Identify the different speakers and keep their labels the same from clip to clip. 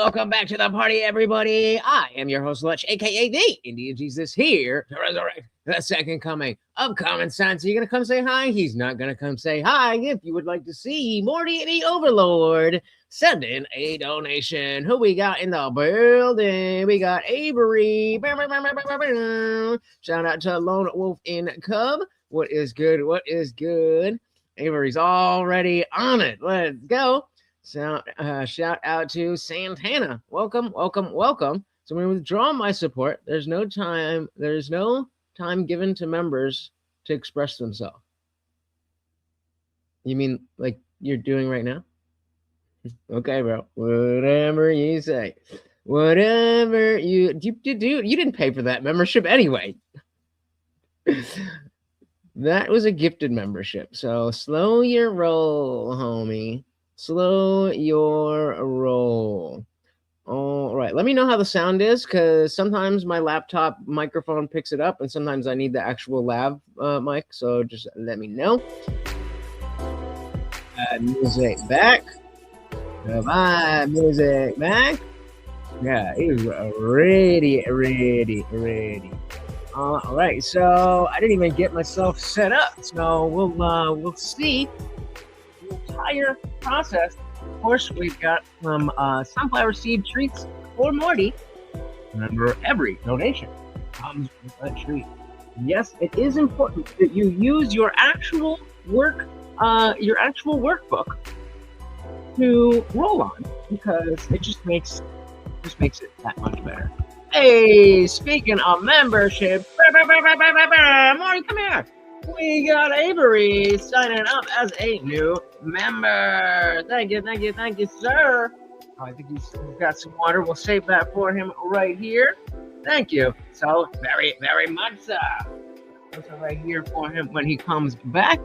Speaker 1: welcome back to the party, everybody. I am your host, Lutch, aka the Indian Jesus, here to resurrect the second coming of Common Sense. Are you gonna come say hi? He's not gonna come say hi. If you would like to see Morty the Overlord, send in a donation. Who we got in the building? We got Avery. Shout out to Lone Wolf in Cub. What is good? What is good? Avery's already on it. Let's go. So, shout out to Santana. Welcome, welcome, welcome. So I'm going to withdraw my support. There's no time given to members to express themselves. You mean like you're doing right now? Okay, bro. Whatever you say. Whatever you do. You didn't pay for that membership anyway. That was a gifted membership. So slow your roll, homie. Slow your roll. All right. Let me know how the sound is, because sometimes my laptop microphone picks it up, and sometimes I need the actual lav mic. So just let me know. Music back. Music back. Yeah, it was ready. All right. So I didn't even get myself set up. So we'll see the entire process. Of course, we've got some sunflower seed treats for Morty. Remember, every donation comes with a treat. Yes, it is important that you use your actual workbook to roll on, because it just makes it that much better. Hey, speaking of membership, Morty, come here. We got Avery signing up as a new member. Thank you, sir. Oh, I think he's got some water. We'll save that for him right here. Thank you so very, very much, sir. Also right here for him when he comes back.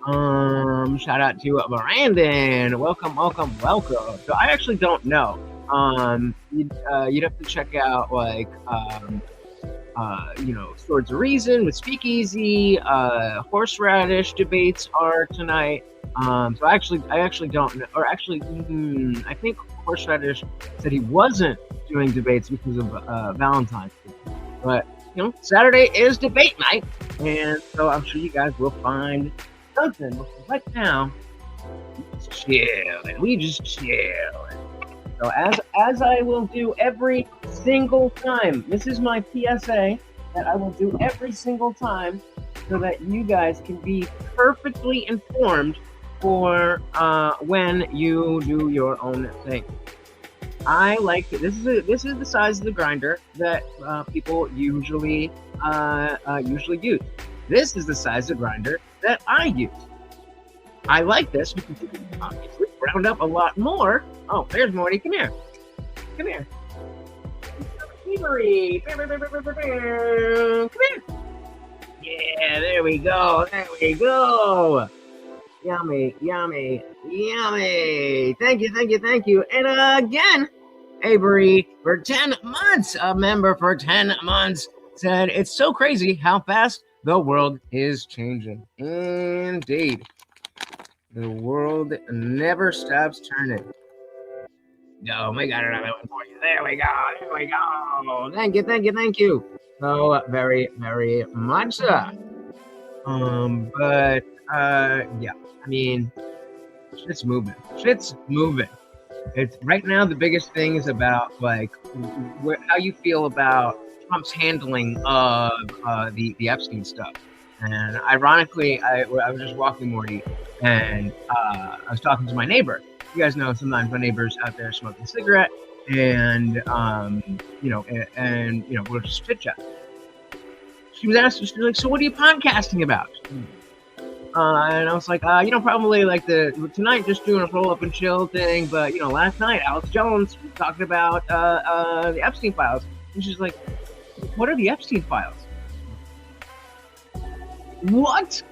Speaker 1: Shout out to Brandon. Welcome. So I actually don't know. You'd have to check out Swords of Reason with Speakeasy. Horseradish debates are tonight. So I actually don't know, or actually, I think Horseradish said he wasn't doing debates because of Valentine's Day. But Saturday is debate night, and so I'm sure you guys will find something. Right now, we just chill. So as I will do every single time, this is my PSA that I will do every single time, so that you guys can be perfectly informed for when you do your own thing. I like it. This is the size of the grinder that people usually use. This is the size of grinder that I use. I like this because you can obviously round up a lot more. Oh, there's Morty. Come here. Avery. Come here. Yeah, there we go. Yummy. Thank you. And again, Avery, for 10 months, a member for 10 months, said it's so crazy how fast the world is changing. Indeed. The world never stops turning. No, we got another one for you. There we go. Thank you. So very, very much, sir. Yeah, I mean, shit's moving. It's right now, the biggest thing is about how you feel about Trump's handling of the Epstein stuff. And ironically, I was just walking Morty, and I was talking to my neighbor. You guys know sometimes my neighbor's out there smoking a cigarette, and we'll just chit chat. She was like, "So what are you podcasting about?" And I was like, probably tonight, just doing a roll up and chill thing. But last night Alex Jones was talking about the Epstein files, and she's like, "What are the Epstein files?" What?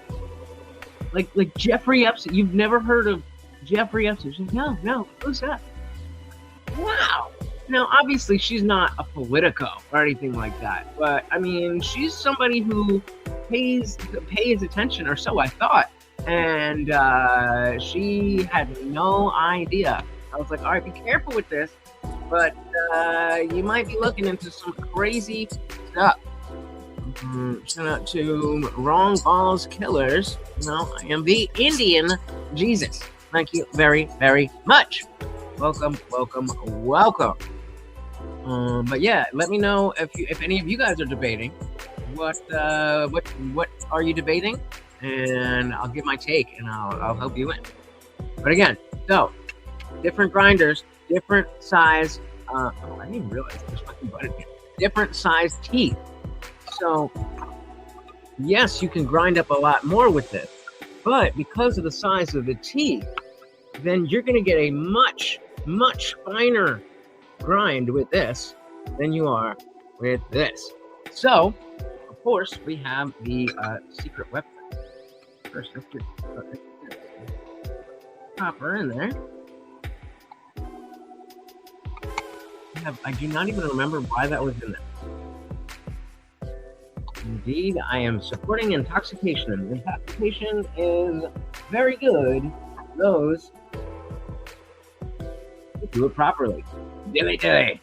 Speaker 1: Like Jeffrey Epstein? You've never heard of Jeffrey Epstein? She's like, no, who's that? Wow. Now, obviously, she's not a Politico or anything like that, but I mean, she's somebody who pays attention, or so I thought, and she had no idea. I was like, all right, be careful with this. but you might be looking into some crazy stuff. Shout out to Wrong Balls Killers. No, I am the Indian Jesus. Thank you very, very much. Welcome, welcome, welcome. But yeah, let me know if any of you guys are debating. What are you debating? And I'll give my take, and I'll help you win. But again, so different grinders, different size. I didn't even realize there's fucking button here. Different size teeth. So yes, you can grind up a lot more with this, but because of the size of the teeth, then you're going to get a much, much finer grind with this than you are with this. So, of course, we have the secret weapon. First, let's get copper in there. I do not even remember why that was in there. Indeed, I am supporting intoxication. Intoxication is very good. Those who do it properly. Dilly.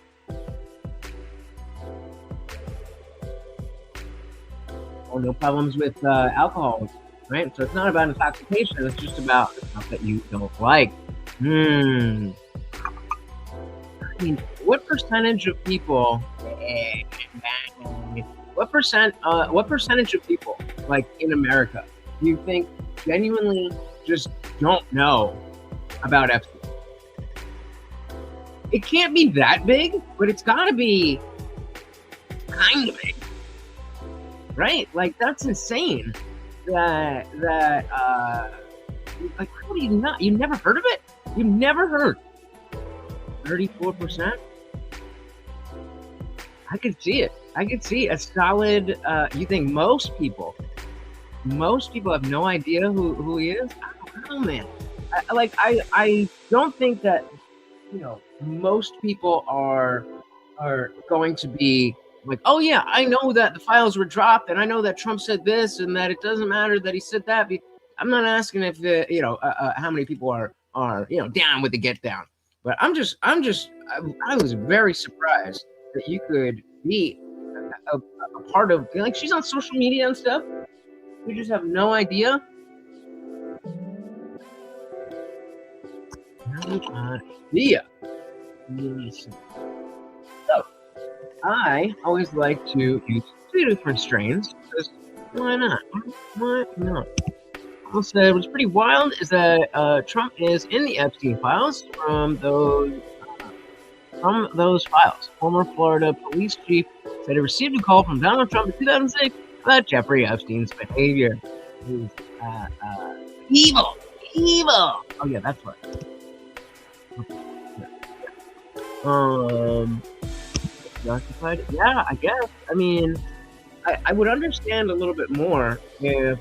Speaker 1: Oh, no problems with alcohol, right? So it's not about intoxication. It's just about the stuff that you don't like. I mean, what percentage of people? What percentage of people, like in America, do you think genuinely just don't know about Epstein? It can't be that big, but it's got to be kind of big, right? Like that's insane. Like how do you not? You never heard of it? You never heard? 34%. I could see it. I could see a solid. You think most people have no idea who he is? I don't know, man. I don't think that most people are going to be like, oh yeah, I know that the files were dropped, and I know that Trump said this, and that it doesn't matter that he said that. I'm not asking if how many people are down with the get down, but I was very surprised that you could be a part of, like, she's on social media and stuff. You just have no idea. No idea. So, I always like to use 2 different strains, because why not? Why not? What was pretty wild is that Trump is in the Epstein files from those files. Former Florida police chief said he received a call from Donald Trump in 2006 about Jeffrey Epstein's behavior. He's evil. Oh yeah, that's right. Occupied? Yeah, I guess. I mean, I would understand a little bit more if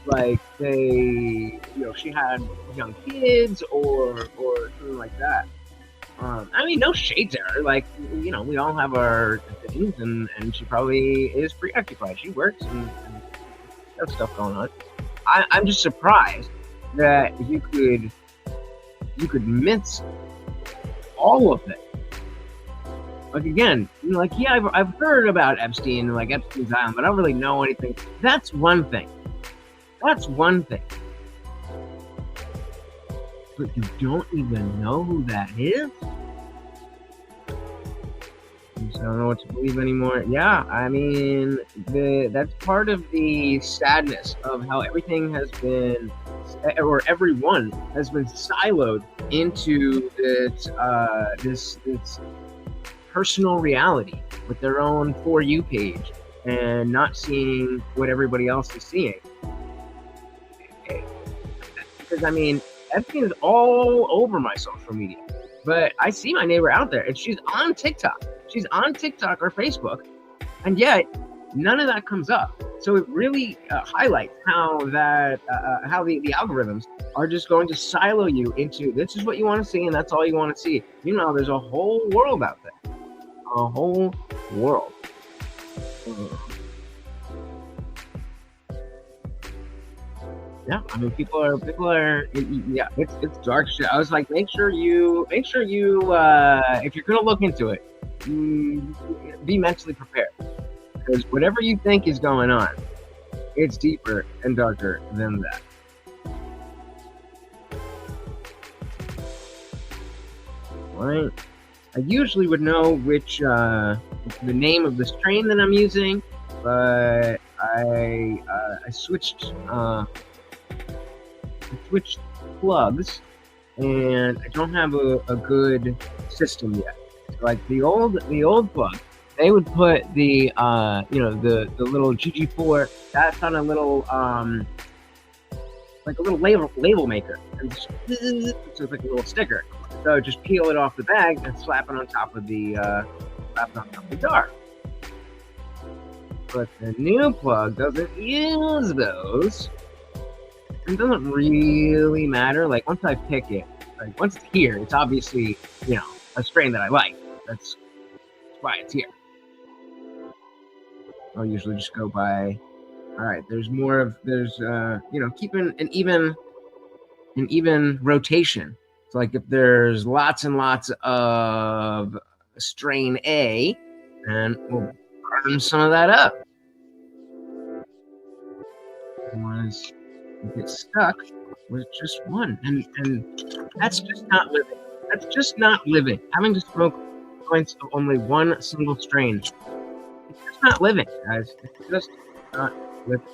Speaker 1: like they, she had young kids or something like that. I mean, no shade to her. Like, we all have our things, and she probably is preoccupied. She works and has stuff going on. I'm just surprised that you could miss all of it. Like, again, yeah, I've heard about Epstein, like Epstein's Island, but I don't really know anything. That's one thing. But you don't even know who that is? I don't know what to believe anymore. Yeah, I mean, that's part of the sadness of how everything has been, or everyone has been siloed into this personal reality with their own For You page and not seeing what everybody else is seeing. Because, I mean, Epstein is all over my social media, but I see my neighbor out there, and she's on TikTok. She's on TikTok or Facebook, and yet none of that comes up. So it really highlights how the algorithms are just going to silo you into, this is what you want to see, and that's all you want to see. Meanwhile, there's a whole world out there. A whole world. Yeah, I mean, yeah, it's dark shit. I was like, make sure you, if you're gonna look into it, be mentally prepared, because whatever you think is going on, it's deeper and darker than that. Right? I usually would know which the name of the strain that I'm using, but I switched plugs, and I don't have a good system yet. Like the old plug, they would put the the little GG4. That's on a little like a little label maker, and just, so it's like a little sticker. So just peel it off the bag and slap it on top of the jar. But the new plug doesn't use those. It doesn't really matter. Like once I pick it, like once it's here, it's obviously a strain that I like. That's why it's here. I'll usually just go by. All right, there's keeping an even rotation. So like if there's lots and lots of strain A, and we'll burn some of that up. Otherwise, you get stuck with just one, and that's just not living. That's just not living. Having to smoke joints of only one single strain. It's just not living, guys. It's just not living.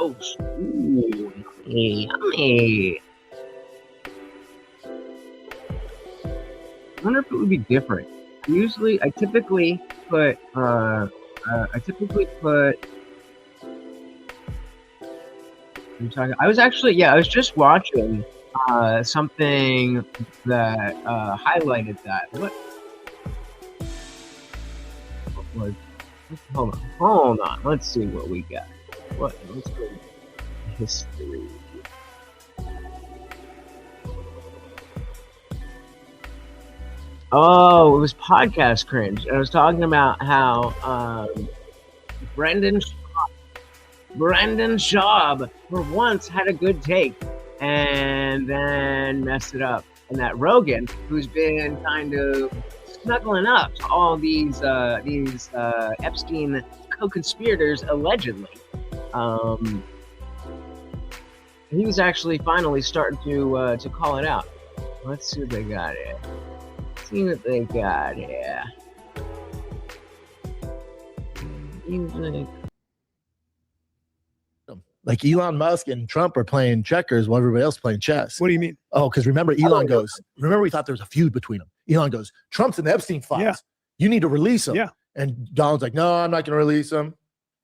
Speaker 1: Oh, ooh, yummy. I wonder if it would be different. I typically put I was just watching something that highlighted that. What was? Hold on. Let's see what we got. Let's go to history. Oh, it was Podcast Cringe. I was talking about how Brendan Schaub for once had a good take and then messed it up. And that Rogan, who's been kind of snuggling up to all these Epstein co-conspirators allegedly, he was actually finally starting to call it out. Let's see what they got here. Music.
Speaker 2: Like Elon Musk and Trump are playing checkers while everybody else is playing chess.
Speaker 3: What do you mean?
Speaker 2: Oh, because remember, remember we thought there was a feud between them. Elon goes, Trump's in the Epstein files.
Speaker 3: Yeah.
Speaker 2: You need to release him.
Speaker 3: Yeah.
Speaker 2: And Donald's like, no, I'm not going to release him.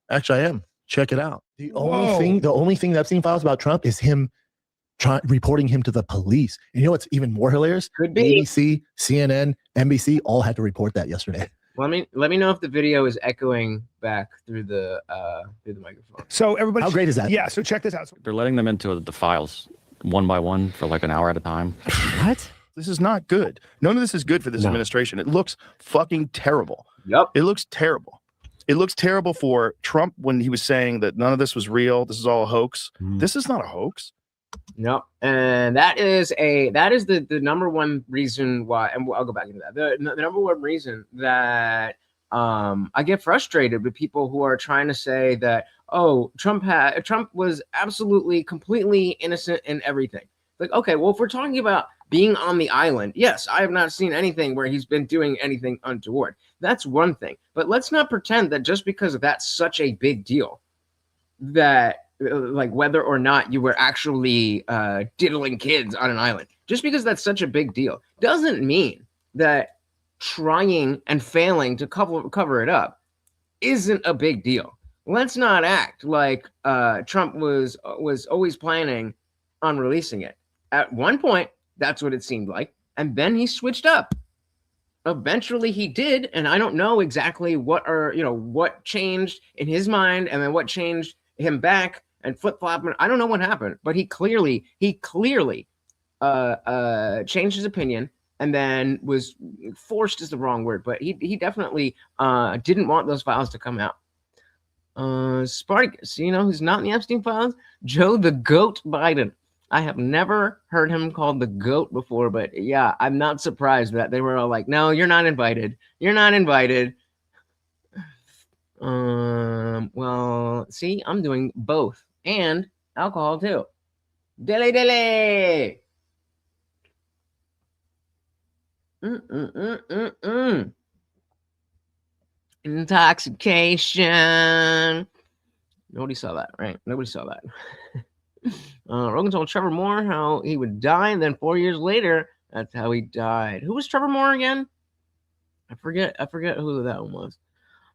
Speaker 2: Actually, I am. Check it out. The only thing the Epstein files about Trump is him reporting him to the police. And you know what's even more hilarious?
Speaker 1: Could be.
Speaker 2: ABC, CNN, NBC all had to report that yesterday.
Speaker 1: Let me know if the video is echoing back through the microphone.
Speaker 3: So everybody,
Speaker 2: how great is that?
Speaker 3: Yeah. So check this out.
Speaker 4: They're letting them into the files one by one for like an hour at a time.
Speaker 2: What?
Speaker 5: This is not good. None of this is good for this administration. It looks fucking terrible.
Speaker 1: Yep.
Speaker 5: It looks terrible. It looks terrible for Trump when he was saying that none of this was real. This is all a hoax. This is not a hoax.
Speaker 1: No, and that is the number one reason why, and I'll go back into that. The number one reason that I get frustrated with people who are trying to say that, oh, Trump was absolutely completely innocent in everything. Like, okay, well, if we're talking about being on the island, yes, I have not seen anything where he's been doing anything untoward. That's one thing. But let's not pretend that just because that's such a big deal, that like whether or not you were actually diddling kids on an island, just because that's such a big deal doesn't mean that trying and failing to cover it up isn't a big deal. Let's not act like Trump was always planning on releasing it. At one point, that's what it seemed like, and then he switched up. Eventually he did, and I don't know exactly what changed in his mind and then what changed him back and flip-flopping. I don't know what happened, but he clearly changed his opinion and then was forced is the wrong word, but he definitely didn't want those files to come out. Spartacus, you know who's not in the Epstein files? Joe the Goat Biden. I have never heard him called the goat before, but yeah, I'm not surprised that they were all like, no, you're not invited. You're not invited. Well, see, I'm doing both and alcohol too. Dilly dilly. Intoxication. Nobody saw that, right? Nobody saw that. Rogan told Trevor Moore how he would die, and then 4 years later, that's how he died. Who was Trevor Moore again? I forget who that one was.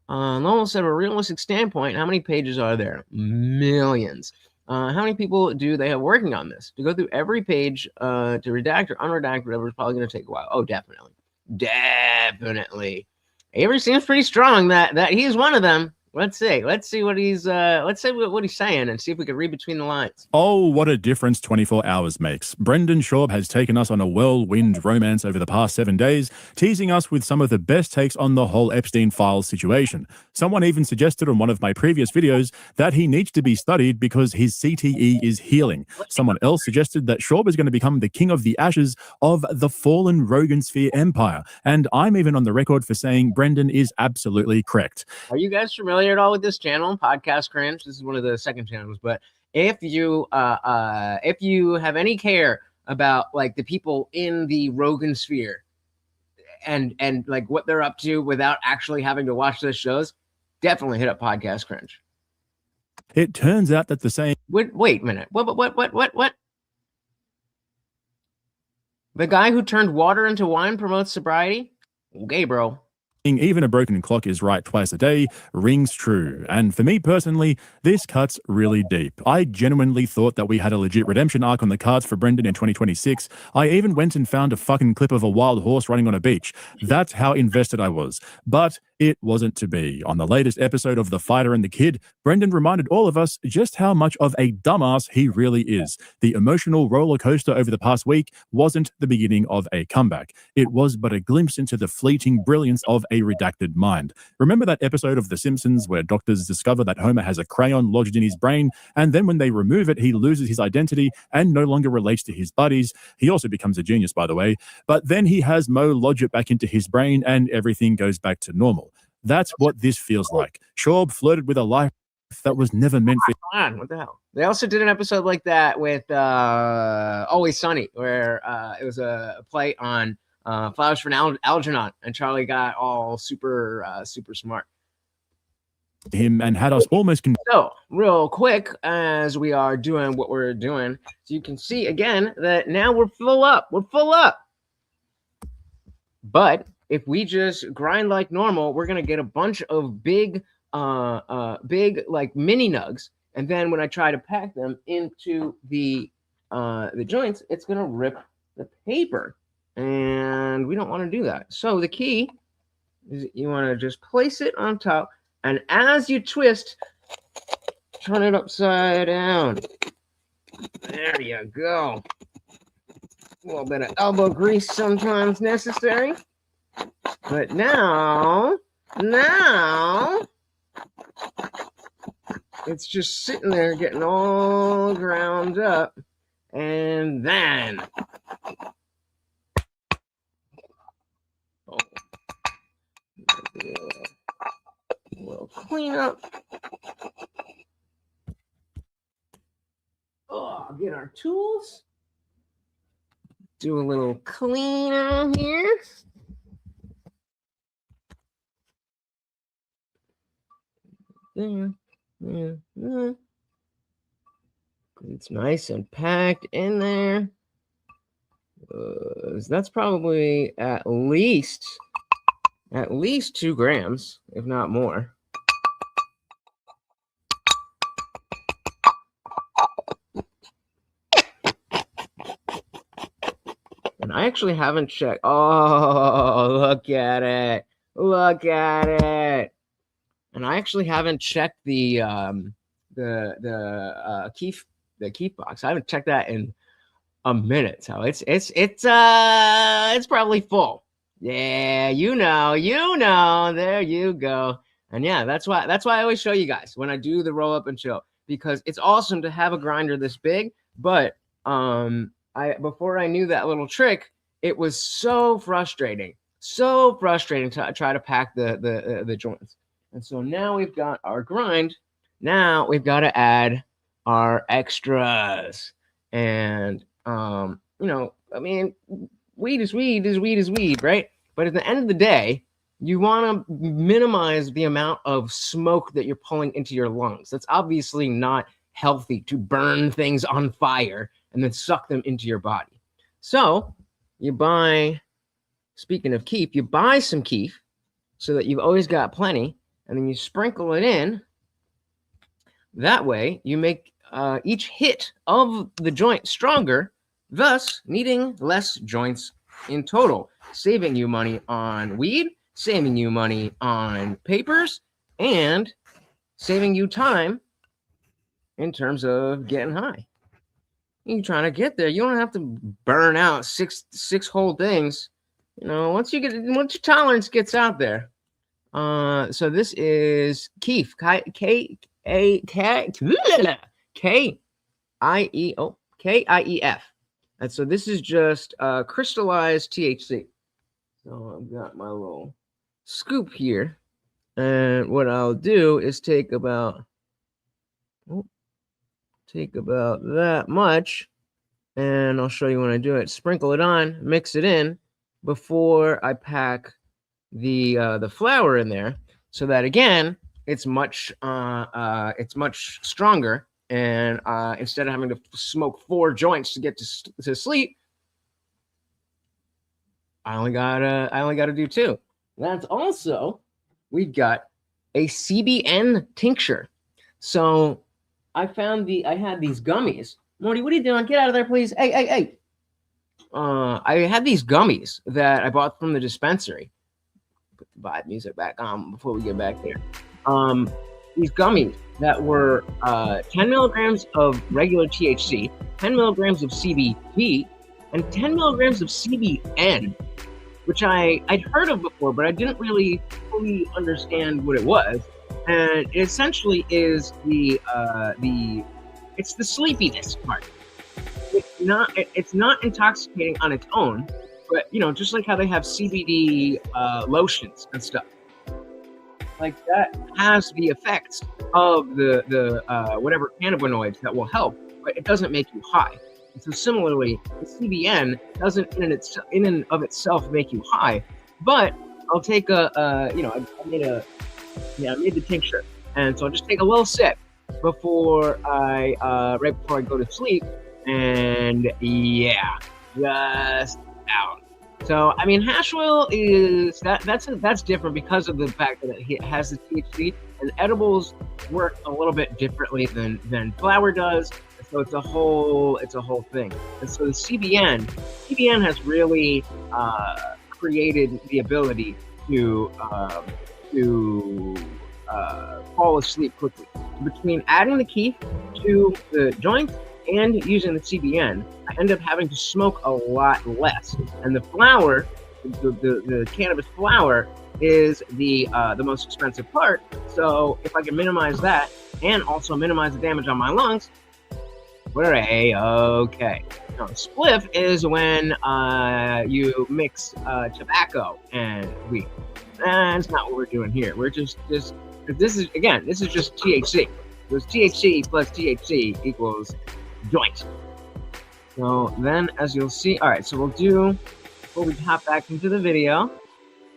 Speaker 1: Lowell said, from a realistic standpoint, how many pages are there? Millions. How many people do they have working on this? To go through every page to redact or unredact whatever is probably going to take a while. Oh, definitely. Definitely. Avery seems pretty strong that he's one of them. Let's see what he's what he's saying and see if we can read between the lines.
Speaker 3: Oh, what a difference 24 hours makes. Brendan Schaub has taken us on a whirlwind romance over the past 7 days, teasing us with some of the best takes on the whole Epstein files situation. Someone even suggested on one of my previous videos that he needs to be studied because his CTE is healing. Someone else suggested that Schaub is going to become the king of the ashes of the fallen Rogan Sphere empire. And I'm even on the record for saying Brendan is absolutely correct.
Speaker 1: Are you guys familiar at all with this channel, Podcast Cringe? This is one of the second channels, but if you have any care about like the people in the Rogan sphere and like what they're up to without actually having to watch those shows, definitely hit up Podcast Cringe.
Speaker 3: It turns out that the same...
Speaker 1: Wait a minute. What? The guy who turned water into wine promotes sobriety? Okay, bro.
Speaker 3: Even a broken clock is right twice a day rings true. And for me personally, this cuts really deep. I genuinely thought that we had a legit redemption arc on the cards for Brendan in 2026. I even went and found a fucking clip of a wild horse running on a beach. That's how invested I was. But it wasn't to be. On the latest episode of The Fighter and the Kid, Brendan reminded all of us just how much of a dumbass he really is. The emotional roller coaster over the past week wasn't the beginning of a comeback. It was but a glimpse into the fleeting brilliance of a redacted mind. Remember that episode of The Simpsons where doctors discover that Homer has a crayon lodged in his brain, and then when they remove it, he loses his identity and no longer relates to his buddies? He also becomes a genius, by the way. But then he has Mo lodge it back into his brain and everything goes back to normal. That's what this feels like. Schaub flirted with a life that was never meant for...
Speaker 1: What the hell? They also did an episode like that with Always Sunny, where it was a play on Flowers for Algernon, and Charlie got all super smart.
Speaker 3: Him and had us almost...
Speaker 1: So, real quick, as we are doing what we're doing, so you can see again that now we're full up. We're full up. But if we just grind like normal, we're gonna get a bunch of big like mini nugs, and then when I try to pack them into the joints, it's gonna rip the paper, and we don't want to do that. So the key is you want to just place it on top, and as you twist, turn it upside down. There you go. A little bit of elbow grease sometimes necessary. But now, it's just sitting there getting all ground up. And then, we'll clean up. Oh, get our tools. Do a little clean out here. It's nice and packed in there. That's probably at least 2 grams, if not more. And I actually haven't checked. Oh, look at it. Look at it. And I actually haven't checked the keef box. I haven't checked that in a minute. So it's probably full. Yeah, you know. There you go. And yeah, that's why I always show you guys when I do the roll up and chill, because it's awesome to have a grinder this big. But before I knew that little trick, it was so frustrating to try to pack the joints. And so now we've got our grind. Now we've got to add our extras. And you know, I mean, weed is weed is weed is weed, right? But at the end of the day, you want to minimize the amount of smoke that you're pulling into your lungs. That's obviously not healthy to burn things on fire and then suck them into your body. So you buy, speaking of keef, you buy some keef so that you've always got plenty, and then you sprinkle it in. That way you make each hit of the joint stronger, thus needing less joints in total, saving you money on weed, saving you money on papers, and saving you time in terms of getting high. You're trying to get there. You don't have to burn out six whole things. You know, once your tolerance gets out there. So this is keef, K-I-E-F. And so this is just crystallized THC. So I've got my little scoop here, and what I'll do is take about that much, and I'll show you when I do it. Sprinkle it on, mix it in before I pack the flour in there, so that again it's much stronger. And instead of having to smoke 4 joints to get to sleep, I only gotta do 2. That's also, we've got a CBN tincture. I had these gummies. Morty, what are you doing? Get out of there, please. Hey. I had these gummies that I bought from the dispensary. Put the vibe music back on before we get back there. These gummies that were 10 milligrams of regular THC, 10 milligrams of CBD, and 10 milligrams of CBN, which I'd heard of before, but I didn't really fully understand what it was. And it essentially is it's the sleepiness part. It's not intoxicating on its own, but you know, just like how they have CBD lotions and stuff, like that has the effects of the whatever cannabinoids that will help, but it doesn't make you high. And so similarly, the CBN doesn't in and of itself make you high, but I'll take I made the tincture, and so I'll just take a little sip before right before I go to sleep, and yeah, just out. So I mean, hash oil is that's different because of the fact that it has the THC, and edibles work a little bit differently than flower does. So it's a whole thing. And so the CBN has really created the ability to fall asleep quickly. Between adding the keef to the joint and using the CBN, I end up having to smoke a lot less. And the flower, the cannabis flower, is the most expensive part. So if I can minimize that and also minimize the damage on my lungs, we're okay. Now, spliff is when you mix tobacco and weed. That's not what we're doing here. We're just this is just THC. Because THC plus THC equals joint. So then, as you'll see, all right. So we'll do, before we hop back into the video,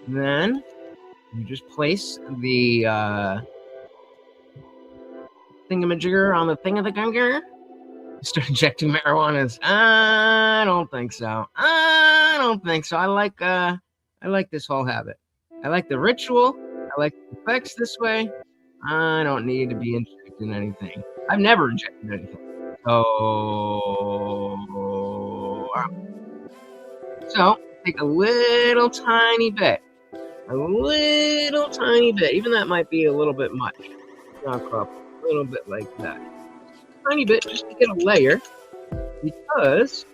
Speaker 1: then you just place the thingamajigger on the thing of the gunger. Start injecting marijuana. I don't think so. I like this whole habit. I like the ritual. I like the effects this way. I don't need to be injecting anything. I've never injected anything. So take a little tiny bit. Even that might be a little bit much. Knock off a little bit like that. Tiny bit just to get a layer, because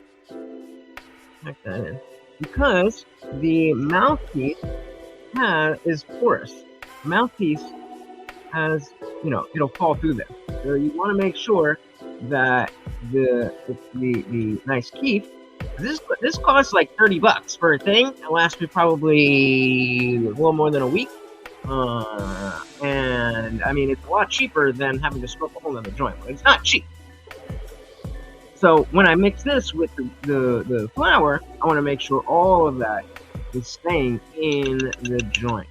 Speaker 1: the mouthpiece is porous. Mouthpiece has, it'll fall through there. So you want to make sure that the nice keef. This costs like $30 for a thing. It lasts me probably a little more than a week. And I mean, it's a lot cheaper than having to smoke a whole other joint, but it's not cheap. So when I mix this with the flour, I want to make sure all of that is staying in the joint.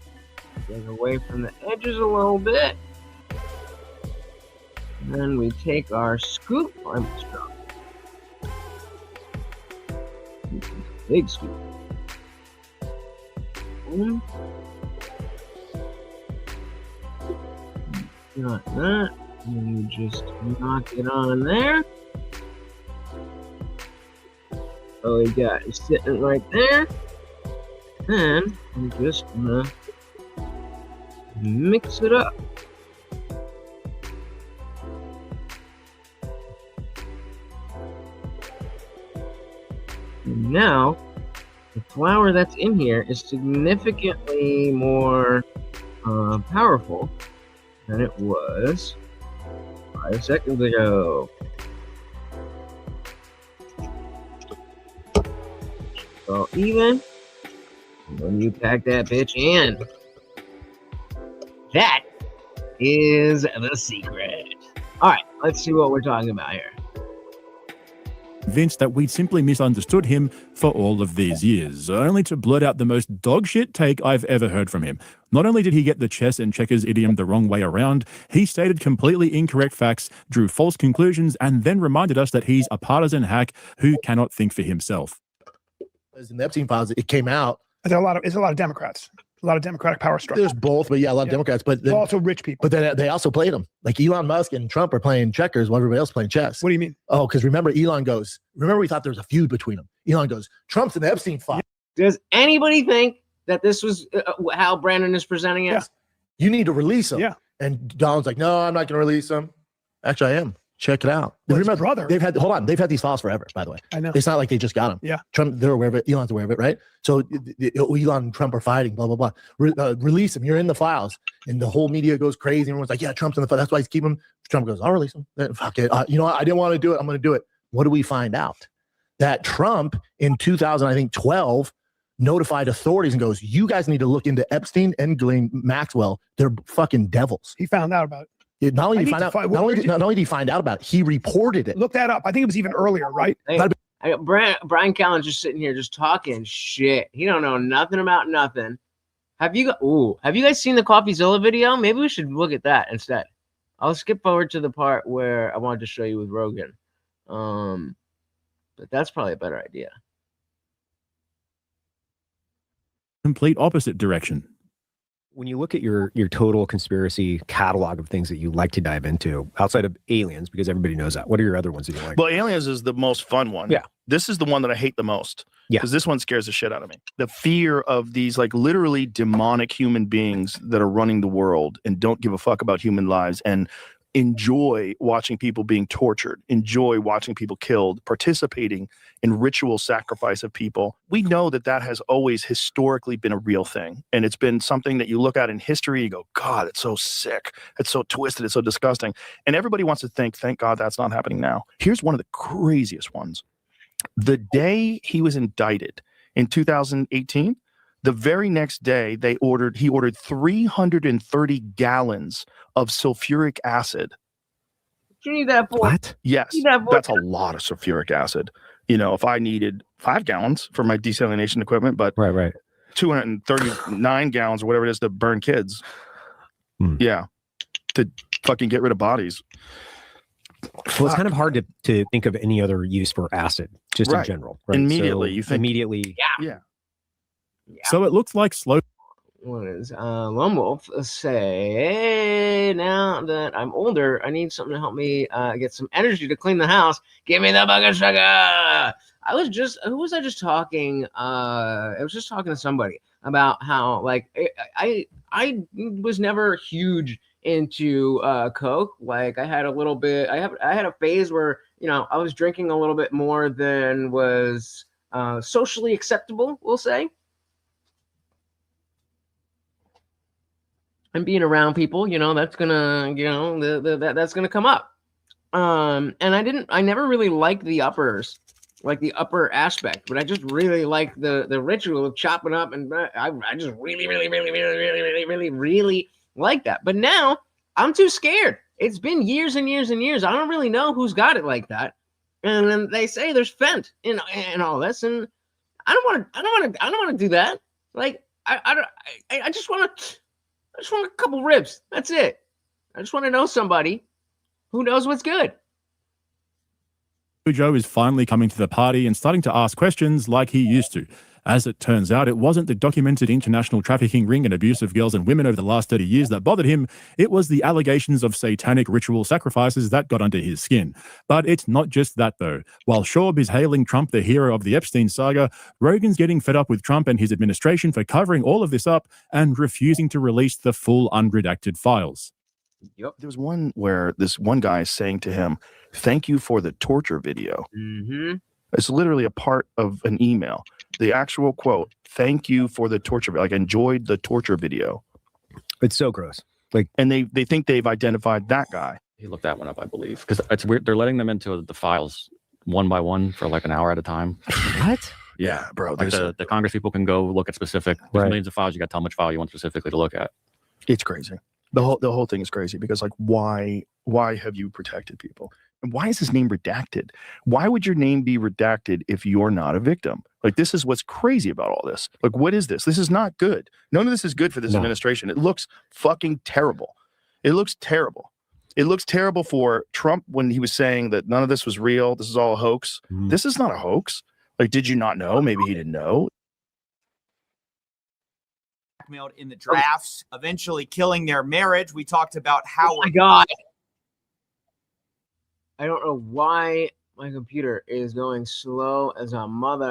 Speaker 1: Get away from the edges a little bit. And then we take our scoop. I'm strong. Big scoop. Boom. Got that. And you just knock it on there. Oh, we got it sitting right there. And I'm just gonna mix it up. And now, the flour that's in here is significantly more powerful than it was 5 seconds ago. All even. And then you pack that bitch in. That is the secret. All right, let's see what we're talking about here.
Speaker 3: Convinced that we'd simply misunderstood him for all of these years, only to blurt out the most dogshit take I've ever heard from him. Not only did he get the chess and checkers idiom the wrong way around, he stated completely incorrect facts, drew false conclusions, and then reminded us that he's a partisan hack who cannot think for himself.
Speaker 2: In the Epstein files, it came out.
Speaker 6: There's a lot of Democrats, a lot of Democratic power structure.
Speaker 2: There's both, but yeah, a lot of Democrats. But then,
Speaker 6: also rich people.
Speaker 2: But then they also played them. Like Elon Musk and Trump are playing checkers while everybody else is playing chess.
Speaker 6: What do you mean?
Speaker 2: Oh, because remember, we thought there was a feud between them. Elon goes, Trump's in the Epstein file.
Speaker 1: Does anybody think that this was how Brandon is presenting it?
Speaker 6: Yeah.
Speaker 2: You need to release him.
Speaker 6: Yeah.
Speaker 2: And Donald's like, no, I'm not going to release him. Actually, I am. Check it out.
Speaker 6: Well,
Speaker 2: Remember,
Speaker 6: brother.
Speaker 2: they've had these files forever, by the way.
Speaker 6: I know.
Speaker 2: It's not like they just got them.
Speaker 6: Yeah.
Speaker 2: Trump, they're aware of it. Elon's aware of it, right? So Elon and Trump are fighting, blah, blah, blah. Release him. You're in the files. And the whole media goes crazy. Everyone's like, yeah, Trump's in the file. That's why he's keeping him. Trump goes, I'll release him. Fuck it. You know what? I didn't want to do it. I'm going to do it. What do we find out? That Trump in 2012 notified authorities and goes, you guys need to look into Epstein and Ghislaine Maxwell. They're fucking devils.
Speaker 6: He found out about it.
Speaker 2: Not only did he find out about it, he reported it.
Speaker 6: Look that up. I think it was even earlier, right?
Speaker 1: Hey, I got Brian Callen just sitting here just talking shit. He don't know nothing about nothing. Have you guys seen the CoffeeZilla video? Maybe we should look at that instead. I'll skip forward to the part where I wanted to show you with Rogan. But that's probably a better idea.
Speaker 3: Complete opposite direction.
Speaker 7: When you look at your total conspiracy catalog of things that you like to dive into outside of aliens, because everybody knows that, what are your other ones that you like?
Speaker 5: Well, aliens is the most fun one.
Speaker 7: Yeah.
Speaker 5: This is the one that I hate the most.
Speaker 7: Yeah.
Speaker 5: Because this one scares the shit out of me. The fear of these like literally demonic human beings that are running the world and don't give a fuck about human lives and enjoy watching people being tortured, enjoy watching people killed, participating in ritual sacrifice of people. We know that that has always historically been a real thing. And it's been something that you look at in history, you go, God, it's so sick. It's so twisted. It's so disgusting. And everybody wants to think, thank God that's not happening now. Here's one of the craziest ones. The day he was indicted in 2018, the very next day he ordered 330 gallons of sulfuric acid.
Speaker 1: What do you need that for?
Speaker 7: What?
Speaker 5: Yes, that's a lot of sulfuric acid. You know, if I needed 5 gallons for my desalination equipment, but
Speaker 7: Right.
Speaker 5: 239 gallons or whatever it is to burn kids. Yeah, to fucking get rid of bodies.
Speaker 7: Well, it's kind of hard to think of any other use for acid, just in general. Right?
Speaker 5: Immediately,
Speaker 7: So
Speaker 5: you think
Speaker 7: immediately.
Speaker 5: Yeah.
Speaker 3: So it looks like slow.
Speaker 1: What is Lone Wolf say? Now that I'm older, I need something to help me get some energy to clean the house. Give me the bucket sugar. Who was I just talking? I was just talking to somebody about how like I was never huge into Coke. Like I had a little bit. I had a phase where I was drinking a little bit more than was socially acceptable, we'll say. and being around people, that's gonna, that's gonna come up. And I never really liked the uppers, like the upper aspect, but I just really like the ritual of chopping up, and I just really like that. But now I'm too scared. It's been years and years and years. I don't really know who's got it like that. And then they say there's Fent in all this, and I don't want to do that. Like I just want a couple ribs. That's it. I just want to know somebody who knows what's good.
Speaker 3: Joe is finally coming to the party and starting to ask questions like he used to. As it turns out, it wasn't the documented international trafficking ring and abuse of girls and women over the last 30 years that bothered him. It was the allegations of satanic ritual sacrifices that got under his skin. But it's not just that, though. While Schaub is hailing Trump the hero of the Epstein saga, Rogan's getting fed up with Trump and his administration for covering all of this up and refusing to release the full unredacted files.
Speaker 1: Yep.
Speaker 5: There was one where this one guy is saying to him, "Thank you for the torture video."
Speaker 1: Mm-hmm.
Speaker 5: It's literally a part of an email. The actual quote, "Thank you for the torture," like enjoyed the torture video.
Speaker 7: It's so gross.
Speaker 5: And they think they've identified that guy.
Speaker 4: He looked that one up, I believe, because it's weird. They're letting them into the files one by one for like an hour at a time.
Speaker 7: What?
Speaker 5: Yeah, bro.
Speaker 4: Like the Congress people can go look at specific millions of files. You got to tell them which file you want specifically to look at.
Speaker 5: It's crazy. The whole thing is crazy because like why have you protected people? And why is his name redacted? Why would your name be redacted if you're not a victim? Like, this is what's crazy about all this. Like, what is this? This is not good. None of this is good for this administration. It looks fucking terrible. It looks terrible. It looks terrible for Trump when he was saying that none of this was real. This is all a hoax. This is not a hoax. Like, did you not know? Maybe he didn't know.
Speaker 8: Blackmailed in the drafts, eventually killing their marriage. We talked about how.
Speaker 1: Oh my God. I don't know why my computer is going slow as a mother.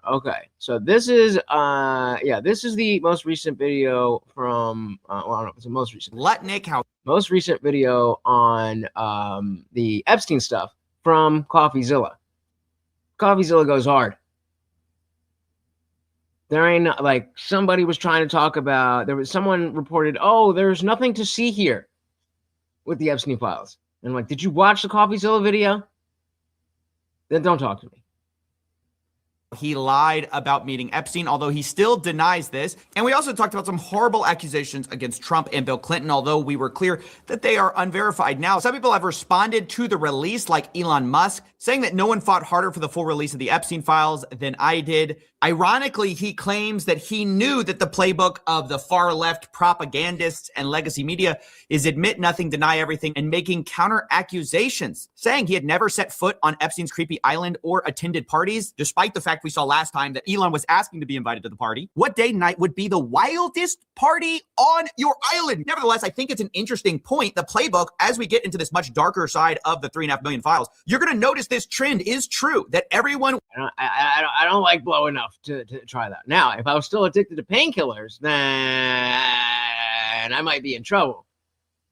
Speaker 1: Okay, so this is this is the most recent video from well, I don't know if it's the most recent.
Speaker 8: Lutnick, how
Speaker 1: Most recent video on the Epstein stuff from CoffeeZilla. CoffeeZilla goes hard. There ain't like somebody was trying to talk about. There was someone reported, "Oh, there's nothing to see here with the Epstein files." And I'm like, did you watch the CoffeeZilla video? Then don't talk to me.
Speaker 8: he lied about meeting Epstein, although he still denies this. And we also talked about some horrible accusations against Trump and Bill Clinton, although we were clear that they are unverified. Now, some people have responded to the release, like Elon Musk, saying that no one fought harder for the full release of the Epstein files than I did. Ironically, he claims that he knew that the playbook of the far left propagandists and legacy media is admit nothing, deny everything, and making counter accusations, saying he had never set foot on Epstein's creepy island or attended parties, despite the fact we saw last time that Elon was asking to be invited to the party. What day and night would be the wildest party on your island? Nevertheless, I think it's an interesting point. The playbook, as we get into this much darker side of the 3.5 million files, you're going to notice this trend is true, that everyone...
Speaker 1: I don't like blow enough to try that. Now, if I was still addicted to painkillers, then I might be in trouble.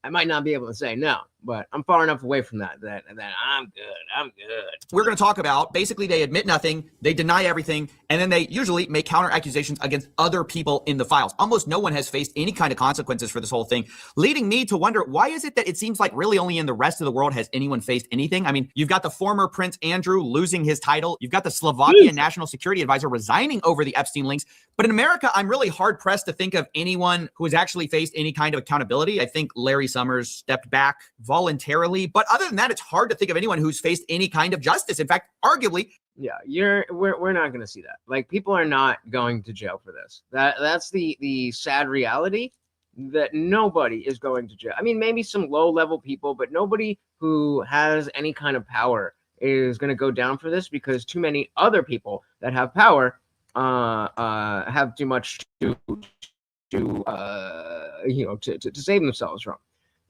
Speaker 1: I might not be able to say no, but I'm far enough away from that I'm good. I'm good.
Speaker 8: We're going to talk about, basically, they admit nothing, they deny everything, and then they usually make counter accusations against other people in the files. Almost no one has faced any kind of consequences for this whole thing, leading me to wonder, why is it that it seems like really only in the rest of the world has anyone faced anything? I mean, you've got the former Prince Andrew losing his title. You've got the Slovakian National Security Advisor resigning over the Epstein links. But in America, I'm really hard pressed to think of anyone who has actually faced any kind of accountability. I think Larry Summers stepped back voluntarily. But other than that, it's hard to think of anyone who's faced any kind of justice. In fact, arguably,
Speaker 1: we're not going to see that. Like, people are not going to jail for this. That's the sad reality, that nobody is going to jail. I mean, maybe some low level people, but nobody who has any kind of power is going to go down for this, because too many other people that have power have too much to save themselves from.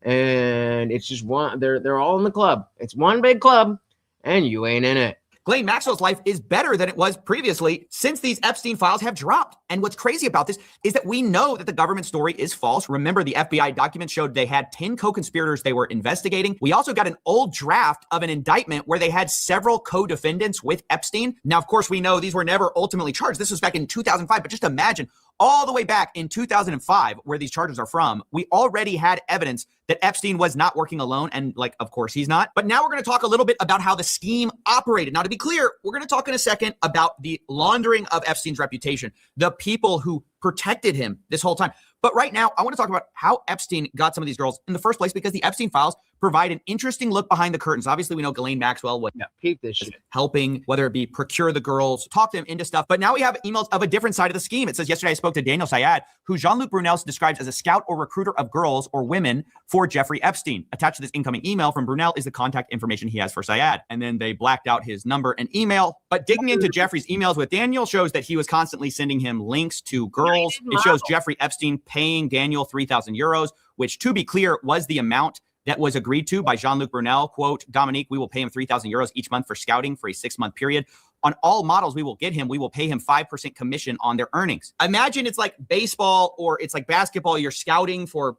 Speaker 1: And it's just one, they're all in the club. It's one big club, and you ain't in it.
Speaker 8: Ghislaine Maxwell's life is better than it was previously since these Epstein files have dropped. And what's crazy about this is that we know that the government story is false. Remember, the FBI documents showed they had 10 co-conspirators they were investigating. We also got an old draft of an indictment where they had several co-defendants with Epstein. Now, of course, we know these were never ultimately charged. This was back in 2005, but just imagine all the way back in 2005, where these charges are from, we already had evidence that Epstein was not working alone. And like, of course he's not. But now we're going to talk a little bit about how the scheme operated. Now, to be clear, we're going to talk in a second about the laundering of Epstein's reputation, the people who protected him this whole time. But right now, I want to talk about how Epstein got some of these girls in the first place, because the Epstein files provide an interesting look behind the curtains. Obviously, we know Ghislaine Maxwell was
Speaker 1: Keep this shit.
Speaker 8: helping, whether it be procure the girls, talk them into stuff. But now we have emails of a different side of the scheme. It says, yesterday I spoke to Daniel Syed, who Jean-Luc Brunel describes as a scout or recruiter of girls or women for Jeffrey Epstein. Attached to this incoming email from Brunel is the contact information he has for Syed. And then they blacked out his number and email. But digging into Jeffrey's emails with Daniel shows that he was constantly sending him links to girls. It shows Jeffrey Epstein paying Daniel 3,000 euros, which, to be clear, was the amount that was agreed to by Jean-Luc Brunel. Quote, Dominique, we will pay him 3,000 euros each month for scouting for a 6-month period. On all models we will get him, we will pay him 5% commission on their earnings. Imagine it's like baseball or it's like basketball. You're scouting for,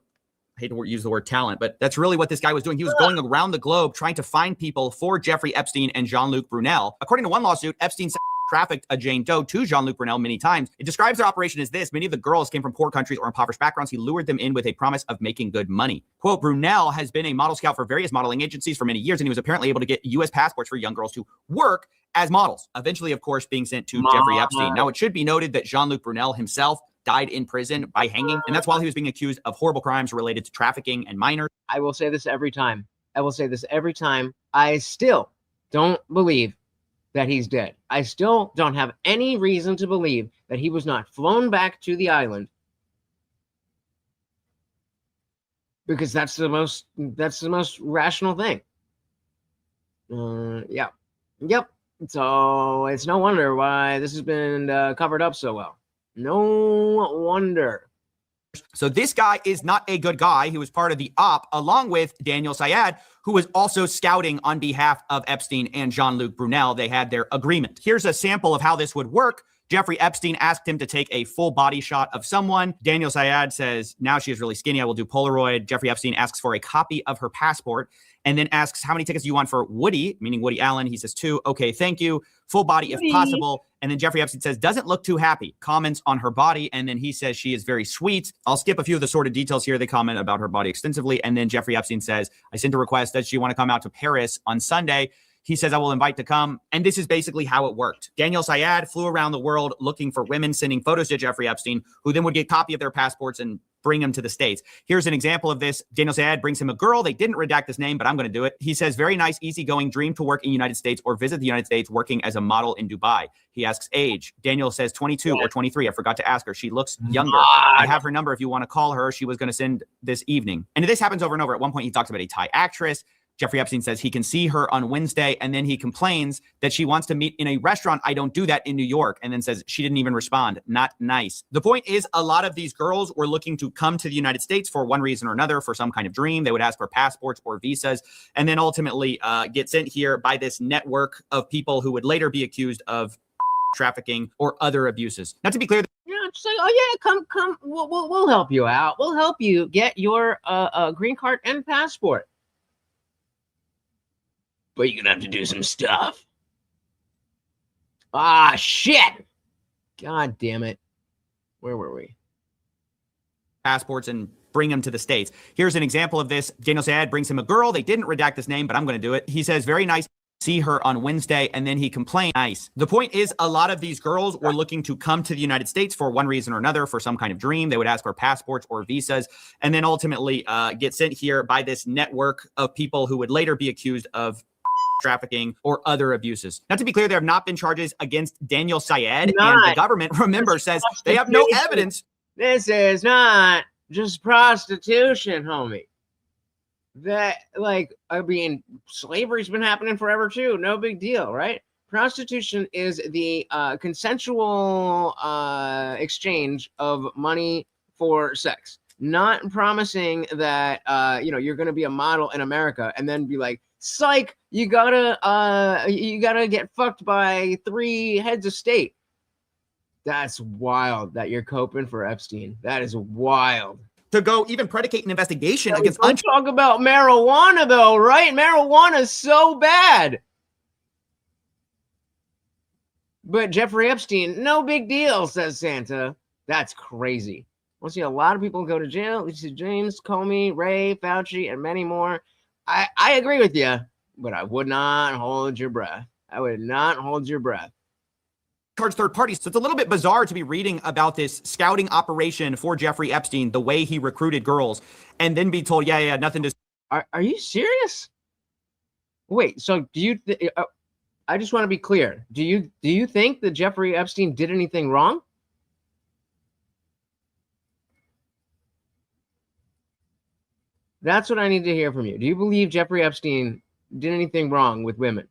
Speaker 8: I hate to use the word talent, but that's really what this guy was doing. He was going around the globe trying to find people for Jeffrey Epstein and Jean-Luc Brunel. According to one lawsuit, Epstein trafficked a Jane Doe to Jean-Luc Brunel many times. It describes their operation as this: many of the girls came from poor countries or impoverished backgrounds. He lured them in with a promise of making good money. Quote, Brunel has been a model scout for various modeling agencies for many years, and he was apparently able to get U.S. passports for young girls to work as models, eventually, of course, being sent to Jeffrey Epstein. Now, it should be noted that Jean-Luc Brunel himself died in prison by hanging, and that's while he was being accused of horrible crimes related to trafficking and minors.
Speaker 1: I will say this every time. I will say this every time. I still don't believe that he's dead. I still don't have any reason to believe that he was not flown back to the island, because that's the most rational thing. Yep. So it's no wonder why this has been covered up so well. No wonder.
Speaker 8: So this guy is not a good guy. He was part of the op along with Daniel Syed, who was also scouting on behalf of Epstein and Jean-Luc Brunel. They had their agreement. Here's a sample of how this would work. Jeffrey Epstein asked him to take a full body shot of someone. Daniel Syed says, now she is really skinny, I will do Polaroid. Jeffrey Epstein asks for a copy of her passport and then asks, how many tickets do you want for Woody, meaning Woody Allen? He says 2. Okay, thank you. Full body if possible. And then Jeffrey Epstein says, doesn't look too happy. Comments on her body. And then he says she is very sweet. I'll skip a few of the sordid details here. They comment about her body extensively. And then Jeffrey Epstein says, I sent a request that she want to come out to Paris on Sunday. He says, I will invite to come. And this is basically how it worked. Daniel Syed flew around the world looking for women, sending photos to Jeffrey Epstein, who then would get a copy of their passports and bring them to the States. Here's an example of this. Daniel Syed brings him a girl. They didn't redact his name, but I'm going to do it. He says, very nice, easygoing, dream to work in the United States or visit the United States working as a model in Dubai. He asks age. Daniel says 22 or 23. I forgot to ask her. She looks younger. I have her number if you want to call her. She was going to send this evening. And this happens over and over. At one point, he talks about a Thai actress. Jeffrey Epstein says he can see her on Wednesday, and then he complains that she wants to meet in a restaurant. I don't do that in New York, and then says she didn't even respond. Not nice. The point is, a lot of these girls were looking to come to the United States for one reason or another, for some kind of dream. They would ask for passports or visas, and then ultimately get sent here by this network of people who would later be accused of trafficking or other abuses. Not to be clear.
Speaker 1: Yeah, just like, oh yeah, come, we'll help you out. We'll help you get your green card and passport. But you're gonna have to do some stuff. Ah, shit! God damn it. Where were we?
Speaker 8: Passports and bring them to the States. Here's an example of this. Daniel Syed brings him a girl. They didn't redact his name, but I'm going to do it. He says, very nice. See her on Wednesday, and then he complained. Nice. The point is, a lot of these girls were looking to come to the United States for one reason or another, for some kind of dream. They would ask for passports or visas, and then ultimately get sent here by this network of people who would later be accused of trafficking or other abuses. Not to be clear, there have not been charges against Daniel Syed, and the government, remember, says they have no evidence.
Speaker 1: This is not just prostitution, homie. That, like, I mean, slavery's been happening forever too. No big deal, right? Prostitution is the consensual exchange of money for sex. Not promising that you're going to be a model in America and then be like, Psych, you gotta get fucked by 3 heads of state. That's wild that you're coping for Epstein. That is wild.
Speaker 8: To go even predicate an investigation against
Speaker 1: Don't talk about marijuana though, right? Marijuana is so bad. But Jeffrey Epstein, no big deal, says Santa. That's crazy. We'll see a lot of people go to jail. We see James Comey, Ray, Fauci, and many more. I agree with you, but I would not hold your breath. I would not hold your breath.
Speaker 8: Charge third parties. So it's a little bit bizarre to be reading about this scouting operation for Jeffrey Epstein, the way he recruited girls, and then be told, yeah, nothing to.
Speaker 1: Are you serious? Wait, so do you? I just want to be clear. Do you think that Jeffrey Epstein did anything wrong? That's what I need to hear from you. Do you believe Jeffrey Epstein did anything wrong with women?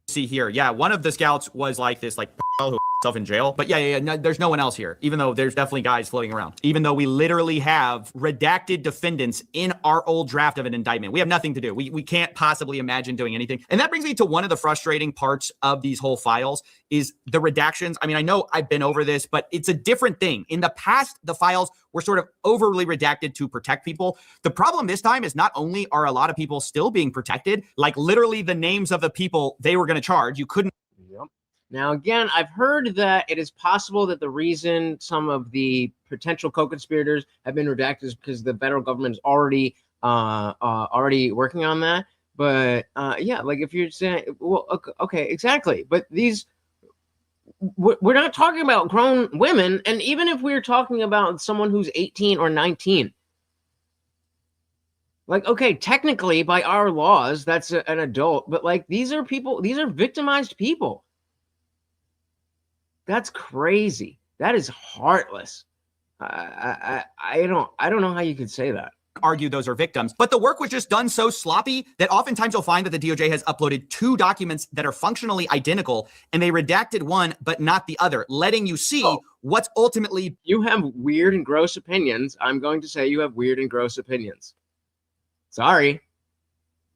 Speaker 8: See here. Yeah, one of the scouts was like this, like, who himself in jail. But no, there's no one else here, even though there's definitely guys floating around. Even though we literally have redacted defendants in our old draft of an indictment. We have nothing to do. We can't possibly imagine doing anything. And that brings me to one of the frustrating parts of these whole files is the redactions. I mean, I know I've been over this, but it's a different thing. In the past, the files were sort of overly redacted to protect people. The problem this time is not only are a lot of people still being protected, like literally the names of the people they were going to charge, you couldn't.
Speaker 1: Yep. Now, again, I've heard that it is possible that the reason some of the potential co-conspirators have been redacted is because the federal government is already working on that. But yeah, like if you're saying, well, okay, exactly. But we're not talking about grown women. And even if we're talking about someone who's 18 or 19, like, okay, technically by our laws, that's an adult, but like these are victimized people. That's crazy. That is heartless. I don't know how you could say that.
Speaker 8: Argue those are victims, but the work was just done so sloppy that oftentimes you'll find that the DOJ has uploaded 2 documents that are functionally identical and they redacted one but not the other, letting you see what's ultimately.
Speaker 1: You have weird and gross opinions. I'm going to say you have weird and gross opinions. Sorry.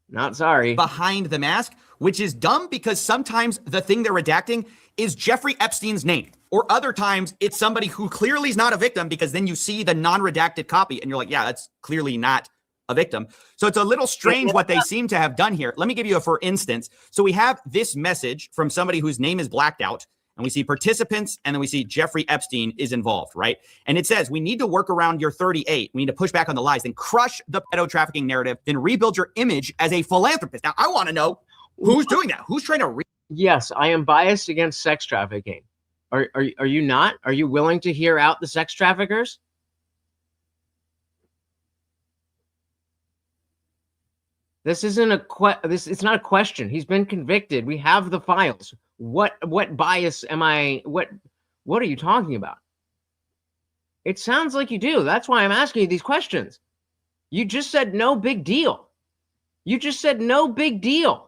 Speaker 1: Not sorry.
Speaker 8: Behind the mask, which is dumb because sometimes the thing they're redacting is Jeffrey Epstein's name. Or other times it's somebody who clearly is not a victim because then you see the non-redacted copy and you're like, yeah, that's clearly not a victim. So it's a little strange what they seem to have done here. Let me give you a for instance. So we have this message from somebody whose name is blacked out and we see participants and then we see Jeffrey Epstein is involved, right? And it says, we need to work around your 38. We need to push back on the lies, then crush the pedo trafficking narrative, then rebuild your image as a philanthropist. Now, I want to know who's doing that? Who's trying to
Speaker 1: Yes, I am biased against sex trafficking. Are you not? Are you willing to hear out the sex traffickers? This isn't it's not a question. He's been convicted. We have the files. What bias am I? What are you talking about? It sounds like you do. That's why I'm asking you these questions. You just said no big deal. You just said no big deal.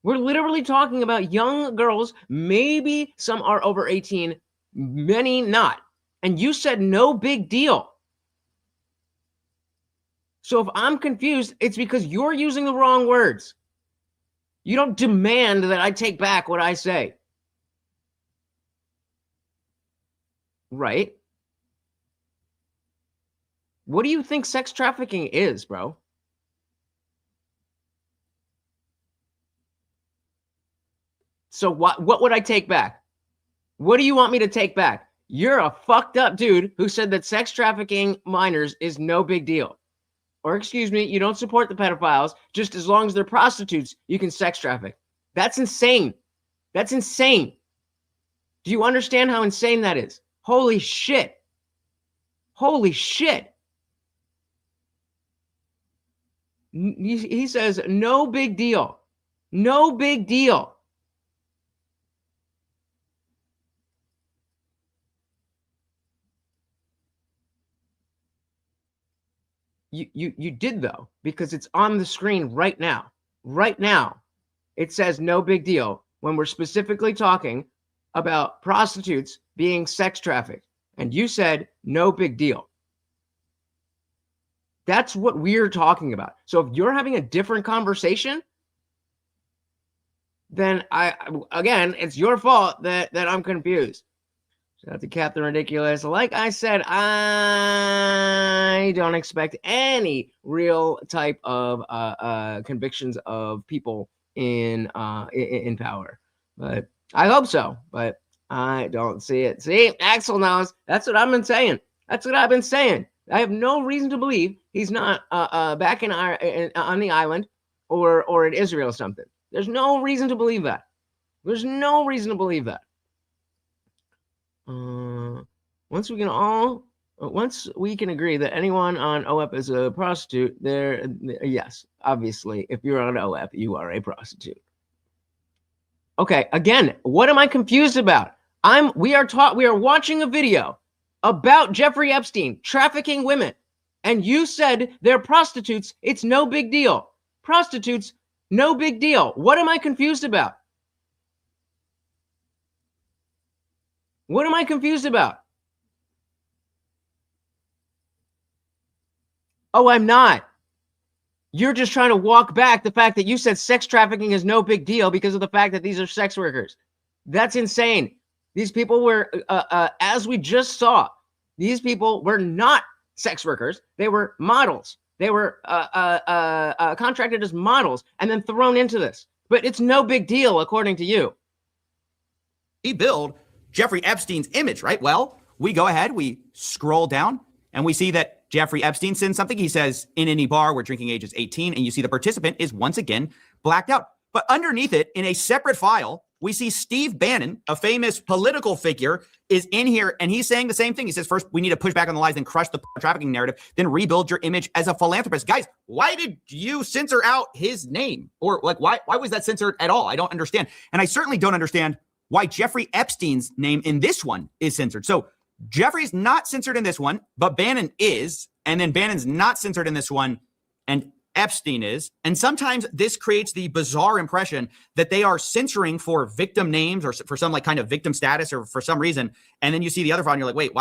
Speaker 1: We're literally talking about young girls. Maybe some are over 18, many not. And you said no big deal. So if I'm confused, it's because you're using the wrong words. You don't demand that I take back what I say. Right? What do you think sex trafficking is, bro? So what would I take back? What do you want me to take back? You're a fucked up dude who said that sex trafficking minors is no big deal. Or excuse me, you don't support the pedophiles. Just as long as they're prostitutes, you can sex traffic. That's insane. That's insane. Do you understand how insane that is? Holy shit. Holy shit. He says, no big deal. No big deal. You did, though, because it's on the screen right now. Right now, it says no big deal when we're specifically talking about prostitutes being sex trafficked. And you said no big deal. That's what we're talking about. So if you're having a different conversation, then again, it's your fault that I'm confused. Shout out to Captain Ridiculous. Like I said, I don't expect any real type of convictions of people in power, but I hope so. But I don't see it. See, Axel knows. That's what I've been saying. I have no reason to believe he's not back on the island or in Israel or something. There's no reason to believe that. Once we can agree that anyone on OEP is a prostitute, yes, obviously, if you're on OEP, you are a prostitute. Okay, again, what am I confused about? We are watching a video about Jeffrey Epstein trafficking women, and you said they're prostitutes. It's no big deal. Prostitutes, no big deal. What am I confused about? What am I confused about? Oh, I'm not. You're just trying to walk back the fact that you said sex trafficking is no big deal because of the fact that these are sex workers. That's insane. These people were, as we just saw, these people were not sex workers. They were models. They were contracted as models and then thrown into this. But it's no big deal, according to you.
Speaker 8: Rebuild Jeffrey Epstein's image, right? Well, we go ahead, we scroll down, and we see that Jeffrey Epstein sends something. He says, in any bar where drinking age is 18, and you see the participant is once again blacked out. But underneath it, in a separate file, we see Steve Bannon, a famous political figure, is in here, and he's saying the same thing. He says, first, we need to push back on the lies, then crush the trafficking narrative, then rebuild your image as a philanthropist. Guys, why did you censor out his name? Or like, why was that censored at all? I don't understand. And I certainly don't understand why Jeffrey Epstein's name in this one is censored. So Jeffrey's not censored in this one, but Bannon is, and then Bannon's not censored in this one, and Epstein is. And sometimes this creates the bizarre impression that they are censoring for victim names or for some like kind of victim status or for some reason. And then you see the other file and you're like,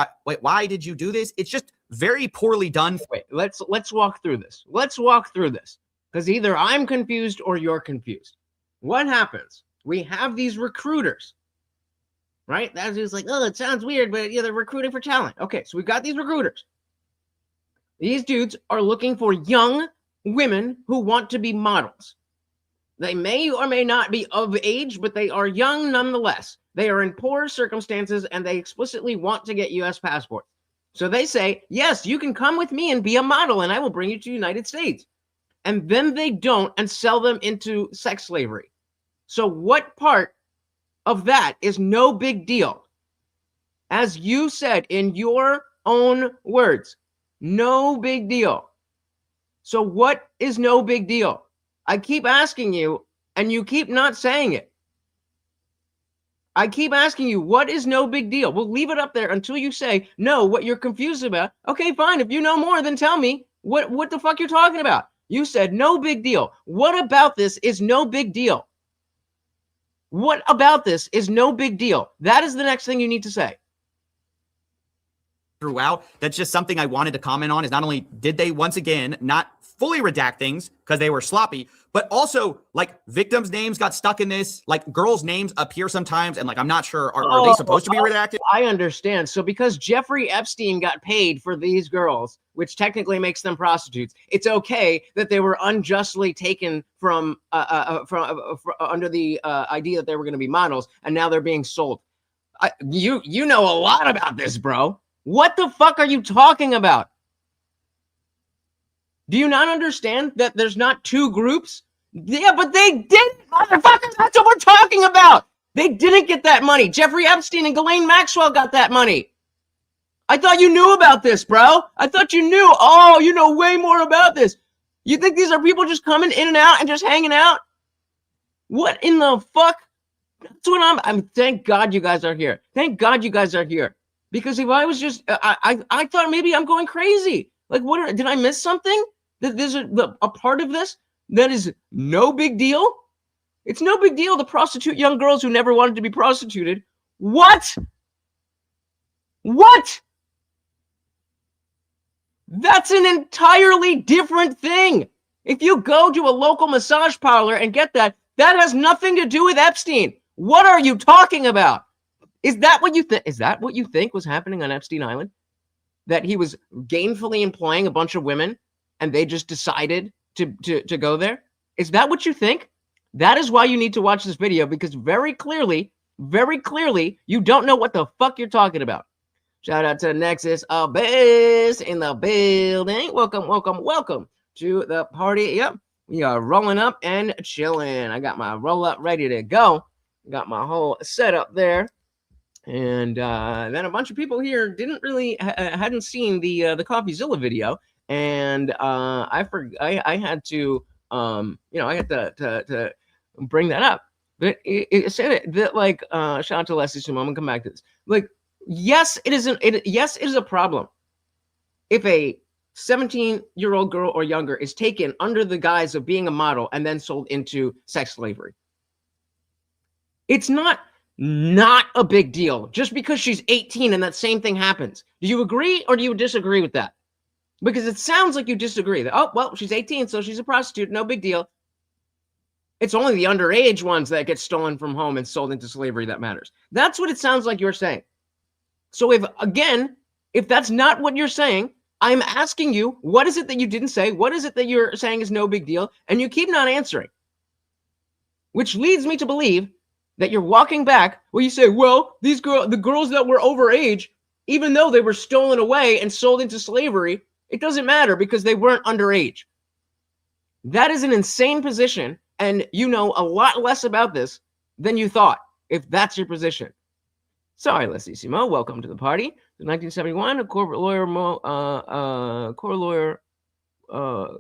Speaker 8: why did you do this? It's just very poorly done.
Speaker 1: Wait, let's walk through this. Because either I'm confused or you're confused. What happens? We have these recruiters, right? That's just like, oh, it sounds weird, but yeah, they're recruiting for talent. Okay, so we've got these recruiters. These dudes are looking for young women who want to be models. They may or may not be of age, but they are young nonetheless. They are in poor circumstances, and they explicitly want to get U.S. passports. So they say, yes, you can come with me and be a model, and I will bring you to the United States. And then they don't and sell them into sex slavery. So what part of that is no big deal? As you said in your own words, no big deal. So what is no big deal? I keep asking you, and you keep not saying it. I keep asking you, what is no big deal? We'll leave it up there until you say, no, what you're confused about. Okay, fine. If you know more, then tell me what the fuck you're talking about. You said no big deal. What about this is no big deal? What about this is no big deal? That is the next thing you need to say.
Speaker 8: Throughout, that's just something I wanted to comment on, is not only did they once again not fully redact things because they were sloppy, but also like victims' names got stuck in this, like girls' names appear sometimes, and like I'm not sure, are they supposed to be redacted?
Speaker 1: I understand. So because Jeffrey Epstein got paid for these girls, which technically makes them prostitutes, it's okay that they were unjustly taken from under the idea that they were going to be models, and now they're being sold. You know a lot about this, bro. What the fuck are you talking about? Do you not understand that there's not two groups? Yeah, but they didn't, motherfuckers. That's what we're talking about. They didn't get that money. Jeffrey Epstein and Ghislaine Maxwell got that money. I thought you knew about this, bro. I thought you knew. Oh, you know way more about this. You think these are people just coming in and out and just hanging out? What in the fuck? That's what I'm thank God you guys are here. Thank God you guys are here. Because if I was just, I thought maybe I'm going crazy. Like, did I miss something? That there's a part of this that is no big deal? It's no big deal to prostitute young girls who never wanted to be prostituted. What? That's an entirely different thing. If you go to a local massage parlor and get that, that has nothing to do with Epstein. What are you talking about? Is that what you think? Is that what you think was happening on Epstein Island? That he was gainfully employing a bunch of women and they just decided to go there? Is that what you think? That is why you need to watch this video, because very clearly, you don't know what the fuck you're talking about. Shout out to Nexus Abyss in the building. Welcome to the party. Yep, we are rolling up and chilling. I got my roll up ready to go. Got my whole setup there. And then a bunch of people here didn't really hadn't seen the CoffeeZilla video, and I had to I had to bring that up. But it said that like shout out to Leslie Sumo. I'm gonna come back to this. Like, yes, it is a problem if a 17-year-old girl or younger is taken under the guise of being a model and then sold into sex slavery. It's not a big deal just because she's 18 and that same thing happens. Do you agree or do you disagree with that? Because it sounds like you disagree. That, oh, well, she's 18, so she's a prostitute. No big deal. It's only the underage ones that get stolen from home and sold into slavery that matters. That's what it sounds like you're saying. So if that's not what you're saying, I'm asking you, what is it that you didn't say? What is it that you're saying is no big deal? And you keep not answering. Which leads me to believe that you're walking back where you say, well, the girls that were overage, even though they were stolen away and sold into slavery, it doesn't matter because they weren't underage. That is an insane position, and you know a lot less about this than you thought, if that's your position. Sorry, Leslie Simo, welcome to the party. In 1971, a corporate lawyer,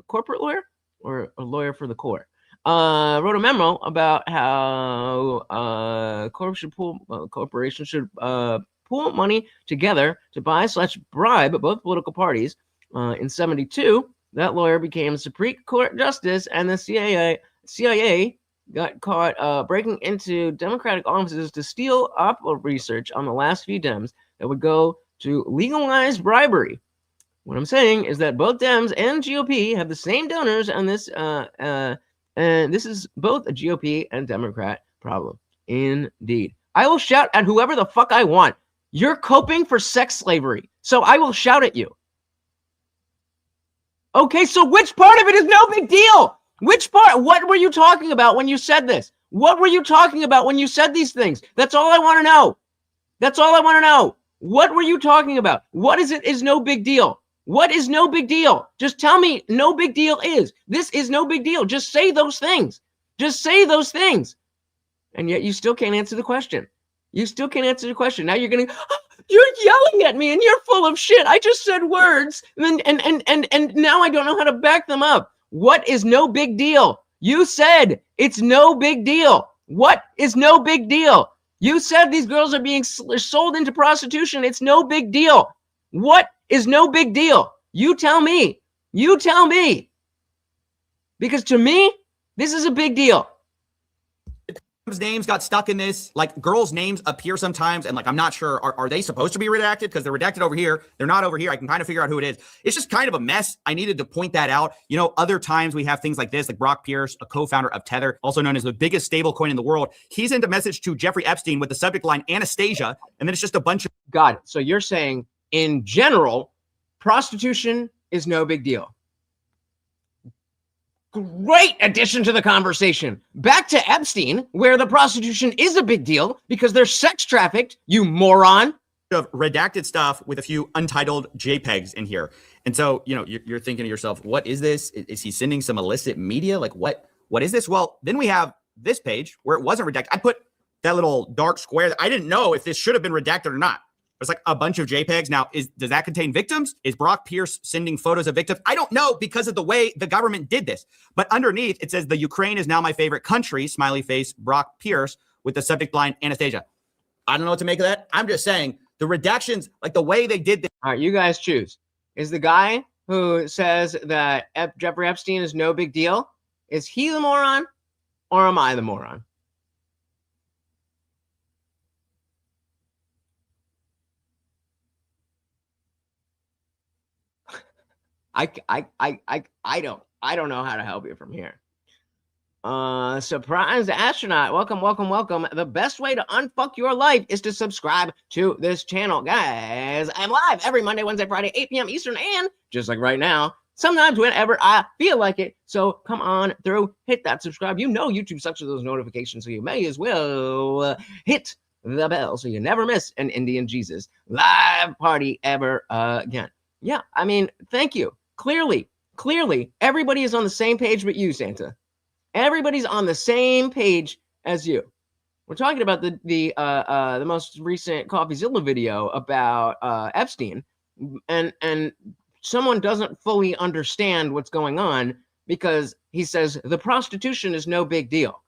Speaker 1: corporate lawyer, or a lawyer for the court, wrote a memo about how corporations should pool money together to buy/bribe both political parties. In 72, that lawyer became Supreme Court Justice, and the CIA got caught breaking into Democratic offices to steal up research on the last few Dems that would go to legalize bribery. What I'm saying is that both Dems and GOP have the same donors on this, and this is both a GOP and Democrat problem. Indeed. I will shout at whoever the fuck I want. You're coping for sex slavery, so I will shout at you. Okay, so which part of it is no big deal? Which part? What were you talking about when you said this? What were you talking about when you said these things? That's all I want to know. That's all I want to know. What were you talking about? What is it is no big deal? What is no big deal? Just tell me no big deal is. This is no big deal. Just say those things. Just say those things. And yet you still can't answer the question. You still can't answer the question. Now you're going to, you're yelling at me and you're full of shit. I just said words and now I don't know how to back them up. What is no big deal? You said it's no big deal. What is no big deal? You said these girls are being sold into prostitution. It's no big deal. What is no big deal? You tell me. You tell me. Because to me, this is a big deal.
Speaker 8: Names got stuck in this. Like, girls' names appear sometimes, and like, I'm not sure, are they supposed to be redacted? Because they're redacted over here. They're not over here. I can kind of figure out who it is. It's just kind of a mess. I needed to point that out. You know, other times we have things like this, like Brock Pierce, a co-founder of Tether, also known as the biggest stable coin in the world. He's into message to Jeffrey Epstein with the subject line Anastasia, and then it's just a bunch of
Speaker 1: God. So you're saying in general, prostitution is no big deal. Great addition to the conversation. Back to Epstein, where the prostitution is a big deal because they're sex trafficked, you moron.
Speaker 8: of redacted stuff with a few untitled JPEGs in here. And so, you know, you're thinking to yourself, what is this? Is he sending some illicit media? Like, what is this? Well, then we have this page where it wasn't redacted. I put that little dark square. I didn't know if this should have been redacted or not. There's like a bunch of JPEGs. Now, does that contain victims? Is Brock Pierce sending photos of victims? I don't know because of the way the government did this. But underneath, it says the Ukraine is now my favorite country, smiley face, Brock Pierce, with the subject line, Anastasia. I don't know what to make of that. I'm just saying the redactions, like the way they did this.
Speaker 1: All right, you guys choose. Is the guy who says that Jeffrey Epstein is no big deal, is he the moron or am I the moron? I don't know how to help you from here. Surprise astronaut. Welcome. The best way to unfuck your life is to subscribe to this channel, guys. I'm live every Monday, Wednesday, Friday, 8 p.m. Eastern, and just like right now, sometimes whenever I feel like it. So come on through, hit that subscribe. You know YouTube sucks with those notifications, so you may as well hit the bell so you never miss an Indian Jesus live party ever again. Yeah, I mean, thank you. Clearly, everybody is on the same page but you, Santa. Everybody's on the same page as you. We're talking about the most recent CoffeeZilla video about Epstein, and someone doesn't fully understand what's going on because he says the prostitution is no big deal,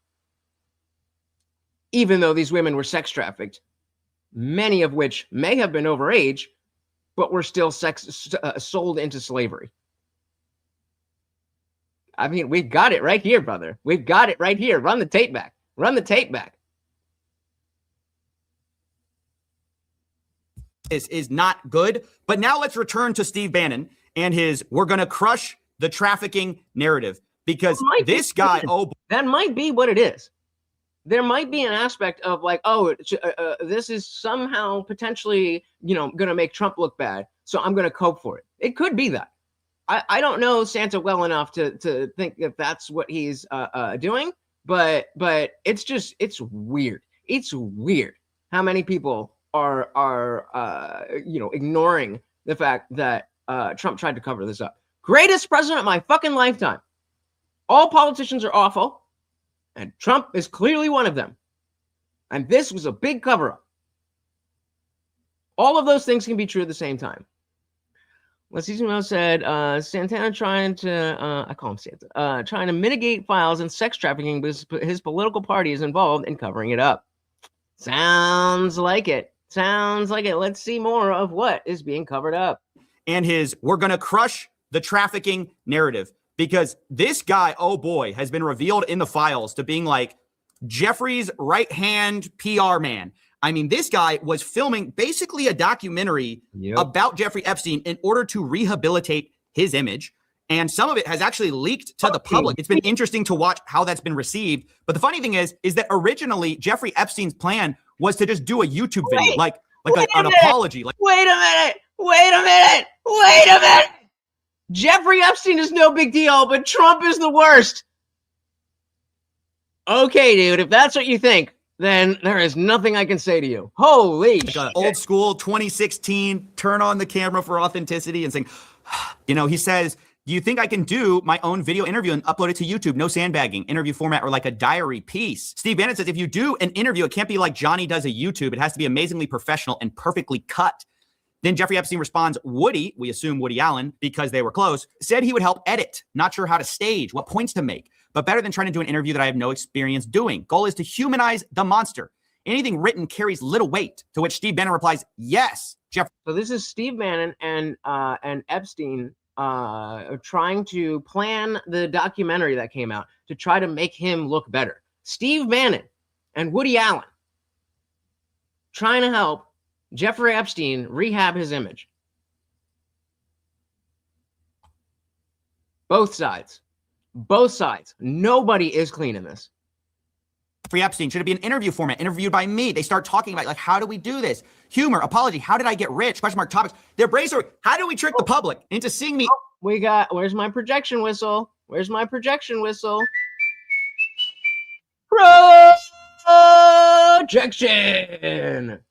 Speaker 1: even though these women were sex trafficked, many of which may have been overage, but were still sold into slavery. I mean, we've got it right here, brother. We've got it right here. Run the tape back.
Speaker 8: This is not good. But now let's return to Steve Bannon and his "we're going to crush the trafficking" narrative, because this guy,
Speaker 1: that might be what it is. There might be an aspect of like, this is somehow potentially, going to make Trump look bad, so I'm going to cope for it. It could be that. I don't know Santa well enough to think that that's what he's doing, but it's weird. It's weird how many people are ignoring the fact that Trump tried to cover this up. Greatest president of my fucking lifetime. All politicians are awful, and Trump is clearly one of them. And this was a big cover-up. All of those things can be true at the same time. Leslie Sumo said, Santana trying to, I call him Santa, trying to mitigate files and sex trafficking because his political party is involved in covering it up. Sounds like it. Let's see more of what is being covered up.
Speaker 8: And his "we're going to crush the trafficking" narrative, because this guy, oh boy, has been revealed in the files to being like Jeffrey's right-hand PR man. I mean, this guy was filming basically a documentary about Jeffrey Epstein in order to rehabilitate his image. And some of it has actually leaked to the public. It's been interesting to watch how that's been received. But the funny thing is that originally Jeffrey Epstein's plan was to just do a YouTube video, like an apology.
Speaker 1: Wait a minute. Jeffrey Epstein is no big deal, but Trump is the worst. Okay, dude, if that's what you think, then there is nothing I can say to you. Holy shit.
Speaker 8: Old school 2016, turn on the camera for authenticity and saying, he says, "Do you think I can do my own video interview and upload it to YouTube? No sandbagging, interview format, or like a diary piece." Steve Bannon says, "If you do an interview, it can't be like Johnny does a YouTube. It has to be amazingly professional and perfectly cut." Then Jeffrey Epstein responds, Woody, we assume Woody Allen, because they were close, said he would help edit. Not sure how to stage, what points to make, but better than trying to do an interview that I have no experience doing. Goal is to humanize the monster. Anything written carries little weight, to which Steve Bannon replies, yes, Jeffrey.
Speaker 1: So this is Steve Bannon and Epstein trying to plan the documentary that came out to try to make him look better. Steve Bannon and Woody Allen trying to help Jeffrey Epstein rehab his image. Both sides. Nobody is clean in this.
Speaker 8: Jeffrey Epstein, should it be an interview format, interviewed by me? They start talking about, like, how do we do this? Humor, apology, how did I get rich? Question mark topics. They're brainstorming. How do we trick the public into seeing me?
Speaker 1: Where's my projection whistle? Projection.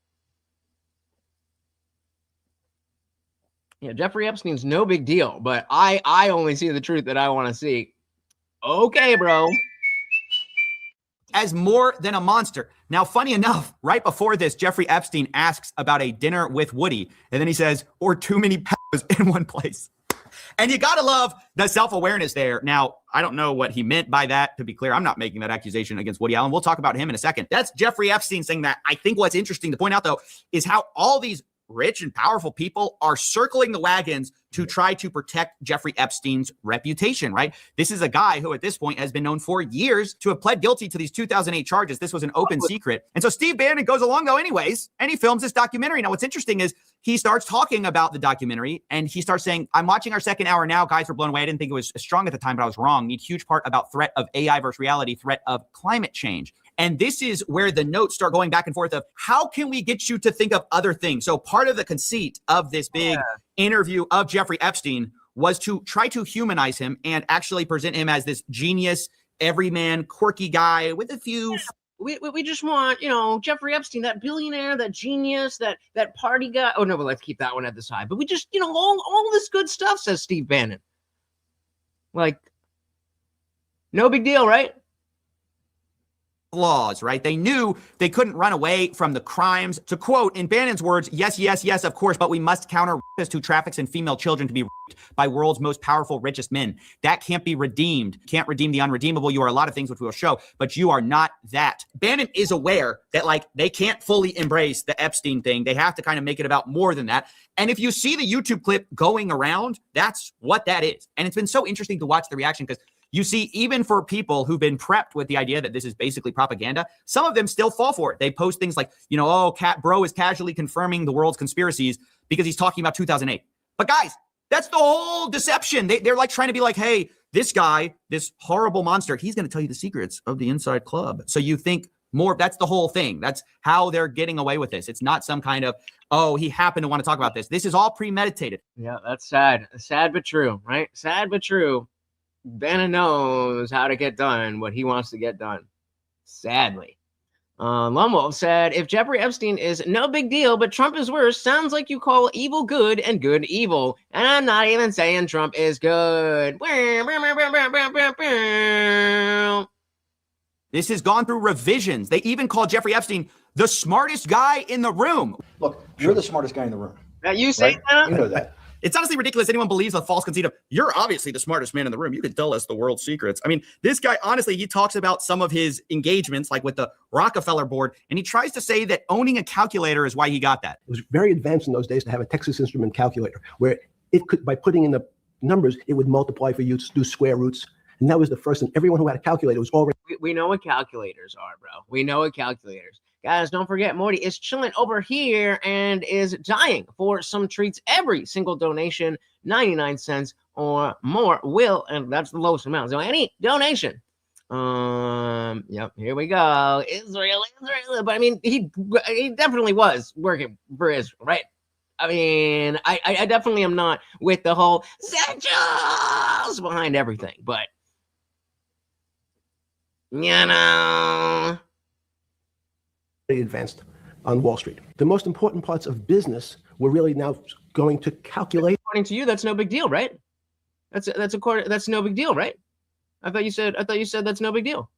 Speaker 1: Yeah, Jeffrey Epstein's no big deal, but I only see the truth that I want to see. Okay, bro.
Speaker 8: As more than a monster. Now, funny enough, right before this, Jeffrey Epstein asks about a dinner with Woody, and then he says, or too many pedos in one place. And you gotta love the self-awareness there. Now, I don't know what he meant by that. To be clear, I'm not making that accusation against Woody Allen. We'll talk about him in a second. That's Jeffrey Epstein saying that. I think what's interesting to point out, though, is how all these rich and powerful people are circling the wagons to try to protect Jeffrey Epstein's reputation, right? This is a guy who at this point has been known for years to have pled guilty to these 2008 charges. This was an open secret. And so Steve Bannon goes along though anyways, and he films this documentary. Now, what's interesting is he starts talking about the documentary and he starts saying, I'm watching our second hour now. Guys were blown away. I didn't think it was as strong at the time, but I was wrong. Need huge part about threat of AI versus reality, threat of climate change. And this is where the notes start going back and forth of how can we get you to think of other things? So part of the conceit of this big interview of Jeffrey Epstein was to try to humanize him and actually present him as this genius, everyman, quirky guy with a few.
Speaker 1: We just want, Jeffrey Epstein, that billionaire, that genius, that party guy. Oh, no, but let's keep that one at the side. But we just, all this good stuff, says Steve Bannon. Like, no big deal, right?
Speaker 8: Laws, right? They knew they couldn't run away from the crimes. To quote, in Bannon's words, yes, of course, but we must counter rapists who traffics in female children to be raped by world's most powerful, richest men. That can't be redeemed. Can't redeem the unredeemable. You are a lot of things which we will show, but you are not that. Bannon is aware that they can't fully embrace the Epstein thing. They have to kind of make it about more than that. And if you see the YouTube clip going around, that's what that is. And it's been so interesting to watch the reaction because you see, even for people who've been prepped with the idea that this is basically propaganda, some of them still fall for it. They post things like, Cat Bro is casually confirming the world's conspiracies because he's talking about 2008. But guys, that's the whole deception. They're like trying to be like, hey, this guy, this horrible monster, he's going to tell you the secrets of the inside club. So you think more, that's the whole thing. That's how they're getting away with this. It's not some kind of, he happened to want to talk about this. This is all premeditated.
Speaker 1: Yeah, that's sad. Sad but true, right? Sad but true. Bannon knows how to get done what he wants to get done. Sadly. Lone Wolf said, if Jeffrey Epstein is no big deal, but Trump is worse, sounds like you call evil good and good evil. And I'm not even saying Trump is good.
Speaker 8: This has gone through revisions. They even called Jeffrey Epstein the smartest guy in the room.
Speaker 9: Look, you're the smartest guy in the room.
Speaker 1: You say
Speaker 9: right?
Speaker 1: that?
Speaker 9: You know that.
Speaker 8: It's honestly ridiculous. Anyone believes a false conceit of you're obviously the smartest man in the room. You could tell us the world's secrets. I mean, this guy, honestly, he talks about some of his engagements, like with the Rockefeller board, and he tries to say that owning a calculator is why he got that.
Speaker 10: It was very advanced in those days to have a Texas Instrument calculator where it could, by putting in the numbers, it would multiply for you to do square roots. And that was the first, and everyone who had a calculator was already.
Speaker 1: We know what calculators are, bro. We know what calculators. Guys, don't forget, Morty is chilling over here and is dying for some treats. Every single donation, 99 cents or more, and that's the lowest amount. So any donation. Yep, here we go. Israel. But I mean, he definitely was working for Israel, right? I mean, I definitely am not with the whole essentials behind everything, but
Speaker 10: advanced on Wall Street. The most important parts of business were really now going to calculate.
Speaker 1: According to you, that's no big deal, right? That's no big deal, right? I thought you said that's no big deal.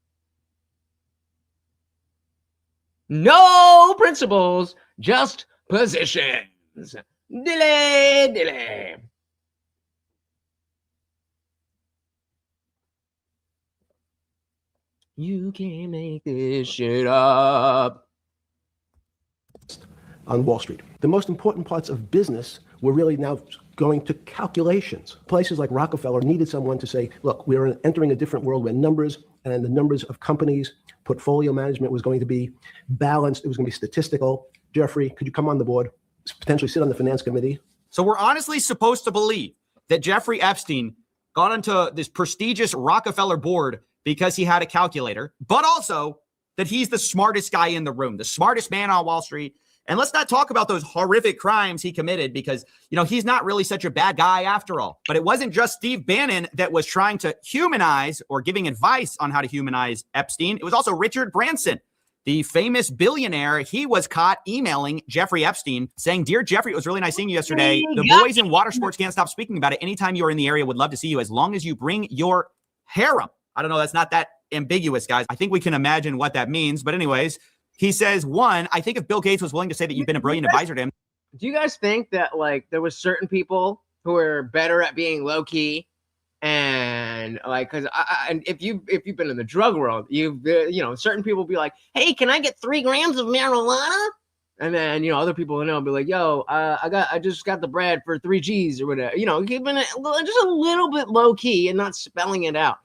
Speaker 1: No principles, just positions. Delay. You can't make this shit up.
Speaker 10: On Wall Street. The most important parts of business were really now going to calculations. Places like Rockefeller needed someone to say, look, we're entering a different world where numbers and the numbers of companies, portfolio management was going to be balanced. It was going to be statistical. Jeffrey, could you come on the board, potentially sit on the finance committee?
Speaker 8: So we're honestly supposed to believe that Jeffrey Epstein got onto this prestigious Rockefeller board because he had a calculator, but also that he's the smartest guy in the room, the smartest man on Wall Street. And let's not talk about those horrific crimes he committed because, he's not really such a bad guy after all. But it wasn't just Steve Bannon that was trying to humanize or giving advice on how to humanize Epstein. It was also Richard Branson, the famous billionaire. He was caught emailing Jeffrey Epstein saying, "Dear Jeffrey, it was really nice seeing you yesterday. The boys in water sports can't stop speaking about it. Anytime you are in the area, would love to see you as long as you bring your harem." I don't know. That's not that ambiguous, guys. I think we can imagine what that means. But anyways, he says, one, I think if Bill Gates was willing to say that you've been a brilliant advisor to him.
Speaker 1: Do you guys think that there was certain people who were better at being low key, and because and if you've been in the drug world, certain people be like, "Hey, can I get 3 grams of marijuana?" And then, other people will know, be like, yo, I just got the bread for 3 G's or whatever, keeping it just a little bit low key and not spelling it out.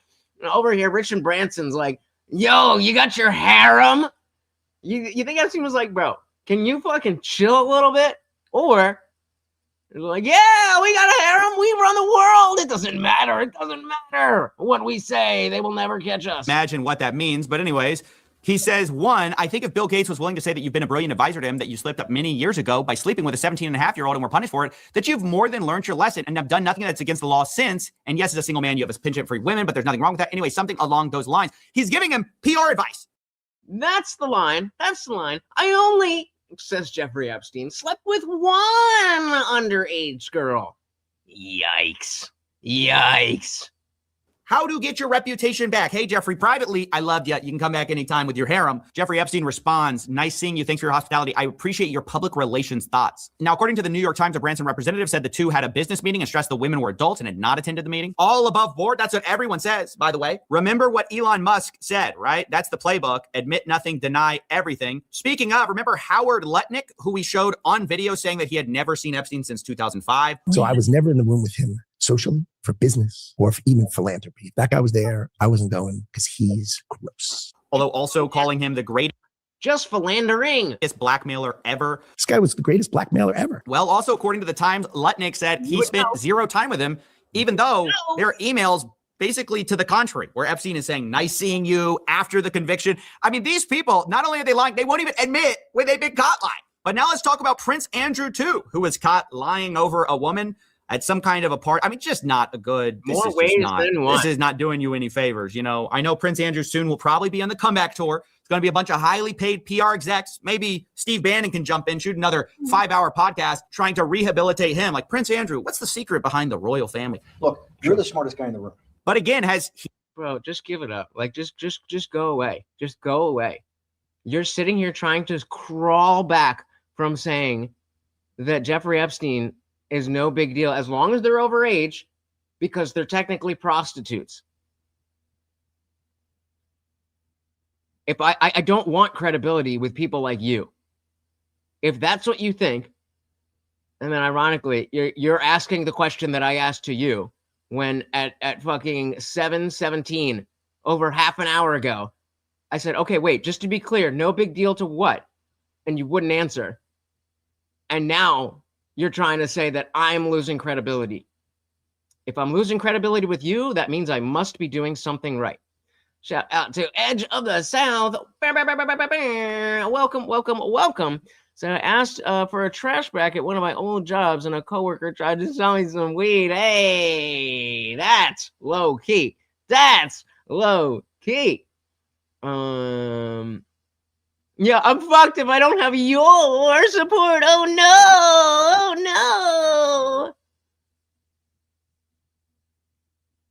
Speaker 1: Over here, Richard Branson's like, yo, you got your harem? You think Epstein was like, bro, can you fucking chill a little bit? Or like, yeah, we got a harem. We run the world. It doesn't matter. It doesn't matter what we say. They will never catch us.
Speaker 8: Imagine what that means. But anyways, he says, one, I think if Bill Gates was willing to say that you've been a brilliant advisor to him, that you slipped up many years ago by sleeping with a 17-and-a-half-year-old and were punished for it, that you've more than learned your lesson and have done nothing that's against the law since. And yes, as a single man, you have a penchant for women, but there's nothing wrong with that. Anyway, something along those lines. He's giving him PR advice.
Speaker 1: That's the line. That's the line. I only, says Jeffrey Epstein, slept with one underage girl. Yikes. Yikes.
Speaker 8: How to get your reputation back. Hey, Jeffrey, privately, I loved you. You can come back anytime with your harem. Jeffrey Epstein responds, nice seeing you. Thanks for your hospitality. I appreciate your public relations thoughts. Now, according to the New York Times, a Branson representative said the two had a business meeting and stressed the women were adults and had not attended the meeting. All above board. That's what everyone says, by the way. Remember what Elon Musk said, right? That's the playbook. Admit nothing, deny everything. Speaking of, remember Howard Lutnick, who we showed on video saying that he had never seen Epstein since 2005?
Speaker 11: So I was never in the room with him socially, for business, or for even philanthropy. If that guy was there, I wasn't going because he's gross.
Speaker 8: Although also calling him the greatest
Speaker 1: just philandering
Speaker 8: blackmailer ever.
Speaker 11: This guy was the greatest blackmailer ever.
Speaker 8: Well, also according to the Times, Lutnick said he spent zero time with him, even though there are emails basically to the contrary, where Epstein is saying, nice seeing you after the conviction. I mean, these people, not only are they lying, they won't even admit when they've been caught lying. But now let's talk about Prince Andrew, too, who was caught lying over a woman at some kind of a party. I mean, just not a good.
Speaker 1: More ways than one.
Speaker 8: This is not doing you any favors. I know Prince Andrew soon will probably be on the comeback tour. It's going to be a bunch of highly paid PR execs. Maybe Steve Bannon can jump in, shoot another 5-hour podcast trying to rehabilitate him. Like, Prince Andrew, what's the secret behind the royal family?
Speaker 9: Look, you're the smartest guy in the room.
Speaker 8: But again,
Speaker 1: bro, just give it up. Like, just go away. Just go away. You're sitting here trying to crawl back from saying that Jeffrey Epstein is no big deal as long as they're overage, because they're technically prostitutes. If I don't want credibility with people like you. If that's what you think, and then ironically, you're asking the question that I asked to you when at fucking 7:17 over half an hour ago, I said, okay, wait, just to be clear, no big deal to what? And you wouldn't answer. And now you're trying to say that I'm losing credibility. If I'm losing credibility with you, that means I must be doing something right. Shout out to Edge of the South. Welcome, welcome, welcome. So I asked for a trash bag at one of my old jobs, and a coworker tried to sell me some weed. Hey, that's low key. That's low key. Yeah, I'm fucked if I don't have your support. Oh no! Oh no!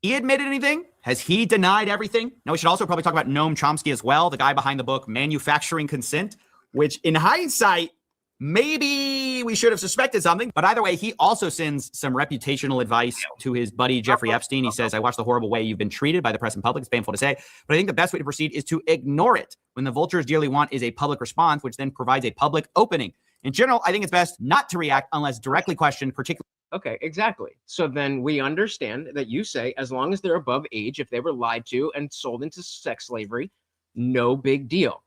Speaker 8: He admitted anything? Has he denied everything? Now, we should also probably talk about Noam Chomsky as well, the guy behind the book Manufacturing Consent, which in hindsight, maybe we should have suspected something. But either way, he also sends some reputational advice to his buddy, Jeffrey Epstein. He says, I watched the horrible way you've been treated by the press and public. It's painful to say, but I think the best way to proceed is to ignore it. When the vultures dearly want is a public response, which then provides a public opening. In general, I think it's best not to react unless directly questioned, particularly.
Speaker 1: Okay, exactly. So then we understand that you say, as long as they're above age, if they were lied to and sold into sex slavery, no big deal.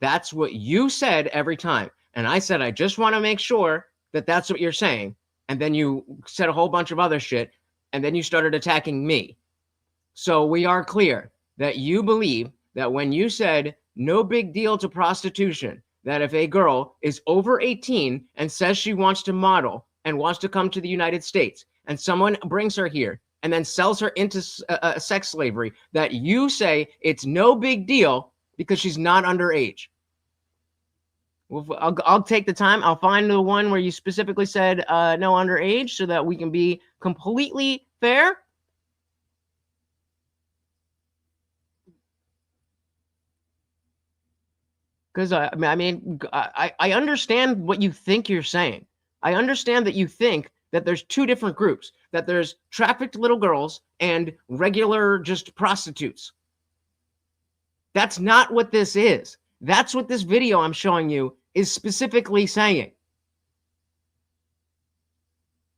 Speaker 1: That's what you said every time. And I said, I just want to make sure that that's what you're saying. And then you said a whole bunch of other shit. And then you started attacking me. So we are clear that you believe that when you said no big deal to prostitution, that if a girl is over 18 and says she wants to model and wants to come to the United States, and someone brings her here and then sells her into sex slavery, that you say it's no big deal because she's not underage. Well, I'll take the time. I'll find the one where you specifically said no underage so that we can be completely fair. Because I understand what you think you're saying. I understand that you think that there's two different groups, that there's trafficked little girls and regular just prostitutes. That's not what this is. That's what this video I'm showing you is specifically saying.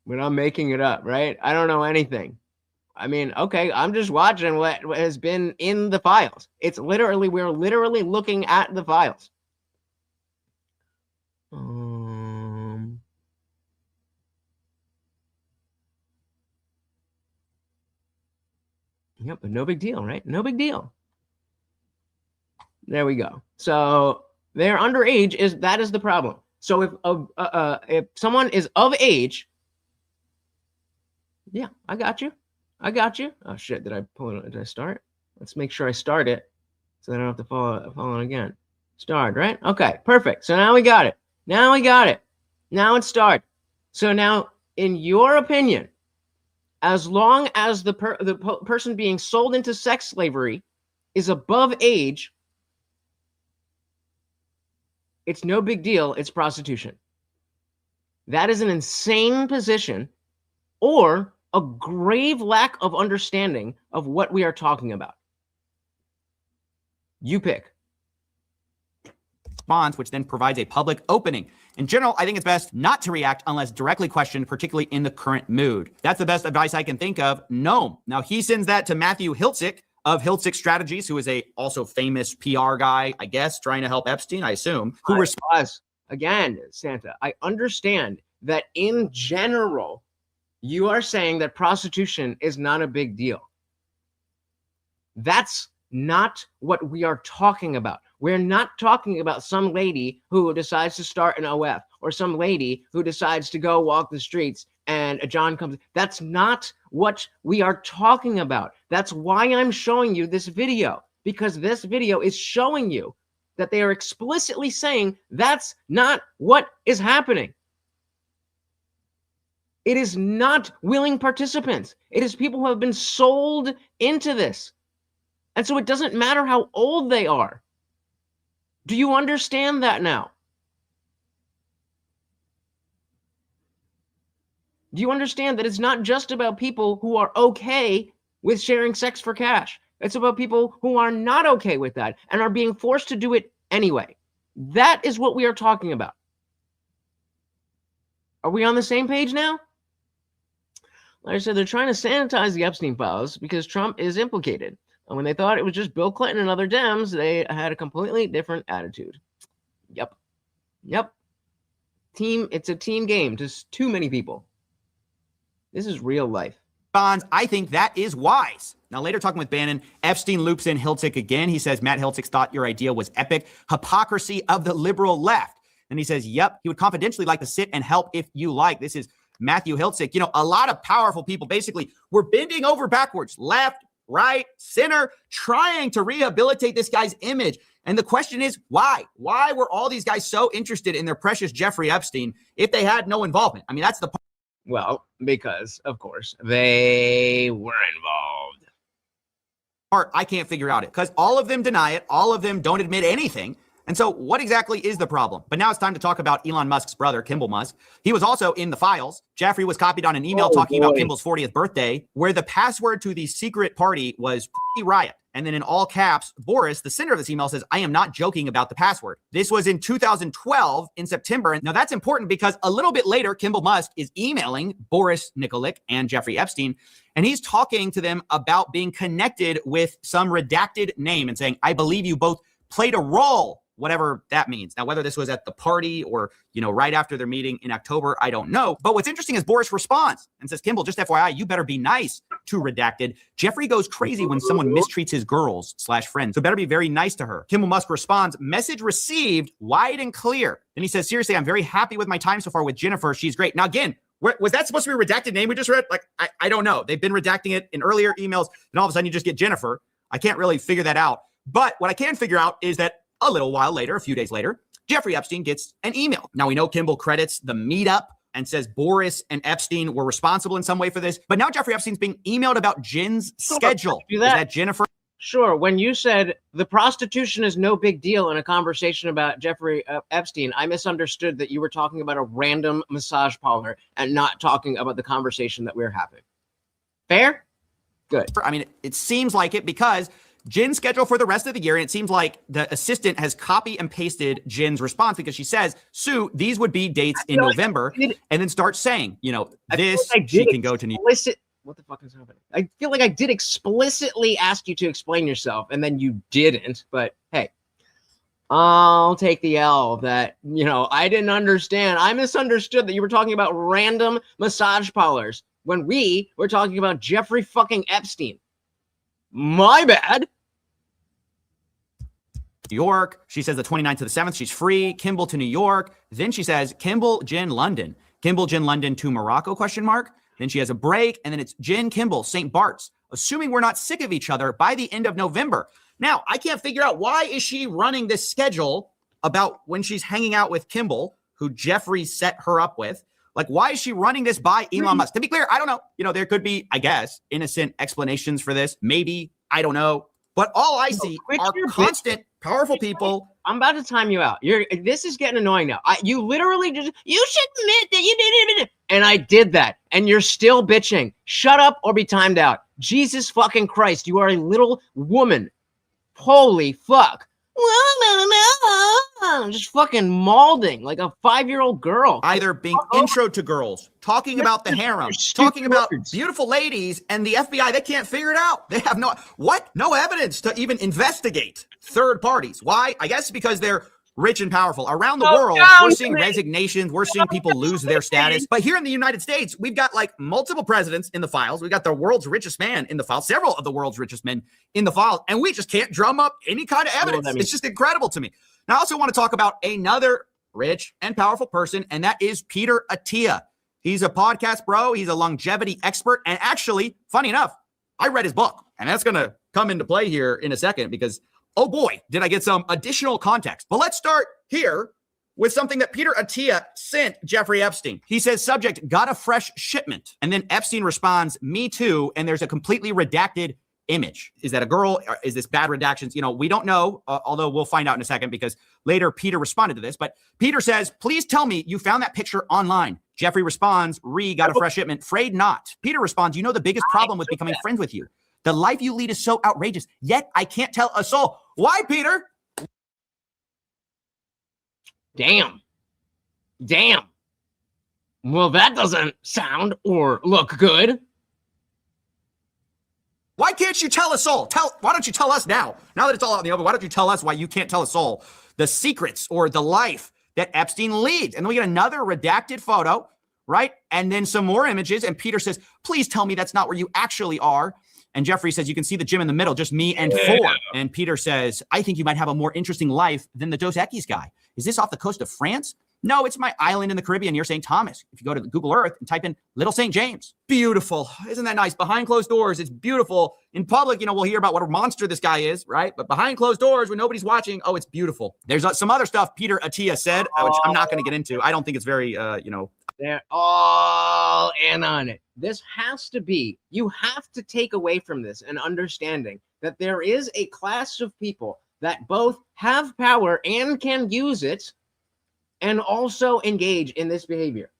Speaker 1: But I'm making it up, right? I don't know anything. I mean, okay, I'm just watching what has been in the files. It's literally, we're literally looking at the files. Yep, but no big deal, right? No big deal. There we go. So they're underage. That is the problem. So if someone is of age, yeah, I got you. I got you. Oh shit! Did I pull it? Did I start? Let's make sure I start it, so I don't have to follow it again. Start, right? Okay, perfect. So now we got it. Now we got it. Now it's start. So now, in your opinion, as long as the person being sold into sex slavery is above age, it's no big deal. It's prostitution. That is an insane position, or a grave lack of understanding of what we are talking about. You pick.
Speaker 8: Response, which then provides a public opening. In general, I think it's best not to react unless directly questioned, particularly in the current mood. That's the best advice I can think of. No. Now, he sends that to Matthew Hiltzik of Hiltzik Strategies, who is a also famous PR guy, I guess, trying to help Epstein, I assume. Who
Speaker 1: responds again, Santa. I understand that in general, you are saying that prostitution is not a big deal. That's not what we are talking about. We're not talking about some lady who decides to start an OF or some lady who decides to go walk the streets and a John comes. That's not what we are talking about. That's why I'm showing you this video, because this video is showing you that they are explicitly saying that's not what is happening. It is not willing participants. It is people who have been sold into this. And so it doesn't matter how old they are. Do you understand that now? Do you understand that it's not just about people who are okay with sharing sex for cash? It's about people who are not okay with that and are being forced to do it anyway. That is what we are talking about. Are we on the same page now? Like I said, they're trying to sanitize the Epstein files because Trump is implicated. And when they thought it was just Bill Clinton and other Dems, they had a completely different attitude. Yep. It's a team game. Just too many people. This is real life.
Speaker 8: Bonds, I think that is wise. Now, later talking with Bannon, Epstein loops in Hiltzik again. He says, Matt Hiltzik thought your idea was epic. Hypocrisy of the liberal left. And he says, yep, he would confidentially like to sit and help if you like. This is Matthew Hiltzik. You know, a lot of powerful people basically were bending over backwards, left, right, center, trying to rehabilitate this guy's image. And the question is, why? Why were all these guys so interested in their precious Jeffrey Epstein if they had no involvement? I mean, that's the
Speaker 1: Well, because, of course, they were involved.
Speaker 8: part I can't figure out it, because all of them deny it. All of them don't admit anything. And so what exactly is the problem? But now it's time to talk about Elon Musk's brother, Kimball Musk. He was also in the files. Jeffrey was copied on an email talking about Kimball's 40th birthday, where the password to the secret party was Pussy Riot. And then in all caps, Boris, the sender of this email, says, I am not joking about the password. This was in 2012 in September. And now that's important because a little bit later, Kimball Musk is emailing Boris Nikolic and Jeffrey Epstein, and he's talking to them about being connected with some redacted name and saying, I believe you both played a role, whatever that means. Now, whether this was at the party or, right after their meeting in October, I don't know. But what's interesting is Boris responds and says, Kimball, just FYI, you better be nice to redacted. Jeffrey goes crazy when someone mistreats his girls/friends. So better be very nice to her. Kimball Musk responds, message received, wide and clear. Then he says, seriously, I'm very happy with my time so far with Jennifer. She's great. Now, again, was that supposed to be a redacted name we just read? I don't know. They've been redacting it in earlier emails, and all of a sudden you just get Jennifer. I can't really figure that out. But what I can figure out is that a little while later, a few days later, Jeffrey Epstein gets an email. Now, we know Kimball credits the meetup and says Boris and Epstein were responsible in some way for this. But now Jeffrey Epstein's being emailed about Jen's schedule. Is that Jennifer?
Speaker 1: Sure. When you said the prostitution is no big deal in a conversation about Jeffrey Epstein, I misunderstood that you were talking about a random massage parlor and not talking about the conversation that we're having. Fair? Good.
Speaker 8: I mean, it seems like it because Jin's schedule for the rest of the year. And it seems like the assistant has copy and pasted Jin's response because she says, Sue, these would be dates in November. And then starts saying, this, she can go to New York.
Speaker 1: What the fuck is happening? I feel like I did explicitly ask you to explain yourself, and then you didn't. But hey, I'll take the L that, I didn't understand. I misunderstood that you were talking about random massage parlors when we were talking about Jeffrey fucking Epstein. My bad.
Speaker 8: New York. She says the 29th to the 7th, she's free. Kimball to New York. Then she says Kimball, Jin, London. Kimball, Jin, London to Morocco, ? Then she has a break, and then it's Jin, Kimball, St. Bart's, assuming we're not sick of each other by the end of November. Now, I can't figure out why is she running this schedule about when she's hanging out with Kimball, who Jeffrey set her up with. Like, why is she running this by Elon Musk? To be clear, I don't know. There could be, I guess, innocent explanations for this. Maybe. I don't know. But all I see are constant, powerful people.
Speaker 1: I'm about to time you out. This is getting annoying now. You literally just, you should admit that you did it. And I did that. And you're still bitching. Shut up or be timed out. Jesus fucking Christ. You are a little woman. Holy fuck. I'm just fucking maulding like a 5-year-old girl.
Speaker 8: Either being intro to girls, talking about the harem, talking about beautiful ladies, and the FBI, they can't figure it out. They have no evidence to even investigate third parties. Why? I guess because they're rich and powerful. Around the world, we're seeing resignations. We're seeing people lose their status. But here in the United States, we've got like multiple presidents in the files. We've got the world's richest man in the files, several of the world's richest men in the files, and we just can't drum up any kind of evidence. It's just incredible to me. Now, I also want to talk about another rich and powerful person, and that is Peter Attia. He's a podcast bro. He's a longevity expert. And actually, funny enough, I read his book, and that's going to come into play here in a second because, oh boy, did I get some additional context. But let's start here with something that Peter Attia sent Jeffrey Epstein. He says, subject, got a fresh shipment. And then Epstein responds, me too. And there's a completely redacted image. Is that a girl? Is this bad redactions? We don't know, although we'll find out in a second because later Peter responded to this. But Peter says, please tell me you found that picture online. Jeffrey responds, got a fresh shipment. Afraid not. Peter responds, the biggest problem with becoming friends with you. The life you lead is so outrageous, yet I can't tell a soul. Why, Peter?
Speaker 1: Damn. Well, that doesn't sound or look good.
Speaker 8: Why can't you tell a soul? Why don't you tell us now? Now that it's all out in the open, why don't you tell us why you can't tell a soul the secrets or the life that Epstein leads? And then we get another redacted photo, right? And then some more images. And Peter says, please tell me that's not where you actually are. And Jeffrey says, you can see the gym in the middle, just me and four. And Peter says, I think you might have a more interesting life than the Dos Equis guy. Is this off the coast of France? No, it's my island in the Caribbean near St. Thomas. If you go to Google Earth and type in Little St. James. Beautiful. Isn't that nice? Behind closed doors, it's beautiful. In public, we'll hear about what a monster this guy is, right? But behind closed doors, when nobody's watching, it's beautiful. There's some other stuff Peter Attia said, which I'm not going to get into. I don't think it's very,
Speaker 1: They're all in on it. This has to be, you have to take away from this an understanding that there is a class of people that both have power and can use it and also engage in this behavior.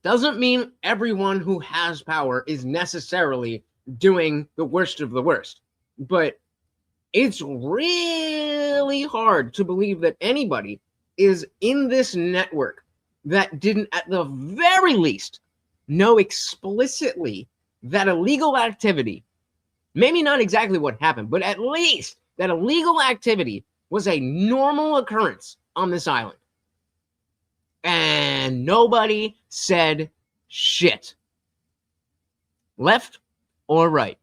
Speaker 1: Doesn't mean everyone who has power is necessarily doing the worst of the worst, but it's really hard to believe that anybody is in this network that didn't, at the very least, know explicitly that illegal activity, maybe not exactly what happened, but at least that illegal activity was a normal occurrence on this island. And nobody said shit. Left or right.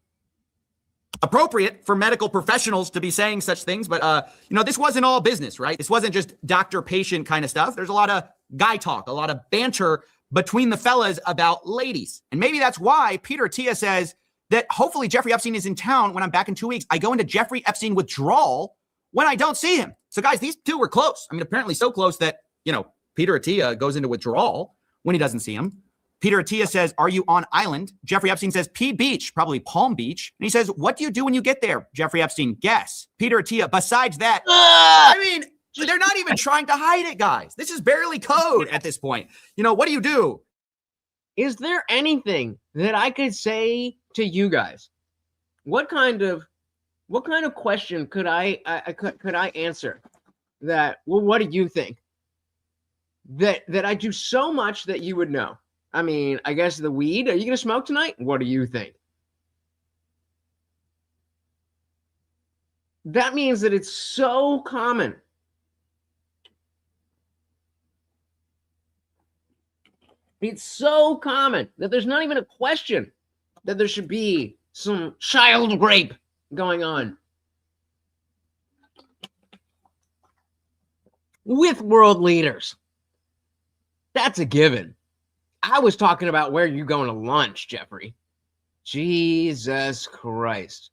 Speaker 8: Appropriate for medical professionals to be saying such things, but this wasn't all business, right? This wasn't just doctor-patient kind of stuff. There's a lot of guy talk, a lot of banter between the fellas about ladies. And maybe that's why Peter Attia says that hopefully Jeffrey Epstein is in town when I'm back in 2 weeks. I go into Jeffrey Epstein withdrawal when I don't see him. So guys, these two were close. I mean, apparently so close that, Peter Attia goes into withdrawal when he doesn't see him. Peter Attia says, are you on island? Jeffrey Epstein says, P Beach, probably Palm Beach. And he says, what do you do when you get there? Jeffrey Epstein, guess. Peter Attia, besides that, they're not even trying to hide it, guys. This is barely code at this point. What do you do?
Speaker 1: Is there anything that I could say to you guys? What kind of question could I answer that, well, what do you think? That I do so much that you would know. I mean, I guess the weed, are you going to smoke tonight? What do you think? That means that it's so common. It's so common that there's not even a question that there should be some child rape going on with world leaders. That's a given. I was talking about where you're going to lunch, Jeffrey. Jesus Christ.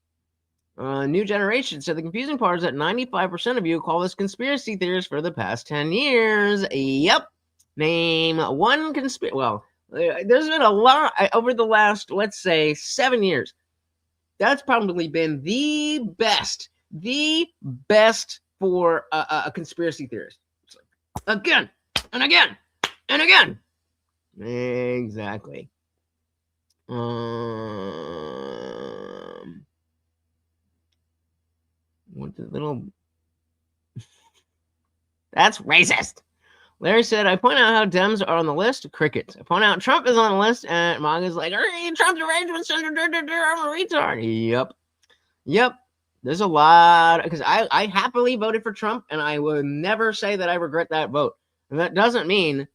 Speaker 1: New Generation said the confusing part is that 95% of you call this conspiracy theories for the past 10 years. Yep. Name one conspiracy. Well, there's been a lot over the last, let's say, 7 years. That's probably been the best for a conspiracy theorist. Again and again and again. Exactly. What the little? That's racist. Larry said, I point out how Dems are on the list. Crickets. I point out Trump is on the list, and MAGA's like, hey, Trump's arrangements. I'm a retard. Yep. There's a lot, because I happily voted for Trump, and I would never say that I regret that vote. And that doesn't mean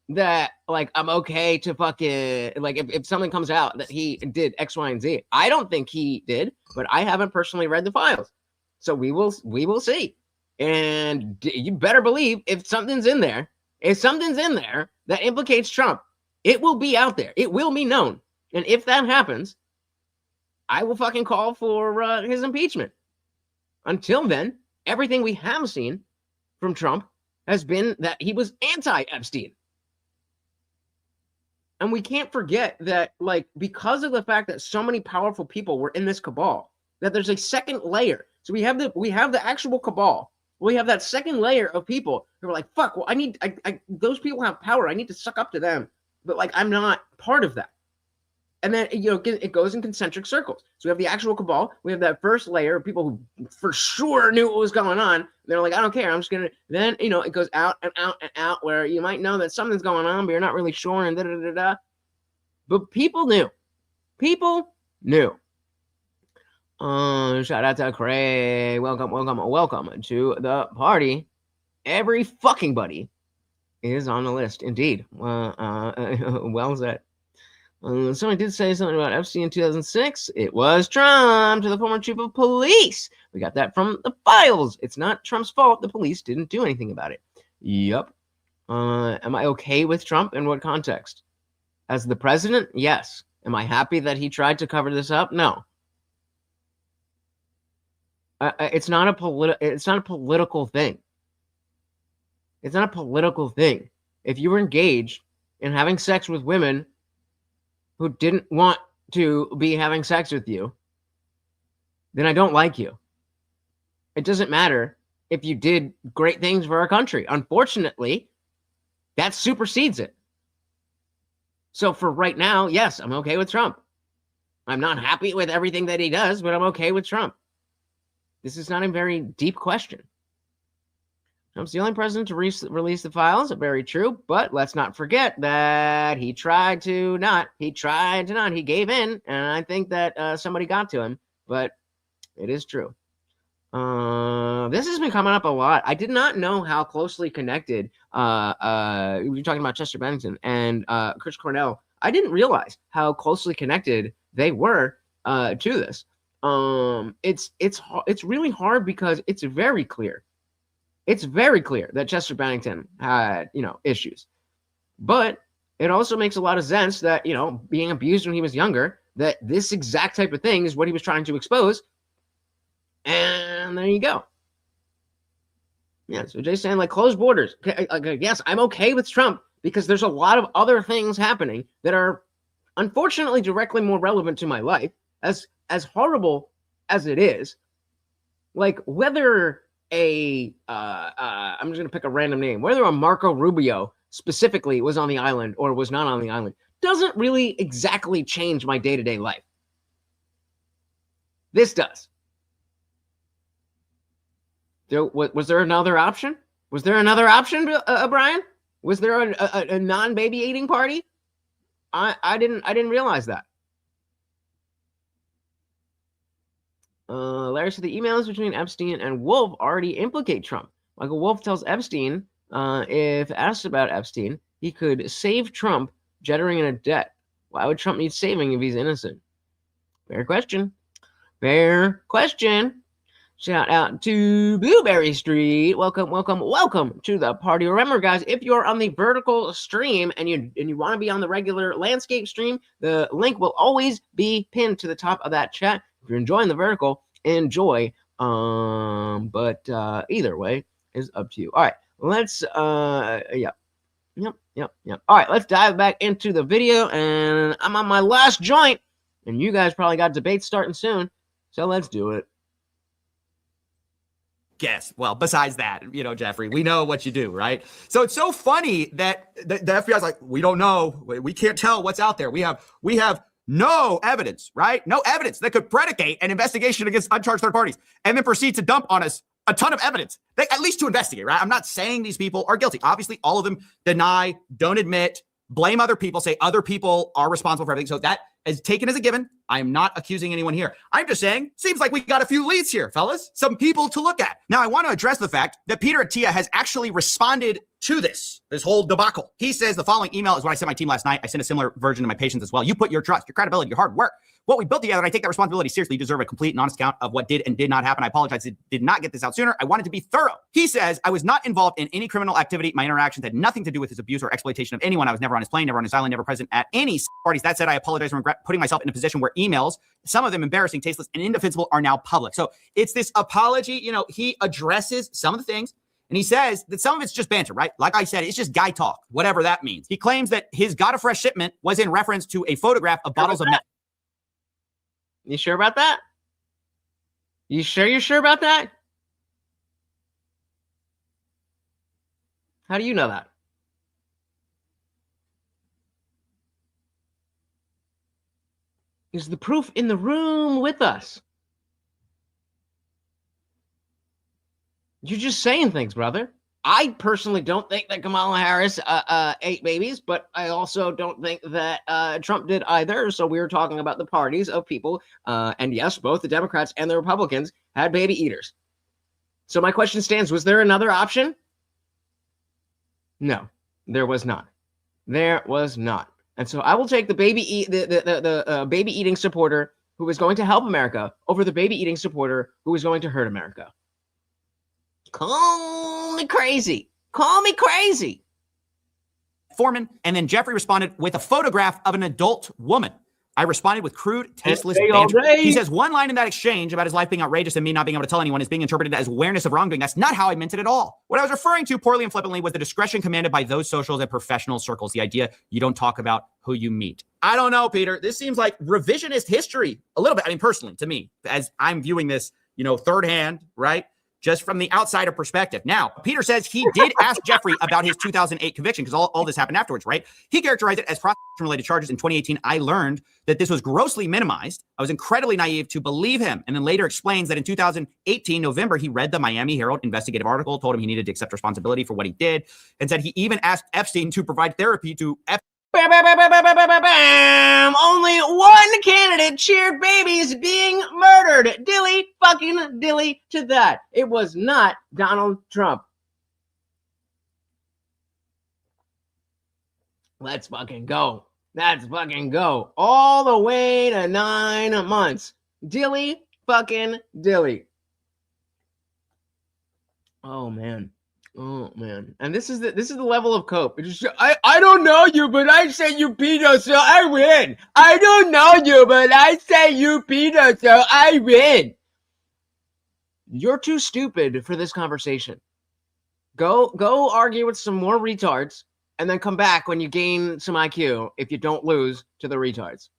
Speaker 1: that, like, I'm okay to fucking, like, if something comes out that he did X, Y, and Z. I don't think he did, but I haven't personally read the files. So we will see. And you better believe if something's in there that implicates Trump, it will be out there. It will be known. And if that happens, I will fucking call for his impeachment. Until then, everything we have seen from Trump has been that he was anti-Epstein. And we can't forget that, like, because of the fact that so many powerful people were in this cabal, that there's a second layer. So we have the actual cabal. We have that second layer of people who are like, fuck, well, those people have power. I need to suck up to them. But, like, I'm not part of that. And then, it goes in concentric circles. So we have the actual cabal. We have that first layer of people who for sure knew what was going on. They're like, I don't care. I'm just going to, then, it goes out and out and out where you might know that something's going on, but you're not really sure and da-da-da-da. But people knew. People knew. Shout out to Craig. Welcome to the party. Every fucking buddy is on the list. Indeed. Well said. Somebody did say something about Epstein in 2006. It was Trump to the former chief of police. We got that from the files. It's not Trump's fault. The police didn't do anything about it. Yep. Am I okay with Trump? In what context? As the president? Yes. Am I happy that he tried to cover this up? No. It's not a political thing. It's not a political thing. If you were engaged in having sex with women who didn't want to be having sex with you, then I don't like you. It doesn't matter if you did great things for our country. Unfortunately, that supersedes it. So for right now, yes, I'm okay with Trump. I'm not happy with everything that he does, but I'm okay with Trump. This is not a very deep question. Trump's the only president to release the files. Very true. But let's not forget that he tried to not. He gave in. And I think that somebody got to him. But it is true. This has been coming up a lot. I did not know how closely connected. You're talking about Chester Bennington and Chris Cornell. I didn't realize how closely connected they were to this. It's really hard because it's very clear. It's very clear that Chester Bennington had, issues. But it also makes a lot of sense that, being abused when he was younger, that this exact type of thing is what he was trying to expose. And there you go. Yeah, so Jay's saying, like, closed borders. Yes, I'm okay with Trump because there's a lot of other things happening that are unfortunately directly more relevant to my life. As horrible as it is, like whether I'm just going to pick a random name, whether a Marco Rubio specifically was on the island or was not on the island doesn't really exactly change my day-to-day life. This does. Was there another option? Was there another option, Brian? Was there a non-baby eating party? I didn't realize that. Larry said the emails between Epstein and Wolf already implicate Trump. Michael Wolf tells Epstein, if asked about Epstein, he could save Trump jetting in a debt. Why would Trump need saving if he's innocent? Fair question. Fair question. Shout out to Blueberry Street. Welcome to the party. Remember, guys, if you're on the vertical stream and you want to be on the regular landscape stream, the link will always be pinned to the top of that chat. If you're enjoying the vertical, enjoy. But either way is up to you. All right, let's Yep. All right, let's dive back into the video, and I'm on my last joint, and you guys probably got debates starting soon, so let's do it.
Speaker 8: Guess. Well, besides that, Jeffrey, we know what you do, right? So it's so funny that the FBI's like, we don't know. We can't tell what's out there. We have no evidence, right? No evidence that could predicate an investigation against uncharged third parties, and then proceed to dump on us a ton of evidence, at least to investigate, right? I'm not saying these people are guilty. Obviously, all of them deny, don't admit, blame other people, say other people are responsible for everything. So that is taken as a given. I am not accusing anyone here. I'm just saying, seems like we got a few leads here, fellas. Some people to look at. Now, I want to address the fact that Peter Attia has actually responded to this whole debacle. He says the following email is what I sent my team last night. I sent a similar version to my patients as well. You put your trust, your credibility, your hard work, what we built together, and I take that responsibility seriously. You deserve a complete and honest account of what did and did not happen. I apologize. It did not get this out sooner. I wanted to be thorough. He says, I was not involved in any criminal activity. My interactions had nothing to do with his abuse or exploitation of anyone. I was never on his plane, never on his island, never present at any parties. That said, I apologize for regret putting myself in a position where emails, some of them embarrassing, tasteless, and indefensible, are now public. So it's this apology. He addresses some of the things, and he says that some of it's just banter, right? Like I said, it's just guy talk, whatever that means. He claims that his Got a Fresh shipment was in reference to a photograph of bottles of meth.
Speaker 1: You sure about that? You're sure about that? How do you know that? Is the proof in the room with us? You're just saying things, brother. I personally don't think that Kamala Harris ate babies, but I also don't think that Trump did either. So we were talking about the parties of people, and yes, both the Democrats and the Republicans had baby eaters. So my question stands: was there another option? No, there was not. There was not. And so I will take the baby eating supporter who is going to help America over the baby eating supporter who is going to hurt America. Call me crazy. Call me crazy.
Speaker 8: Foreman, and then Jeffrey responded with a photograph of an adult woman. I responded with crude, tasteless banter. He says one line in that exchange about his life being outrageous and me not being able to tell anyone is being interpreted as awareness of wrongdoing. That's not how I meant it at all. What I was referring to poorly and flippantly was the discretion commanded by those socials and professional circles. The idea you don't talk about who you meet. I don't know, Peter. This seems like revisionist history a little bit. I mean, personally, to me, as I'm viewing this, third hand, right? Just from the outsider perspective. Now, Peter says he did ask Jeffrey about his 2008 conviction because all this happened afterwards, right? He characterized it as prostitution-related charges. In 2018, I learned that this was grossly minimized. I was incredibly naive to believe him, and then later explains that in 2018, November, he read the Miami Herald investigative article, told him he needed to accept responsibility for what he did, and said he even asked Epstein to provide therapy to
Speaker 1: Bam, bam, bam, bam, bam, bam, bam, bam. Only one candidate cheered babies being murdered. Dilly fucking dilly to that. It was not Donald Trump. Let's fucking go. Let's fucking go. All the way to 9 months. Dilly fucking dilly. Oh, man. Oh man, and this is the level of cope. It's just, I don't know you, but I say you pedo, so I win. I don't know you, but I say you pedo, so I win. You're too stupid for this conversation. Go argue with some more retards, and then come back when you gain some IQ. If you don't lose to the retards.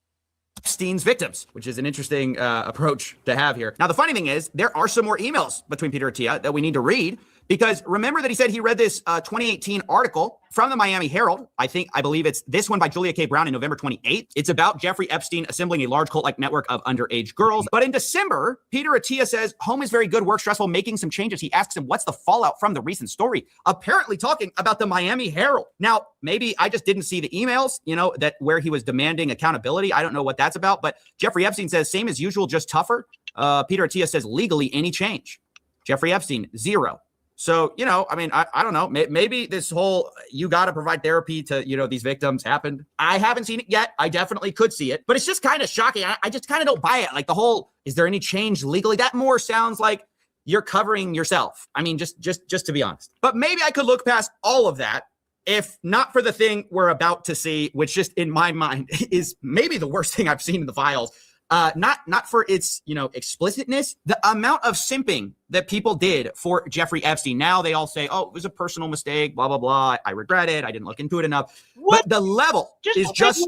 Speaker 8: Epstein's victims, which is an interesting approach to have here. Now, the funny thing is, there are some more emails between Peter Attia that we need to read. because remember that he said he read this 2018 article from the Miami Herald. I believe it's this one by Julia K. Brown in November 28th. It's about Jeffrey Epstein assembling a large cult-like network of underage girls. But in December, Peter Attia says, home is very good, work stressful, making some changes. He asks him, what's the fallout from the recent story? Apparently talking about the Miami Herald. Now, maybe I just didn't see the emails, that where he was demanding accountability. I don't know what that's about. But Jeffrey Epstein says, same as usual, just tougher. Peter Attia says, legally, any change. Jeffrey Epstein, 0. So, I don't know. Maybe this whole you got to provide therapy to, these victims happened. I haven't seen it yet. I definitely could see it, but it's just kind of shocking. I just kind of don't buy it. Like the whole, is there any change legally? That more sounds like you're covering yourself. I mean, just to be honest. But maybe I could look past all of that if not for the thing we're about to see, which just in my mind is maybe the worst thing I've seen in the files. Not for its, explicitness, the amount of simping that people did for Jeffrey Epstein. Now they all say, oh, it was a personal mistake, blah, blah, blah. I regret it. I didn't look into it enough. What? But the level is just,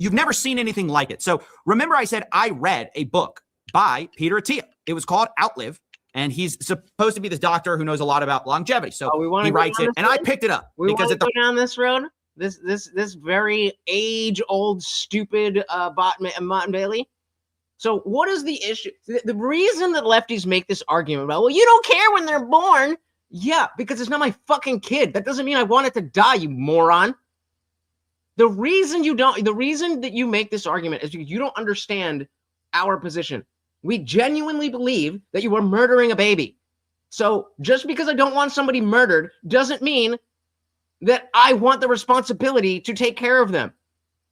Speaker 8: you've never seen anything like it. So remember I said I read a book by Peter Attia. It was called Outlive. And he's supposed to be this doctor who knows a lot about longevity. So he writes it, and I picked it up.
Speaker 1: We want to go down this road? This very age-old, stupid Martin Bailey? So what is the issue? The reason that lefties make this argument about, well, you don't care when they're born. Yeah, because it's not my fucking kid. That doesn't mean I want it to die, you moron. The reason that you make this argument is because you don't understand our position. We genuinely believe that you are murdering a baby. So just because I don't want somebody murdered doesn't mean that I want the responsibility to take care of them.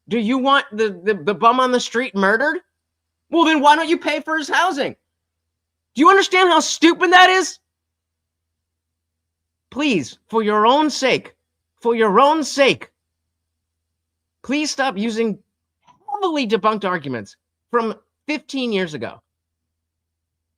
Speaker 1: Do you want the bum on the street murdered? Well, then why don't you pay for his housing? Do you understand how stupid that is? Please, for your own sake, please stop using heavily debunked arguments from 15 years ago.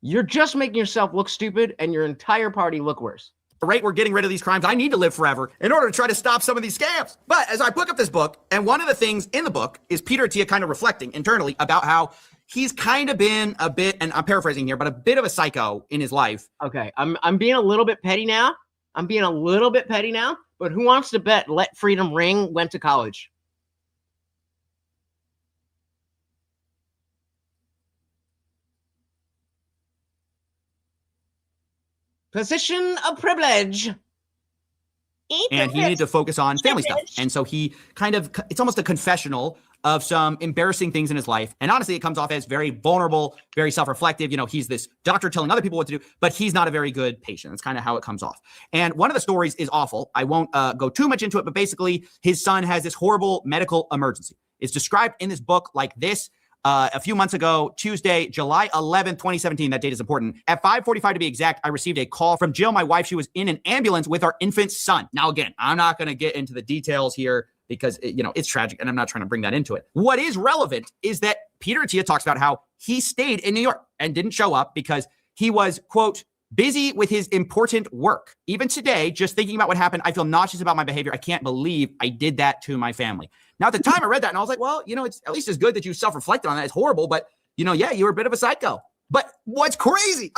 Speaker 1: You're just making yourself look stupid and your entire party look worse.
Speaker 8: Right, we're getting rid of these crimes. I need to live forever in order to try to stop some of these scams. But as I pick up this book, and one of the things in the book is Peter Attia kind of reflecting internally about how he's kind of been a bit, and I'm paraphrasing here, but a bit of a psycho in his life.
Speaker 1: Okay, I'm being a little bit petty now. But who wants to bet Let Freedom Ring went to college? Position of privilege.
Speaker 8: And he needed to focus on family stuff. And so he it's almost a confessional of some embarrassing things in his life. And honestly, it comes off as very vulnerable, very self-reflective. He's this doctor telling other people what to do, but he's not a very good patient. That's kind of how it comes off. And one of the stories is awful. I won't go too much into it, but basically his son has this horrible medical emergency. It's described in this book like this. A few months ago, Tuesday, July 11th, 2017, that date is important. At 5:45 to be exact, I received a call from Jill, my wife. She was in an ambulance with our infant son. Now, again, I'm not going to get into the details here because, it's tragic and I'm not trying to bring that into it. What is relevant is that Peter Attia talks about how he stayed in New York and didn't show up because he was, quote, busy with his important work. Even today, just thinking about what happened, I feel nauseous about my behavior. I can't believe I did that to my family. Now, at the time I read that and I was like, well, it's at least as good that you self-reflected on that. It's horrible, but yeah, you were a bit of a psycho. But what's crazy?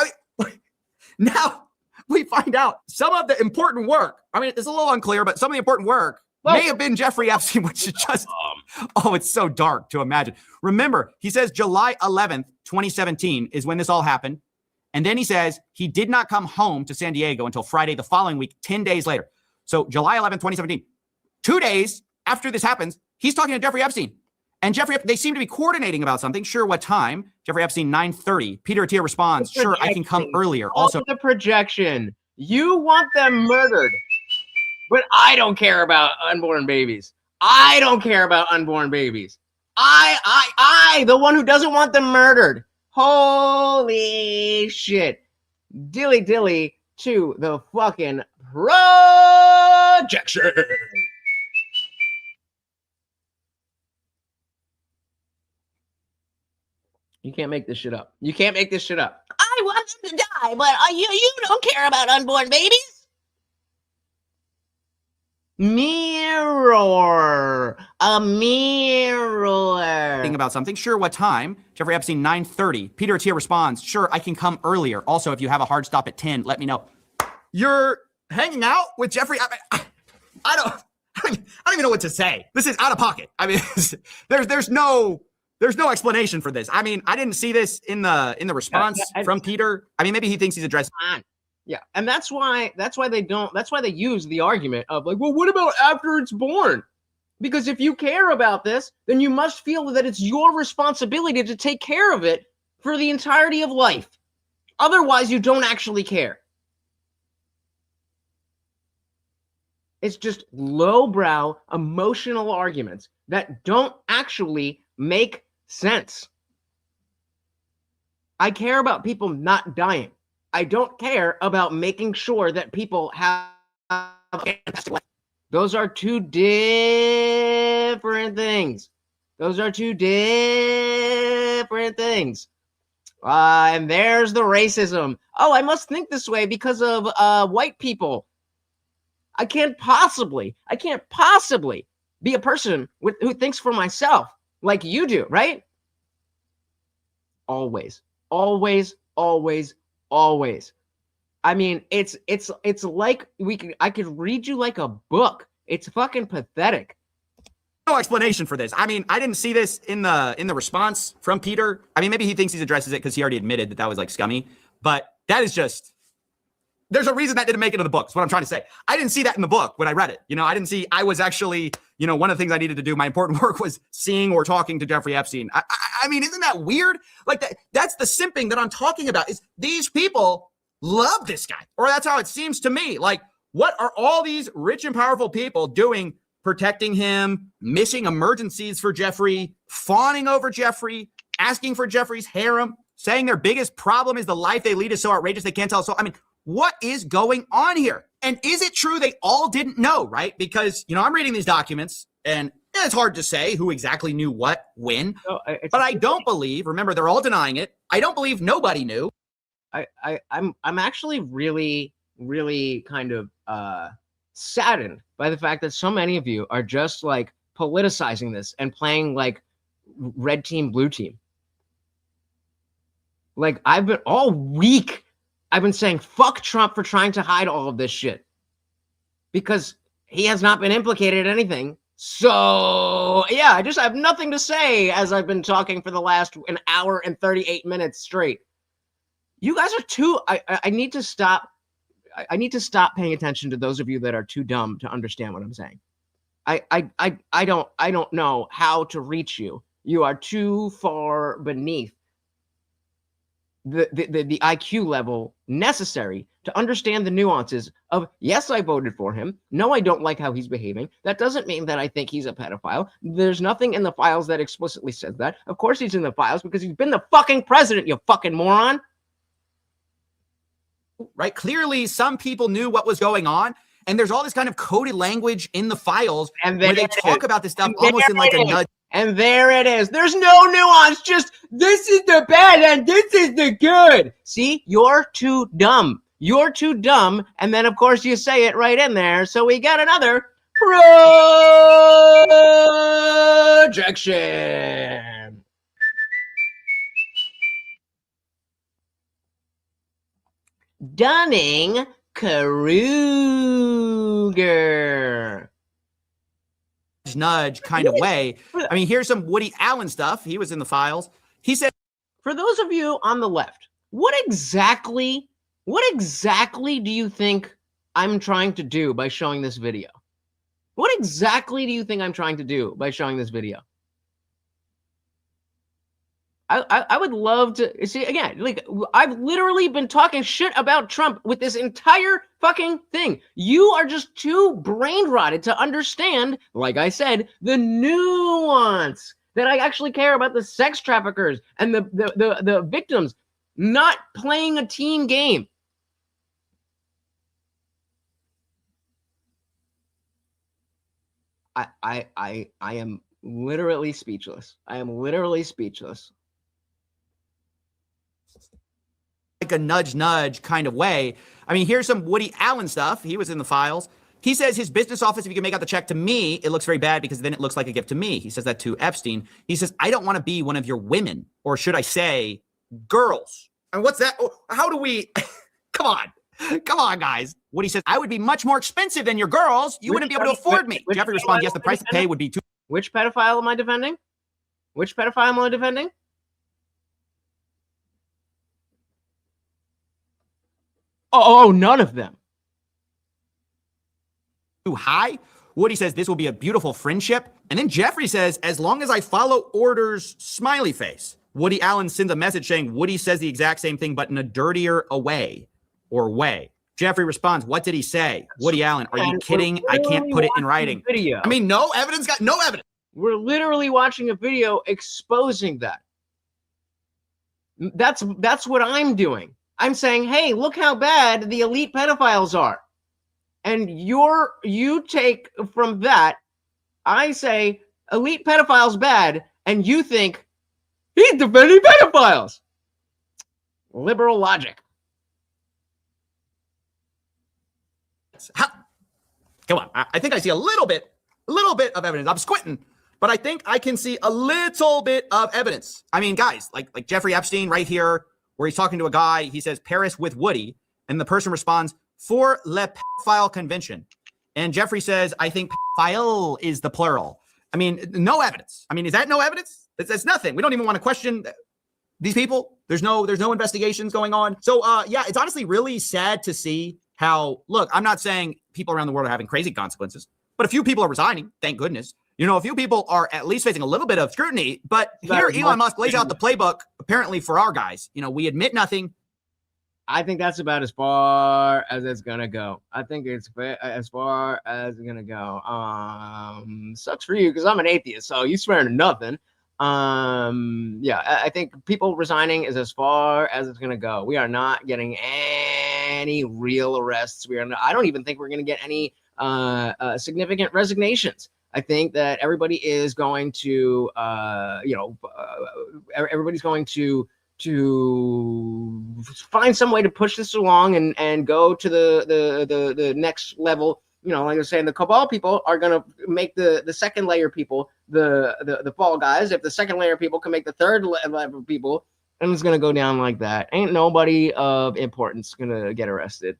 Speaker 8: Now we find out some of the important work. I mean, it's a little unclear, but some of the important work may have been Jeffrey Epstein, which is just, it's so dark to imagine. Remember, he says July 11th, 2017 is when this all happened. And then he says he did not come home to San Diego until Friday the following week, 10 days later. So July 11th, 2017, 2 days after this happens, he's talking to Jeffrey Epstein. And they seem to be coordinating about something. Sure, what time? Jeffrey Epstein, 9:30. Peter Attia responds, sure, I can come earlier. Also,
Speaker 1: the projection. You want them murdered. But I don't care about unborn babies. I, the one who doesn't want them murdered. Holy shit. Dilly dilly to the fucking projection. You can't make this shit up. I want them to die, but you don't care about unborn babies. Mirror. A mirror.
Speaker 8: Think about something. Sure, what time? Jeffrey Epstein, 9:30. Peter Attia responds, sure, I can come earlier. Also, if you have a hard stop at 10, let me know. you're hanging out with Jeffrey. I don't even know what to say. This is out of pocket. I mean, there's no explanation for this. I mean, I didn't see this in the response from Peter. I mean, maybe he thinks he's addressing.
Speaker 1: Yeah, and that's why they use the argument of like, well, what about after it's born? Because if you care about this, then you must feel that it's your responsibility to take care of it for the entirety of life. Otherwise, you don't actually care. It's just lowbrow emotional arguments that don't actually make sense. I care about people not dying. I don't care about making sure that people have a fantastic life. Those are two different things. Those are two different things. And there's the racism. Oh, I must think this way because of white people. I can't possibly be a person who thinks for myself like you do, right? Always. I mean, it's like I could read you like a book. It's fucking pathetic.
Speaker 8: No explanation for this. I mean, I didn't see this in the response from Peter. I mean, maybe he thinks he addresses it because he already admitted that was like scummy, but that is just. There's a reason that didn't make it into the book. Is what I'm trying to say. I didn't see that in the book when I read it. I was actually, one of the things I needed to do, my important work was seeing or talking to Jeffrey Epstein. I mean, isn't that weird? Like that's the simping that I'm talking about is these people love this guy, or that's how it seems to me. Like, what are all these rich and powerful people doing, protecting him, missing emergencies for Jeffrey, fawning over Jeffrey, asking for Jeffrey's harem, saying their biggest problem is the life they lead is so outrageous they can't tell. So, I mean, what is going on here? And is it true they all didn't know, right? Because, I'm reading these documents and it's hard to say who exactly knew what, when, but I don't believe, remember, they're all denying it. I don't believe nobody knew.
Speaker 1: I'm actually really, really kind of saddened by the fact that so many of you are just like politicizing this and playing like red team, blue team. Like I've been all week. I've been saying fuck Trump for trying to hide all of this shit because he has not been implicated in anything. So yeah, I have nothing to say as I've been talking for the last an hour and 38 minutes straight. You guys are too, I need to stop. I need to stop paying attention to those of you that are too dumb to understand what I'm saying. I don't know how to reach you. You are too far beneath the IQ level necessary to understand the nuances of, yes, I voted for him. No, I don't like how he's behaving. That doesn't mean that I think he's a pedophile. There's nothing in the files that explicitly says that. Of course he's in the files because he's been the fucking president, you fucking moron.
Speaker 8: Right? Clearly, some people knew what was going on. And there's all this kind of coded language in the files
Speaker 1: and
Speaker 8: where they talk about this stuff almost in like a nudge.
Speaker 1: And there it is. There's no nuance. Just this is the bad and this is the good. See, you're too dumb. You're too dumb. And then, of course, you say it right in there. So we got another projection. Dunning-Kruger.
Speaker 8: Nudge kind of way. I mean, here's some Woody Allen stuff. He was in the files. He said,
Speaker 1: for those of you on the left, what exactly do you think I'm trying to do by showing this video? What exactly do you think I'm trying to do by showing this video? I would love to see, again, like I've literally been talking shit about Trump with this entire fucking thing. You are just too brain rotted to understand, like I said, the nuance that I actually care about the sex traffickers and the victims not playing a team game. I am literally speechless. I am literally speechless.
Speaker 8: Like a nudge kind of way. I mean, here's some Woody Allen stuff. He was in the files. He says his business office, if you can make out the check to me, it looks very bad because then it looks like a gift to me. He says that to Epstein. He says, I don't want to be one of your women, or should I say girls. And what's that? How do we, come on. Come on, guys. Woody says, I would be much more expensive than your girls. You wouldn't be able to afford me. Jeffrey responds, yes, the price to pay would be too.
Speaker 1: Which pedophile am I defending? Which pedophile am I defending? Oh, none of them.
Speaker 8: Too high. Woody says, this will be a beautiful friendship. And then Jeffrey says, as long as I follow orders, smiley face. Woody Allen sends a message saying, Woody says the exact same thing, but in a dirtier way. Jeffrey responds, what did he say? Woody Allen, are you kidding? I can't put it in writing.
Speaker 1: Video.
Speaker 8: I mean, no evidence, got no evidence.
Speaker 1: We're literally watching a video exposing that. That's what I'm doing. I'm saying, hey, look how bad the elite pedophiles are. And you take from that, I say elite pedophiles bad, and you think he's defending pedophiles. Liberal logic.
Speaker 8: Come on. I think I see a little bit of evidence. I'm squinting, but I think I can see a little bit of evidence. I mean, guys, like Jeffrey Epstein right here, where he's talking to a guy, he says Paris with Woody, and the person responds, for le pedophile convention. And Jeffrey says, I think pedophile is the plural. I mean, no evidence. I mean, is that no evidence? That's nothing. We don't even want to question these people. There's no investigations going on. So yeah, it's honestly really sad to see how, look, I'm not saying people around the world are having crazy consequences, but a few people are resigning. Thank goodness. You know, a few people are at least facing a little bit of scrutiny, but here Elon Musk lays out the playbook apparently for our guys. You know, we admit nothing.
Speaker 1: I think that's about as far as it's gonna go. I think it's as far as it's gonna go. Sucks for you because I'm an atheist, so you swear to nothing. Yeah, I think people resigning is as far as it's gonna go. We are not getting any real arrests. I don't even think we're gonna get any significant resignations. I think that everybody is going to, everybody's going to find some way to push this along and go to the next level. You know, like I was saying, the cabal people are going to make the second layer people the fall guys. If the second layer people can make the third level people, and it's going to go down like that. Ain't nobody of importance going to get arrested.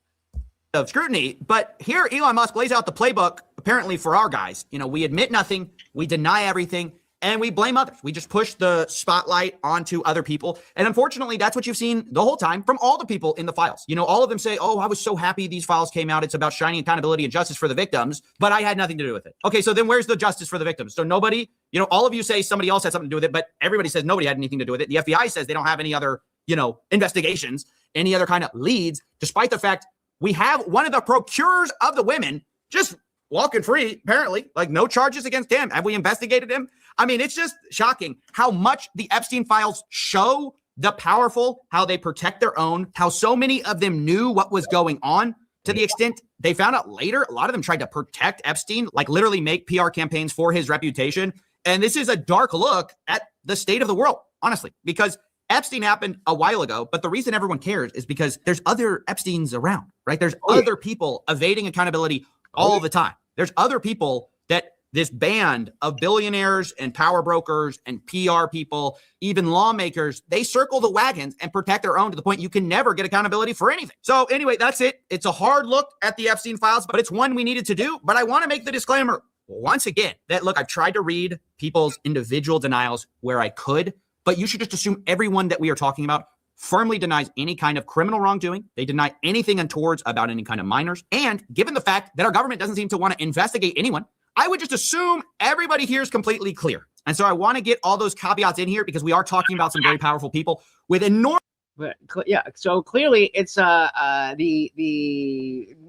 Speaker 8: Of scrutiny, but here Elon Musk lays out the playbook apparently for our guys. You know, we admit nothing, we deny everything, and we blame others. We just push the spotlight onto other people. And unfortunately, that's what you've seen the whole time from all the people in the files. You know, all of them say, oh, I was so happy these files came out. It's about shining accountability and justice for the victims, but I had nothing to do with it. Okay, so then where's the justice for the victims? So nobody, you know, all of you say somebody else had something to do with it, but everybody says nobody had anything to do with it. The FBI says they don't have any other, you know, investigations, any other kind of leads, despite the fact we have one of the procurers of the women just walking free, apparently, like no charges against him. Have we investigated him? I mean, it's just shocking how much the Epstein files show the powerful, how they protect their own, how so many of them knew what was going on to the extent they found out later. A lot of them tried to protect Epstein, like literally make PR campaigns for his reputation. And this is a dark look at the state of the world, honestly, because Epstein happened a while ago, but the reason everyone cares is because there's other Epsteins around, right? There's other people evading accountability all the time. There's other people that this band of billionaires and power brokers and PR people, even lawmakers, they circle the wagons and protect their own to the point you can never get accountability for anything. So anyway, that's it. It's a hard look at the Epstein files, but it's one we needed to do. But I want to make the disclaimer once again that, look, I've tried to read people's individual denials where I could, but you should just assume everyone that we are talking about firmly denies any kind of criminal wrongdoing. They deny anything untowards about any kind of minors. And given the fact that our government doesn't seem to want to investigate anyone, I would just assume everybody here is completely clear. And so I want to get all those caveats in here because we are talking about some very powerful people with enormous.
Speaker 1: But yeah, so clearly it's the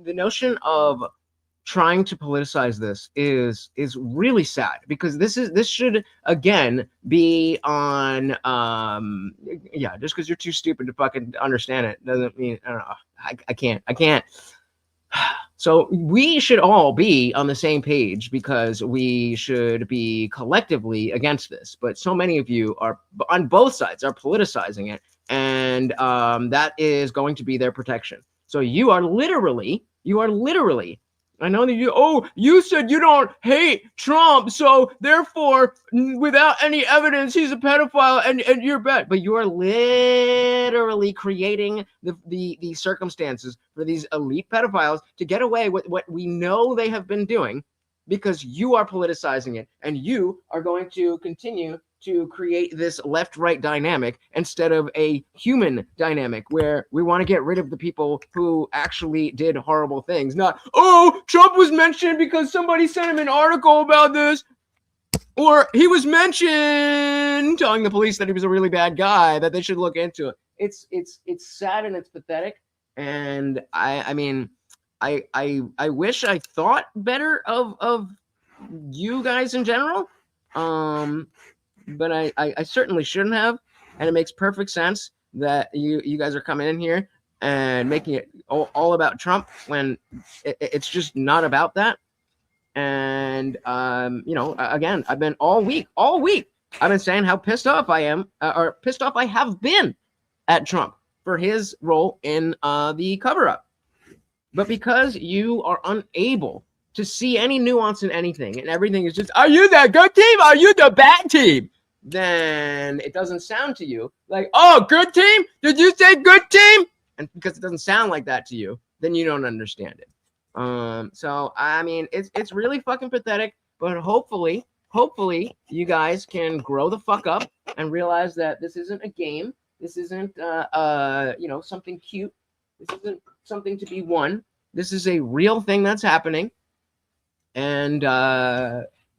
Speaker 1: notion of trying to politicize this is really sad, because this should again be on yeah, just because you're too stupid to fucking understand it doesn't mean I don't know. I can't. So we should all be on the same page because we should be collectively against this. But so many of you are on both sides are politicizing it, and that is going to be their protection. So you are literally I know that you said you don't hate Trump, so therefore, without any evidence, he's a pedophile and you're bad. But you are literally creating the circumstances for these elite pedophiles to get away with what we know they have been doing, because you are politicizing it and you are going to continue to create this left-right dynamic instead of a human dynamic where we want to get rid of the people who actually did horrible things. Not, oh, Trump was mentioned because somebody sent him an article about this, or he was mentioned telling the police that he was a really bad guy, that they should look into it. It's sad and it's pathetic. And I mean, I wish I thought better of you guys in general. But I certainly shouldn't have, and it makes perfect sense that you guys are coming in here and making it all about Trump when it's just not about that. And you know, again, I've been all week, I've been saying how pissed off I am, or pissed off I have been at Trump for his role in the cover-up. But because you are unable to see any nuance in anything, and everything is just, are you the good team? Are you the bad team? Then it doesn't sound to you like, oh, good team? Did you say good team? And because it doesn't sound like that to you, then you don't understand it. So I mean, it's really fucking pathetic, but hopefully you guys can grow the fuck up and realize that this isn't a game. This isn't you know, something cute. This isn't something to be won. This is a real thing that's happening. And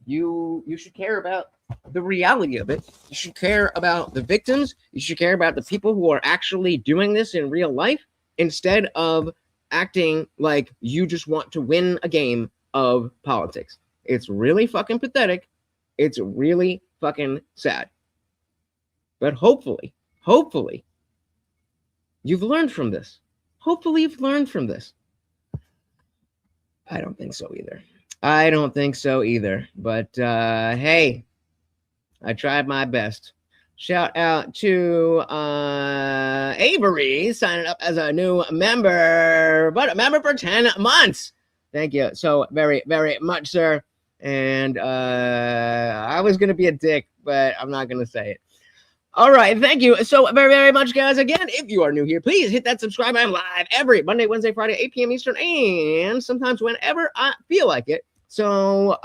Speaker 1: you should care about the reality of it. You should care about the victims. You should care about the people who are actually doing this in real life, instead of acting like you just want to win a game of politics. It's really fucking pathetic. It's really fucking sad. But hopefully, you've learned from this. Hopefully you've learned from this. I don't think so either. But hey, I tried my best. Shout out to Avery signing up as a new member, but a member for 10 months. Thank you so very, very much, sir. And I was going to be a dick, but I'm not going to say it. All right. Thank you so very, very much, guys. Again, if you are new here, please hit that subscribe. I'm live every Monday, Wednesday, Friday, 8 p.m. Eastern, and sometimes whenever I feel like it. So,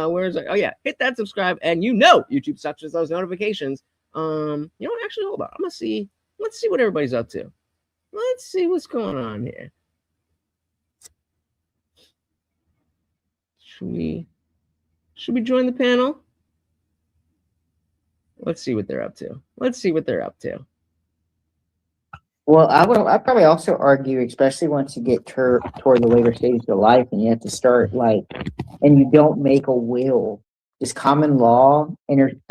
Speaker 1: where is it? Oh, yeah. Hit that subscribe, and you know YouTube touches those notifications. You know what? Actually, hold on. Let's see what everybody's up to. Let's see what's going on here. Should we join the panel? Let's see what they're up to.
Speaker 12: Well, I'd probably also argue, especially once you get toward the later stages of life and you have to start and you don't make a will, just common law, intercede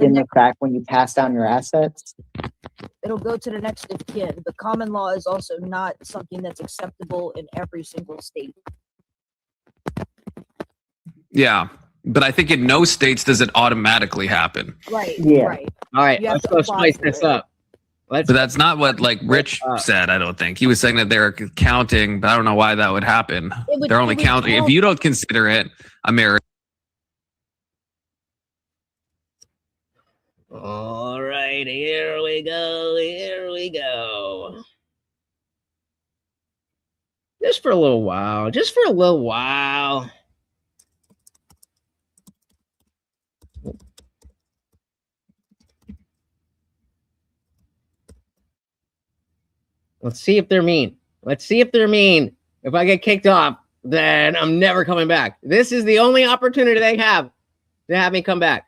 Speaker 12: in the fact when you pass down your assets.
Speaker 13: It'll go to the next of kin. The common law is also not something that's acceptable in every single state.
Speaker 14: Yeah, but I think in no states does it automatically happen.
Speaker 13: Right.
Speaker 12: Yeah.
Speaker 13: Right.
Speaker 1: All right, let's go spice this up.
Speaker 14: But that's not what Rich said. I don't think he was saying that they're counting, but I don't know why that would happen. They're only counting if you don't consider it a marriage.
Speaker 1: All right, here we go. Just for a little while. Let's see if they're mean. If I get kicked off, then I'm never coming back. This is the only opportunity they have to have me come back.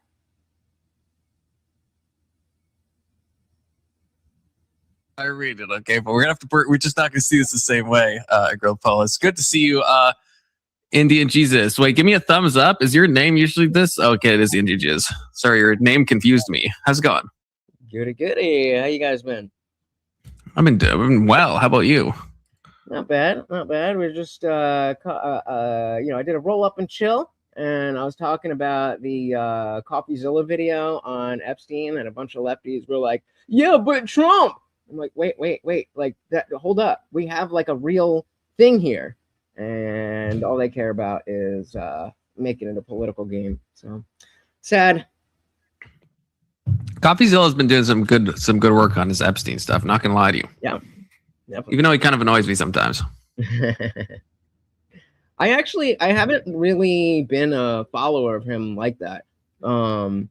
Speaker 14: I read it, okay, but we're just not gonna see this the same way, Girl Paul. It's good to see you, Indian Jesus. Wait, give me a thumbs up. Is your name usually this? Okay, it is Indian Jesus. Sorry, your name confused me. How's it going?
Speaker 1: Goody. How you guys been?
Speaker 14: I've been well. How about you?
Speaker 1: Not bad. We're just, I did a roll up and chill, and I was talking about the CoffeeZilla video on Epstein, and a bunch of lefties were like, "Yeah, but Trump." I'm like, wait, like that. Hold up. We have like a real thing here, and all they care about is making it a political game. So sad.
Speaker 14: CoffeeZilla has been doing some good work on his Epstein stuff. Not gonna lie to you.
Speaker 1: Yeah. Definitely.
Speaker 14: Even though he kind of annoys me sometimes.
Speaker 1: I haven't really been a follower of him like that. Where am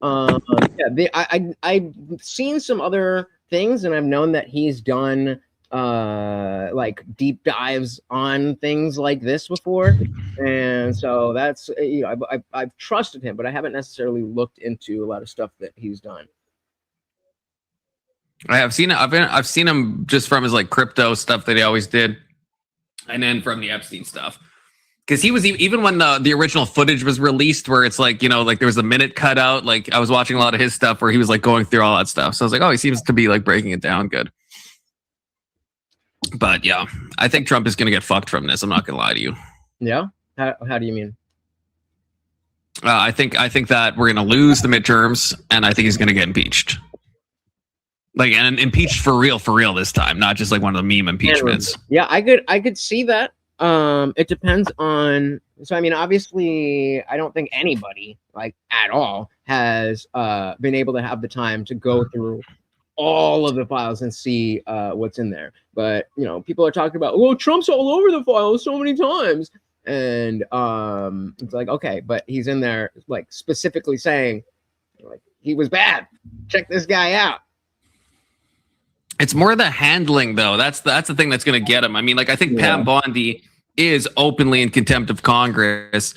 Speaker 1: I? I've seen some other things, and I've known that he's done like deep dives on things like this before, and so that's I've trusted him, but I haven't necessarily looked into a lot of stuff that he's done.
Speaker 14: I've seen him just from his like crypto stuff that he always did, and then from the Epstein stuff. Because he was even when the original footage was released, where it's like like there was a minute cut out. Like I was watching a lot of his stuff where he was like going through all that stuff. So I was like, oh, he seems to be like breaking it down good. But yeah, I think Trump is gonna get fucked from this. I'm not gonna lie to you.
Speaker 1: Yeah, how do you mean?
Speaker 14: I think that we're gonna lose the midterms, and I think he's gonna get impeached. Like and impeached for real this time, not just like one of the meme impeachments.
Speaker 1: Yeah, I could see that. It depends on. So I mean, obviously, I don't think anybody like at all has been able to have the time to go through all of the files and see what's in there. But people are talking about, well, Trump's all over the files so many times, and it's like, okay, but he's in there like specifically saying like he was bad. Check this guy out.
Speaker 14: It's more the handling, though. That's the thing that's going to get him. I mean, like, I think Pam Bondi is openly in contempt of Congress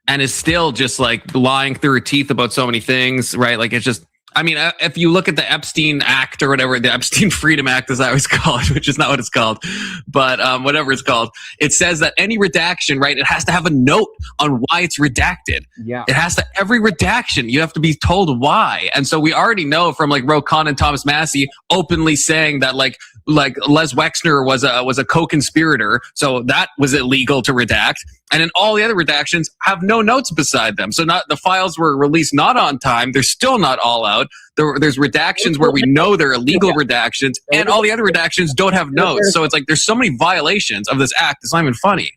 Speaker 14: and is still just like lying through her teeth about so many things, right? Like, it's just, I mean, if you look at the Epstein Act or whatever, the Epstein Freedom Act, as I always call it, which is not what it's called, but whatever it's called, it says that any redaction, right, it has to have a note on why it's redacted.
Speaker 1: Yeah.
Speaker 14: It has to, every redaction, you have to be told why. And so we already know from like Ro Khanna and Thomas Massie openly saying that like Les Wexner was a co-conspirator, so that was illegal to redact. And then all the other redactions have no notes beside them. So not the files were released not on time. They're still not all out. There's redactions where we know they're illegal redactions, and all the other redactions don't have notes. So it's like there's so many violations of this act. It's not even funny.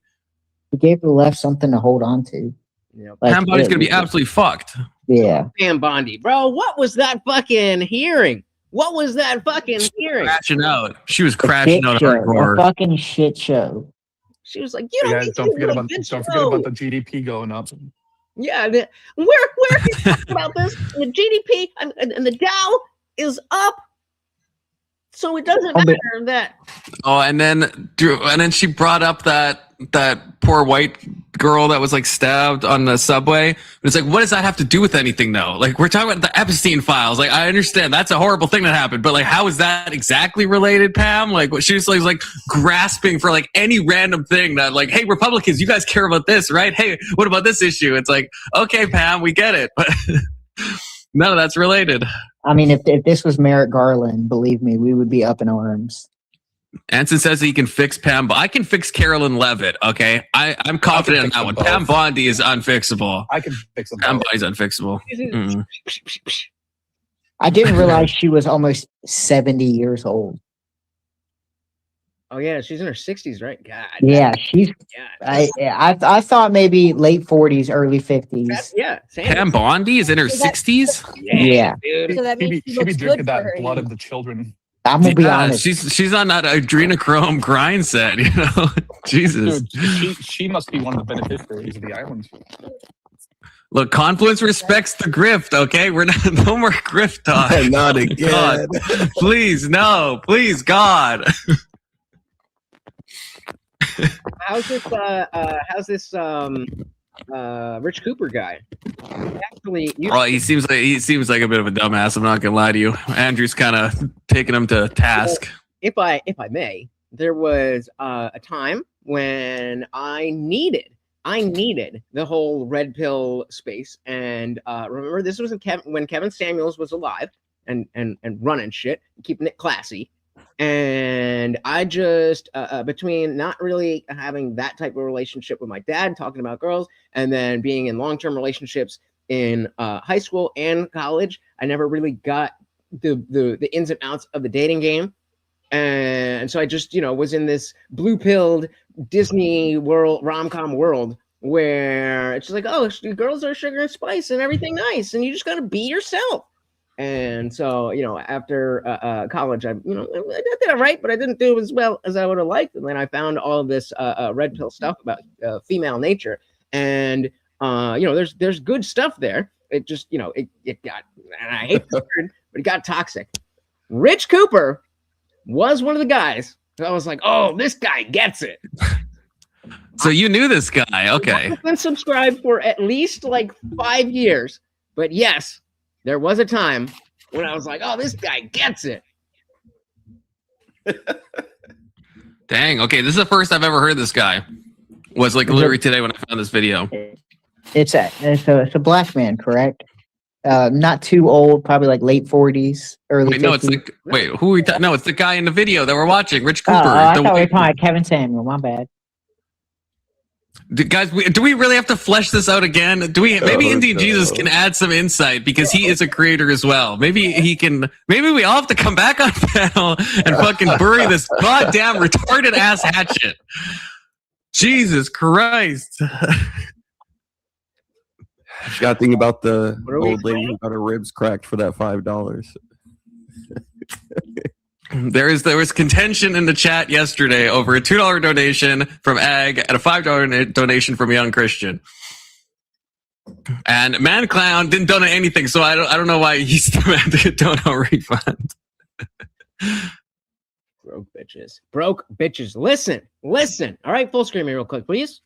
Speaker 12: He gave the left something to hold on to.
Speaker 1: Like,
Speaker 14: Pam Bondi's gonna be absolutely fucked.
Speaker 12: Yeah.
Speaker 1: Pam Bondi, bro. What was that fucking hearing? What was that fucking hearing?
Speaker 14: Crashing out. She was crashing out hardcore.
Speaker 12: A fucking shit show.
Speaker 1: She was like, you don't need
Speaker 6: don't forget
Speaker 1: to
Speaker 6: about the GDP going up.
Speaker 1: Yeah, we're talking about this. The GDP and the Dow is up, so it doesn't matter that.
Speaker 14: Oh, and then she brought up that poor white girl that was like stabbed on the subway. It's like, what does that have to do with anything, though? Like, we're talking about the Epstein files. Like, I understand that's a horrible thing that happened, but like, how is that exactly related, Pam? Like, she was like grasping for like any random thing that like, hey, Republicans, you guys care about this, right? Hey, what about this issue? It's like, okay, Pam, we get it, but none of that's related.
Speaker 12: I mean, if this was Merrick Garland, believe me, we would be up in arms.
Speaker 14: Anson says he can fix Pam, but I can fix Carolyn Levitt. Okay, I'm confident in that one. Pam Bondi is unfixable.
Speaker 6: I can fix them.
Speaker 14: Pam Bondi's unfixable. Mm.
Speaker 12: I didn't realize she was almost 70 years old.
Speaker 1: Oh yeah, she's in her 60s, right? God.
Speaker 12: Yeah, she's. I thought maybe late 40s, early 50s.
Speaker 1: Yeah.
Speaker 14: Pam Bondi is in her 60s.
Speaker 12: Yeah.
Speaker 1: Dude.
Speaker 13: So that means
Speaker 6: She
Speaker 13: she
Speaker 6: be
Speaker 13: looks good
Speaker 6: drinking
Speaker 13: for
Speaker 6: that
Speaker 13: her
Speaker 6: blood
Speaker 13: age.
Speaker 6: of the children.
Speaker 12: I'm gonna be honest.
Speaker 14: She's on that adrenochrome grind set, you know. Jesus.
Speaker 6: Dude, she must be one of the beneficiaries of the island.
Speaker 14: Look, Confluence respects the grift, okay? We're not no more grift talk.
Speaker 11: Not again.
Speaker 14: God. Please, no. Please, God.
Speaker 1: How's this Rich Cooper guy? Actually,
Speaker 14: Well, he seems like a bit of a dumbass. I'm not gonna lie to you. Andrew's kind of taking him to task.
Speaker 1: If I may, there was a time when I needed the whole red pill space, and remember this was when Kevin Samuels was alive and running shit, keeping it classy. And I just between not really having that type of relationship with my dad, talking about girls, and then being in long-term relationships in high school and college, I never really got the ins and outs of the dating game. And so I just, was in this blue-pilled Disney world, rom-com world where it's just like, oh, girls are sugar and spice and everything nice, and you just got to be yourself. And so, after college, I did it right, but I didn't do as well as I would have liked. And then I found all this red pill stuff about female nature. And, there's good stuff there. It just, it got, and I hate this word, but it got toxic. Rich Cooper was one of the guys. I was like, oh, this guy gets it.
Speaker 14: So you knew this guy. Okay.
Speaker 1: I've been subscribed for at least like 5 years. But yes, there was a time when I was like, oh, this guy gets it.
Speaker 14: Dang. Okay. This is the first I've ever heard this guy. Was like literally today when I found this video.
Speaker 12: It's a black man, correct? Not too old, probably like late 40s, early 50s.
Speaker 14: No, it's like, who are we no, it's the guy in the video that we're watching, Rich Cooper.
Speaker 12: I thought we were talking about Kevin Samuel. My bad.
Speaker 14: Guys, do we really have to flesh this out again? Maybe Indian Jesus can add some insight because he is a creator as well. Maybe we all have to come back on panel and fucking bury this goddamn retarded ass hatchet. Jesus Christ.
Speaker 15: You got to think about the old lady who got her ribs cracked for that $5.
Speaker 14: There was contention in the chat yesterday over a $2 donation from Ag and a $5 donation from Young Christian. And Man Clown didn't donate anything, so I don't know why he's demanding a dono refund.
Speaker 1: Broke bitches. Listen. All right, full screen me real quick, please.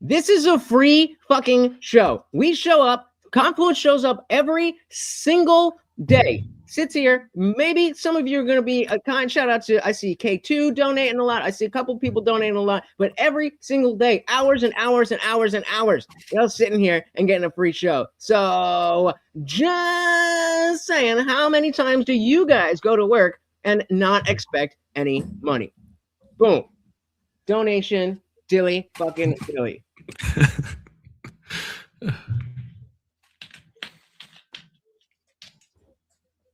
Speaker 1: This is a free fucking show. We show up. Confluence shows up every single day. Sits here. Maybe some of you are going to be a kind. Shout out to, I see K2 donating a lot. I see a couple people donating a lot. But every single day, hours and hours and hours and hours, y'all sitting here and getting a free show. So just saying, how many times do you guys go to work and not expect any money? Boom. Donation. Dilly fucking dilly.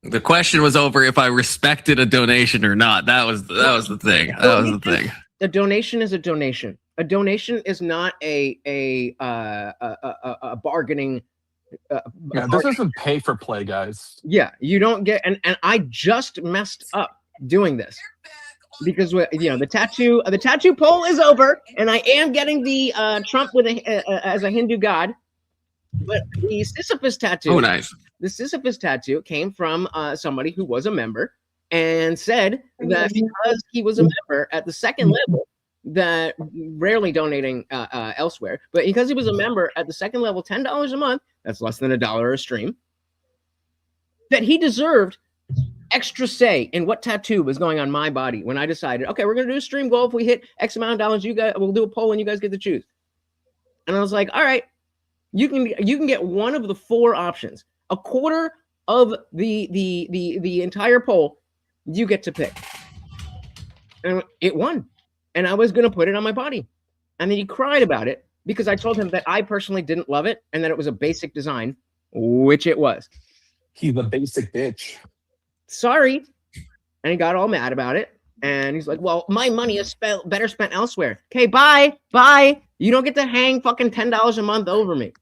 Speaker 14: The question was over if I respected a donation or not. That was the thing. That was the thing.
Speaker 1: A donation is a donation. A donation is not a bargaining.
Speaker 6: This isn't pay for play, guys.
Speaker 1: Yeah, you don't get. And I just messed up doing this because the tattoo poll is over, and I am getting the Trump with as a Hindu god. But the Sisyphus tattoo.
Speaker 14: Oh, nice.
Speaker 1: The Sisyphus tattoo came from somebody who was a member and said that because he was a member at the second level, that rarely donating elsewhere, but because he was a member at the second level, $10 a month, that's less than $1 a stream, that he deserved extra say in what tattoo was going on my body when I decided, okay, we're going to do a stream goal. If we hit X amount of dollars, we'll do a poll and you guys get to choose. And I was like, all right, you can get one of the 4 options. A quarter of the entire poll, you get to pick. And it won. And I was going to put it on my body. And then he cried about it because I told him that I personally didn't love it and that it was a basic design, which it was.
Speaker 6: He's a basic bitch.
Speaker 1: Sorry. And he got all mad about it. And he's like, well, my money is better spent elsewhere. Okay, bye. You don't get to hang fucking $10 a month over me.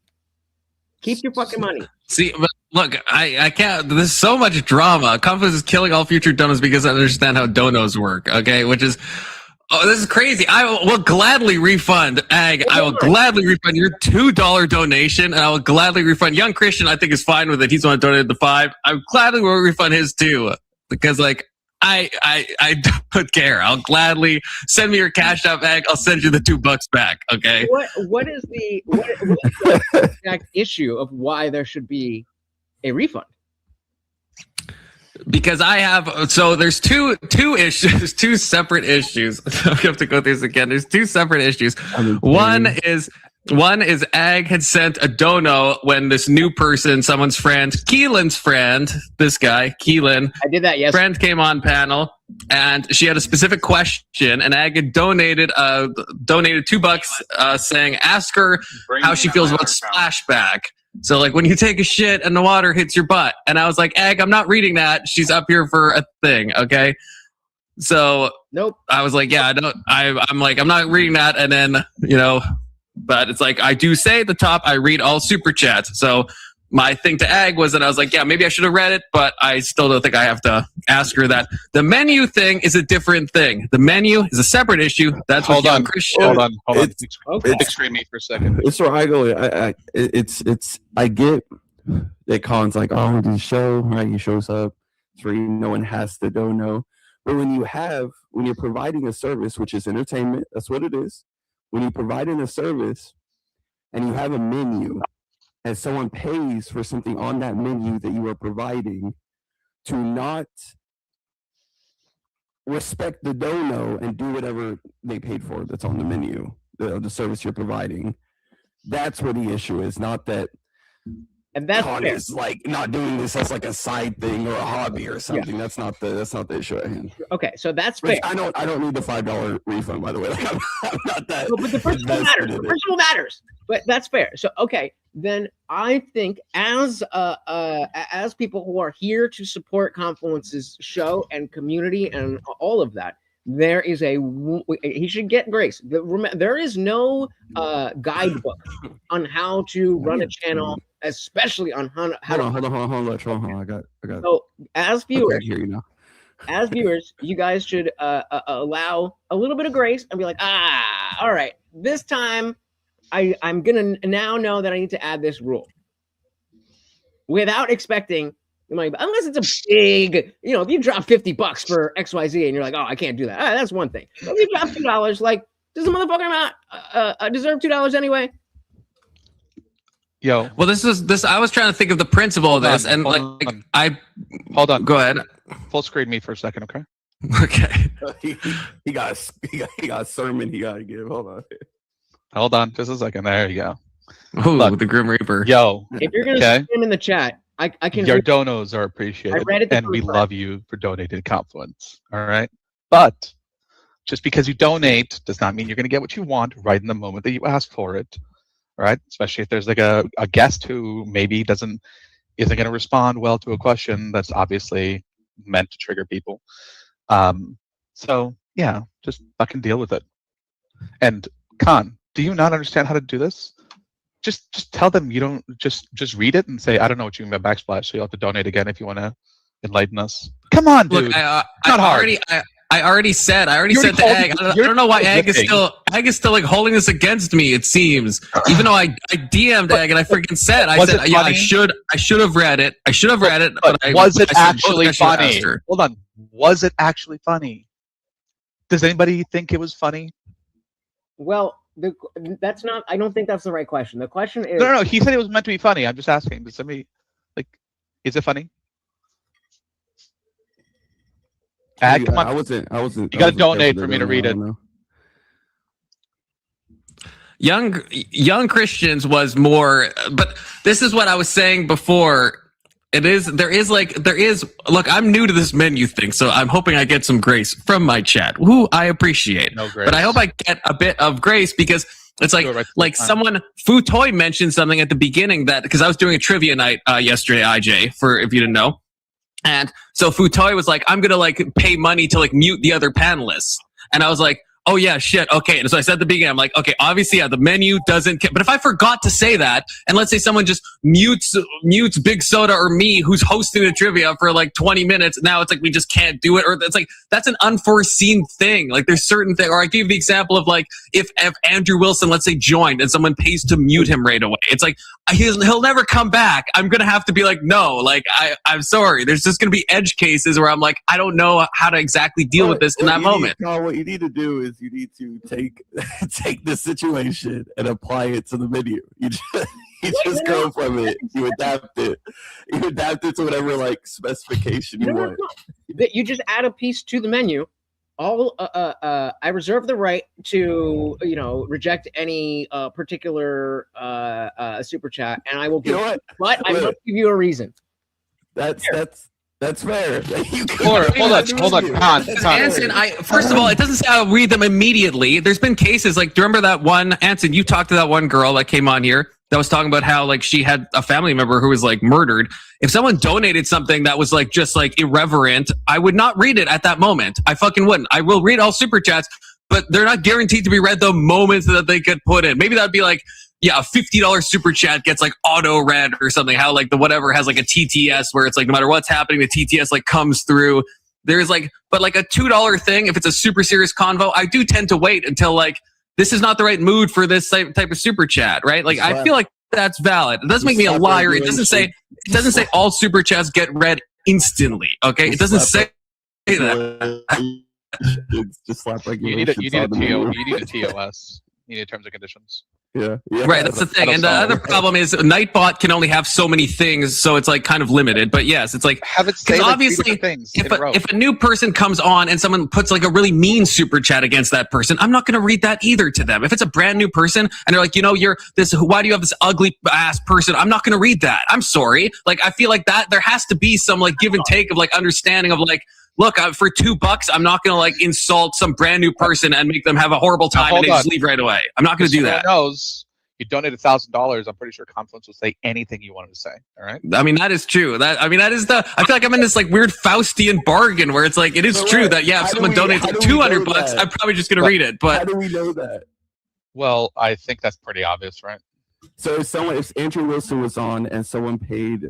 Speaker 1: Keep your fucking money.
Speaker 14: See, but look, I can't. There's so much drama. Confidence is killing all future donos because I understand how donos work. Okay, which is, this is crazy. I will gladly refund Ag. I will gladly refund your $2 donation, and I will gladly refund Young Christian. I think is fine with it. He's the one who donated the $5. I gladly will refund his too because I don't care. I'll gladly send me your Cash App, Ag. I'll send you the $2 back. Okay.
Speaker 1: What is the exact issue of why there should be a refund?
Speaker 14: Because there's two issues, 2 separate issues. I have to go through this again. There's 2 separate issues. One is Ag had sent a dono when this new person, someone's friend, Keelan's friend, this guy, Keelan.
Speaker 1: I did that yesterday.
Speaker 14: Friend came on panel and she had a specific question and Ag had donated $2 saying, ask her how she feels about Splashback. So like when you take a shit and the water hits your butt, and I was like, Egg, I'm not reading that. She's up here for a thing, okay? So
Speaker 1: nope.
Speaker 14: I was like, yeah, I don't. I'm like, I'm not reading that, and then but it's like I do say at the top, I read all super chats. So my thing to Egg was that I was like, yeah, maybe I should have read it, but I still don't think I have to ask her that. The menu thing is a different thing. The menu is a separate issue. That's what young Christian.
Speaker 15: Hold on.
Speaker 16: Big screen me for a second.
Speaker 15: It's where I go. I get that Colin's like, oh, we do the show, right? He shows up. It's free. No one has to know. But when you're providing a service, which is entertainment, that's what it is. When you're providing a service and you have a menu and someone pays for something on that menu that you are providing, to not respect the dono and do whatever they paid for that's on the menu, the service you're providing, that's where the issue is. Not that
Speaker 1: and that's
Speaker 15: Con
Speaker 1: fair.
Speaker 15: is like not doing this as like a side thing or a hobby or something. That's not the issue at hand.
Speaker 1: Okay, so that's
Speaker 15: Which
Speaker 1: fair.
Speaker 15: I don't need the $5 refund, by the way. Like, I'm not that.
Speaker 1: No, but the principle matters. The principle matters. But that's fair. So okay, then I think as people who are here to support Confluence's show and community and all of that, there is he should get grace. There is no guidebook on how to run a channel, especially on how
Speaker 15: Hold on. I got.
Speaker 1: So as viewers,
Speaker 15: Okay, I hear you now.
Speaker 1: as viewers, you guys should allow a little bit of grace and be like, all right, this time I'm gonna now know that I need to add this rule without expecting. Unless it's a big, if you drop $50 for XYZ and you're like, oh, I can't do that. That's one thing. But if you drop $2, like, does the motherfucker not deserve $2 anyway?
Speaker 16: Yo.
Speaker 14: Well, this. I was trying to think of the principle of this, and
Speaker 16: hold on.
Speaker 14: Go ahead.
Speaker 16: Full screen me for a second, okay?
Speaker 14: Okay.
Speaker 15: he got a sermon he got to give.
Speaker 16: Hold on, just a second. There you go.
Speaker 14: Ooh, the Grim Reaper.
Speaker 16: Yo.
Speaker 1: If you're gonna see him in the chat, I can.
Speaker 16: Your donos are appreciated,
Speaker 1: I read it the
Speaker 16: and we
Speaker 1: first time.
Speaker 16: love you for donating to Confluence. All right, but just because you donate does not mean you're going to get what you want right in the moment that you ask for it. All right, especially if there's like a guest who maybe isn't going to respond well to a question that's obviously meant to trigger people. So yeah, just fucking deal with it. And Khan, do you not understand how to do this? Just tell them you don't just read it and say, I don't know what you mean by backsplash, so you'll have to donate again if you want to enlighten us. Come on, dude.
Speaker 14: Look, I already said to Egg. I don't know why Egg is still like holding this against me. It seems, even though I DM'd Egg and I freaking said, I should have read it. I should have read it. But
Speaker 16: was it actually funny? Hold on. Was it actually funny? Does anybody think it was funny?
Speaker 1: Well, that's not. I don't think that's the right question. The question is.
Speaker 16: No. He said it was meant to be funny. I'm just asking. Does somebody is it funny? Come on.
Speaker 15: I wasn't.
Speaker 16: You got to donate for me to read it.
Speaker 14: Young Christians was more, but this is what I was saying before. There is look, I'm new to this menu thing, so I'm hoping I get some grace from my chat, who I appreciate.
Speaker 16: No grace.
Speaker 14: But I hope I get a bit of grace because it's like someone, Fu Toy mentioned something at the beginning that, because I was doing a trivia night yesterday, IJ, for if you didn't know. And so Fu Toy was like, I'm going to pay money to mute the other panelists. And I was like, oh yeah, shit. Okay. And so I said at the beginning, I'm like, okay, obviously, the menu doesn't, but if I forgot to say that, and let's say someone just mutes Big Soda or me, who's hosting the trivia for 20 minutes, now it's we just can't do it. Or it's that's an unforeseen thing. There's certain things, or I gave the example of if Andrew Wilson, let's say, joined and someone pays to mute him right away. It's he'll never come back. I'm going to have to be no, I'm sorry. There's just going to be edge cases where I'm I don't know how to exactly deal with this in that moment.
Speaker 15: What you need to do is you need to take this situation and apply it to the menu. You just go from it. You adapt it. You adapt it to whatever specification you want.
Speaker 1: You just add a piece to the menu. I reserve the right to reject any particular super chat, and I will do it. But I must give you a reason.
Speaker 15: That's fair.
Speaker 16: Hold on.
Speaker 14: Anson, first of all, it doesn't say I'll read them immediately. There's been cases do you remember that one, Anson, you talked to that one girl that came on here, that was talking about how like she had a family member who was like murdered. If someone donated something that was like just like irreverent, I would not read it at that moment. I fucking wouldn't. I will read all super chats, but they're not guaranteed to be read the moment that they could put in. Maybe that'd be like, yeah, a $50 super chat gets like auto read or something. How like the whatever has like a TTS where it's like no matter what's happening, the TTS like comes through. There's like, but like a $2 thing, if it's a super serious convo, I do tend to wait until like, this is not the right mood for this type of super chat, right? Like, I feel like that's valid. It doesn't make me a liar. It doesn't say all super chats get read instantly. Okay, it doesn't say that.
Speaker 15: It's just slap
Speaker 16: You need a TOS. You need terms and conditions.
Speaker 15: Yeah.
Speaker 14: Right, that's the thing. And the other problem is Nightbot can only have so many things, so it's like kind of limited. But yes, it's like
Speaker 16: have it say like
Speaker 14: obviously
Speaker 16: things
Speaker 14: if a new person comes on and someone puts like a really mean super chat against that person, I'm not going to read that either to them. If it's a brand new person and they're like, you know, you're this, why do you have this ugly ass person? I'm not going to read that. I'm sorry. Like, I feel like that there has to be some like give and take of like understanding of like, look, for $2, I'm not going to like insult some brand new person and make them have a horrible time and they just leave right away. I'm not going to do that.
Speaker 16: Knows you donate $1,000. I'm pretty sure Confluence will say anything you wanted to say. All right.
Speaker 14: I mean, that is true. That is the. I feel like I'm in this like weird Faustian bargain where it's like it is true that if someone donates $200, I'm probably just going to read it. But
Speaker 15: how do we know that?
Speaker 16: Well, I think that's pretty obvious, right?
Speaker 15: So if Andrew Wilson was on and someone paid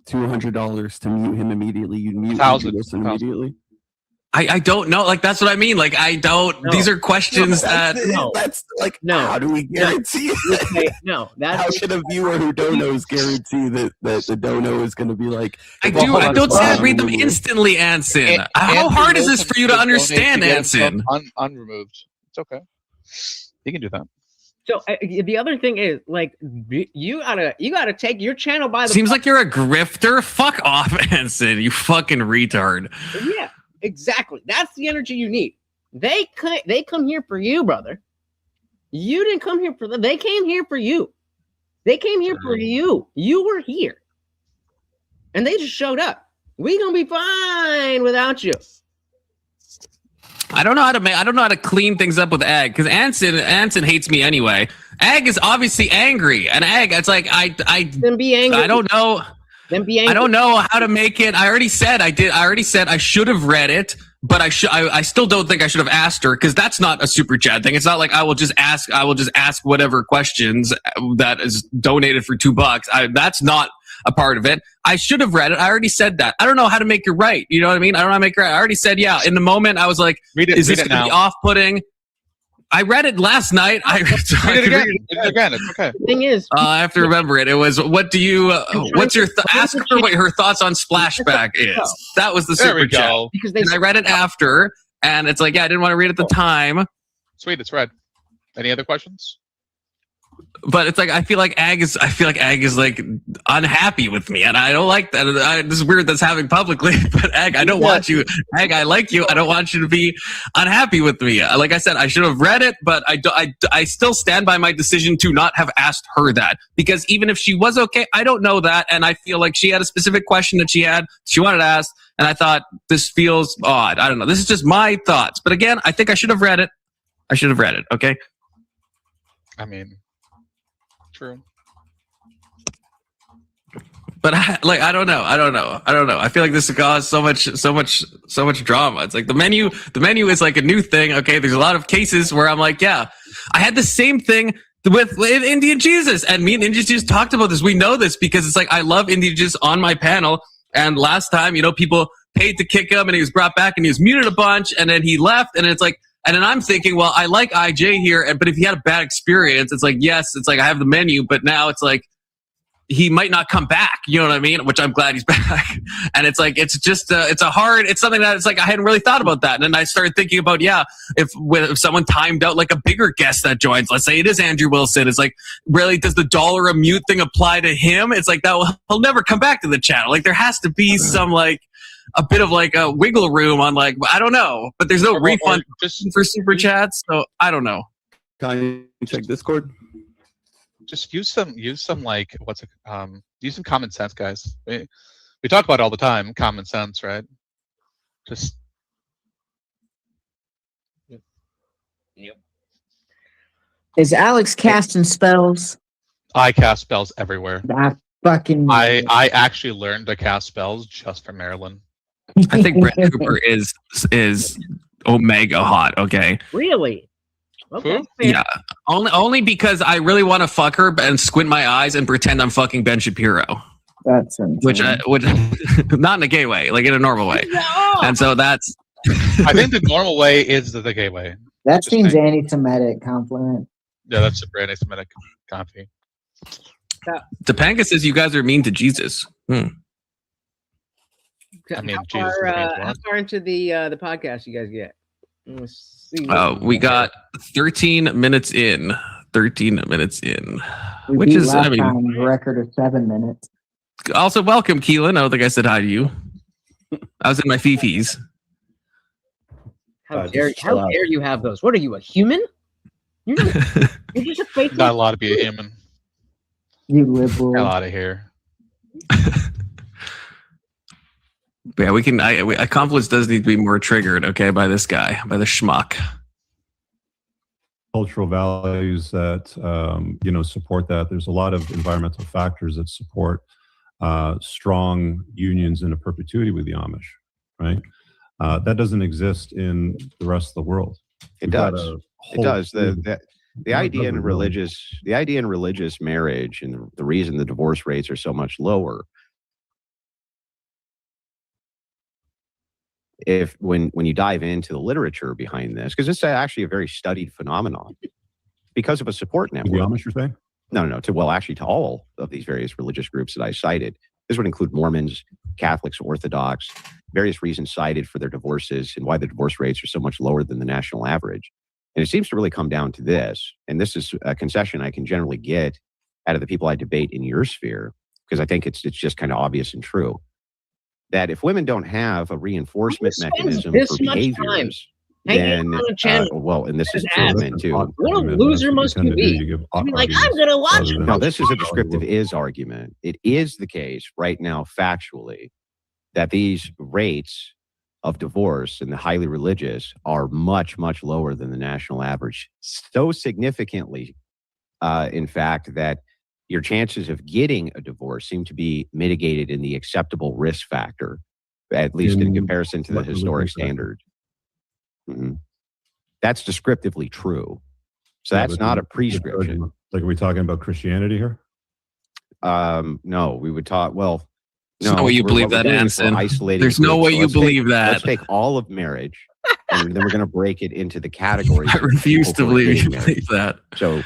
Speaker 15: $200 to mute him immediately, you'd mute Andrew Wilson immediately.
Speaker 14: I don't know. Like, that's what I mean. Like, I don't. No. These are questions
Speaker 15: that's like, how do we guarantee that? How should a viewer who donos guarantee that the dono is going to be like?
Speaker 14: I don't say I read them instantly, Anson. How hard is this for you to understand, Anson?
Speaker 16: Unremoved. It's okay. You can do that.
Speaker 1: So the other thing is, like, you gotta take your channel by the.
Speaker 14: Seems like you're a grifter. Fuck off, Anson. You fucking retard.
Speaker 1: Yeah. Exactly. That's the energy you need. They come here for you, brother. You didn't come here for them. They came here for you. They came here for you. You were here. And they just showed up. We gonna be fine without you.
Speaker 14: I don't know how to clean things up with Ag, because Anson hates me anyway. Ag is obviously angry. And Ag, it's like
Speaker 1: then be angry.
Speaker 14: I don't know.
Speaker 1: Then be angry.
Speaker 14: I don't know how to make it. I already said I should have read it, but I still don't think I should have asked her, because that's not a super chat thing. It's not like I will just ask whatever questions that is donated for $2. That's not a part of it. I should have read it. I already said that. I don't know how to make it right. You know what I mean? I don't know how to make it right. I already said, yeah. In the moment, I was like, is this going to be off-putting? I read it last night.
Speaker 16: Read it again. Read it again. It's okay.
Speaker 1: The thing is,
Speaker 14: I have to remember it. It was, what's your ask her what her thoughts on Splashback is. That was the super chat. Because I read it after, and it's like, yeah, I didn't want to read it at the time.
Speaker 16: Sweet, it's read. Any other questions?
Speaker 14: But it's like I feel like Ag is like unhappy with me, and I don't like that. This is weird that's happening publicly, but Ag, I don't want you. Ag, I like you. I don't want you to be unhappy with me. Like I said, I should have read it, but I still stand by my decision to not have asked her that, because even if she was okay, I don't know that, and I feel like she had a specific question that she wanted to ask, and I thought this feels odd. I don't know. This is just my thoughts, but again, I think I should have read it. Okay.
Speaker 16: I mean. True.
Speaker 14: But I don't know. I feel like this has caused so much drama. It's like the menu is like a new thing. Okay, there's a lot of cases where I'm like, yeah, I had the same thing with Indian Jesus, and me and Indian Jesus talked about this. We know this because it's like I love Indian Jesus on my panel, and last time, people paid to kick him, and he was brought back, and he was muted a bunch, and then he left, and it's like. And then I'm thinking, well, I like IJ here, but if he had a bad experience, it's like, yes, it's like I have the menu, but now it's like he might not come back. You know what I mean? Which I'm glad he's back. And it's like, it's just, it's something that it's like I hadn't really thought about that. And then I started thinking about, if someone timed out like a bigger guest that joins, let's say it is Andrew Wilson, it's like, really, does the dollar a mute thing apply to him? It's like he'll never come back to the channel. Like there has to be some like, a bit of like a wiggle room on like, I don't know, but there's no refund for super chats. So I don't know.
Speaker 15: Can you check Discord?
Speaker 16: Just use some like, use some common sense, guys. We talk about it all the time, common sense, right? Just.
Speaker 12: Is Alex casting spells?
Speaker 16: I cast spells everywhere.
Speaker 12: That fucking.
Speaker 16: I actually learned to cast spells just from Maryland.
Speaker 14: I think Brett Cooper is omega hot. Okay.
Speaker 1: Really? Okay.
Speaker 14: Yeah. Only because I really want to fuck her and squint my eyes and pretend I'm fucking Ben Shapiro.
Speaker 12: That's insane.
Speaker 14: Which not in a gay way, like in a normal way. And so that's.
Speaker 16: I think the normal way is the gay way.
Speaker 12: That seems anti-Semitic compliment.
Speaker 16: Yeah, that's super anti-Semitic comedy.
Speaker 14: Topanga says you guys are mean to Jesus.
Speaker 16: I mean,
Speaker 1: how far into the podcast you guys get? Let's see.
Speaker 14: We got 13 minutes in. 13 minutes in.
Speaker 12: We
Speaker 14: Which
Speaker 12: beat
Speaker 14: is,
Speaker 12: last
Speaker 14: I mean,
Speaker 12: time's record of 7 minutes.
Speaker 14: also welcome, Keelan. I don't think I said hi to you. I was in my fifis.
Speaker 1: How dare you have those? What are you, a human? You're just a fake.
Speaker 16: Not allowed to be a human.
Speaker 12: You liberal.
Speaker 16: Hell out of here.
Speaker 14: Yeah, we can. Confluence does need to be more triggered, okay, by this guy, by the schmuck.
Speaker 17: Cultural values that support that. There's a lot of environmental factors that support strong unions in a perpetuity with the Amish, right? That doesn't exist in the rest of the world.
Speaker 18: It does. It does. The idea in religious marriage, and the reason the divorce rates are so much lower, when you dive into the literature behind this, because it's actually a very studied phenomenon, because of a support network.
Speaker 17: The Amish, you're saying?
Speaker 18: No. To all of these various religious groups that I cited. This would include Mormons, Catholics, Orthodox, various reasons cited for their divorces and why the divorce rates are so much lower than the national average. And it seems to really come down to this, and this is a concession I can generally get out of the people I debate in your sphere, because I think it's just kind of obvious and true, that if women don't have a reinforcement mechanism for behaviors, then, and this is true of men too.
Speaker 1: What a loser must you be? I mean, like, I'm going to watch it.
Speaker 18: No, this is a descriptive is argument. It is the case right now, factually, that these rates of divorce and the highly religious are much, much lower than the national average. So significantly, in fact, that your chances of getting a divorce seem to be mitigated in the acceptable risk factor, at least in comparison to the historic standard. Mm-hmm. That's descriptively true. So that's not a prescription.
Speaker 17: Like, are we talking about Christianity here?
Speaker 18: No, we would talk, well,
Speaker 14: There's no way you believe that, Anson. There's no way you believe that.
Speaker 18: Let's take all of marriage, and then we're going to break it into the categories.
Speaker 14: I refuse to believe you believe that.
Speaker 18: So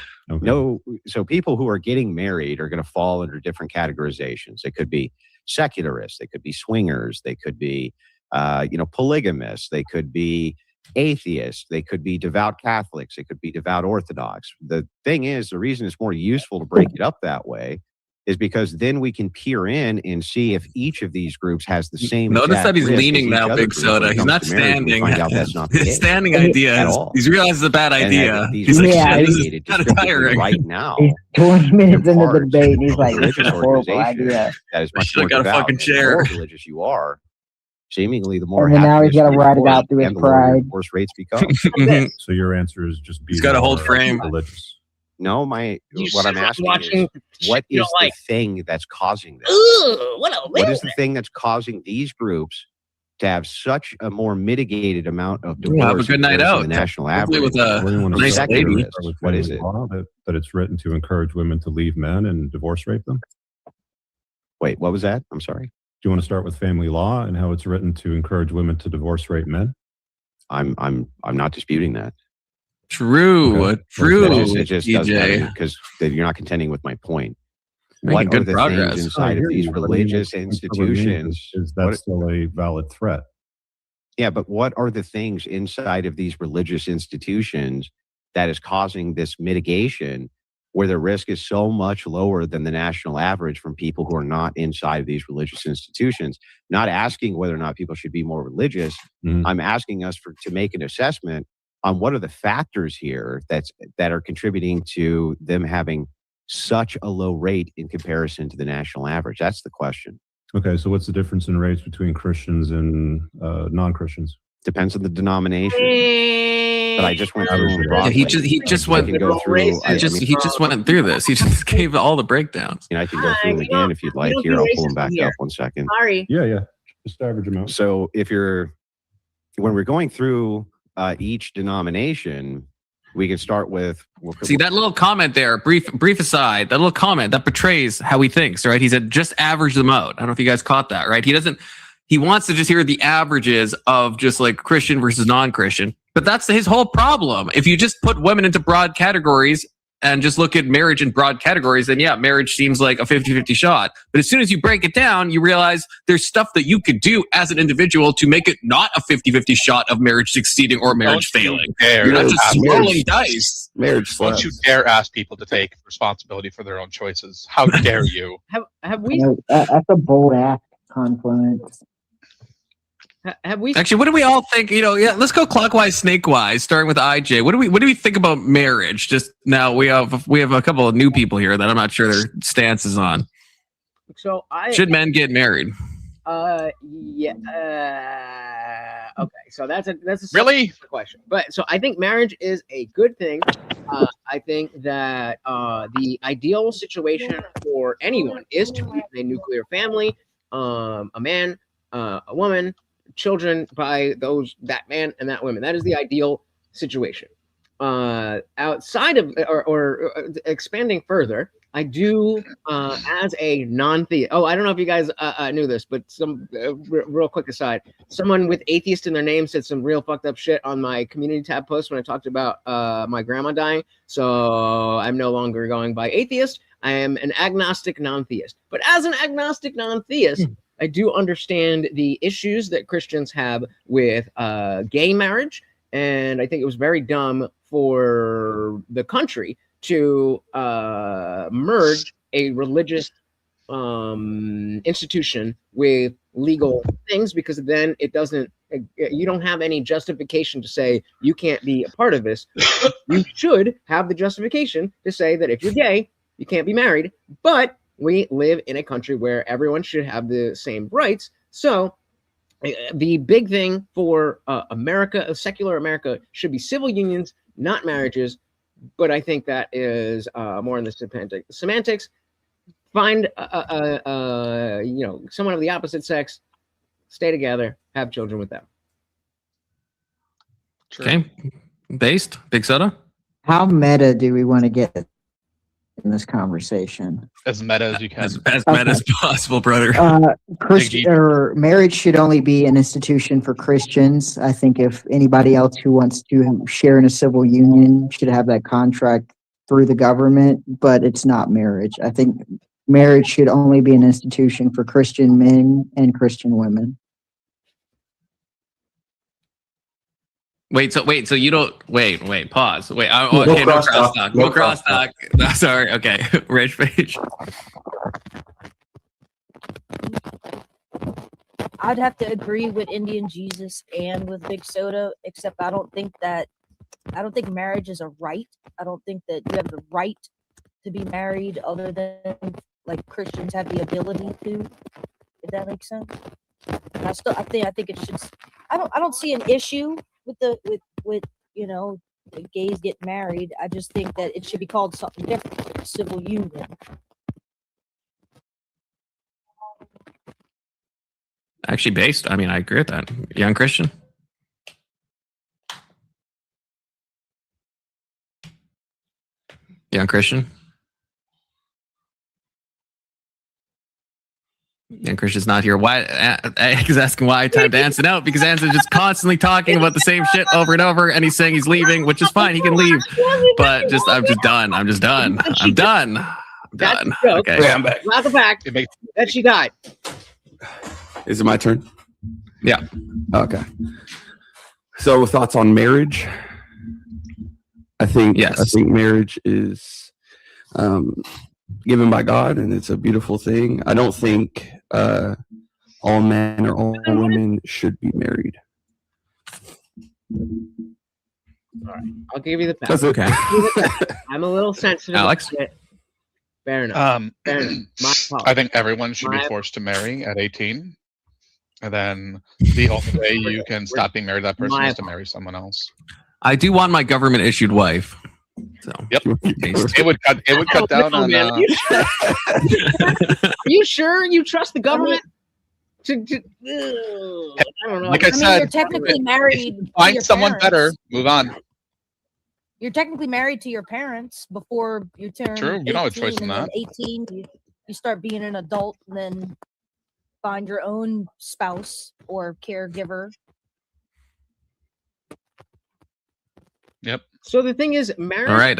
Speaker 18: so people who are getting married are going to fall under different categorizations. They could be secularists, they could be swingers, they could be polygamists, they could be atheists, they could be devout Catholics, they could be devout Orthodox. The thing is, the reason it's more useful to break it up that way is because then we can peer in and see if each of these groups has the same.
Speaker 14: Notice that he's leaning now, Big Soda. He's not standing. His standing idea he realizes it's a bad idea. He's like, this is kind of tiring.
Speaker 18: Right now,
Speaker 12: he's 20 minutes into the debate, and he's like, "This is a horrible idea."
Speaker 18: That is much
Speaker 14: Should have
Speaker 18: more
Speaker 14: got a fucking chair.
Speaker 18: The more religious you are, seemingly the more.
Speaker 12: And then now he's got to write it out through his pride.
Speaker 18: Divorce rates become.
Speaker 17: So your answer is just be.
Speaker 14: He's got to hold frame.
Speaker 17: Religious.
Speaker 18: No, what I'm asking is, what is the thing that's causing this? What is the thing that's causing these groups to have such a more mitigated amount of divorce?
Speaker 14: Have a good night out.
Speaker 18: The national average.
Speaker 14: With a nice lady.
Speaker 18: What is it?
Speaker 17: That it's written to encourage women to leave men and divorce rape them?
Speaker 18: Wait, what was that? I'm sorry.
Speaker 17: Do you want to start with family law and how it's written to encourage women to divorce rape men?
Speaker 18: I'm not disputing that.
Speaker 14: True.
Speaker 18: It just doesn't, because you're not contending with my point. What are the things inside of these religious institutions?
Speaker 17: Is that still a valid threat?
Speaker 18: Yeah, but what are the things inside of these religious institutions that is causing this mitigation where the risk is so much lower than the national average from people who are not inside of these religious institutions? Not asking whether or not people should be more religious. I'm asking us to make an assessment on what are the factors here that are contributing to them having such a low rate in comparison to the national average. That's the question.
Speaker 17: Okay, so what's the difference in rates between Christians and non-Christians?
Speaker 18: Depends on the denomination. But I just went through them
Speaker 14: Yeah,
Speaker 18: broadly.
Speaker 14: he just went.
Speaker 18: I can go through.
Speaker 14: He just went through this. He just gave all the breakdowns.
Speaker 18: I can go through them again if you'd like. Here, I'll pull them back up 1 second.
Speaker 13: Sorry.
Speaker 17: Yeah. Just average them out.
Speaker 18: So when we're going through each denomination, we can start with.
Speaker 14: See that little comment there, brief aside, that little comment that betrays how he thinks, right? He said just average them out. I don't know if you guys caught that, right? He wants to just hear the averages of just like Christian versus non-Christian. But that's his whole problem. If you just put women into broad categories and just look at marriage in broad categories, then yeah, marriage seems like a 50-50 shot. But as soon as you break it down, you realize there's stuff that you could do as an individual to make it not a 50-50 shot of marriage succeeding or marriage failing. You're not just rolling dice.
Speaker 15: Marriage
Speaker 16: Don't you dare ask people to take responsibility for their own choices. How dare you?
Speaker 1: Have we?
Speaker 12: That's a bold act, Confluence.
Speaker 1: Have we?
Speaker 14: Actually, what do we all think? Let's go clockwise, snakewise, starting with IJ. What do we think about marriage? Just now, we have a couple of new people here that I'm not sure their stance is on.
Speaker 1: So
Speaker 14: should men get married?
Speaker 1: Yeah. Okay. So that's a
Speaker 16: really
Speaker 1: question. But so I think marriage is a good thing. I think that the ideal situation for anyone is to be in a nuclear family, a man, a woman, children by that man and that woman. That is the ideal situation. Outside of or expanding further, I do as a non-theist. Oh, I don't know if you guys knew this, but some real quick aside, someone with atheist in their name said some real fucked up shit on my community tab post when I talked about my grandma dying. So I'm no longer going by atheist. I am an agnostic non-theist. But as an agnostic non-theist, I do understand the issues that Christians have with gay marriage, and I think it was very dumb for the country to merge a religious institution with legal things, because then you don't have any justification to say you can't be a part of this. You should have the justification to say that if you're gay, you can't be married, but we live in a country where everyone should have the same rights. So the big thing for America, secular America, should be civil unions, not marriages. But I think that is more in the semantics. Find someone of the opposite sex, stay together, have children with them.
Speaker 14: Okay, based Big Soda.
Speaker 12: How meta do we want to get in this conversation?
Speaker 16: As meta as you can.
Speaker 14: As meta as possible, brother.
Speaker 12: Marriage should only be an institution for Christians. I think if anybody else who wants to share in a civil union should have that contract through the government, but it's not marriage. I think marriage should only be an institution for Christian men and Christian women.
Speaker 14: So you don't pause. Okay, no crosstalk. No crosstalk. No, sorry. Okay. Rich Page.
Speaker 13: I'd have to agree with Indian Jesus and with Big Soda, except I don't think marriage is a right. I don't think that you have the right to be married other than like Christians have the ability to, if that makes sense. And I think it should. I don't see an issue with gays get married. I just think that it should be called something different, like civil union.
Speaker 14: Actually, based. I mean, I agree with that. Young Christian. Young Christian. And Christian's not here. Why? He's asking why. Time to Anson out, because Anson's just constantly talking about the same shit over and over, and he's saying he's leaving, which is fine. He can leave, but I'm just done. I'm done. Okay,
Speaker 15: Yeah, I'm back.
Speaker 1: Not the fact that she died.
Speaker 15: Is it my turn?
Speaker 14: Yeah.
Speaker 15: Okay. So thoughts on marriage? I think marriage is given by God, and it's a beautiful thing. I don't think all men or all women should be married.
Speaker 1: All right, I'll give you the pass.
Speaker 15: That's okay.
Speaker 1: I'm a little sensitive.
Speaker 14: Alex?
Speaker 1: Fair enough. Fair enough.
Speaker 16: I think everyone should be forced to marry at 18. And then the only way you can stop being married to that person is to marry someone else.
Speaker 14: I do want my government issued wife. So
Speaker 16: yep, it would cut down on.
Speaker 1: Are you sure you trust the government? I don't know.
Speaker 16: Like I
Speaker 13: I mean,
Speaker 16: said,
Speaker 13: you're technically married. to
Speaker 16: Find
Speaker 13: your
Speaker 16: someone
Speaker 13: parents.
Speaker 16: better. Move on.
Speaker 13: You're technically married to your parents before you turn.
Speaker 16: True, you don't have a choice
Speaker 13: 18,
Speaker 16: in
Speaker 13: and
Speaker 16: that.
Speaker 13: then 18, you start being an adult, and then find your own spouse or caregiver.
Speaker 16: Yep.
Speaker 1: So the thing is, marriage.
Speaker 14: All right,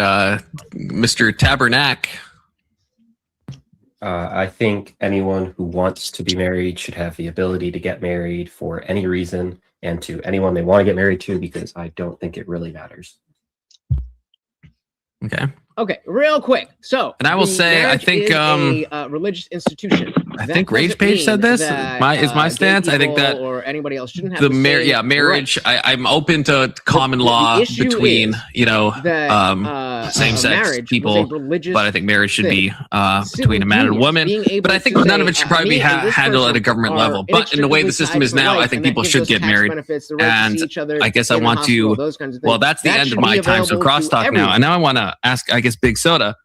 Speaker 14: Mr. Tabernac.
Speaker 19: I think anyone who wants to be married should have the ability to get married for any reason and to anyone they want to get married to, because I don't think it really matters.
Speaker 14: Okay.
Speaker 1: Okay, real quick. So,
Speaker 14: And I will
Speaker 1: the
Speaker 14: say, I
Speaker 1: marriage
Speaker 14: think,
Speaker 1: is a religious institution.
Speaker 14: I
Speaker 1: That
Speaker 14: think Rage
Speaker 1: doesn't
Speaker 14: Page
Speaker 1: mean
Speaker 14: said this.
Speaker 1: that,
Speaker 14: Is my
Speaker 1: gay
Speaker 14: stance. I think
Speaker 1: people
Speaker 14: that
Speaker 1: or anybody else shouldn't have
Speaker 14: the
Speaker 1: same
Speaker 14: marriage.
Speaker 1: rights.
Speaker 14: I'm open to common
Speaker 1: the
Speaker 14: law
Speaker 1: issue
Speaker 14: between
Speaker 1: is that,
Speaker 14: same sex
Speaker 1: marriage was a
Speaker 14: people,
Speaker 1: religious
Speaker 14: but I think marriage should
Speaker 1: thing.
Speaker 14: be between a man and a
Speaker 1: unions,
Speaker 14: woman.
Speaker 1: being able
Speaker 14: But I think
Speaker 1: to
Speaker 14: none of
Speaker 1: say,
Speaker 14: it should probably be
Speaker 1: me and this
Speaker 14: handled at
Speaker 1: person
Speaker 14: a government
Speaker 1: are
Speaker 14: level. But in the way the system is now, I think people should get married. And I guess I want to. Well, that's the end of my time. So crosstalk now, and now I want to ask. I guess Big Soda.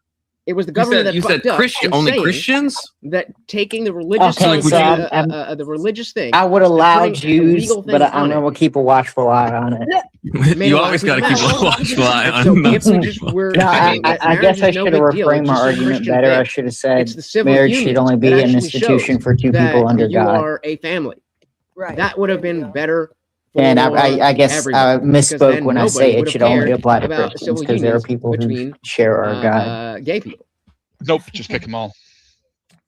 Speaker 1: It was the government
Speaker 14: You said
Speaker 1: that
Speaker 14: Christian, only Christians.
Speaker 1: that taking the religious
Speaker 12: Okay,
Speaker 1: thing,
Speaker 12: so
Speaker 1: the religious thing.
Speaker 12: I would allow
Speaker 1: putting
Speaker 12: Jews,
Speaker 1: illegal
Speaker 12: but
Speaker 1: things
Speaker 12: I'm
Speaker 1: on it.
Speaker 12: going to keep a watchful eye on it.
Speaker 14: You always got to keep a watchful eye on.
Speaker 1: So if we just were,
Speaker 12: No, I guess I
Speaker 1: is no
Speaker 12: should have
Speaker 1: big deal,
Speaker 12: reframed
Speaker 1: it's
Speaker 12: my
Speaker 1: just a
Speaker 12: argument
Speaker 1: Christian
Speaker 12: better. I
Speaker 1: thing.
Speaker 12: should have said
Speaker 1: It's the civil
Speaker 12: marriage should
Speaker 1: union
Speaker 12: only be
Speaker 1: that
Speaker 12: an
Speaker 1: actually
Speaker 12: institution
Speaker 1: shows
Speaker 12: for two
Speaker 1: that
Speaker 12: people under
Speaker 1: you
Speaker 12: God.
Speaker 1: are a family.
Speaker 13: Right.
Speaker 1: That would have been better.
Speaker 12: And
Speaker 1: for
Speaker 12: I guess I
Speaker 1: everybody, because
Speaker 12: misspoke
Speaker 1: then
Speaker 12: when I
Speaker 1: nobody
Speaker 12: say
Speaker 1: would
Speaker 12: it should
Speaker 1: have
Speaker 12: only
Speaker 1: cared
Speaker 12: apply to
Speaker 1: about
Speaker 12: Christians,
Speaker 1: civil
Speaker 12: because there are
Speaker 1: unions
Speaker 12: people who
Speaker 1: between
Speaker 12: share our God.
Speaker 1: gay people.
Speaker 16: Nope, just pick them all.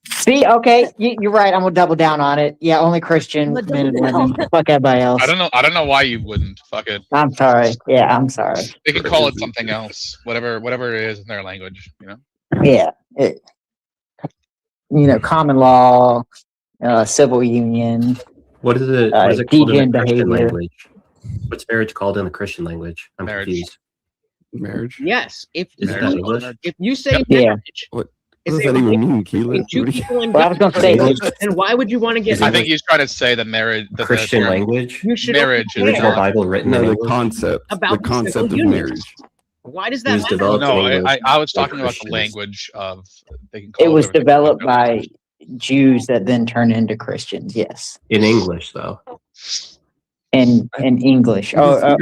Speaker 12: See, okay, you're right. I'm gonna double down on it. Yeah, only Christian men and women. Fuck everybody else.
Speaker 16: I don't know why you wouldn't. Fuck it.
Speaker 12: I'm sorry. Yeah, I'm sorry.
Speaker 16: They can call it something else, whatever it is in their language. You know.
Speaker 12: Yeah, common law, civil union.
Speaker 19: What is it? What is it called in
Speaker 12: deviant
Speaker 19: the Christian
Speaker 12: behavior.
Speaker 19: language? What's marriage called in the Christian language? I'm confused.
Speaker 15: Marriage.
Speaker 1: Yes, if
Speaker 19: Is that English?
Speaker 1: if you say
Speaker 12: Yeah.
Speaker 1: marriage,
Speaker 15: What
Speaker 1: it's
Speaker 15: does
Speaker 1: a
Speaker 15: that even
Speaker 1: relationship
Speaker 15: mean,
Speaker 1: between
Speaker 15: Keelan?
Speaker 1: two people in
Speaker 12: Well, I was gonna say,
Speaker 1: and why would you want to get
Speaker 16: I think he's trying to say that marriage, that
Speaker 19: Christian
Speaker 16: the
Speaker 19: language?
Speaker 1: You should
Speaker 16: marriage
Speaker 1: care
Speaker 16: is
Speaker 19: Original
Speaker 16: not.
Speaker 19: Bible written
Speaker 15: No,
Speaker 19: in
Speaker 15: the
Speaker 19: English?
Speaker 15: concept.
Speaker 1: About
Speaker 15: The
Speaker 1: the
Speaker 15: concept
Speaker 1: civil
Speaker 15: of
Speaker 1: unions.
Speaker 15: marriage.
Speaker 1: Why does
Speaker 19: It
Speaker 1: that
Speaker 19: was
Speaker 1: matter?
Speaker 19: developed
Speaker 16: No,
Speaker 19: in English
Speaker 16: I was
Speaker 19: by
Speaker 16: talking about the
Speaker 19: Christians.
Speaker 16: language of. They can call
Speaker 12: It was
Speaker 16: whatever they
Speaker 12: developed
Speaker 16: want.
Speaker 12: by Jews that then turned into Christians. Yes,
Speaker 19: In English, though.
Speaker 12: in English. I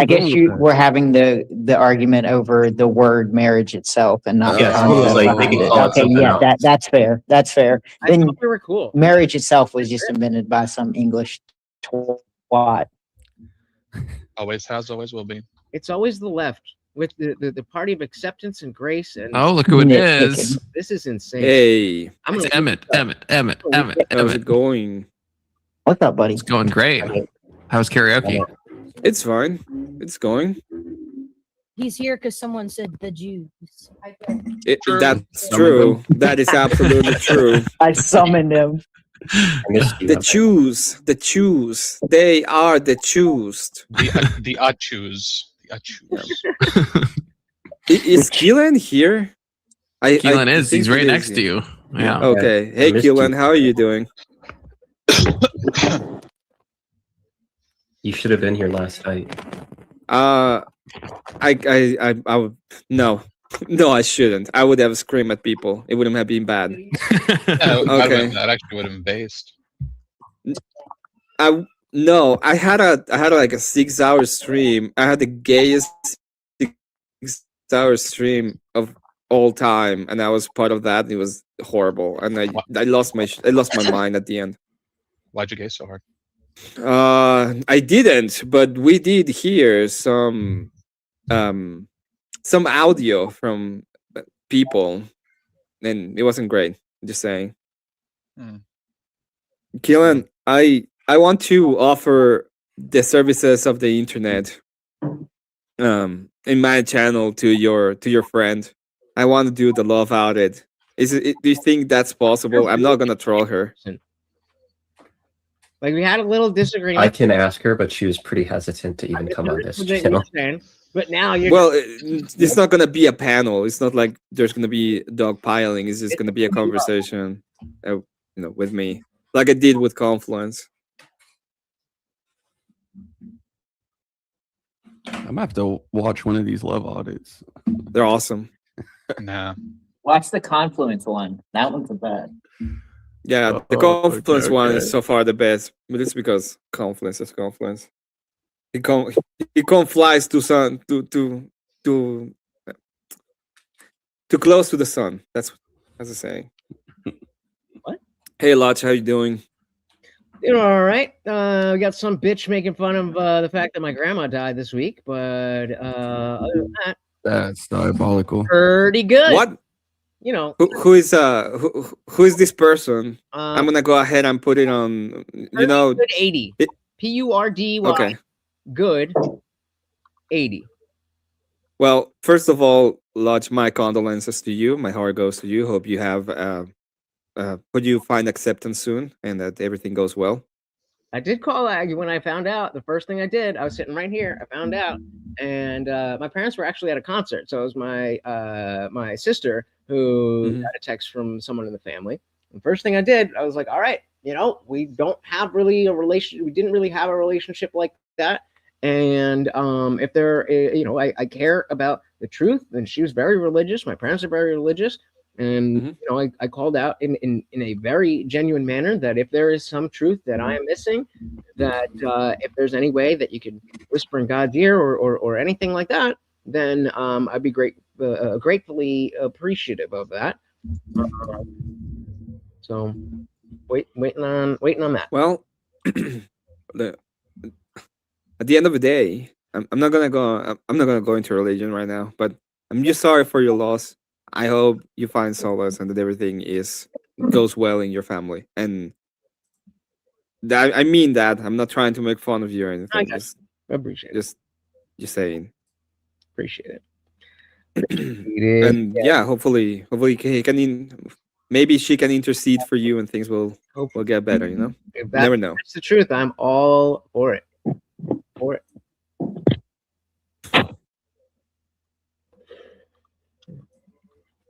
Speaker 12: guess you were having the argument over the word marriage itself and not
Speaker 19: Yes,
Speaker 12: the
Speaker 19: it was
Speaker 12: concept
Speaker 19: like they
Speaker 12: behind
Speaker 19: could
Speaker 12: it.
Speaker 19: call it
Speaker 12: Okay,
Speaker 19: something
Speaker 12: yeah,
Speaker 19: else.
Speaker 12: that's fair. That's fair.
Speaker 1: I
Speaker 12: Then
Speaker 1: thought they were cool.
Speaker 12: marriage itself was just invented by some English twat.
Speaker 16: Always has, always will be.
Speaker 1: It's always the left with the party of acceptance and grace. And
Speaker 14: Oh, look who it
Speaker 12: Nitpicking.
Speaker 14: is.
Speaker 1: this is insane.
Speaker 20: Hey,
Speaker 1: I'm
Speaker 14: It's
Speaker 1: gonna
Speaker 14: Emmett.
Speaker 20: how's it going?
Speaker 12: What's up, buddy?
Speaker 14: It's going great. How's karaoke?
Speaker 20: It's fine. It's going.
Speaker 13: He's here because someone said the Jews.
Speaker 20: That's true. That is absolutely true.
Speaker 12: I summoned him.
Speaker 19: I missed you.
Speaker 20: The Jews, they are the Jews.
Speaker 16: The Achus. The Achus.
Speaker 20: Is Keelan here?
Speaker 14: Keelan is.
Speaker 20: think
Speaker 14: He's
Speaker 20: he
Speaker 14: right
Speaker 20: is
Speaker 14: next
Speaker 20: here.
Speaker 14: to you. Yeah.
Speaker 20: Okay. Hey,
Speaker 19: missed you.
Speaker 20: Keelan, how are you doing?
Speaker 19: You should have been here last night.
Speaker 20: I would no, I shouldn't. I would have screamed at people. It wouldn't have been bad. Okay.
Speaker 16: That actually would have been based.
Speaker 20: I had like a 6-hour stream. I had the gayest 6-hour stream of all time, and I was part of that. It was horrible, and I lost my mind at the end.
Speaker 16: Why'd you gay so hard?
Speaker 20: I didn't, but we did hear some audio from people, and it wasn't great. Just saying. Keelan, I want to offer the services of the internet in my channel to your friend. I want to do the love audit. Do you think that's possible? I'm not gonna troll her.
Speaker 1: Like we had a little disagreement.
Speaker 19: I can ask her, but she was pretty hesitant to even come on this channel.
Speaker 1: But now you're
Speaker 20: Well, it's not gonna be a panel. It's not like there's gonna be dog piling. It's just gonna be a conversation, with me. like I did with Confluence.
Speaker 15: I'm gonna have to watch one of these love audits.
Speaker 20: They're awesome.
Speaker 16: Nah.
Speaker 12: Watch the Confluence one. That one's the best.
Speaker 20: Yeah, the Confluence one is so far the best, but it's because Confluence is Confluence. He flies to sun too close to the sun. That's the saying.
Speaker 1: What?
Speaker 20: Hey, Lodge, how you doing?
Speaker 1: Doing all right. We got some bitch making fun of the fact that my grandma died this week, but other than that,
Speaker 15: That's diabolical.
Speaker 1: pretty good.
Speaker 20: What?
Speaker 1: You know,
Speaker 20: Who is this person? I'm gonna go ahead and put it on. You know,
Speaker 1: good 80. PURDY.
Speaker 20: Okay.
Speaker 1: Good 80.
Speaker 20: Well, first of all, Lodge, my condolences to you. My heart goes to you. Hope you have hope you find acceptance soon and that everything goes well.
Speaker 1: I did call Aggie when I found out. The first thing I did, I was sitting right here. I found out, and my parents were actually at a concert. So it was my sister who got a text from someone in the family. The first thing I did, I was like, all right, you know, we don't have really a relation. We didn't really have a relationship like that. And if there, you know, I care about the truth. And she was very religious. My parents are very religious. And you know, I called out in a very genuine manner that if there is some truth that I am missing, that if there's any way that you could whisper in God's ear or anything like that, then I'd be gratefully appreciative of that. So waiting on that.
Speaker 20: Well, at the end of the day, I'm not gonna go into religion right now, but I'm just sorry for your loss. I hope you find solace and that everything goes well in your family. And that, I mean that. I'm not trying to make fun of you or anything.
Speaker 1: I appreciate it.
Speaker 20: Just saying.
Speaker 1: Appreciate
Speaker 20: it. And yeah, hopefully he can maybe she can intercede for you and things will get better, you know?
Speaker 1: If
Speaker 20: Never know.
Speaker 1: That's the truth. I'm all for it. For it.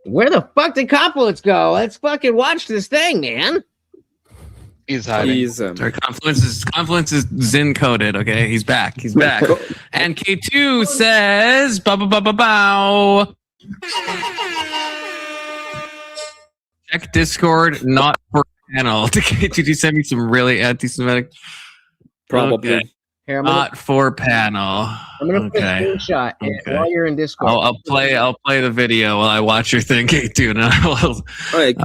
Speaker 1: Where the fuck did Confluence go? Let's fucking watch this thing, man.
Speaker 14: He's hiding. Sorry, Confluence is Zen coded. Okay, he's back. He's back. And K2 says, "Bow, bow, bow, bow, bow." Check Discord, not for panel. Did K2 send me some really anti-Semitic?
Speaker 20: Probably.
Speaker 14: Okay.
Speaker 1: Here,
Speaker 14: Not for panel.
Speaker 1: I'm gonna put a screenshot while you're in Discord.
Speaker 14: I'll play the video while I watch your thing, K2, and I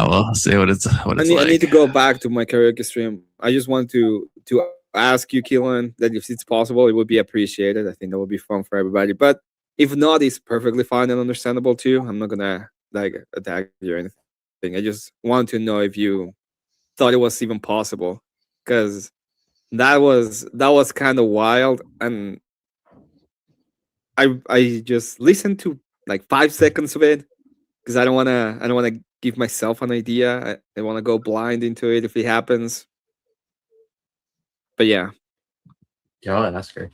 Speaker 14: will see what it's
Speaker 20: I
Speaker 14: like.
Speaker 20: need to go back to my karaoke stream. I just want to ask you, Keelan, that if it's possible, it would be appreciated. I think that would be fun for everybody. But if not, it's perfectly fine and understandable too. I'm not gonna like attack you or anything. I just want to know if you thought it was even possible, because that was kind of wild, and I just listened to like 5 seconds of it because I don't wanna give myself an idea. I want to go blind into it if it happens. But yeah,
Speaker 19: that's great.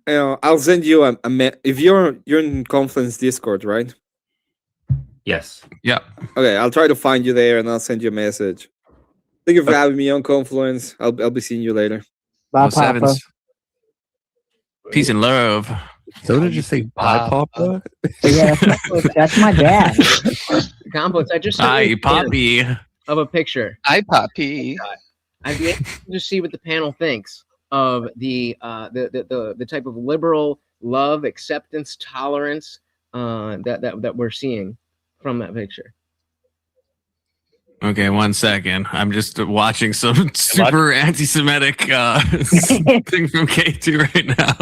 Speaker 20: You know, I'll send you a if you're in Confluence Discord, right?
Speaker 19: Yes.
Speaker 14: Yeah.
Speaker 20: Okay, I'll try to find you there and I'll send you a message. Thank you for having me on Confluence. I'll be seeing you later.
Speaker 12: Bye,
Speaker 14: Oh, sevens. Peace and love.
Speaker 15: So did you say bye, Papa?
Speaker 12: Yeah, that's my dad.
Speaker 1: Confluence. I just
Speaker 14: Hi,
Speaker 1: sent you a
Speaker 14: Poppy.
Speaker 1: of a picture.
Speaker 6: Hi, Poppy.
Speaker 1: I'd be able to see what the panel thinks of the type of liberal love, acceptance, tolerance that we're seeing from that picture.
Speaker 14: Okay, 1 second. I'm just watching some super anti-Semitic thing from K2 right now.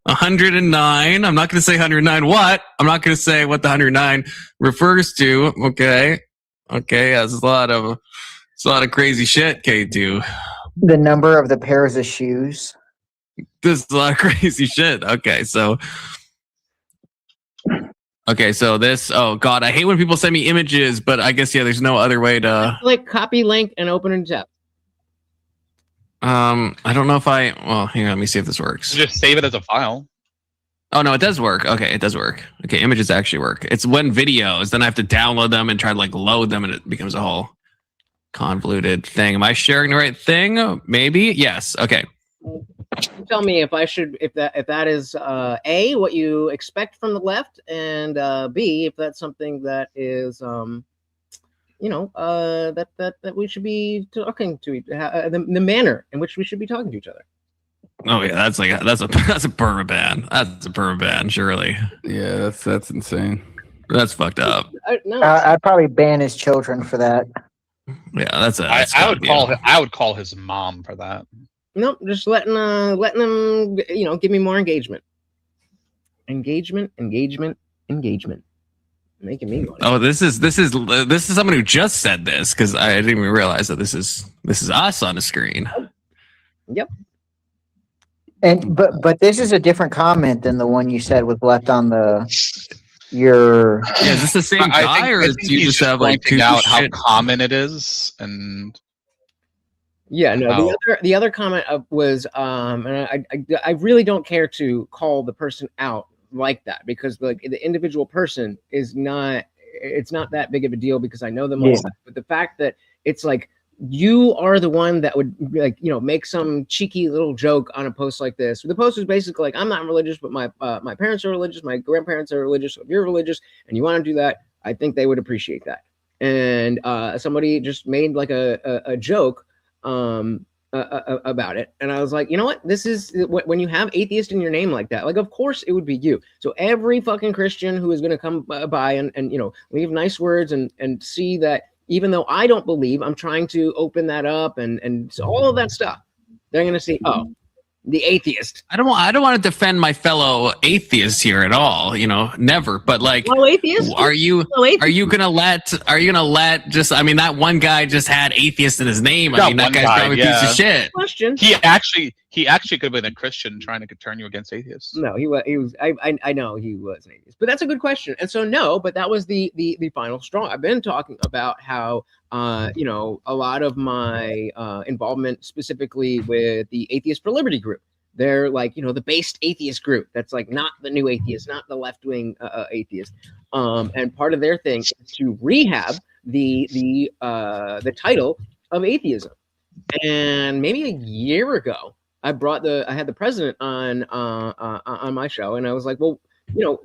Speaker 14: 109. I'm not going to say 109 what. I'm not going to say what the 109 refers to. Okay. That's a lot of crazy shit, K2.
Speaker 12: The number of the pairs of shoes.
Speaker 14: This is a lot of crazy shit. Okay, so this, oh God, I hate when people send me images, but I guess, yeah, there's no other way to...
Speaker 1: Like copy link and open and tap.
Speaker 14: I don't know if well, hang on, let me see if this works.
Speaker 6: Just save it as a file.
Speaker 14: Oh, no, it does work. Okay, it does work. Okay, images actually work. It's when videos, then I have to download them and try to like load them and it becomes a whole convoluted thing. Am I sharing the right thing? Maybe. Yes. Okay.
Speaker 1: Tell me if that is A, what you expect from the left, and B, if that's something that is that we should be talking to the manner in which we should be talking to each other.
Speaker 14: Oh yeah, that's a perma ban. That's a perma ban, surely.
Speaker 15: Yeah, that's insane.
Speaker 14: That's fucked up.
Speaker 12: I'd probably ban his children for that.
Speaker 14: Yeah, that's
Speaker 16: I would call his mom for that.
Speaker 1: Nope, just letting them give me more engagement. Engagement. Making me money.
Speaker 14: Oh, this is someone who just said this, because I didn't even realize that this is us on the screen.
Speaker 1: Yep.
Speaker 12: And but this is a different comment than the one you said was left on your.
Speaker 14: Yeah, is this the same guy, or do you just have like two
Speaker 16: out how common it is and?
Speaker 1: Yeah, no. The other comment was, and I really don't care to call the person out like that, because like the individual person is not. It's not that big of a deal because I know them all. But the fact that it's like you are the one that would make some cheeky little joke on a post like this. The post is basically like, I'm not religious, but my parents are religious, my grandparents are religious. So if you're religious and you want to do that, I think they would appreciate that. And somebody just made like a joke about it, and I was like, you know what, this is when you have atheist in your name like that, like of course it would be you. So every fucking Christian who is going to come by and leave nice words and see that even though I don't believe, I'm trying to open that up and so all of that stuff, they're going to see, oh, the atheist.
Speaker 14: I don't want to defend my fellow atheists here at all, never. But like, are you gonna let just? I mean, that one guy just had atheist in his name. I mean, that guy's probably a piece of shit.
Speaker 1: Question.
Speaker 16: He actually could have been a Christian trying to turn you against atheists.
Speaker 1: No, he was. I know he was an atheist, but that's a good question. And so no, but that was the final straw. I've been talking about how a lot of my involvement specifically with the Atheist for Liberty group. They're like, the based atheist group. That's like not the new atheist, not the left wing atheist. And part of their thing is to rehab the title of atheism. And maybe a year ago, I had the president on my show, and I was like, well,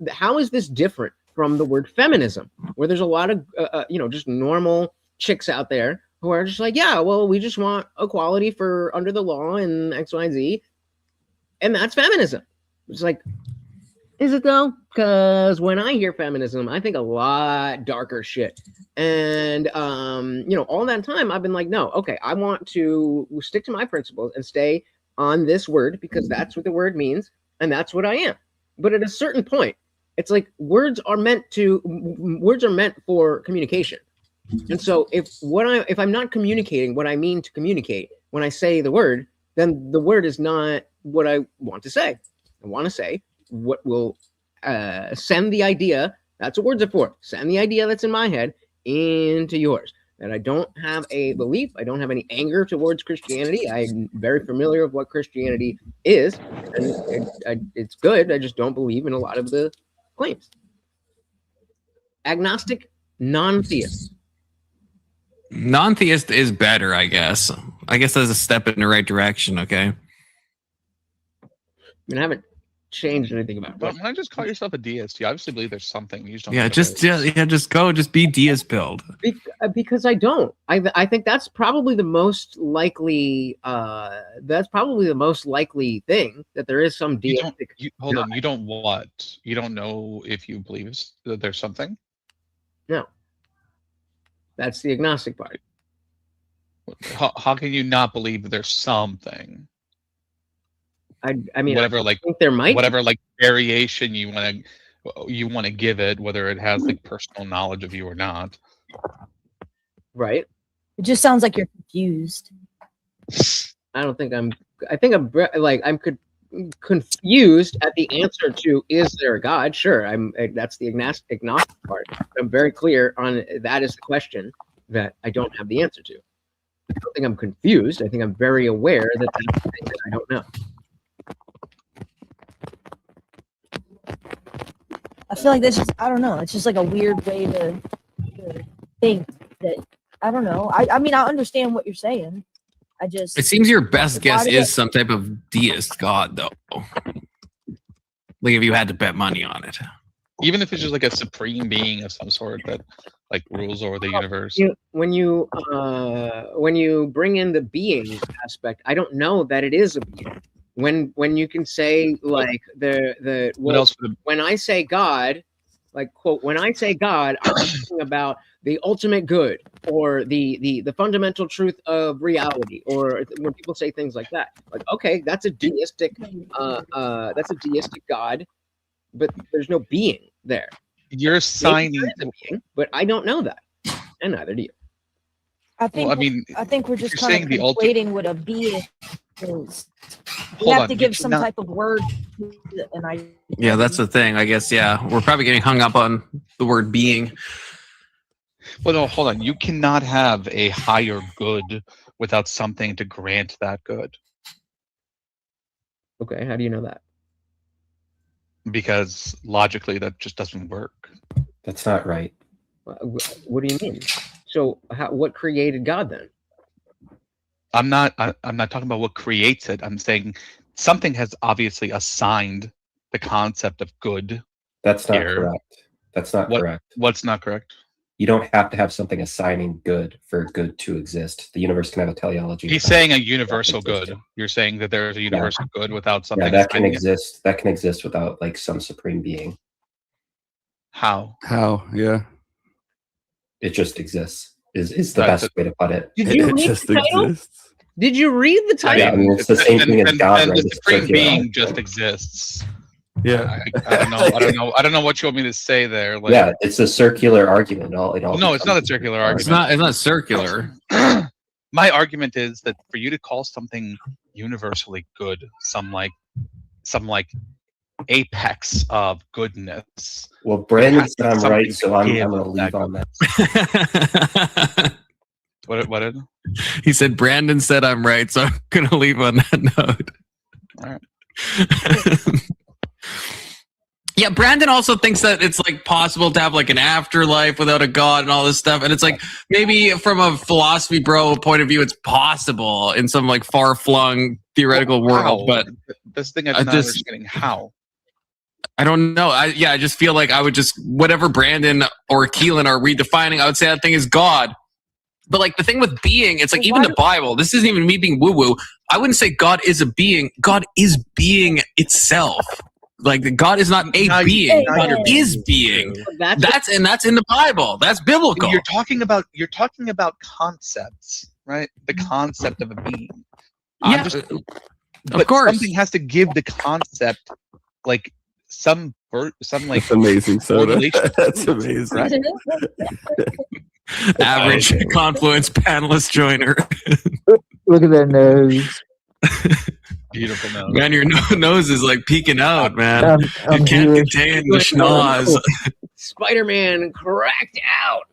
Speaker 1: how is this different from the word feminism, where there's a lot of just normal chicks out there who are just like, yeah, well, we just want equality for under the law and X, Y, and Z. And that's feminism. It's like, is it though? Because when I hear feminism, I think a lot darker shit. And, all that time I've been like, no, okay, I want to stick to my principles and stay on this word because that's what the word means. And that's what I am. But at a certain point, it's like words are meant for communication. And so if I'm not communicating what I mean to communicate when I say the word, then the word is not what I want to say. I want to say what will send the idea. That's what words are for. Send the idea that's in my head into yours. And I don't have a belief. I don't have any anger towards Christianity. I'm very familiar with what Christianity is. And it's good. I just don't believe in a lot of the claims. Agnostic, non-theist.
Speaker 14: Non-theist is better, I guess. I guess that's a step in the right direction. Okay.
Speaker 1: I mean, I haven't changed anything about it.
Speaker 16: But why not just call yourself a deist? You obviously believe there's something. You just don't.
Speaker 14: Yeah, just be deist build.
Speaker 1: Because I don't. I think that's probably the most likely. That's probably the most likely thing that there is some deistic.
Speaker 16: Hold on. You don't what? You don't know if you believe that there's something.
Speaker 1: No. That's the agnostic part.
Speaker 16: How can you not believe that there's something?
Speaker 1: I mean,
Speaker 16: whatever,
Speaker 1: I think there might
Speaker 16: whatever like variation you want to give it, whether it has like personal knowledge of you or not.
Speaker 1: Right.
Speaker 13: It just sounds like you're confused.
Speaker 1: I don't think I'm. I think I'm like I'm confused at the answer to is there a God? Sure, that's the agnostic part. I'm very clear on that is the question that I don't have the answer to. I don't think I'm confused. I think I'm very aware that that's the thing that I don't know.
Speaker 13: I feel like this is, I don't know, it's just like a weird way to think that, I I don't know. I mean, I understand what you're saying. I just.
Speaker 14: It seems your best guess
Speaker 13: Why do
Speaker 14: is some type of deist god, though. Like if you had to bet money on it.
Speaker 16: Even if it's just like a supreme being of some sort that like rules over the universe.
Speaker 1: When you bring in the being aspect, I don't know that it is a being. When you can say like when I say God, like quote, when I say God, I'm talking about the ultimate good or the fundamental truth of reality, or when people say things like that, like okay, that's a deistic God, but there's no being there.
Speaker 16: You're assigning,
Speaker 1: but I don't know that, and neither do you.
Speaker 13: I think.
Speaker 16: Well, I mean,
Speaker 13: I think we're just
Speaker 16: you're
Speaker 13: kind of
Speaker 16: saying the
Speaker 13: conflating what a being is. You
Speaker 16: Hold
Speaker 13: have
Speaker 16: on,
Speaker 13: to
Speaker 16: you
Speaker 13: give some
Speaker 16: cannot-
Speaker 13: type of word to it, and I.
Speaker 14: Yeah, that's the thing. I guess, yeah. We're probably getting hung up on the word being.
Speaker 16: Well, no, hold on. You cannot have a higher good without something to grant that good.
Speaker 1: Okay, how do you know that?
Speaker 16: Because logically, that just doesn't work.
Speaker 19: That's not right.
Speaker 1: What do you mean? So, what created God then?
Speaker 16: I'm not talking about what creates it. I'm saying something has obviously assigned the concept of good.
Speaker 19: That's not
Speaker 16: here.
Speaker 19: correct. That's not correct.
Speaker 16: What's not correct?
Speaker 19: You don't have to have something assigning good for good to exist. The universe can have a teleology.
Speaker 16: He's
Speaker 19: without
Speaker 16: saying a
Speaker 19: that
Speaker 16: universal good.
Speaker 19: existing.
Speaker 16: You're saying that there is a universal good without something.
Speaker 19: Yeah, that can
Speaker 16: assigning it?
Speaker 19: exist. That can exist without like some supreme being.
Speaker 16: How?
Speaker 15: How? Yeah.
Speaker 19: It just exists. Is the
Speaker 16: That's
Speaker 19: best way to put it.
Speaker 1: Did you read the title? Did you read the title?
Speaker 19: Yeah, I mean, it's the same thing as God,
Speaker 16: and
Speaker 19: right?
Speaker 16: the
Speaker 19: It's
Speaker 16: supreme
Speaker 19: circular.
Speaker 16: being just exists.
Speaker 15: Yeah.
Speaker 16: I don't know. I don't know what you want me to say there. Like,
Speaker 19: Yeah, it's a circular argument. It all
Speaker 16: no, it's not a circular argument.
Speaker 14: It's not circular.
Speaker 16: My argument is that for you to call something universally good, some like apex of goodness.
Speaker 19: Well, Brandon
Speaker 16: has
Speaker 19: said I'm
Speaker 16: something
Speaker 19: right,
Speaker 16: to
Speaker 19: so I'm
Speaker 16: give
Speaker 19: going to leave
Speaker 16: that
Speaker 19: on that.
Speaker 16: What did?
Speaker 14: He said, Brandon said I'm right, so I'm going to leave on that note.
Speaker 16: All right.
Speaker 14: Yeah, Brandon also thinks that it's like possible to have like an afterlife without a god and all this stuff. And it's like maybe from a philosophy bro point of view, it's possible in some like far flung theoretical world. But
Speaker 16: this thing I'm not understanding how.
Speaker 14: I don't know. I just feel like I would just whatever Brandon or Keelan are redefining, I would say that thing is God. But like the thing with being, it's like even the Bible, this isn't even me being woo-woo. I wouldn't say God is a being. God is being itself. Like God is not a being. God is being. That's in the Bible. That's biblical.
Speaker 16: You're talking about concepts, right? The concept of a being.
Speaker 14: Yeah,
Speaker 16: But
Speaker 14: of course.
Speaker 16: something has to give the concept like some like
Speaker 15: That's amazing, Soda.
Speaker 16: correlation.
Speaker 15: That's amazing.
Speaker 16: Right?
Speaker 14: Average Confluence panelist joiner.
Speaker 12: Look at that nose.
Speaker 16: Beautiful nose.
Speaker 14: Man, your nose is like peeking out, man.
Speaker 12: I'm
Speaker 14: You can't
Speaker 12: Jewish.
Speaker 14: contain the schnoz.
Speaker 1: Spider-Man cracked out.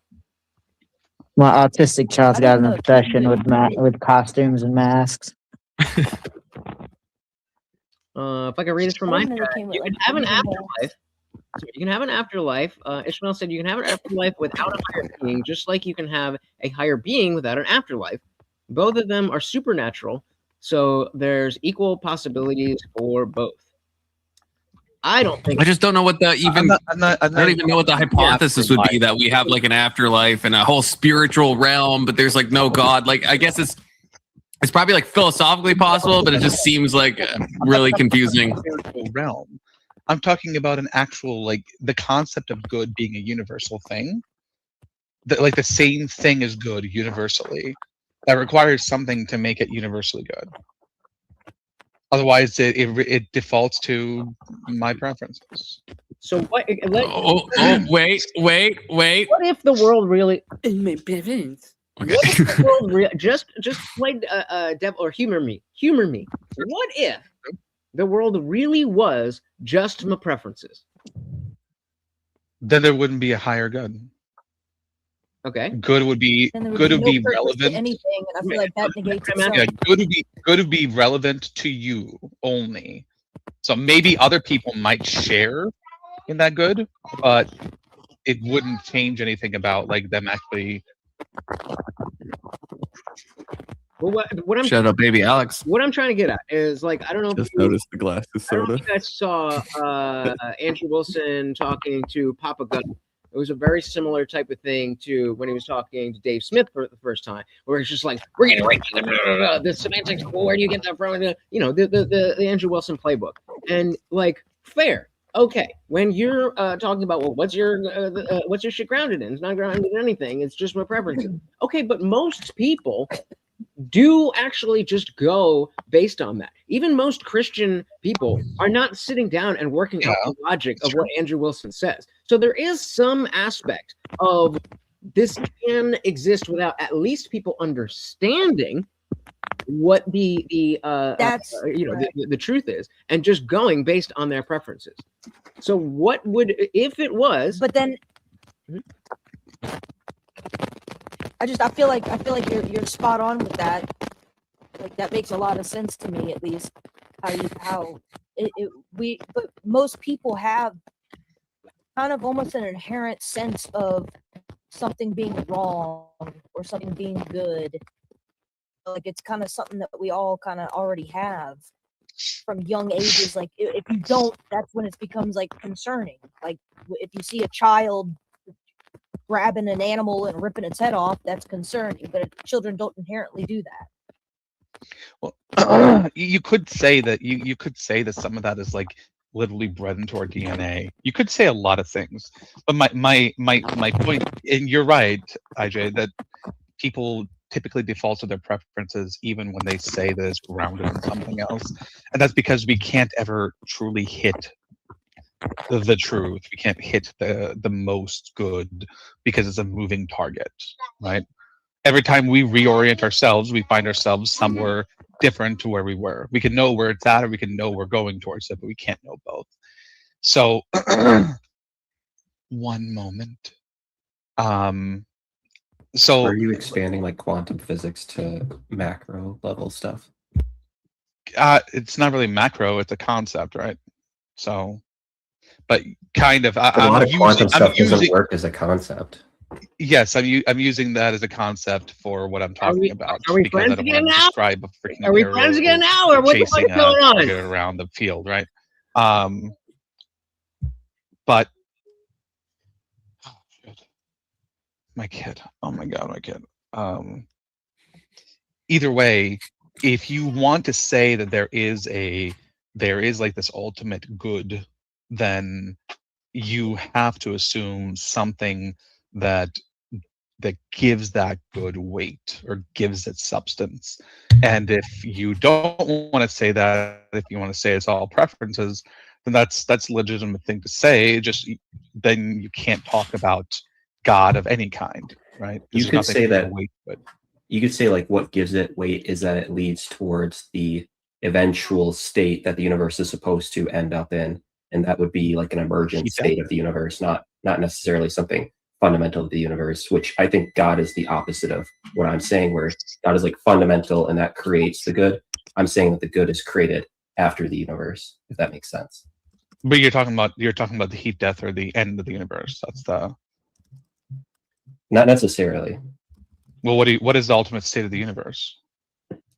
Speaker 12: My autistic child's got an obsession with costumes and masks.
Speaker 1: If I can read this from my
Speaker 13: Spider-Man
Speaker 1: side,
Speaker 13: came with,
Speaker 1: you can
Speaker 13: like,
Speaker 1: have an
Speaker 13: green balls.
Speaker 1: afterlife. So you can have an afterlife. Ishmael said you can have an afterlife without a higher being, just like you can have a higher being without an afterlife. Both of them are supernatural, so there's equal possibilities for both. I don't think.
Speaker 14: I just don't know what the even. I don't even know what the hypothesis would be
Speaker 1: afterlife.
Speaker 14: that we have like an afterlife and a whole spiritual realm, but there's like no God. Like I guess it's probably like philosophically possible, but it just seems like really confusing.
Speaker 16: Spiritual realm. I'm talking about an actual like the concept of good being a universal thing. Like the same thing is good universally. That requires something to make it universally good. Otherwise, it defaults to my preferences.
Speaker 1: So what?
Speaker 14: Wait.
Speaker 1: What if the world really?
Speaker 14: Okay.
Speaker 1: What if the world just play devil or humor me? Humor me. What if the world really was just my preferences?
Speaker 16: Then there wouldn't be a higher good.
Speaker 1: Okay.
Speaker 16: Good would be
Speaker 13: And there would
Speaker 16: good
Speaker 13: be
Speaker 16: would
Speaker 13: no
Speaker 16: be
Speaker 13: purpose to
Speaker 16: relevant.
Speaker 13: anything, and I feel like that negates itself.
Speaker 16: Yeah, good would be relevant to you only. So maybe other people might share in that good, but it wouldn't change anything about like them actually
Speaker 1: Well, what I'm
Speaker 14: Shut up, baby Alex.
Speaker 1: What I'm trying to get at is like I don't know.
Speaker 15: Just
Speaker 1: if you,
Speaker 15: noticed the glass of
Speaker 1: I don't know
Speaker 15: soda.
Speaker 1: if you guys saw Andrew Wilson talking to Papa Gunn. It was a very similar type of thing to when he was talking to Dave Smith for the first time, where it's just like we're getting right to the semantics. Well, where do you get that from? You know, the Andrew Wilson playbook, and like fair. Okay, when you're talking about well, what's your shit grounded in? It's not grounded in anything. It's just my preferences. Okay, but most people do actually just go based on that. Even most Christian people are not sitting down and working out the logic of what Andrew Wilson says. So there is some aspect of this can exist without at least people understanding what the truth is and just going based on their preferences. So what would if it was?
Speaker 13: But then I feel like you're spot on with that. Like that makes a lot of sense to me, at least. But most people have kind of almost an inherent sense of something being wrong or something being good. Like it's kind of something that we all kind of already have from young ages. Like if you don't, that's when it becomes like concerning. Like if you see a child grabbing an animal and ripping its head off, that's concerning. But children don't inherently do that.
Speaker 16: Well, you could say that you could say that some of that is like literally bred into our DNA. You could say a lot of things, but my point, and you're right, IJ, that people typically default to their preferences even when they say that it's grounded in something else, and that's because we can't ever truly hit the truth. We can't hit the most good because it's a moving target, right? Every time we reorient ourselves, we find ourselves somewhere different to where we were. We can know where it's at, or we can know we're going towards it, but we can't know both. So one moment. So
Speaker 19: are you expanding like quantum physics to macro level stuff?
Speaker 16: It's not really macro, it's a concept, right? So but kind of
Speaker 19: a lot of quantum stuff doesn't work as a concept.
Speaker 16: Yes, I'm using that as a concept for what I'm talking about.
Speaker 1: Are we
Speaker 16: because
Speaker 1: friends
Speaker 16: I don't
Speaker 1: again
Speaker 16: want to
Speaker 1: now?
Speaker 16: describe a freaking
Speaker 1: Are we
Speaker 16: arrow
Speaker 1: friends again now, or what the fuck
Speaker 16: chasing
Speaker 1: is going on?
Speaker 16: target around the field, right? But oh shit, my kid. Oh my god, my kid. Either way, if you want to say that there is like this ultimate good, then you have to assume something that gives that good weight or gives it substance. And if you don't want to say that, if you want to say it's all preferences, then that's a legitimate thing to say. Just then you can't talk about God of any kind, right?
Speaker 19: You could say that. You could say like what gives it weight is that it leads towards the eventual state that the universe is supposed to end up in, and that would be like an emergent state of the universe, not necessarily something fundamental to the universe, which I think God is the opposite of what I'm saying, where God is like fundamental and that creates the good. I'm saying that the good is created after the universe, if that makes sense.
Speaker 16: But you're talking about the heat death or the end of the universe. That's the
Speaker 19: not necessarily.
Speaker 16: Well, what is the ultimate state of the universe?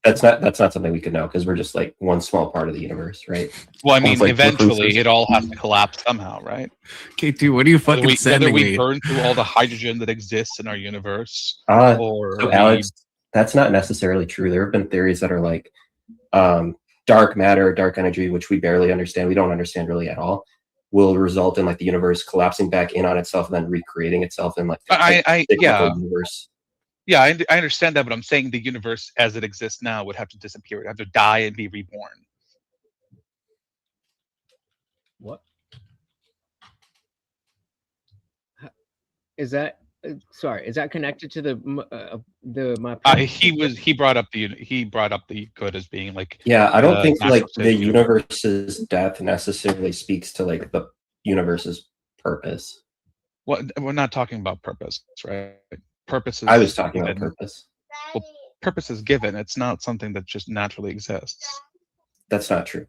Speaker 19: That's not something we could know because we're just like one small part of the universe, right?
Speaker 16: Well, I mean, eventually it all has to collapse somehow, right?
Speaker 14: Okay, dude, what are you fucking sending
Speaker 16: Whether
Speaker 14: me?
Speaker 16: we burn through all the hydrogen that exists in our universe,
Speaker 19: so Alex, that's not necessarily true. There have been theories that are like dark matter, dark energy, which we barely understand. We don't understand really at all. Will result in like the universe collapsing back in on itself and then recreating itself in like universe.
Speaker 16: Yeah, I understand that, but I'm saying the universe as it exists now would have to disappear. It would have to die and be reborn.
Speaker 1: What? Is that sorry? Is that connected to
Speaker 16: He brought up the good as being like.
Speaker 19: Yeah, I don't think like the universe's death necessarily speaks to like the universe's purpose.
Speaker 16: Well, we're not talking about purpose, right? Purpose is
Speaker 19: I was talking about purpose.
Speaker 16: Well, purpose is given. It's not something that just naturally exists.
Speaker 19: That's not true.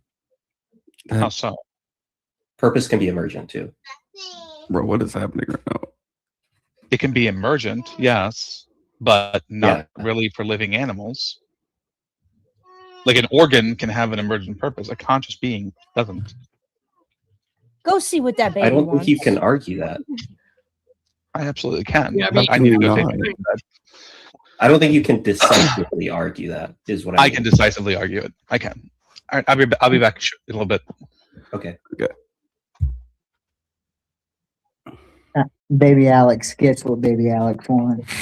Speaker 16: How so?
Speaker 19: Purpose can be emergent too.
Speaker 15: Bro, what is happening right now?
Speaker 16: It can be emergent, yes. but not really for living animals. Like an organ can have an emergent purpose. A conscious being doesn't.
Speaker 13: Go see what that baby
Speaker 19: I don't
Speaker 13: wants.
Speaker 19: think you can argue that.
Speaker 16: I absolutely can.
Speaker 19: Yeah,
Speaker 16: but I need to go take a big bed.
Speaker 19: I don't think you can decisively argue that. Is what
Speaker 16: I can decisively argue it. I can. All right, I'll be back in a little bit.
Speaker 19: Okay.
Speaker 16: Good.
Speaker 12: Baby Alex gets what Baby Alex wants.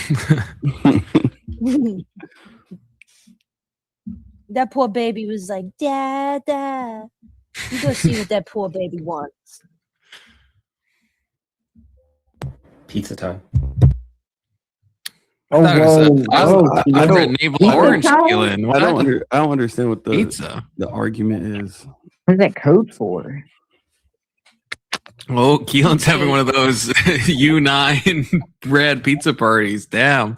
Speaker 13: That poor baby was like, Dad, Dad. You go see what that poor baby wants.
Speaker 19: Pizza time.
Speaker 12: Oh,
Speaker 15: I don't.
Speaker 14: navel orange feeling.
Speaker 15: I don't understand what the
Speaker 14: Pizza.
Speaker 15: the argument is.
Speaker 12: What is that code for?
Speaker 14: Oh, Keelan's having one of those U9 red pizza parties. Damn.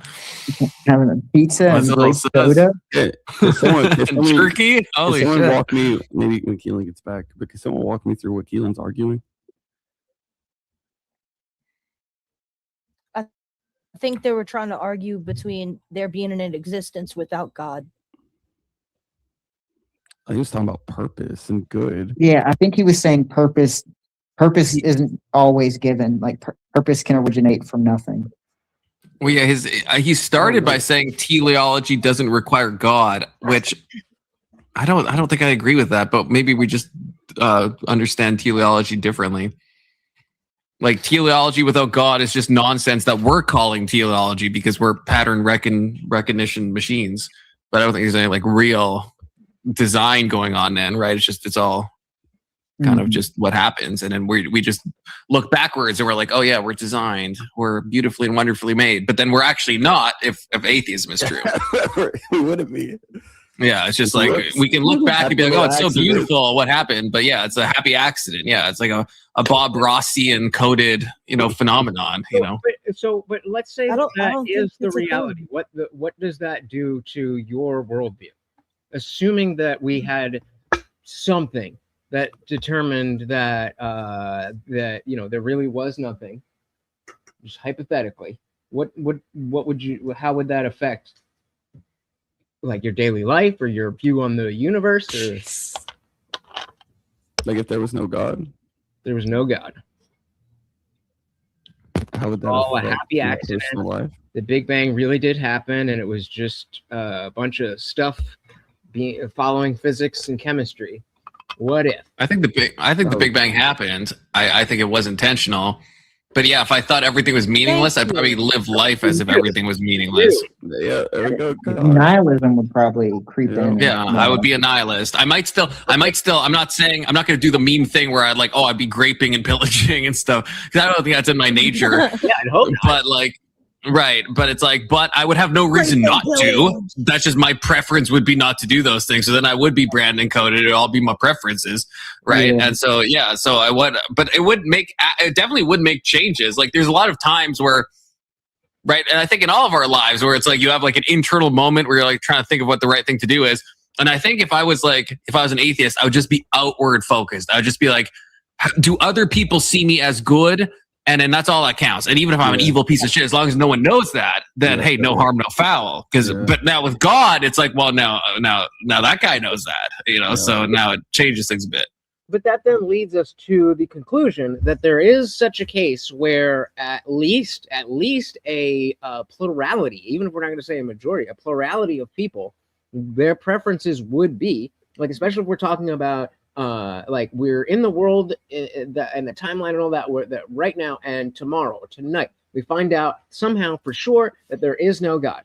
Speaker 12: Having a pizza and
Speaker 14: What's
Speaker 12: grape
Speaker 14: all
Speaker 12: soda?
Speaker 15: Yeah, can someone,
Speaker 14: Turkey? Holy
Speaker 15: someone
Speaker 14: shit.
Speaker 15: walk me? Maybe when Keelan gets back, but can someone walk me through what Keelan's arguing?
Speaker 13: I think they were trying to argue between there being an existence without God.
Speaker 15: I was talking about purpose and good.
Speaker 12: Yeah, I think he was saying purpose isn't always given. Like purpose can originate from nothing.
Speaker 14: Well, yeah, he started by saying teleology doesn't require God, which I don't think I agree with that, but maybe we just understand teleology differently. Like teleology without God is just nonsense that we're calling teleology because we're pattern recognition machines. But I don't think there's any like real design going on then, right? It's all kind of just what happens, and then we just look backwards and we're like, oh yeah, we're designed, we're beautifully and wonderfully made, but then we're actually not if atheism is true.
Speaker 15: We wouldn't be.
Speaker 14: Yeah, it's just like we can look back and be like, oh, it's so beautiful what happened, but yeah, it's a happy accident. Yeah, it's like a Bob Rossian coded phenomenon.
Speaker 1: But let's say
Speaker 13: I don't
Speaker 1: that
Speaker 13: think
Speaker 1: is the
Speaker 13: it's a thing.
Speaker 1: reality. What does that do to your worldview? Assuming that we had something that determined that there really was nothing, just hypothetically, how would that affect like your daily life or your view on the universe? Or
Speaker 15: Like if there was no God,
Speaker 1: there was no God,
Speaker 15: how would that
Speaker 1: all a
Speaker 15: affect
Speaker 1: happy
Speaker 15: your
Speaker 1: accident.
Speaker 15: personal life?
Speaker 1: The Big Bang really did happen, and it was just a bunch of stuff following physics and chemistry. What if?
Speaker 14: I think the Big Bang happened. I think it was intentional. But yeah, if I thought everything was meaningless, I'd probably live life as if everything was meaningless.
Speaker 15: Yeah, there we go.
Speaker 12: Nihilism would probably creep in.
Speaker 14: Yeah, I would be a nihilist. I might still, I'm not saying, I'm not going to do the meme thing where I'd be graping and pillaging and stuff. Because I don't think that's in my nature.
Speaker 1: Yeah, I'd hope not.
Speaker 14: But right. But it's like, but I would have no reason not to. That's just my preference would be not to do those things. So then I would be brand encoded. It'd all be my preferences. Right.
Speaker 12: Yeah.
Speaker 14: And so, yeah, so I would, but it definitely would make changes. Like there's a lot of times where, right. And I think in all of our lives where it's like, you have like an internal moment where you're like trying to think of what the right thing to do is. And I think if I was an atheist, I would just be outward focused. I would just be like, do other people see me as good? And then that's all that counts. And even if I'm an evil piece of shit, as long as no one knows that, then hey, no harm, no foul. But now with God, it's like, well, now that guy knows that, so now it changes things a bit.
Speaker 1: But that then leads us to the conclusion that there is such a case where at least a plurality, even if we're not going to say a majority, a plurality of people, their preferences would be like, especially if we're talking about like we're in the world and the timeline and all that, that right now and tomorrow or tonight, we find out somehow for sure that there is no God.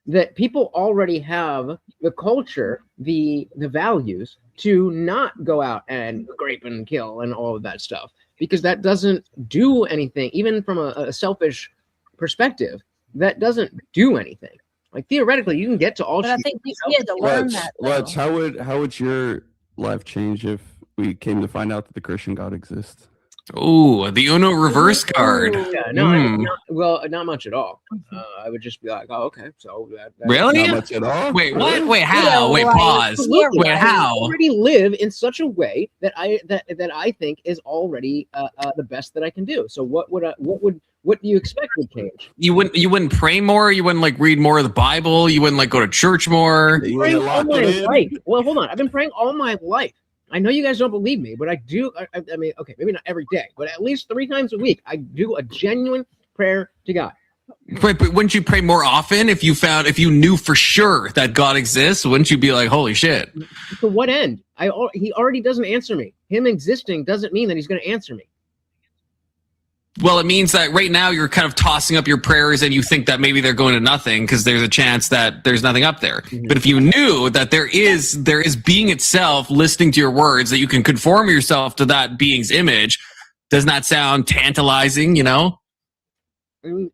Speaker 1: That people already have the culture, the values to not go out and grape and kill and all of that stuff, because that doesn't do anything, even from a selfish perspective, that doesn't do anything. Like theoretically, you can get to all.
Speaker 13: But I think you had to learn that.
Speaker 15: Raj, how would your life change if we came to find out that the Christian God exists?
Speaker 14: Ooh, the Uno reverse card.
Speaker 1: Yeah, no, not much at all. I would just be like, oh, okay, so
Speaker 14: Really?
Speaker 15: Not much at all.
Speaker 14: Wait, what? Wait, how? Wait, pause.
Speaker 1: Absolutely.
Speaker 14: Wait,
Speaker 1: I
Speaker 14: how?
Speaker 1: already live in such a way that I think is already the best that I can do. So what do you expect would change?
Speaker 14: You wouldn't pray more. You wouldn't like read more of the Bible. You wouldn't like go to church more.
Speaker 1: Praying all my life. Well, hold on. I've been praying all my life. I know you guys don't believe me, but I do. I mean, okay, maybe not every day, but at least 3 times a week, I do a genuine prayer to God.
Speaker 14: Wait, but wouldn't you pray more often if you knew for sure that God exists? Wouldn't you be like, holy shit?
Speaker 1: To what end? He already doesn't answer me. Him existing doesn't mean that he's going to answer me.
Speaker 14: Well, it means that right now you're kind of tossing up your prayers and you think that maybe they're going to nothing because there's a chance that there's nothing up there.
Speaker 1: Mm-hmm.
Speaker 14: But if you knew that there is being itself listening to your words, that you can conform yourself to that being's image, doesn't that sound tantalizing, you know?
Speaker 1: I mean,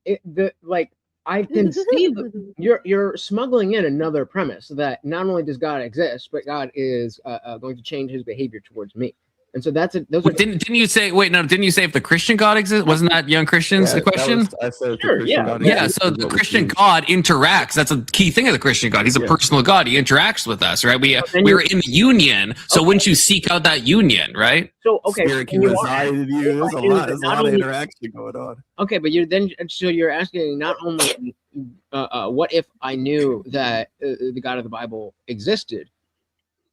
Speaker 1: I can see you're smuggling in another premise that not only does God exist, but God is going to change his behavior towards me. And so
Speaker 14: didn't you say if the Christian God exists? Wasn't that Young Christians the question?
Speaker 15: I said
Speaker 1: sure,
Speaker 14: yeah. So the Christian God interacts. That's a key thing of the Christian God. He's a personal God. He interacts with us, right? We're in union. So wouldn't you seek out that union, right?
Speaker 1: So okay,
Speaker 15: Spirit can reside in you. There's a lot of interaction going on.
Speaker 1: Okay, but you're asking not only what if I knew that the God of the Bible existed.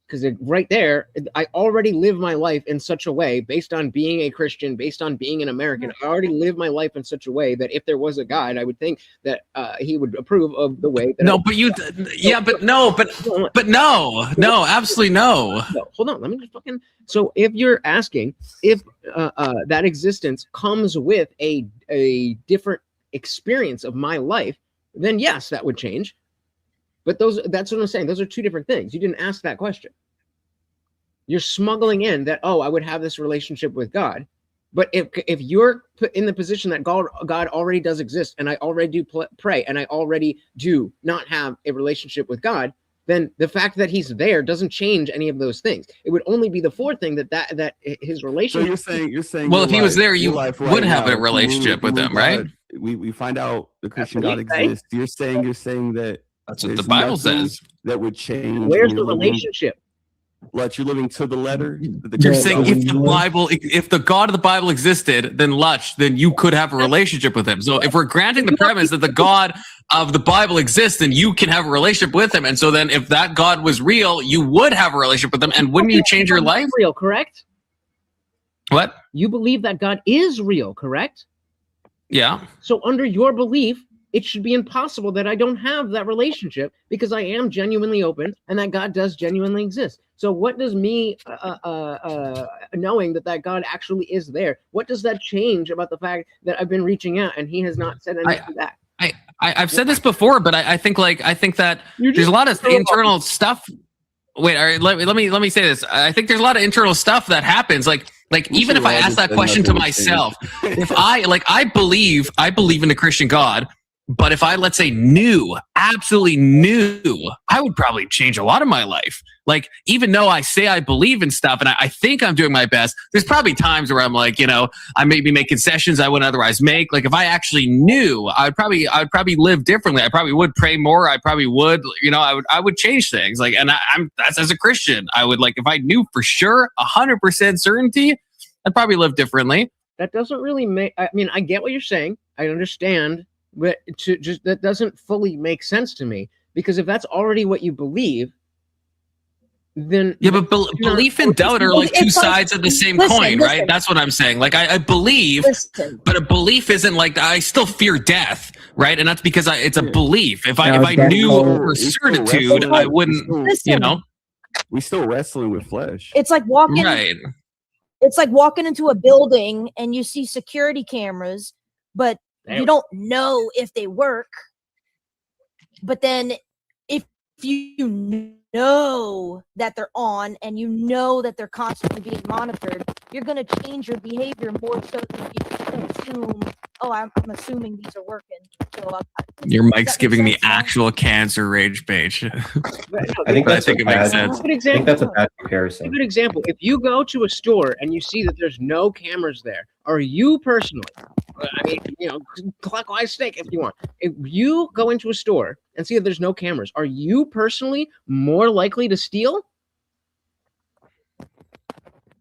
Speaker 1: Because right there, I already live my life in such a way, based on being a Christian, based on being an American. I already live my life in such a way that if there was a God, I would think that he would approve of the way that.
Speaker 14: No, no, absolutely no.
Speaker 1: Hold on, let me just fucking. So if you're asking if that existence comes with a different experience of my life, then yes, that would change. But that's what I'm saying. Those are 2 different things. You didn't ask that question. You're smuggling in that, oh, I would have this relationship with God. But if you're put in the position that God already does exist, and I already do pray, and I already do not have a relationship with God, then the fact that he's there doesn't change any of those things. It would only be the 4th thing that his relationship.
Speaker 15: So you're saying.
Speaker 14: Well, if he was there, you would have a relationship with him, right?
Speaker 15: We find out the Christian God exists. You're saying that.
Speaker 14: That's what the Bible says.
Speaker 15: That would change.
Speaker 1: Where's the relationship?
Speaker 15: Like you're living to the letter.
Speaker 14: You're saying if the God of the Bible existed, then you could have a relationship with him. So if we're granting the premise that the God of the Bible exists, then you can have a relationship with him. And so then if that God was real, you would have a relationship with him. And wouldn't you change your life?
Speaker 1: Real, correct?
Speaker 14: What?
Speaker 1: You believe that God is real, correct?
Speaker 14: Yeah.
Speaker 1: So under your belief, it should be impossible that I don't have that relationship because I am genuinely open and that God does genuinely exist. So what does me knowing that God actually is there, what does that change about the fact that I've been reaching out and he has not said anything back?
Speaker 14: I've said this before, but I think that there's a lot of internal stuff. Wait, all right, let me say this. I think there's a lot of internal stuff that happens. Like even if I ask that question to myself, if I believe in a Christian God. But if I, let's say, absolutely knew, I would probably change a lot of my life. Like, even though I say I believe in stuff and I think I'm doing my best, there's probably times where I'm like, I may be making concessions I wouldn't otherwise make. Like, if I actually knew, I would probably live differently. I probably would pray more. I probably would, I would change things. Like, and that's as a Christian. I would, like, if I knew for sure, 100% certainty, I'd probably live differently.
Speaker 1: That doesn't really I get what you're saying. I understand. But that doesn't fully make sense to me, because if that's already what you believe, then
Speaker 14: but belief and doubt are like 2 sides of the same coin, right? That's what I'm saying. Like I believe, but a belief isn't like I still fear death, right? And that's because it's a belief. If I knew for certitude, I wouldn't.
Speaker 15: We still wrestling with flesh.
Speaker 13: It's like walking.
Speaker 14: Right.
Speaker 13: It's like walking into a building and you see security cameras, but you don't know if they work. But then if you know that they're on and you know that they're constantly being monitored, you're going to change your behavior more so that you assume, I'm assuming these are working. So
Speaker 14: your mic's giving me actual cancer rage page.
Speaker 19: I think it makes sense.
Speaker 1: I think
Speaker 19: that's a bad comparison.
Speaker 1: A good example. If you go to a store and you see that there's no cameras there, are you personally, I mean, you know, clockwise stick if you want. If you go into a store and see that there's no cameras, are you personally more likely to steal?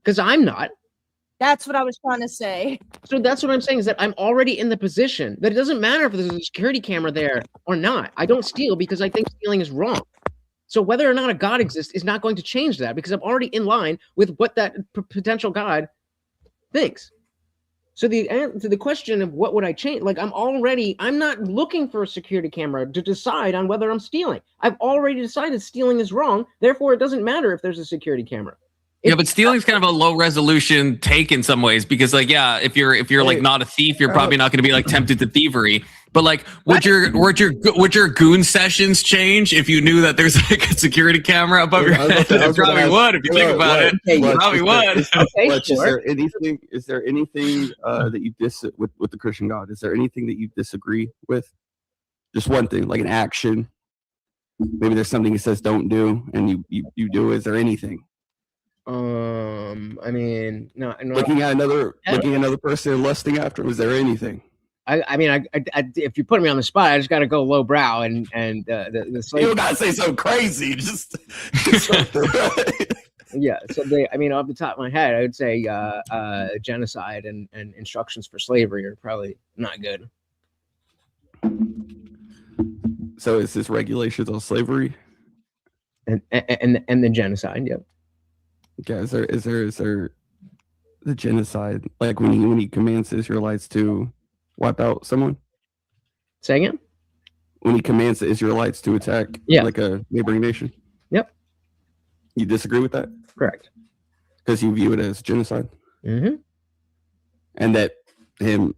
Speaker 1: Because I'm not.
Speaker 13: That's what I was trying to say.
Speaker 1: So that's what I'm saying, is that I'm already in the position that it doesn't matter if there's a security camera there or not. I don't steal because I think stealing is wrong. So whether or not a God exists is not going to change that, because I'm already in line with what that potential God thinks. So the question of what would I change, like I'm not looking for a security camera to decide on whether I'm stealing. I've already decided stealing is wrong. Therefore, it doesn't matter if there's a security camera.
Speaker 14: Yeah, but stealing's kind of a low resolution take in some ways, because like, yeah, if you're like not a thief, you're probably not going to be like tempted to thievery. But like, would your goon sessions change if you knew that there's like a security camera above your head? It probably would if you think about it. You probably would.
Speaker 15: Is there anything that you with the Christian God? Is there anything that you disagree with? Just one thing, like an action. Maybe there's something he says don't do, and you do. Is there anything?
Speaker 1: I mean, no.
Speaker 15: Looking at another person and lusting after him. Is there anything?
Speaker 1: I mean, if you put me on the spot, I just got to go lowbrow and the slave.
Speaker 15: You don't gotta say something crazy. Just
Speaker 1: yeah. So off the top of my head, I would say genocide and instructions for slavery are probably not good.
Speaker 15: So is this regulations on slavery
Speaker 1: and the genocide? Yep.
Speaker 15: Okay. Is there the genocide, like when he commands the Israelites to wipe out someone?
Speaker 1: Say again?
Speaker 15: When he commands the Israelites to attack like a neighboring nation?
Speaker 1: Yep.
Speaker 15: You disagree with that?
Speaker 1: Correct.
Speaker 15: Because you view it as genocide?
Speaker 1: Mm-hmm.
Speaker 15: And that him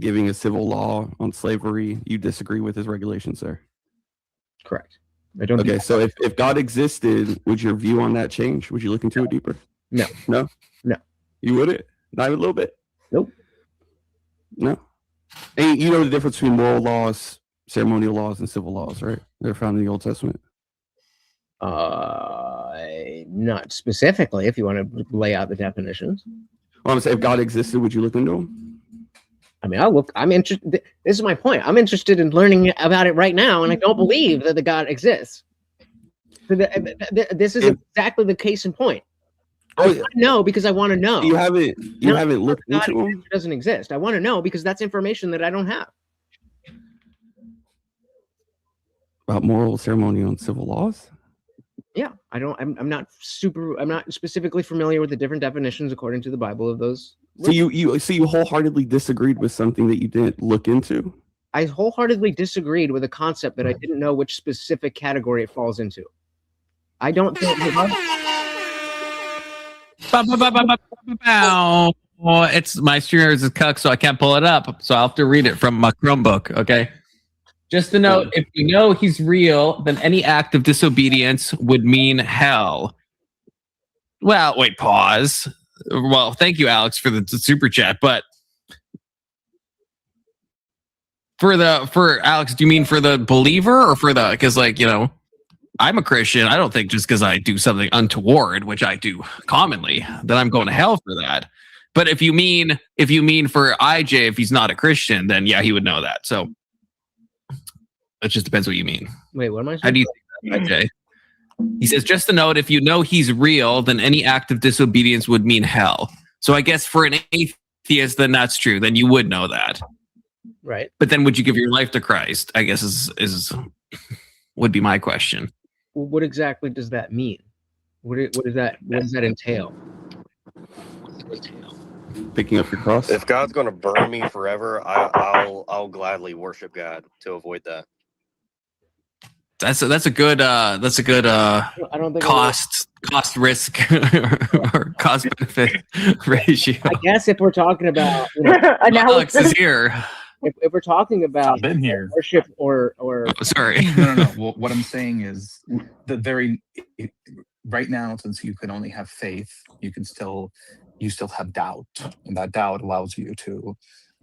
Speaker 15: giving a civil law on slavery, you disagree with his regulations there?
Speaker 1: Correct. I don't.
Speaker 15: Okay, so if God existed, would your view on that change? Would you look into it deeper?
Speaker 1: No.
Speaker 15: No?
Speaker 1: No.
Speaker 15: You wouldn't? Not even a little bit?
Speaker 1: Nope.
Speaker 15: No? And you know the difference between moral laws, ceremonial laws, and civil laws, right? They're found in the Old Testament.
Speaker 1: Not specifically, if you want to lay out the definitions.
Speaker 15: Well, I'm saying if God existed, would you look into them?
Speaker 1: I mean, I'm interested. This is my point. I'm interested in learning about it right now, and I don't believe that the God exists. So this is exactly the case in point. I want to know because I want to know.
Speaker 15: You haven't looked into them?
Speaker 1: It doesn't exist. I want to know because that's information that I don't have.
Speaker 15: About moral, ceremonial, and civil laws?
Speaker 1: Yeah, I don't. I'm not specifically familiar with the different definitions according to the Bible of those.
Speaker 15: So you wholeheartedly disagreed with something that you didn't look into?
Speaker 1: I wholeheartedly disagreed with a concept that I didn't know which specific category it falls into. I don't think.
Speaker 14: It's my streamer is cuck, so I can't pull it up. So I'll have to read it from my Chromebook. Okay. Just to note, if you know he's real, then any act of disobedience would mean hell. Well, wait, pause. Well, thank you, Alex, for the super chat. But for Alex, do you mean for the believer or for the? Because I'm a Christian. I don't think just because I do something untoward, which I do commonly, that I'm going to hell for that. But if you mean for IJ, if he's not a Christian, then yeah, he would know that. So it just depends what you mean.
Speaker 1: Wait, what am I saying?
Speaker 14: How do you think that, IJ? He says, just to note, if you know he's real, then any act of disobedience would mean hell. So I guess for an atheist, then that's true. Then you would know that.
Speaker 1: Right.
Speaker 14: But then would you give your life to Christ? I guess would be my question.
Speaker 1: Well, what exactly does that mean? What does that entail?
Speaker 15: Picking up your cross?
Speaker 21: If God's going to burn me forever, I'll gladly worship God to avoid that.
Speaker 14: That's a good
Speaker 1: I don't think
Speaker 14: cost risk or cost benefit ratio.
Speaker 1: I guess if we're talking about
Speaker 14: Alex is here.
Speaker 1: If we're talking about
Speaker 6: I've been here.
Speaker 1: worship or
Speaker 14: sorry.
Speaker 6: No. Well, what I'm saying is right now, since you can only have faith, you still have doubt, and that doubt allows you to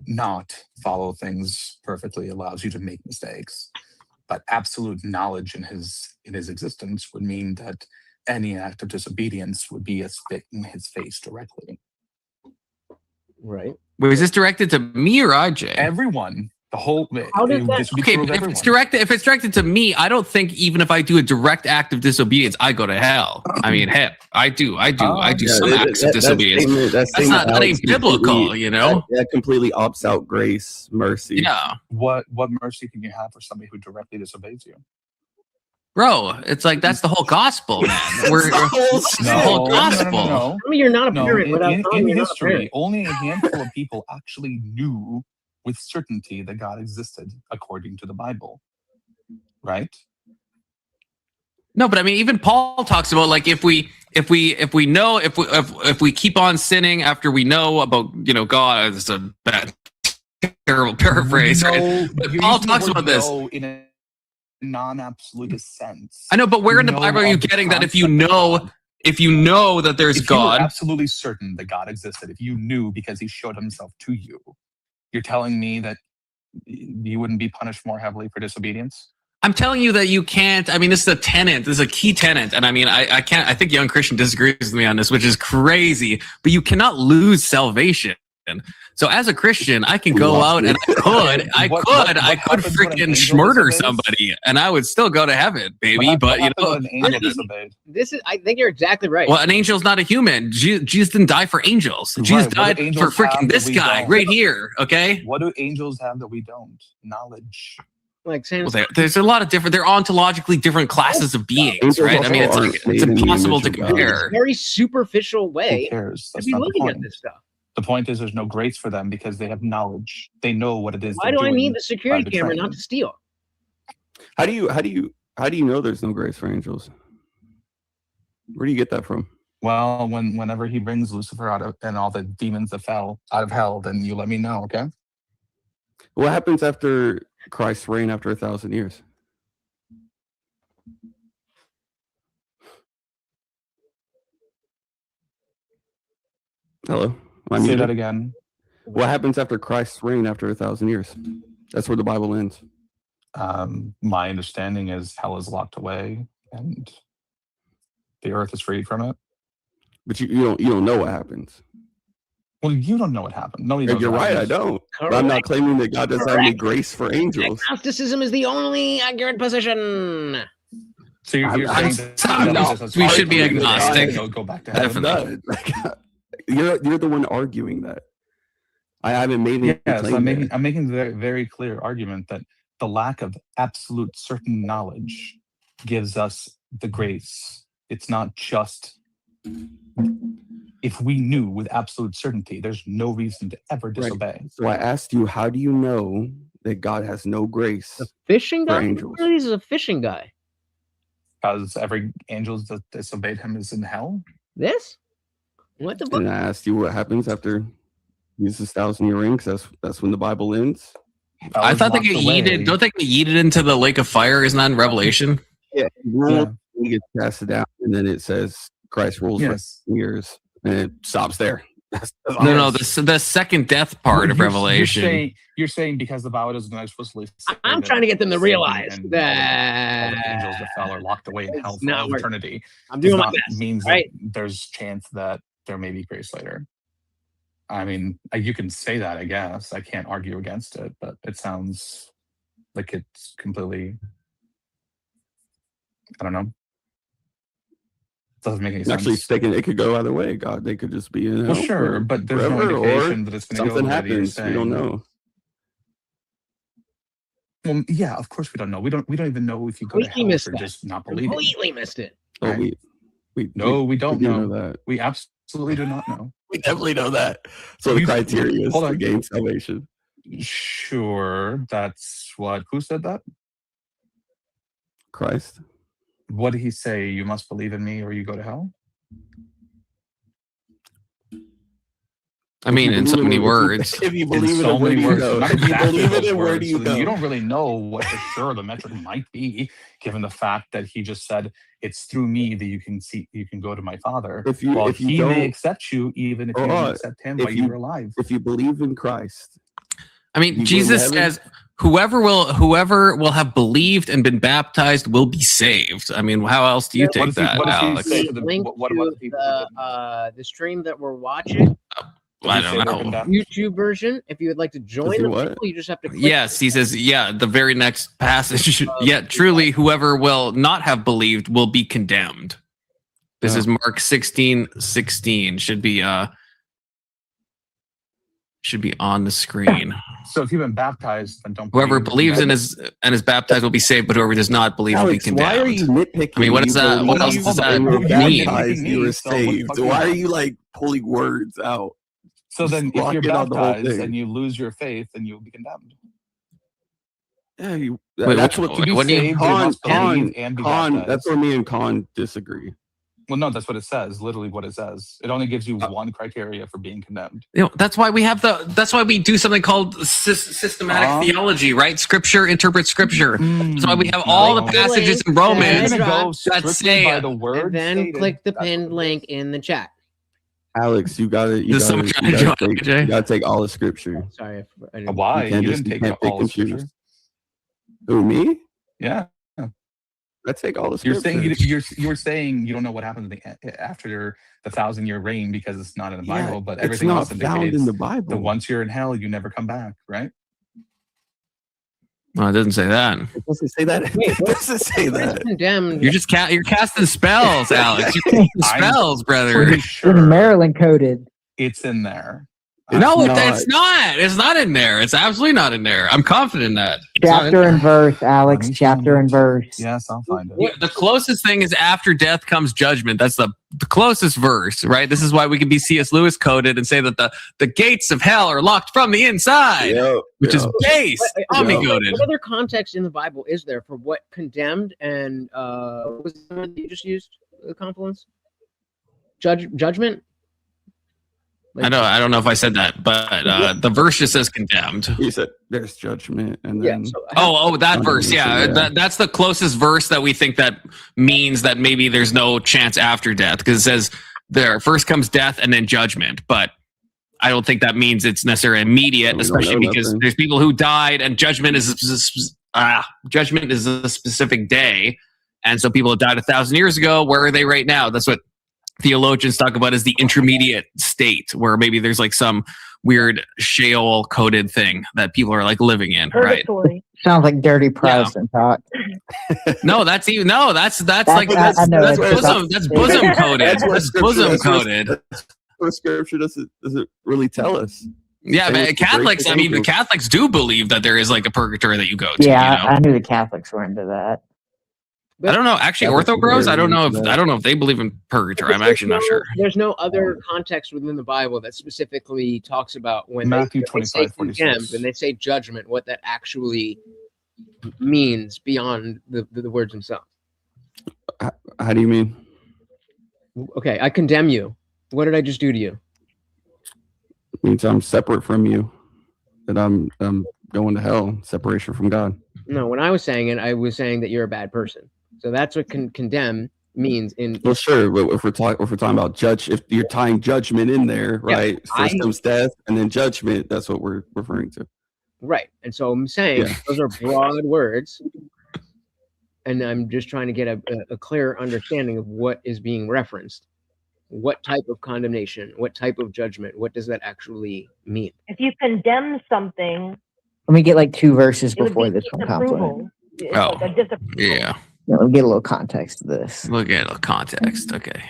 Speaker 6: not follow things perfectly, allows you to make mistakes. But absolute knowledge in his existence would mean that any act of disobedience would be a spit in his face directly.
Speaker 1: Right.
Speaker 14: Wait, is this directed to me or IJ?
Speaker 6: Everyone. The whole
Speaker 1: How does that-
Speaker 6: this would be
Speaker 14: Okay,
Speaker 6: true of
Speaker 14: but
Speaker 6: everyone.
Speaker 14: if it's directed to me, I don't think even if I do a direct act of disobedience, I go to hell. I mean, heck, I do
Speaker 15: Yeah,
Speaker 14: some acts of disobedience. That's not that ain't biblical, you know.
Speaker 15: That completely opts out grace, mercy.
Speaker 14: Yeah,
Speaker 6: What mercy can you have for somebody who directly disobeys you?
Speaker 14: bro, it's like that's the whole gospel, man. We're it's the whole gospel.
Speaker 6: No.
Speaker 1: I mean, you're not a
Speaker 6: No,
Speaker 1: parent without telling
Speaker 6: in
Speaker 1: me you're not a
Speaker 6: history,
Speaker 1: parent.
Speaker 6: only a handful of people actually knew with certainty that God existed according to the Bible. Right?
Speaker 14: No, but I mean, even Paul talks about like if we keep on sinning after we know about God. It's a bad, terrible paraphrase, right? But Paul talks about this.
Speaker 6: In a non-absolutist sense.
Speaker 14: I know, but where in the Bible are you getting that if you know that there's
Speaker 6: If you were
Speaker 14: God?
Speaker 6: absolutely certain that God existed, if you knew because he showed himself to you, you're telling me that you wouldn't be punished more heavily for disobedience?
Speaker 14: I'm telling you that you can't. I mean, this is a tenet. This is a key tenet, and I mean, I can't. I think Young Christian disagrees with me on this, which is crazy. But you cannot lose salvation. So as a Christian, I can go out and I could freaking murder somebody, and I would still go to heaven, baby. But you know,
Speaker 1: This is. I think you're exactly right.
Speaker 14: well, an angel's not a human. Jesus didn't die for angels. Jesus
Speaker 6: What
Speaker 14: died
Speaker 6: do
Speaker 14: for
Speaker 6: angels have
Speaker 14: freaking
Speaker 6: that
Speaker 14: this
Speaker 6: we
Speaker 14: guy
Speaker 6: don't?
Speaker 14: right here. Okay.
Speaker 6: What do angels have that we don't? Knowledge.
Speaker 1: Like saying,
Speaker 14: Well, there's a lot of different. They're ontologically different classes of beings,
Speaker 15: Angels
Speaker 14: right? I mean,
Speaker 15: also
Speaker 14: it's
Speaker 15: aren't made
Speaker 14: it's
Speaker 15: in the
Speaker 14: impossible to
Speaker 15: image of God.
Speaker 14: compare.
Speaker 1: very superficial way
Speaker 6: Who cares?
Speaker 1: to
Speaker 6: That's
Speaker 1: be
Speaker 6: not the
Speaker 1: looking at
Speaker 6: point.
Speaker 1: this stuff.
Speaker 6: The point is there's no grace for them because they have knowledge. They know what it is.
Speaker 1: Why
Speaker 6: they're
Speaker 1: do I
Speaker 6: doing
Speaker 1: need the
Speaker 6: by
Speaker 1: security camera
Speaker 6: betraying.
Speaker 1: not to steal?
Speaker 15: How do you know there's no grace for angels? Where do you get that from?
Speaker 6: Well, whenever he brings Lucifer out of and all the demons that fell out of hell, then you let me know, okay?
Speaker 15: What happens after Christ's reign after 1,000 years? Hello? Am I
Speaker 6: Say
Speaker 15: muted?
Speaker 6: that again.
Speaker 15: What happens after Christ's reign after 1,000 years? That's where the Bible ends.
Speaker 6: My understanding is hell is locked away and the earth is freed from it.
Speaker 15: But you don't know what happens.
Speaker 6: Well, you don't know what happened. Nobody knows.
Speaker 15: You're
Speaker 6: what
Speaker 15: right, I
Speaker 6: happens.
Speaker 15: don't. But I'm not
Speaker 1: Correct.
Speaker 15: claiming that God doesn't have any
Speaker 1: Correct.
Speaker 15: grace for angels.
Speaker 1: Agnosticism is the only accurate position.
Speaker 6: So you're
Speaker 15: I'm
Speaker 6: saying
Speaker 15: sorry.
Speaker 6: that
Speaker 14: We should be agnostic.
Speaker 6: Go back to
Speaker 15: I'm
Speaker 6: heaven.
Speaker 14: Definitely.
Speaker 15: done. You're the one arguing that. I haven't made any
Speaker 6: Yes,
Speaker 15: claim there.
Speaker 6: I'm making the very, very clear argument that the lack of absolute certain knowledge gives us the grace. It's not just if we knew with absolute certainty, there's no reason to ever disobey.
Speaker 15: So I asked you, how do you know that God has no grace?
Speaker 1: Fishing
Speaker 15: For
Speaker 1: guy?
Speaker 15: angels.
Speaker 1: This is a fishing guy.
Speaker 6: Because every angel that disobeyed him is in hell.
Speaker 1: This? What the fuck?
Speaker 15: And I asked you what happens after Jesus' 1,000-year reign, because that's when the Bible ends.
Speaker 14: I thought they get yeeted. Don't they get yeeted into the lake of fire? Isn't that in Revelation?
Speaker 15: Yeah, he gets casted out, and then it says Christ rules
Speaker 6: Yes.
Speaker 15: for years, and it stops there.
Speaker 14: No, the second death part of Revelation.
Speaker 6: You're saying because the Bible doesn't explicitly say
Speaker 1: I'm
Speaker 6: that
Speaker 1: trying to get them to
Speaker 6: Satan
Speaker 1: realize
Speaker 6: and
Speaker 1: that
Speaker 6: all the angels that fell are locked away in hell for
Speaker 1: not
Speaker 6: all
Speaker 1: working.
Speaker 6: eternity.
Speaker 1: I'm doing
Speaker 6: does
Speaker 1: my
Speaker 6: not
Speaker 1: best,
Speaker 6: means
Speaker 1: right?
Speaker 6: that there's chance that there may be grace later. I mean, you can say that, I guess. I can't argue against it, but it sounds like it's completely, I don't know. Doesn't make any
Speaker 15: I'm
Speaker 6: sense.
Speaker 15: actually thinking it could go either way. God, they could just be in
Speaker 6: Well,
Speaker 15: hell
Speaker 6: sure,
Speaker 15: for
Speaker 6: but there's no
Speaker 15: forever,
Speaker 6: indication
Speaker 15: or
Speaker 6: that it's gonna go
Speaker 15: something
Speaker 6: the way that you're
Speaker 15: happens. We don't
Speaker 6: saying.
Speaker 15: know.
Speaker 6: Well, yeah, of course we don't know. We don't even know if you go to
Speaker 1: Completely
Speaker 6: hell
Speaker 1: missed
Speaker 6: for
Speaker 1: that.
Speaker 6: just not believing.
Speaker 1: Completely missed it.
Speaker 15: Oh,
Speaker 6: Right.
Speaker 15: we
Speaker 6: don't
Speaker 15: do
Speaker 6: know.
Speaker 15: that.
Speaker 6: We absolutely do not know.
Speaker 15: We definitely know that. So the
Speaker 6: You-
Speaker 15: criteria is
Speaker 6: hold
Speaker 15: to
Speaker 6: on.
Speaker 15: gain salvation.
Speaker 6: Sure, that's what. Who said that?
Speaker 15: Christ.
Speaker 6: What did he say? You must believe in me, or you go to hell.
Speaker 14: I mean, in so many words.
Speaker 15: If you
Speaker 6: In
Speaker 15: believe in
Speaker 6: so
Speaker 15: it, where do
Speaker 6: many
Speaker 15: you
Speaker 6: words,
Speaker 15: go?
Speaker 6: not
Speaker 15: If you
Speaker 6: exactly
Speaker 15: believe in
Speaker 6: those
Speaker 15: it, where do
Speaker 6: words,
Speaker 15: you
Speaker 6: so
Speaker 15: go?
Speaker 6: you don't really know what for sure the metric might be, given the fact that he just said it's through me that you can go to my Father.
Speaker 15: If you-
Speaker 6: well,
Speaker 15: if you
Speaker 6: he
Speaker 15: don't-
Speaker 6: may accept you even if you
Speaker 15: Or,
Speaker 6: didn't accept him while you were alive.
Speaker 15: If you believe in Christ,
Speaker 14: I mean,
Speaker 15: You go to
Speaker 14: Jesus
Speaker 15: heaven?
Speaker 14: says, whoever will have believed and been baptized will be saved. I mean, how else do you
Speaker 6: What
Speaker 14: take
Speaker 6: if he-
Speaker 14: that,
Speaker 6: what if he
Speaker 14: Alex?
Speaker 6: say to the-
Speaker 1: Link
Speaker 6: what
Speaker 1: to
Speaker 6: about the people
Speaker 1: the stream that we're watching.
Speaker 14: I don't know.
Speaker 1: YouTube version. If you would like to join
Speaker 14: he
Speaker 1: the
Speaker 14: what?
Speaker 1: people, you just have to click.
Speaker 14: Yes, he says, yeah, the very next passage. Yet truly, whoever will not have believed will be condemned. This is Mark 16:16. Should be on the screen.
Speaker 6: So if you've been baptized, then don't.
Speaker 14: Whoever
Speaker 6: believe
Speaker 14: believes and is baptized will be saved, but whoever does not believe will be
Speaker 15: Alex,
Speaker 14: condemned.
Speaker 15: why are you nitpicking?
Speaker 14: I mean, what is
Speaker 15: You
Speaker 14: that? What else
Speaker 15: believe
Speaker 14: does that
Speaker 15: you were
Speaker 14: mean?
Speaker 15: baptized, you were
Speaker 6: So what the
Speaker 15: saved.
Speaker 6: fuck
Speaker 15: So
Speaker 6: is
Speaker 15: why
Speaker 6: that?
Speaker 15: are you like pulling words out?
Speaker 6: So then,
Speaker 15: Just
Speaker 6: if
Speaker 15: lock
Speaker 6: you're
Speaker 15: in on the whole
Speaker 6: baptized
Speaker 15: thing.
Speaker 6: and you lose your faith, then you'll be condemned.
Speaker 15: Yeah,
Speaker 14: Wait,
Speaker 15: that's
Speaker 14: what-
Speaker 15: what
Speaker 6: To be
Speaker 14: what do you-
Speaker 6: saved, you
Speaker 15: Con,
Speaker 6: must believe and be baptized.
Speaker 15: that's where me and Con disagree.
Speaker 6: Well, no, that's what it says. Literally, what it says. It only gives you one criteria for being condemned.
Speaker 14: You know, that's why we do something called systematic theology, right? Scripture interprets scripture. That's why we have all the passages in Romans that say
Speaker 1: and then click the pinned link in the chat.
Speaker 15: Alex, you gotta
Speaker 14: Does someone try to join,
Speaker 15: take,
Speaker 14: AJ?
Speaker 15: you gotta take all the scripture.
Speaker 1: Sorry, I didn't.
Speaker 6: Why?
Speaker 15: You can't
Speaker 6: You
Speaker 15: just
Speaker 6: didn't
Speaker 15: you
Speaker 6: take
Speaker 15: can't pick
Speaker 6: all
Speaker 15: and
Speaker 6: the scripture.
Speaker 15: choose. Who, me?
Speaker 6: Yeah.
Speaker 15: I take all the
Speaker 6: You're
Speaker 15: scripture.
Speaker 6: saying you're saying you don't know what happens after the 1,000-year reign because it's not in the
Speaker 15: Yeah,
Speaker 6: Bible, but
Speaker 15: it's
Speaker 6: everything
Speaker 15: not
Speaker 6: else
Speaker 15: found
Speaker 6: indicates
Speaker 15: in the Bible.
Speaker 6: that once you're in hell, you never come back, right?
Speaker 14: No, it doesn't say that.
Speaker 15: It doesn't say that. It doesn't say that.
Speaker 1: Condemned.
Speaker 14: You're just you're casting spells, Alex. You're casting spells, brother.
Speaker 6: Pretty
Speaker 12: It's
Speaker 6: sure
Speaker 12: Maryland coded.
Speaker 6: it's in there.
Speaker 14: No,
Speaker 15: not.
Speaker 14: it's not. It's not in there. It's absolutely not in there. I'm confident in that. It's not in
Speaker 12: Chapter
Speaker 14: there.
Speaker 12: and verse, Alex. Chapter and verse.
Speaker 6: Yes, I'll find it.
Speaker 14: Yeah, the closest thing is after death comes judgment. That's the closest verse, right? This is why we can be C.S. Lewis coded and say that the gates of hell are locked from the inside, which is base. Omni coded.
Speaker 1: What other context in the Bible is there for what condemned and what was the word that you just used? The confluence? Judgment?
Speaker 14: I don't know if I said that, but the verse just says condemned.
Speaker 15: You said there's judgment, and
Speaker 1: Yeah.
Speaker 15: then
Speaker 1: So
Speaker 14: That verse, yeah. That's the closest verse that we think that means that maybe there's no chance after death, because it says there first comes death and then judgment. But I don't think that means it's necessarily immediate,
Speaker 15: We don't
Speaker 14: especially
Speaker 15: know
Speaker 14: because
Speaker 15: nothing.
Speaker 14: there's people who died and judgment is a specific day, and so people that died 1,000 years ago, where are they right now? That's what theologians talk about as the intermediate state, where maybe there's like some weird Sheol coded thing that people are like living in, right?
Speaker 13: Purgatory.
Speaker 12: Sounds like dirty Protestant talk.
Speaker 14: No, that's like
Speaker 12: I
Speaker 14: that's
Speaker 12: know it's
Speaker 14: bosom coded.
Speaker 15: That's what
Speaker 14: That's
Speaker 15: scripture-
Speaker 14: bosom
Speaker 15: that's what-
Speaker 14: coded.
Speaker 15: that's what scripture doesn't really tell us.
Speaker 14: Yeah,
Speaker 15: Say
Speaker 14: but
Speaker 15: it's the
Speaker 14: Catholics.
Speaker 15: great
Speaker 14: I mean, the
Speaker 15: angels.
Speaker 14: Catholics do believe that there is like a purgatory that you go to.
Speaker 12: Yeah,
Speaker 14: you know?
Speaker 12: I knew the Catholics were into that.
Speaker 14: I don't know. Actually,
Speaker 15: Catholics
Speaker 14: Ortho Bros.
Speaker 15: are
Speaker 14: I don't know if
Speaker 15: into that.
Speaker 14: I don't know if they believe in purgatory. I'm actually not sure.
Speaker 1: There's no other context within the Bible that specifically talks about when
Speaker 6: Matthew
Speaker 1: they say
Speaker 6: 25:46.
Speaker 1: condemned and they say judgment, what that actually means beyond the words themselves.
Speaker 15: How do you mean?
Speaker 1: Okay, I condemn you. What did I just do to you?
Speaker 15: It means I'm separate from you, that I'm going to hell, separation from God.
Speaker 1: No, when I was saying it, I was saying that you're a bad person. So that's what condemn means in
Speaker 15: Well, sure, but if we're talking about judge, if you're tying judgment in there,
Speaker 1: Yeah,
Speaker 15: right? First
Speaker 1: I-
Speaker 15: comes death, and then judgment. That's what we're referring to.
Speaker 1: right. And so I'm saying
Speaker 15: Yeah.
Speaker 1: those are broad words. And I'm just trying to get a clear understanding of what is being referenced. What type of condemnation, what type of judgment, what does that actually mean?
Speaker 13: If you condemn something,
Speaker 12: Let me get like 2 verses
Speaker 13: it would
Speaker 12: before
Speaker 13: be
Speaker 12: this one comes in.
Speaker 13: disapproval. It's
Speaker 14: Oh,
Speaker 13: like a disapproval.
Speaker 14: yeah.
Speaker 12: Yeah, let me get a little context to this.
Speaker 14: Look at the context. Okay.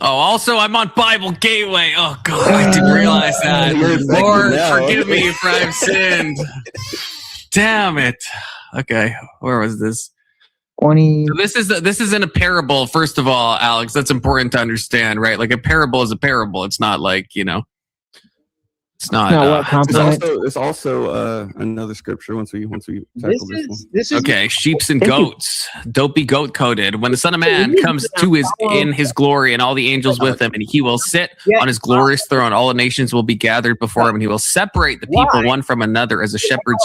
Speaker 14: Oh, also, I'm on Bible Gateway. Oh, God, I didn't realize that.
Speaker 15: You're infected
Speaker 14: Lord,
Speaker 15: now.
Speaker 14: forgive me if I've sinned. Damn it. Okay, where was this?
Speaker 12: 20.
Speaker 14: So this is in a parable. First of all, Alex, that's important to understand, right? Like a parable is a parable. It's not like it's not.
Speaker 12: No, what
Speaker 15: It's
Speaker 12: compliment?
Speaker 15: also another scripture. Once we tackle this one.
Speaker 1: This is
Speaker 14: Okay, sheeps and
Speaker 12: Thank you.
Speaker 14: goats. Don't be goat coded. When the Son of Man comes to in his glory and all the angels with him, and he will sit on his glorious throne, all the nations will be gathered before him, and he will separate the people one from another as a shepherd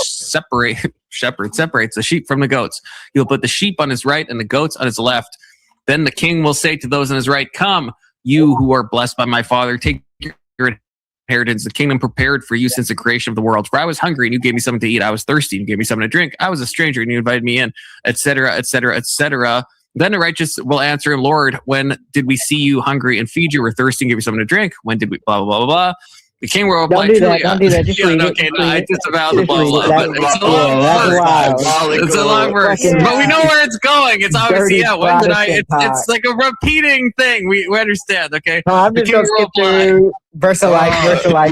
Speaker 14: separates the sheep from the goats. He will put the sheep on his right and the goats on his left. Then the king will say to those on his right, "Come, you who are blessed by my Father, take your inheritance, the kingdom prepared for you since the creation of the world. For I was hungry and you gave me something to eat. I was thirsty and you gave me something to drink. I was a stranger and you invited me in, etc., etc., etc. Then the righteous will answer, Lord, when did we see you hungry and feed you, or thirsty and give you something to drink? When did we blah, blah, blah, blah, blah. The king will reply,
Speaker 12: Don't do that. Don't do that. Just read it.
Speaker 14: okay,
Speaker 12: Just
Speaker 14: no,
Speaker 12: read
Speaker 14: I
Speaker 12: it.
Speaker 14: disavow the
Speaker 12: Just
Speaker 14: blah,
Speaker 12: read
Speaker 14: blah,
Speaker 12: it.
Speaker 14: but it's a long verse. It's a long verse.
Speaker 12: Fucking
Speaker 14: But we know where it's going. It's obviously,
Speaker 12: dirty
Speaker 14: yeah, when did I,
Speaker 12: Protestant
Speaker 14: it's like a repeating thing. We understand, okay?
Speaker 12: No, I'm
Speaker 14: The
Speaker 12: just
Speaker 14: king
Speaker 12: gonna
Speaker 14: will
Speaker 12: skip
Speaker 14: reply,
Speaker 12: through verse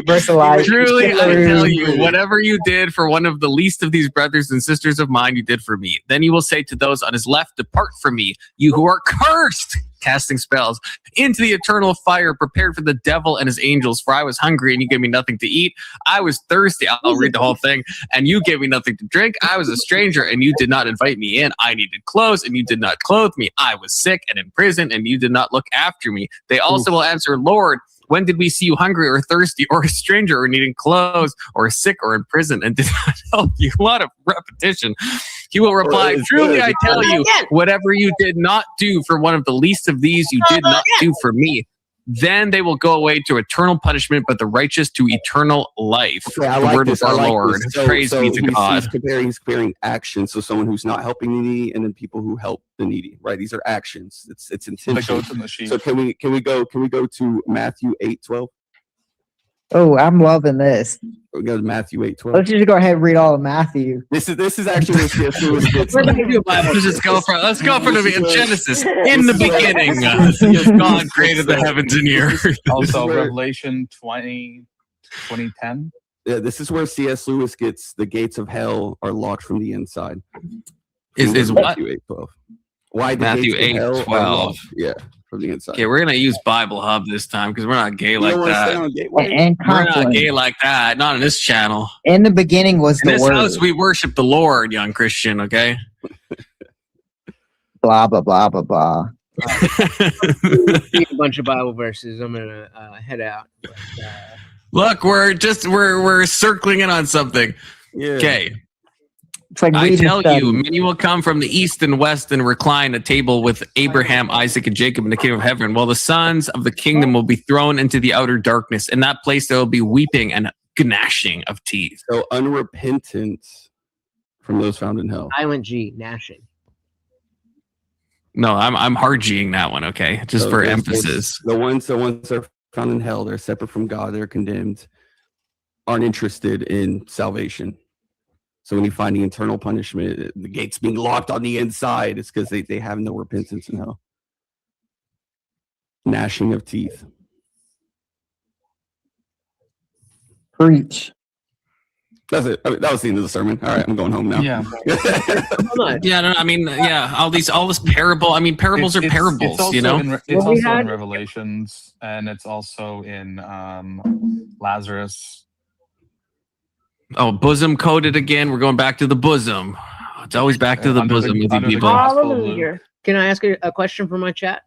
Speaker 12: verse alike.
Speaker 14: truly,
Speaker 12: Skip
Speaker 14: I
Speaker 12: through.
Speaker 14: tell you, whatever you did for one of the least of these brothers and sisters of mine, you did for me. Then you will say to those on his left, depart from me, you who are cursed, casting spells, into the eternal fire prepared for the devil and his angels. For I was hungry and you gave me nothing to eat. I was thirsty. I'll read the whole thing. And you gave me nothing to drink. I was a stranger and you did not invite me in. I needed clothes and you did not clothe me. I was sick and in prison and you did not look after me. They also will answer, Lord, when did we see you hungry or thirsty or a stranger or needing clothes or sick or in prison and did not help you? A lot of repetition. He will reply, truly I tell you, whatever you did not do for one of the least of these, you did not do for me. Then they will go away to eternal punishment, but the righteous to eternal life.
Speaker 15: Okay, I
Speaker 14: the
Speaker 15: like
Speaker 14: word
Speaker 15: this.
Speaker 14: of
Speaker 15: I
Speaker 14: our
Speaker 15: like
Speaker 14: Lord.
Speaker 15: this.
Speaker 14: Praise be to God.
Speaker 15: He's comparing actions. So someone who's not helping the needy, and then people who help the needy. Right? These are actions. It's intention.
Speaker 6: goats and the sheep.
Speaker 15: So can we go to Matthew 8:12?
Speaker 12: Oh, I'm loving this.
Speaker 15: We go to Matthew 8:12.
Speaker 12: Let's just go ahead and read all of Matthew.
Speaker 15: This is actually what C.S. Lewis gets.
Speaker 14: Let's go for the Genesis. In the beginning, God created the heavens and the earth.
Speaker 6: Also, Revelation 20:10.
Speaker 15: Yeah, this is where C.S. Lewis gets the gates of hell are locked from the inside.
Speaker 14: Is what?
Speaker 15: Matthew 8:12. Why the
Speaker 14: Matthew
Speaker 15: gates of hell are
Speaker 14: 8:12.
Speaker 15: locked, yeah, from the inside.
Speaker 14: Okay, we're gonna use Bible Hub this time because we're not gay like
Speaker 15: don't wanna
Speaker 14: that.
Speaker 15: stay on gay-
Speaker 12: And
Speaker 14: We're not
Speaker 12: conflict.
Speaker 14: gay like that. Not on this channel.
Speaker 12: In the beginning was
Speaker 14: In
Speaker 12: the
Speaker 14: this
Speaker 12: word.
Speaker 14: house, we worship the Lord, young Christian. Okay.
Speaker 12: Blah blah blah blah blah.
Speaker 1: Read a bunch of Bible verses. I'm gonna head out.
Speaker 14: Look, we're circling in on something. Okay.
Speaker 12: It's like
Speaker 14: I
Speaker 12: reading
Speaker 14: tell
Speaker 12: study.
Speaker 14: you, many will come from the east and west and recline at table with Abraham, Isaac, and Jacob in the kingdom of heaven, while the sons of the kingdom will be thrown into the outer darkness. In that place, there will be weeping and gnashing of teeth.
Speaker 15: So unrepentant from those found in hell.
Speaker 1: Silent G, gnashing.
Speaker 14: No, I'm hard G'ing that one. Okay, just
Speaker 15: So
Speaker 14: for
Speaker 15: there's
Speaker 14: emphasis.
Speaker 15: The ones that are found in hell, they're separate from God, they're condemned, aren't interested in salvation. So when you find the eternal punishment, the gates being locked on the inside, it's because they have no repentance in hell. Gnashing of teeth.
Speaker 12: Preach.
Speaker 15: That's it. I mean, that was the end of the sermon. All right, I'm going home now.
Speaker 6: Yeah.
Speaker 14: Yeah, no, I mean, yeah, all this parable. I mean, parables are parables,
Speaker 6: It's also
Speaker 14: you know.
Speaker 6: it's also in Revelations, and it's also in Lazarus.
Speaker 14: Oh, bosom coded again. We're going back to the bosom. It's always back to the
Speaker 6: Under the-
Speaker 14: bosom with you
Speaker 6: under the
Speaker 14: people.
Speaker 6: gospel of Luke.
Speaker 1: Can I ask a question from my chat?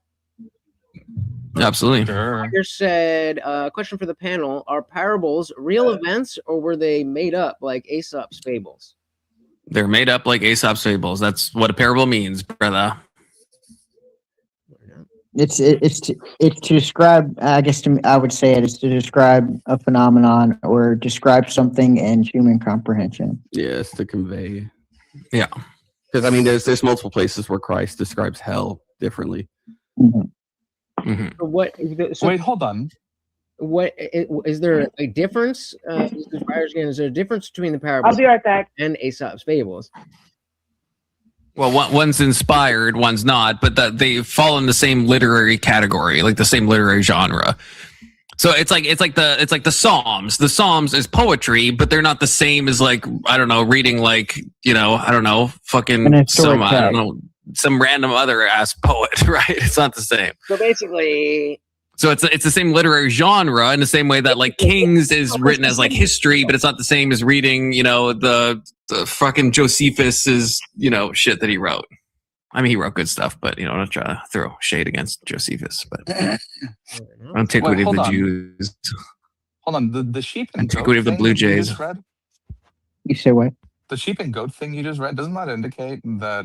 Speaker 14: Absolutely.
Speaker 1: Tiger said, question for the panel: are parables real events, or were they made up like Aesop's fables?
Speaker 14: They're made up like Aesop's fables. That's what a parable means, brother.
Speaker 12: It's to describe. I guess I would say it's to describe a phenomenon or describe something in human comprehension.
Speaker 15: Yes, to convey.
Speaker 14: Yeah.
Speaker 15: Because I mean, there's multiple places where Christ describes hell differently.
Speaker 1: So what? So
Speaker 6: Wait, hold on.
Speaker 1: What is there a difference? Is there a difference between the parables?
Speaker 2: I'll be right back.
Speaker 1: And Aesop's fables?
Speaker 14: Well, one's inspired, one's not, but that they fall in the same literary category, like the same literary genre. So it's like the Psalms. The Psalms is poetry, but they're not the same as like, I don't know, reading like, you know, I don't know, fucking some, I don't know, some random other ass poet, right? It's not the same.
Speaker 1: So basically,
Speaker 14: So it's the same literary genre in the same way that like Kings is written as like history, but it's not the same as reading, you know, the fucking Josephus's, you know, shit that he wrote. I mean, he wrote good stuff, but you know, I'm not trying to throw shade against Josephus, but Antiquity of the Jews.
Speaker 6: Hold on, the sheep and
Speaker 14: Antiquity of the
Speaker 6: thing
Speaker 14: Blue
Speaker 6: you
Speaker 14: Jays.
Speaker 6: just read?
Speaker 12: You say what?
Speaker 6: The sheep and goat thing you just read, doesn't that indicate that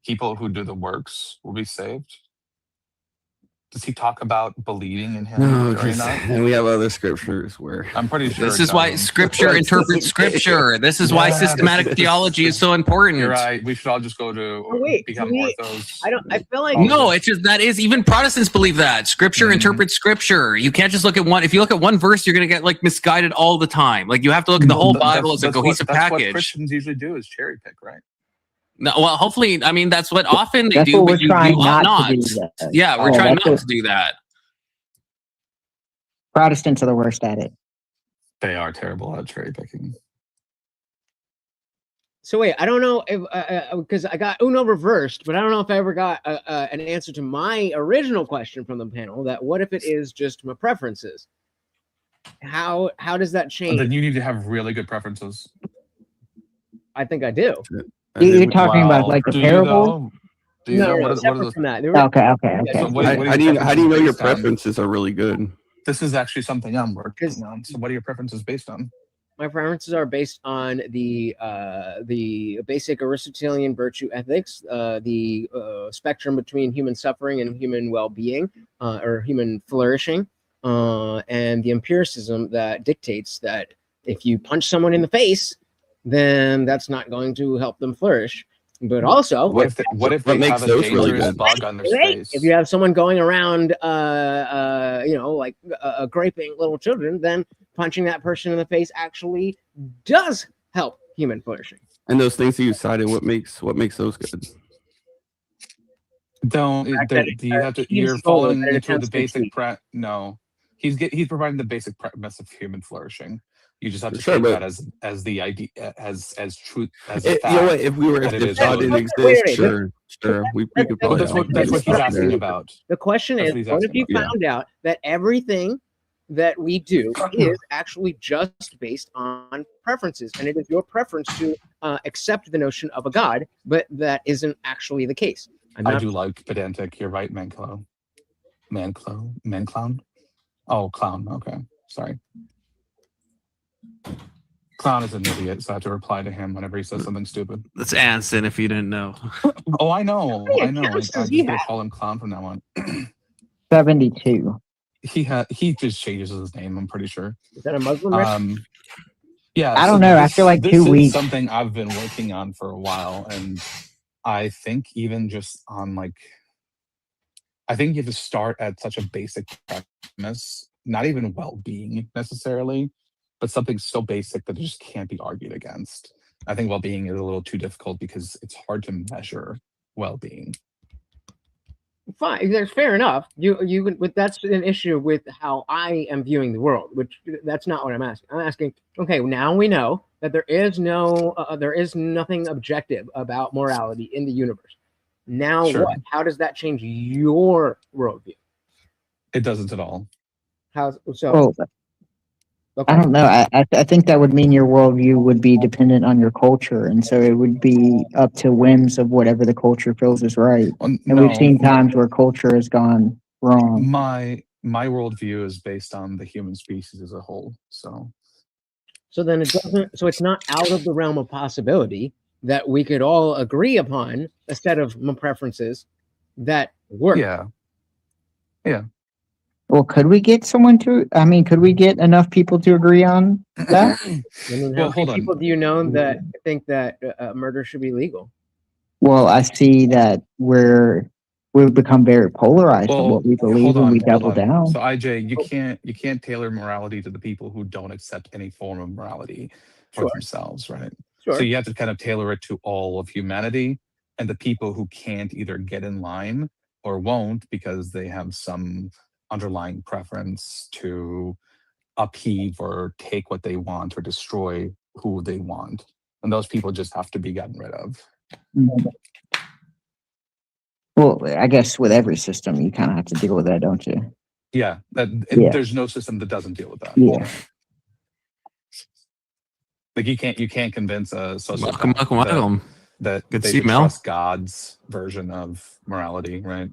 Speaker 6: people who do the works will be saved? Does he talk about believing in him
Speaker 15: No,
Speaker 6: during
Speaker 15: 'cause-
Speaker 6: that?
Speaker 15: and we have other scriptures where
Speaker 6: I'm pretty sure.
Speaker 14: This
Speaker 6: it
Speaker 14: is why
Speaker 6: doesn't.
Speaker 14: scripture interprets scripture. This is why
Speaker 6: Yes.
Speaker 14: systematic theology is so important.
Speaker 6: You're right. We should all just go to become orthos.
Speaker 1: I feel like
Speaker 14: No, it's just that is even Protestants believe that scripture interprets scripture. You can't just look at one. If you look at one verse, you're going to get like misguided all the time. Like you have to look at the whole Bible as a cohesive
Speaker 6: That's
Speaker 14: package.
Speaker 6: what Christians usually do is cherry pick, right?
Speaker 14: No, well, hopefully, I mean that's what often they
Speaker 12: That's
Speaker 14: do.
Speaker 12: what
Speaker 14: But
Speaker 12: we're
Speaker 14: you
Speaker 12: trying
Speaker 14: ought
Speaker 12: not to
Speaker 14: not.
Speaker 12: do that.
Speaker 14: Yeah, we're
Speaker 12: Yeah,
Speaker 14: trying
Speaker 12: that's
Speaker 14: not
Speaker 12: what-
Speaker 14: to do that.
Speaker 12: Protestants are the worst at it.
Speaker 6: They are terrible at cherry picking.
Speaker 1: So wait, I don't know if because I got Uno reversed, but I don't know if I ever got an answer to my original question from the panel. That what if it is just my preferences? How does that change?
Speaker 6: Then you need to have really good preferences.
Speaker 1: I think I do.
Speaker 12: You're talking about like the
Speaker 6: Do you
Speaker 12: parable?
Speaker 6: though? Do you
Speaker 1: No,
Speaker 6: know
Speaker 1: no,
Speaker 6: what are
Speaker 1: separate
Speaker 6: those?
Speaker 1: from that.
Speaker 12: Okay.
Speaker 1: Yeah,
Speaker 6: So what
Speaker 15: how do you know your preferences are really good?
Speaker 6: This is actually something I'm working on. So what are your preferences based on?
Speaker 1: My preferences are based on the basic Aristotelian virtue ethics, the spectrum between human suffering and human well-being, or human flourishing, and the empiricism that dictates that if you punch someone in the face, then that's not going to help them flourish. But also,
Speaker 6: What if they
Speaker 15: makes
Speaker 6: have a
Speaker 15: those really
Speaker 6: dangerous
Speaker 15: good?
Speaker 6: bug on their face?
Speaker 1: if you have someone going around, like graping little children, then punching that person in the face actually does help human flourishing.
Speaker 15: And those things that you cited, what makes those good?
Speaker 6: Do you have to? You're
Speaker 1: He's
Speaker 6: following
Speaker 1: told that it
Speaker 6: into the
Speaker 1: attempts to
Speaker 6: basic
Speaker 1: achieve.
Speaker 6: No, he's providing the basic premise of human flourishing. You just have to
Speaker 15: Sure,
Speaker 6: take
Speaker 15: but-
Speaker 6: that as the idea, as truth, as a
Speaker 15: You
Speaker 6: fact.
Speaker 15: know what? If God didn't exist, sure, we could probably.
Speaker 6: That's what he's asking about.
Speaker 1: The question
Speaker 6: That's
Speaker 1: is,
Speaker 6: what he's
Speaker 1: what if
Speaker 6: asking
Speaker 1: you
Speaker 6: about.
Speaker 1: found out that everything that we do is actually just based on preferences, and it is your preference to accept the notion of a God, but that isn't actually the case?
Speaker 6: I do like pedantic. You're right, Manclown. Manclown. Oh, clown. Okay, sorry. Clown is an idiot, so I have to reply to him whenever he says something stupid.
Speaker 14: That's Anson, if you didn't know.
Speaker 6: Oh, I know.
Speaker 1: many
Speaker 6: I know. I'm
Speaker 1: accounts
Speaker 6: just
Speaker 1: does he
Speaker 6: gonna
Speaker 1: have?
Speaker 6: call him clown from now on.
Speaker 12: 72.
Speaker 6: He just changes his name. I'm pretty sure.
Speaker 1: Is that a Muslim? Rick?
Speaker 6: Yeah.
Speaker 12: I don't know. I feel like 2
Speaker 6: this is
Speaker 12: weeks.
Speaker 6: something I've been working on for a while, and I think even just on I think you have to start at such a basic premise, not even well-being necessarily, but something so basic that it just can't be argued against. I think well-being is a little too difficult because it's hard to measure well-being.
Speaker 1: Fine, that's fair enough. But that's an issue with how I am viewing the world, which that's not what I'm asking. I'm asking, okay, now we know that there is nothing objective about morality in the universe. Now
Speaker 6: Sure.
Speaker 1: what? How does that change your worldview?
Speaker 6: It doesn't at all.
Speaker 1: How so?
Speaker 12: Well, I don't know. I think that would mean your worldview would be dependent on your culture, and so it would be up to whims of whatever the culture feels is right. And we've seen times where culture has gone wrong.
Speaker 6: My worldview is based on the human species as a whole. So
Speaker 1: then it doesn't. So it's not out of the realm of possibility that we could all agree upon a set of preferences that work.
Speaker 6: Yeah.
Speaker 12: Well, could we get someone to? I mean, could we get enough people to agree on that?
Speaker 1: I mean,
Speaker 6: Well,
Speaker 1: how
Speaker 6: hold
Speaker 1: many
Speaker 6: on.
Speaker 1: people do you know that think that murder should be legal?
Speaker 12: Well, I see that we've become very polarized on what we believe, and we double down.
Speaker 6: So IJ, you can't tailor morality to the people who don't accept any form of morality for
Speaker 1: Sure.
Speaker 6: themselves, right?
Speaker 1: Sure.
Speaker 6: So you have to kind of tailor it to all of humanity, and the people who can't either get in line or won't because they have some underlying preference to upheave or take what they want or destroy who they want. And those people just have to be gotten rid of.
Speaker 12: Well, I guess with every system, you kind of have to deal with that, don't you?
Speaker 6: Yeah,
Speaker 12: Yeah.
Speaker 6: there's no system that doesn't deal with that.
Speaker 12: Yeah.
Speaker 6: Like you can't convince a sociopath
Speaker 14: Welcome.
Speaker 6: that
Speaker 14: Good to
Speaker 6: they
Speaker 14: see you,
Speaker 6: should
Speaker 14: Mel.
Speaker 6: trust God's version of morality, right?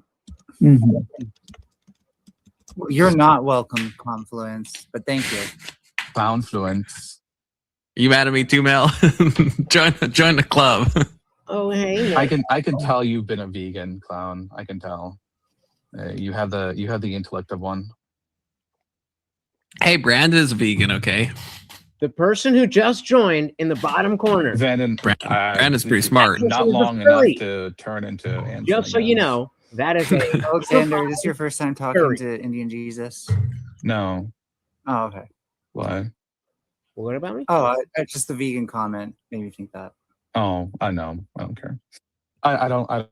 Speaker 2: Well, you're not welcome, Confluence, but thank you.
Speaker 6: Confluence.
Speaker 14: You mad at me too, Mel? join the club.
Speaker 1: Oh, hey.
Speaker 6: I can tell you've been a vegan, Clown. I can tell. You have the intellect of one.
Speaker 14: Hey, Brandon is vegan, okay?
Speaker 1: The person who just joined in the bottom corner.
Speaker 14: Brandon's pretty smart.
Speaker 6: Not long enough to turn into Anson.
Speaker 1: Just so you know, that is a
Speaker 2: Alexander, this is your first time talking to Indian Jesus?
Speaker 6: No.
Speaker 2: Oh, okay.
Speaker 6: Why?
Speaker 1: What about me?
Speaker 2: Oh, just the vegan comment made me think that.
Speaker 6: Oh, I know. I don't care. I don't.
Speaker 1: I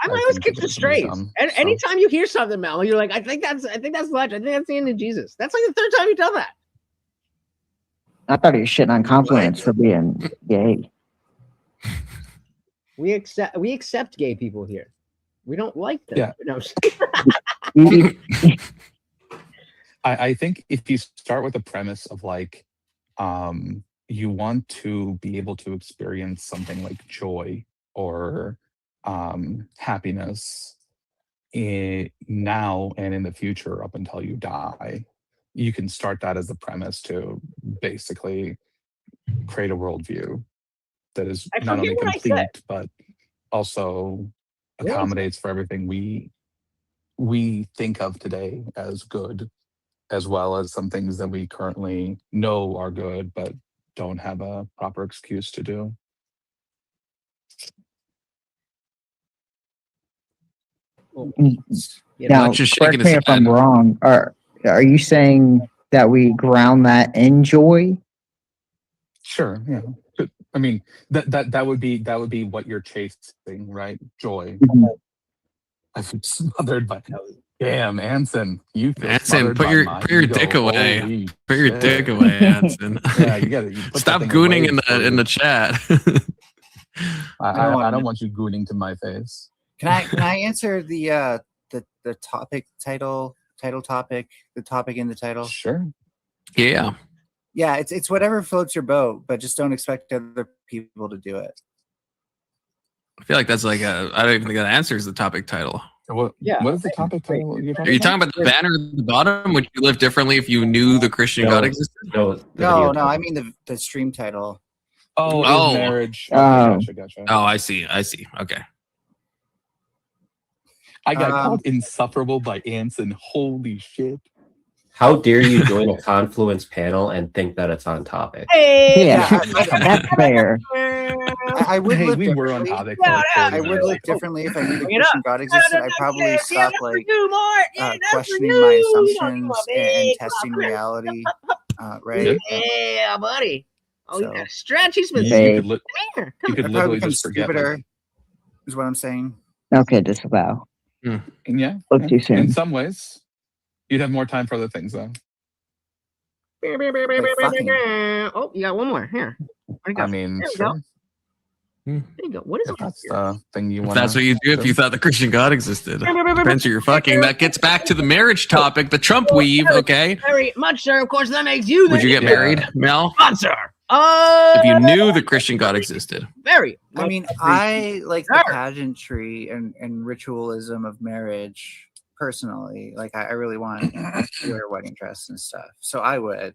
Speaker 1: always keep the straight. And anytime you hear something, Mel, you're like, I think that's Ledge. I think that's the end of Jesus. That's like the third time you tell that.
Speaker 12: I thought he was shitting on Confluence for being gay.
Speaker 1: We accept gay people here. We don't like them.
Speaker 6: Yeah.
Speaker 1: No.
Speaker 6: I think if you start with the premise of like, you want to be able to experience something like joy or happiness now and in the future up until you die, you can start that as the premise to basically create a worldview that is not only complete but also accommodates for everything we think of today as good, as well as some things that we currently know are good but don't have a proper excuse to do.
Speaker 12: Now, correct me if I'm wrong. Are you saying that we ground that in joy?
Speaker 6: Sure. Yeah. I mean, that would be what you're chasing, right? Joy. I've been smothered by. Damn, Anson, you feel
Speaker 14: Anson,
Speaker 6: smothered
Speaker 14: put
Speaker 6: by
Speaker 14: your
Speaker 6: my
Speaker 14: put your
Speaker 6: ego.
Speaker 14: dick away.
Speaker 6: Holy
Speaker 14: Put your
Speaker 6: shit.
Speaker 14: dick away, Anson.
Speaker 6: Yeah, you gotta put
Speaker 14: Stop
Speaker 6: that thing
Speaker 14: gooning
Speaker 6: away
Speaker 14: in the chat.
Speaker 6: I don't want you gooning to my face.
Speaker 2: Can I answer the topic title topic, the topic in the title?
Speaker 6: Sure.
Speaker 14: Yeah.
Speaker 2: Yeah, it's whatever floats your boat, but just don't expect other people to do it.
Speaker 14: I feel like that's like I don't even think that answers the topic title.
Speaker 6: What is the topic title?
Speaker 14: Are you talking about the banner at the bottom? Would you live differently if you knew the Christian God existed?
Speaker 2: No, I mean the stream title.
Speaker 6: Oh, marriage. Okay, gotcha.
Speaker 14: Oh, I see. Okay.
Speaker 6: I got called insufferable by Anson. Holy shit.
Speaker 19: How dare you join a Confluence panel and think that it's on topic?
Speaker 12: Yeah, that's fair.
Speaker 2: I would live
Speaker 6: we were on
Speaker 2: differently.
Speaker 6: topic.
Speaker 2: I would live differently if I knew the Christian God existed. I'd probably stop like questioning my assumptions and testing reality. Right?
Speaker 1: Yeah, buddy. Oh, you
Speaker 2: So-
Speaker 1: got a stretch. He's been
Speaker 6: You
Speaker 1: there.
Speaker 6: could
Speaker 1: Come
Speaker 6: you could
Speaker 2: I'd probably
Speaker 6: literally
Speaker 2: become
Speaker 6: just forget.
Speaker 2: stupider, is what I'm saying.
Speaker 12: Okay, disavow.
Speaker 6: Yeah.
Speaker 12: Look
Speaker 6: yeah.
Speaker 12: too soon.
Speaker 6: In some ways, you'd have more time for other things, though.
Speaker 1: Oh, you got one more here.
Speaker 6: I mean,
Speaker 1: there we
Speaker 6: sure.
Speaker 1: go. There you go. What is
Speaker 6: If
Speaker 1: it?
Speaker 6: that's the thing you
Speaker 14: If
Speaker 6: want.
Speaker 14: that's what you do, if you thought the Christian God existed. Depends who you're fucking. That gets back to the marriage topic, the Trump weave, okay?
Speaker 1: Very much, sir. Of course, that makes you.
Speaker 14: Would you get married, Mel?
Speaker 1: Sponsor.
Speaker 14: If you knew the Christian God existed.
Speaker 1: Very.
Speaker 2: I mean, I like the pageantry and ritualism of marriage personally. Like, I really want to wear a wedding dress and stuff. So I would.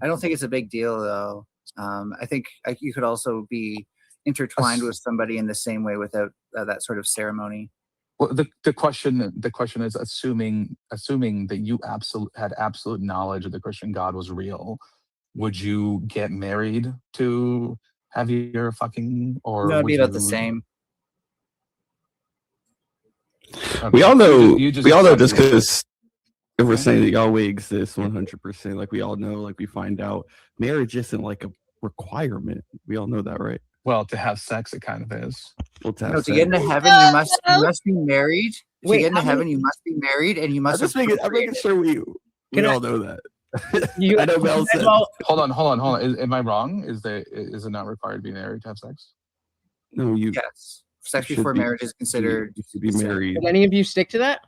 Speaker 2: I don't think it's a big deal, though. I think you could also be intertwined with somebody in the same way without that sort of ceremony.
Speaker 6: Well, the question is assuming that you had absolute knowledge that the Christian God was real, would you get married to have your fucking or
Speaker 2: No, it'd be
Speaker 6: would
Speaker 2: about the
Speaker 6: you-
Speaker 2: same.
Speaker 6: Okay.
Speaker 15: We all know.
Speaker 6: You
Speaker 15: We all know just
Speaker 6: accepted it.
Speaker 15: because if we're saying that Yahweh exists 100%, like we all know, like we find out marriage isn't like a requirement. We all know that, right?
Speaker 6: Well, to have sex, it kind of is.
Speaker 15: Well, to
Speaker 2: No,
Speaker 15: have
Speaker 2: to get into
Speaker 15: sex.
Speaker 2: heaven, you must be married. To
Speaker 1: Wait,
Speaker 2: get into
Speaker 1: how
Speaker 2: heaven,
Speaker 1: many-
Speaker 2: you must be married, and you
Speaker 15: I'm
Speaker 2: must.
Speaker 15: just making. I'm making sure we
Speaker 1: Can I-
Speaker 15: all know that.
Speaker 1: You,
Speaker 15: I know Mel said.
Speaker 1: Well,
Speaker 6: Hold on. Am I wrong? Is it not required to be married to have sex?
Speaker 15: No, you.
Speaker 2: Yes, sex
Speaker 15: should
Speaker 2: before
Speaker 15: be-
Speaker 2: marriage is considered.
Speaker 15: You should be married.
Speaker 1: did any of you stick to that?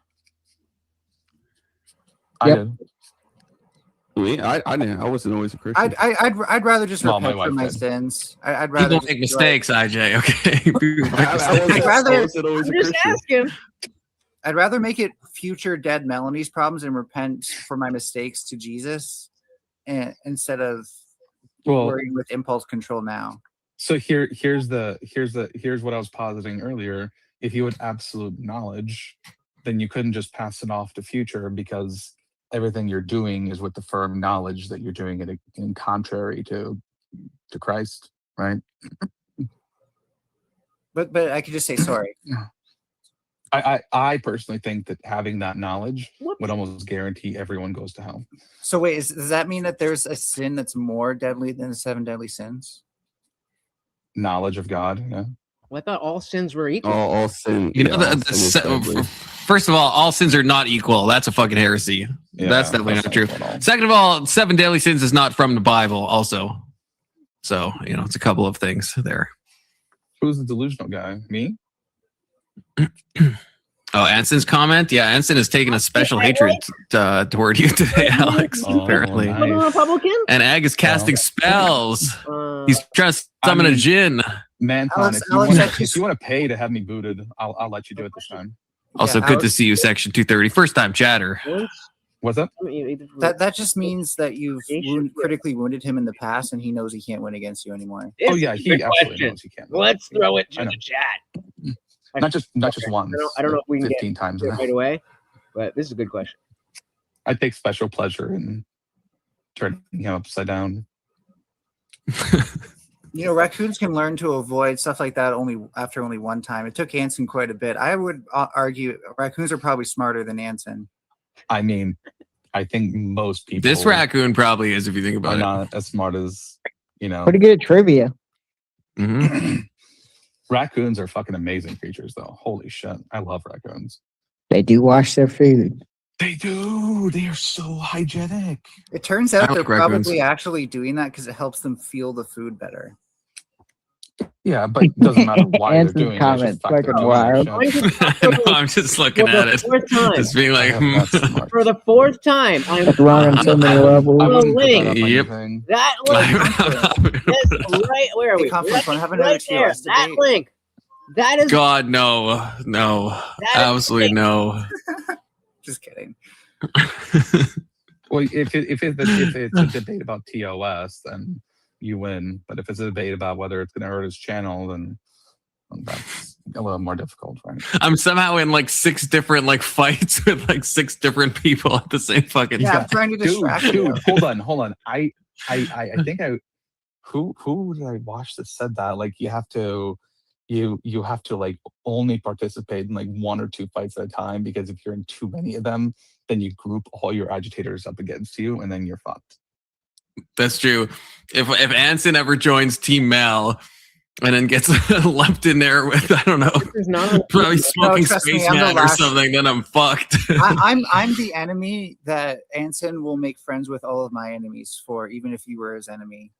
Speaker 6: I did.
Speaker 15: I didn't. I wasn't always a Christian.
Speaker 2: I'd rather just
Speaker 6: Well, my
Speaker 2: repent for
Speaker 6: wife
Speaker 2: my
Speaker 6: did.
Speaker 2: sins. I'd rather
Speaker 14: People
Speaker 2: just
Speaker 14: make
Speaker 2: be like-
Speaker 14: mistakes, IJ, okay? People make
Speaker 15: I
Speaker 14: mistakes.
Speaker 15: wasn't-
Speaker 2: rather-
Speaker 15: I wasn't always a
Speaker 1: I'm just
Speaker 15: Christian.
Speaker 1: asking.
Speaker 2: I'd rather make it future dead Melanie's problems and repent for my mistakes to Jesus, instead of
Speaker 6: Well,
Speaker 2: worrying with impulse control now.
Speaker 6: so here's what I was positing earlier. If you had absolute knowledge, then you couldn't just pass it off to future, because everything you're doing is with the firm knowledge that you're doing it in contrary to Christ, right?
Speaker 2: But I could just say sorry.
Speaker 6: I personally think that having that knowledge would almost guarantee everyone goes to hell.
Speaker 2: So wait, does that mean that there's a sin that's more deadly than the 7 deadly sins?
Speaker 6: Knowledge of God, yeah.
Speaker 1: Well, I thought all sins were equal.
Speaker 15: All sin.
Speaker 14: You know, first of all sins are not equal. That's a fucking heresy.
Speaker 6: Yeah,
Speaker 14: that's definitely
Speaker 6: that's
Speaker 14: not true.
Speaker 6: not true at all.
Speaker 14: Second of all, 7 deadly sins is not from the Bible also. So, you know, it's a couple of things there.
Speaker 6: Who's the delusional guy? Me?
Speaker 14: Oh, Anson's comment? Yeah, Anson has taken a special hatred toward you today, Alex, apparently.
Speaker 6: nice.
Speaker 1: Republican?
Speaker 14: And Ag is casting spells. He's trying to summon a djinn.
Speaker 6: Manton, if you want to pay to have me booted, I'll let you do it this time.
Speaker 14: Also, good to see you, Section 230. First time chatter.
Speaker 6: What's up?
Speaker 2: That just means that you've critically wounded him in the past, and he knows he can't win against you anymore.
Speaker 6: Oh yeah, he absolutely knows he can't.
Speaker 1: Let's throw it
Speaker 6: I
Speaker 1: to
Speaker 6: know.
Speaker 1: the chat.
Speaker 6: Not just once.
Speaker 1: I don't know if we can
Speaker 6: 15
Speaker 1: get
Speaker 6: times
Speaker 1: it
Speaker 6: now.
Speaker 1: right away, but this is a good question.
Speaker 6: I take special pleasure in turning him upside down.
Speaker 2: You know, raccoons can learn to avoid stuff like that only after only one time. It took Anson quite a bit. I would argue raccoons are probably smarter than Anson.
Speaker 6: I mean, I think most people.
Speaker 14: This raccoon probably is, if you think
Speaker 6: are
Speaker 14: about it.
Speaker 6: not as smart as, you know.
Speaker 12: Pretty good at trivia.
Speaker 6: Raccoons are fucking amazing creatures, though. Holy shit, I love raccoons.
Speaker 12: They do wash their food.
Speaker 6: They do. They are so hygienic.
Speaker 2: It turns out
Speaker 6: I
Speaker 2: they're
Speaker 6: like raccoons.
Speaker 2: probably actually doing that because it helps them feel the food better.
Speaker 6: Yeah, but it doesn't matter why they're
Speaker 12: Anson's
Speaker 6: doing it.
Speaker 12: comment,
Speaker 6: It's just fucking
Speaker 12: fucking
Speaker 6: doing
Speaker 12: wild.
Speaker 6: it.
Speaker 14: No, I'm just looking
Speaker 1: For the
Speaker 14: at it.
Speaker 1: fourth time.
Speaker 14: Just being like,
Speaker 1: For the fourth time, I'm
Speaker 12: That's wrong on so many levels.
Speaker 1: the link.
Speaker 14: Yep.
Speaker 1: That link. That's right. Where are we?
Speaker 2: Conference,
Speaker 1: Right,
Speaker 2: wanna have another
Speaker 1: right there.
Speaker 2: TOS
Speaker 1: That
Speaker 2: debate.
Speaker 1: link. That is.
Speaker 14: God, no. Absolutely no.
Speaker 2: Just kidding.
Speaker 6: Well, if it's a debate about TOS, then you win. But if it's a debate about whether it's going to hurt his channel, then that's a little more difficult, right?
Speaker 14: I'm somehow in like 6 different like fights with like 6 different people at the same fucking
Speaker 2: Yeah,
Speaker 14: time.
Speaker 2: I'm trying to distract you.
Speaker 6: Dude, hold on. I think who did I watch that said that? Like you have to like only participate in like 1 or 2 fights at a time, because if you're in too many of them, then you group all your agitators up against you, and then you're fucked.
Speaker 14: That's true. If Anson ever joins Team Mal and then gets lumped in there with, I don't know, probably smoking
Speaker 2: trust me,
Speaker 14: Space
Speaker 2: I'm the
Speaker 14: Man or
Speaker 2: last-
Speaker 14: something, then I'm fucked.
Speaker 2: I'm the enemy that Anson will make friends with all of my enemies for, even if you were his enemy.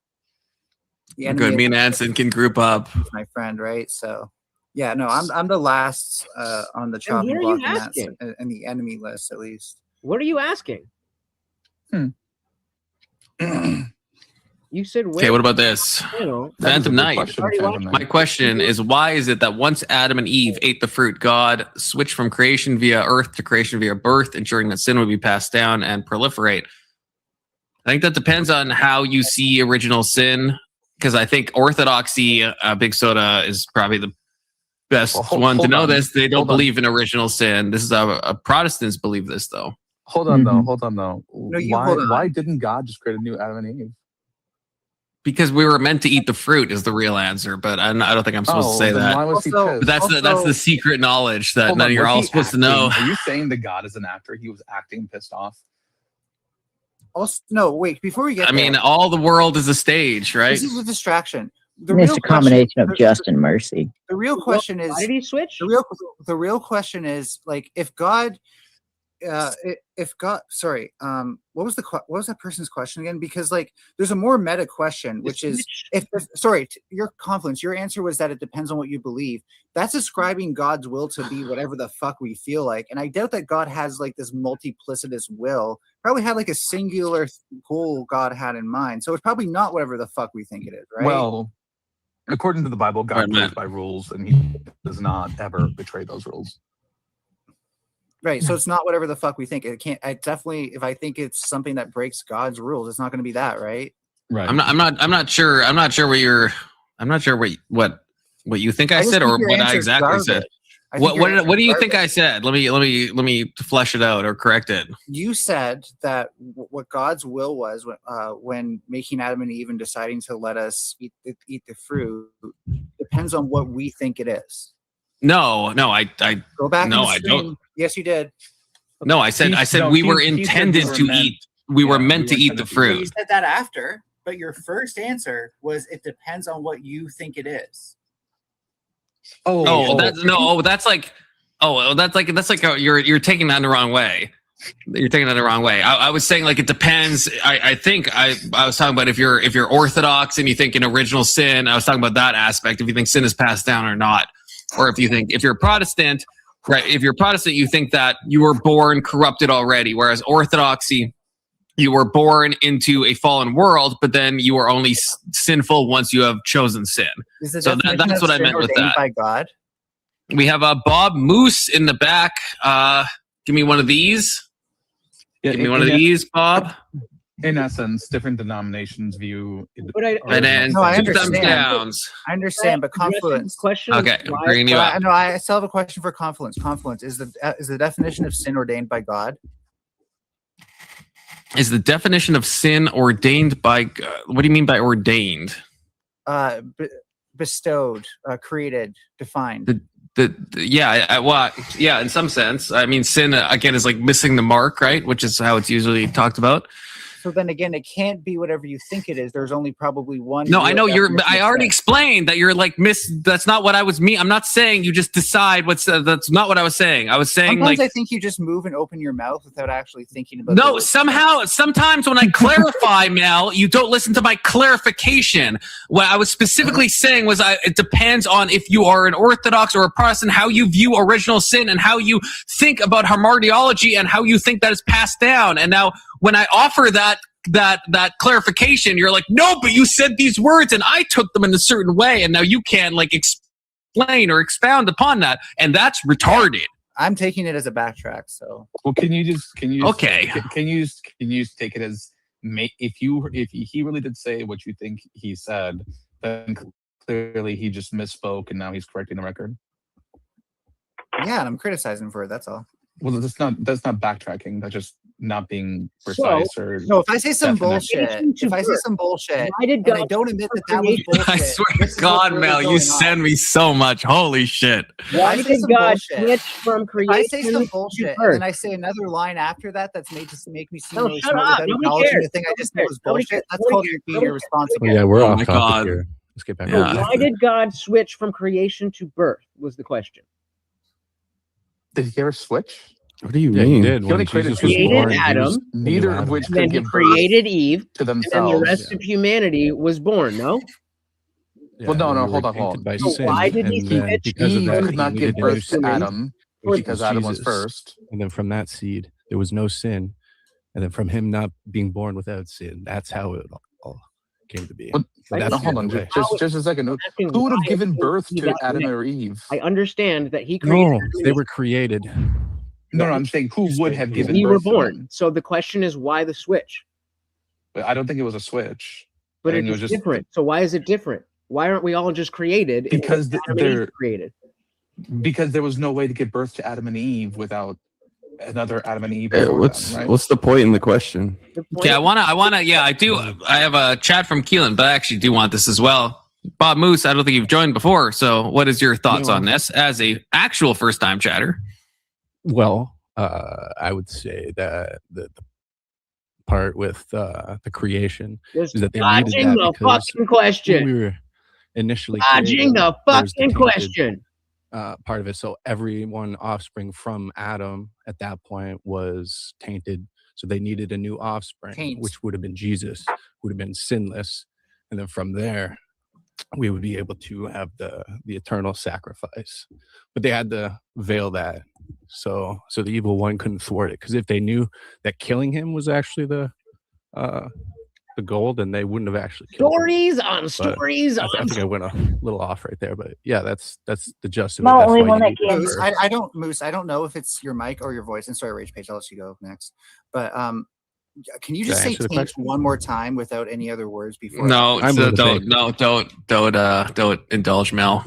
Speaker 2: The enemy
Speaker 14: Good. Me and
Speaker 2: is
Speaker 14: Anson can group up.
Speaker 2: my friend, right? So, yeah, no, I'm the last on the chopping
Speaker 1: what are
Speaker 2: block
Speaker 1: you
Speaker 2: in, that,
Speaker 1: asking?
Speaker 2: in the enemy list, at least.
Speaker 1: What are you asking? You said.
Speaker 14: Okay, what about this? Phantom Knight. My question is, why is it that once Adam and Eve ate the fruit, God switched from creation via earth to creation via birth, ensuring that sin would be passed down and proliferate? I think that depends on how you see original sin, because I think orthodoxy, Big Soda, is probably the best one to
Speaker 6: hold
Speaker 14: know
Speaker 6: on.
Speaker 14: this. They don't
Speaker 6: Hold on.
Speaker 14: believe in original sin. This is Protestants believe this, though.
Speaker 6: Hold on
Speaker 2: Mm-hmm.
Speaker 6: though.
Speaker 14: you hold on.
Speaker 6: Why didn't God just create a new Adam and Eve?
Speaker 14: Because we were meant to eat the fruit is the real answer, but I don't think I'm supposed to say
Speaker 6: then
Speaker 14: that.
Speaker 6: why was he
Speaker 14: But
Speaker 6: pissed?
Speaker 14: that's the secret knowledge that
Speaker 6: Hold
Speaker 14: none
Speaker 6: on,
Speaker 14: of you're
Speaker 6: was
Speaker 14: all
Speaker 6: he
Speaker 14: supposed to know.
Speaker 6: acting- Are you saying that God is an actor? He was acting pissed off.
Speaker 2: Also, no, wait, before we get
Speaker 14: I mean,
Speaker 2: there,
Speaker 14: all the world is a stage, right?
Speaker 2: this is a distraction. The
Speaker 12: And it's
Speaker 2: real
Speaker 12: a combination
Speaker 2: question-
Speaker 12: of just and mercy.
Speaker 2: The real question is,
Speaker 1: Why did he switch?
Speaker 2: The real question is, like, if God, sorry, what was that person's question again? Because like, there's a more meta question, which is, your confluence, your answer was that it depends on what you believe. That's ascribing God's will to be whatever the fuck we feel like, and I doubt that God has like this multiplicitous will. Probably had like a singular goal God had in mind, so it's probably not whatever the fuck we think it is, right?
Speaker 6: Well, according to the Bible, God
Speaker 14: Right,
Speaker 6: lives by rules, and He does not ever betray those rules.
Speaker 2: Right, so it's not whatever the fuck we think. It can't. I definitely, if I think it's something that breaks God's rules, it's not going to be that, right?
Speaker 6: Right.
Speaker 14: I'm not sure what you think I
Speaker 2: just
Speaker 14: said, or
Speaker 2: think your
Speaker 14: what I
Speaker 2: answer's
Speaker 14: exactly said.
Speaker 2: garbage.
Speaker 14: What do you think I said? Let me flesh it out or correct it.
Speaker 2: You said that what God's will was when making Adam and Eve and deciding to let us eat the fruit depends on what we think it is.
Speaker 14: No, I
Speaker 2: Go back.
Speaker 14: No,
Speaker 2: in the
Speaker 14: I
Speaker 2: stream.
Speaker 14: don't.
Speaker 2: Yes, you did.
Speaker 14: No, I said we were intended to eat. We were meant to eat the
Speaker 2: You
Speaker 14: fruit.
Speaker 2: said that after, but your first answer was it depends on what you think it is.
Speaker 14: That's like you're taking that the wrong way. You're taking that the wrong way. I was saying like it depends. I think I was talking about if you're Orthodox and you think in original sin. I was talking about that aspect. If you think sin is passed down or not, or if you're Protestant, right? If you're Protestant, you think that you were born corrupted already, whereas Orthodoxy, you were born into a fallen world, but then you are only sinful once you have chosen sin. So that's what I meant with that.
Speaker 2: By God.
Speaker 14: We have Bob Moose in the back. Give me one of these.
Speaker 6: Yeah,
Speaker 14: Give me one of these, Bob.
Speaker 6: In essence, different denominations view.
Speaker 14: And then
Speaker 2: No, I
Speaker 14: two thumbs
Speaker 2: understand.
Speaker 14: downs.
Speaker 2: I understand, but confluence.
Speaker 1: Question.
Speaker 14: Okay, I'm bringing you up.
Speaker 2: No, I still have a question for confluence. Confluence is the definition of sin ordained by God.
Speaker 14: Is the definition of sin ordained by God? What do you mean by ordained?
Speaker 2: Bestowed, created, defined.
Speaker 14: Yeah, in some sense. I mean, sin again is like missing the mark, right? Which is how it's usually talked about.
Speaker 2: So then again, it can't be whatever you think it is. There's only probably one.
Speaker 14: No, I know
Speaker 2: real
Speaker 14: I already explained that you're like that's not what I was I'm not saying you just decide that's not what I was saying. I was saying
Speaker 2: Sometimes
Speaker 14: like
Speaker 2: I think you just move and open your mouth without actually thinking about.
Speaker 14: no, sometimes when I clarify, Mel, you don't listen to my clarification. What I was specifically saying was it depends on if you are an Orthodox or a Protestant, how you view original sin and how you think about hamartiology and how you think that is passed down. And now when I offer that clarification, you're like, no, but you said these words and I took them in a certain way, and now you can't like explain or expound upon that, and that's retarded.
Speaker 2: I'm taking it as a backtrack. So
Speaker 6: well, can you just
Speaker 14: okay?
Speaker 6: Can you just take it as if he really did say what you think he said, then clearly he just misspoke and now he's correcting the record.
Speaker 2: Yeah, and I'm criticizing for it. That's all.
Speaker 6: Well, that's not backtracking. That's just not being precise
Speaker 2: no, if I say some bullshit, and I don't admit that was bullshit.
Speaker 14: I swear to God, Mel, you send me so much. Holy shit.
Speaker 1: Why did God switch from creation?
Speaker 2: I say some bullshit,
Speaker 1: to
Speaker 2: and then I say another line after that's made to make me seem really smart without
Speaker 1: Nobody
Speaker 2: acknowledging
Speaker 1: cares.
Speaker 2: the thing I just said was bullshit. That's called being irresponsible.
Speaker 7: Yeah, we're
Speaker 14: Oh
Speaker 7: off
Speaker 14: my
Speaker 7: topic
Speaker 14: God.
Speaker 7: here. Let's get back.
Speaker 1: So why did God switch from creation to birth? Was the question.
Speaker 6: Did he ever switch?
Speaker 15: What do you
Speaker 7: Yeah,
Speaker 15: mean?
Speaker 7: he did.
Speaker 6: He only
Speaker 7: When
Speaker 6: created
Speaker 7: Jesus was
Speaker 1: created
Speaker 7: born,
Speaker 1: Adam,
Speaker 6: neither of which
Speaker 1: and then
Speaker 6: could
Speaker 1: he
Speaker 6: give
Speaker 1: created Eve,
Speaker 6: to
Speaker 1: and then
Speaker 6: themselves.
Speaker 1: the rest of humanity was born. No.
Speaker 6: Well, no, hold on.
Speaker 7: By
Speaker 1: So
Speaker 7: sin,
Speaker 1: why did he
Speaker 7: and then
Speaker 1: switch?
Speaker 7: because of
Speaker 6: Eve
Speaker 7: that,
Speaker 6: could
Speaker 7: he
Speaker 6: not give
Speaker 7: needed a new
Speaker 6: birth to
Speaker 7: seed,
Speaker 6: Adam
Speaker 7: which
Speaker 6: because
Speaker 7: was
Speaker 6: Adam was
Speaker 7: Jesus.
Speaker 6: first.
Speaker 7: And then from that seed, there was no sin. And then from him not being born without sin, that's how it all came to be.
Speaker 6: But,
Speaker 7: So that's
Speaker 6: hold
Speaker 7: the
Speaker 6: on,
Speaker 7: way.
Speaker 6: just a second.
Speaker 1: Asking
Speaker 6: Who would have
Speaker 1: why
Speaker 6: given
Speaker 1: he
Speaker 6: birth to
Speaker 1: got
Speaker 6: Adam
Speaker 1: next.
Speaker 6: or Eve?
Speaker 1: I understand that he created.
Speaker 7: No, they were created.
Speaker 6: No, I'm saying who would have given
Speaker 1: We
Speaker 6: birth
Speaker 1: were
Speaker 6: to
Speaker 1: born.
Speaker 6: them?
Speaker 1: So the question is, why the switch?
Speaker 6: But I don't think it was a switch.
Speaker 1: But
Speaker 6: I think
Speaker 1: it
Speaker 6: it
Speaker 1: is
Speaker 6: was just
Speaker 1: different. So why is it different? Why aren't we all just created? and
Speaker 6: because
Speaker 1: Adam and Eve
Speaker 6: they're
Speaker 1: created.
Speaker 6: because there was no way to give birth to Adam and Eve without another Adam and Eve. before
Speaker 15: What's
Speaker 6: them, right?
Speaker 15: what's the point in the question?
Speaker 14: Okay, I do. I have a chat from Keelan, but I actually do want this as well. Bob Moose, I don't think you've joined before. So what is your thoughts on this as a actual first time chatter?
Speaker 7: Well, I would say that the part with the creation
Speaker 1: Just
Speaker 7: is that they
Speaker 1: dodging
Speaker 7: needed that
Speaker 1: the
Speaker 7: because
Speaker 1: fucking question.
Speaker 7: when we were initially
Speaker 1: Dodging
Speaker 7: created,
Speaker 1: the
Speaker 7: there was
Speaker 1: fucking
Speaker 7: tainted,
Speaker 1: question.
Speaker 7: part of it. So everyone offspring from Adam at that point was tainted. So they needed a new offspring,
Speaker 2: Taint.
Speaker 7: which would have been Jesus, would have been sinless. And then from there, we would be able to have the eternal sacrifice. But they had to veil that. So the evil one couldn't thwart it. Because if they knew that killing him was actually the goal, then they wouldn't have actually killed him.
Speaker 1: Stories on
Speaker 7: But
Speaker 1: stories
Speaker 7: I
Speaker 1: on.
Speaker 7: think I went a little off right there, but yeah, that's the gist of it.
Speaker 12: Not
Speaker 7: That's
Speaker 12: only
Speaker 7: why
Speaker 12: one
Speaker 7: you
Speaker 12: that
Speaker 7: need
Speaker 12: can-
Speaker 7: the
Speaker 2: Moose,
Speaker 7: birth.
Speaker 2: I don't know if it's your mic or your voice. And sorry, Rage Page, I'll let you go next. But can you
Speaker 7: Did I
Speaker 2: just say
Speaker 7: answer the
Speaker 2: taint
Speaker 7: question?
Speaker 2: one more time without any other words before?
Speaker 14: No,
Speaker 7: I'm
Speaker 14: so
Speaker 7: gonna
Speaker 14: don't indulge Mel.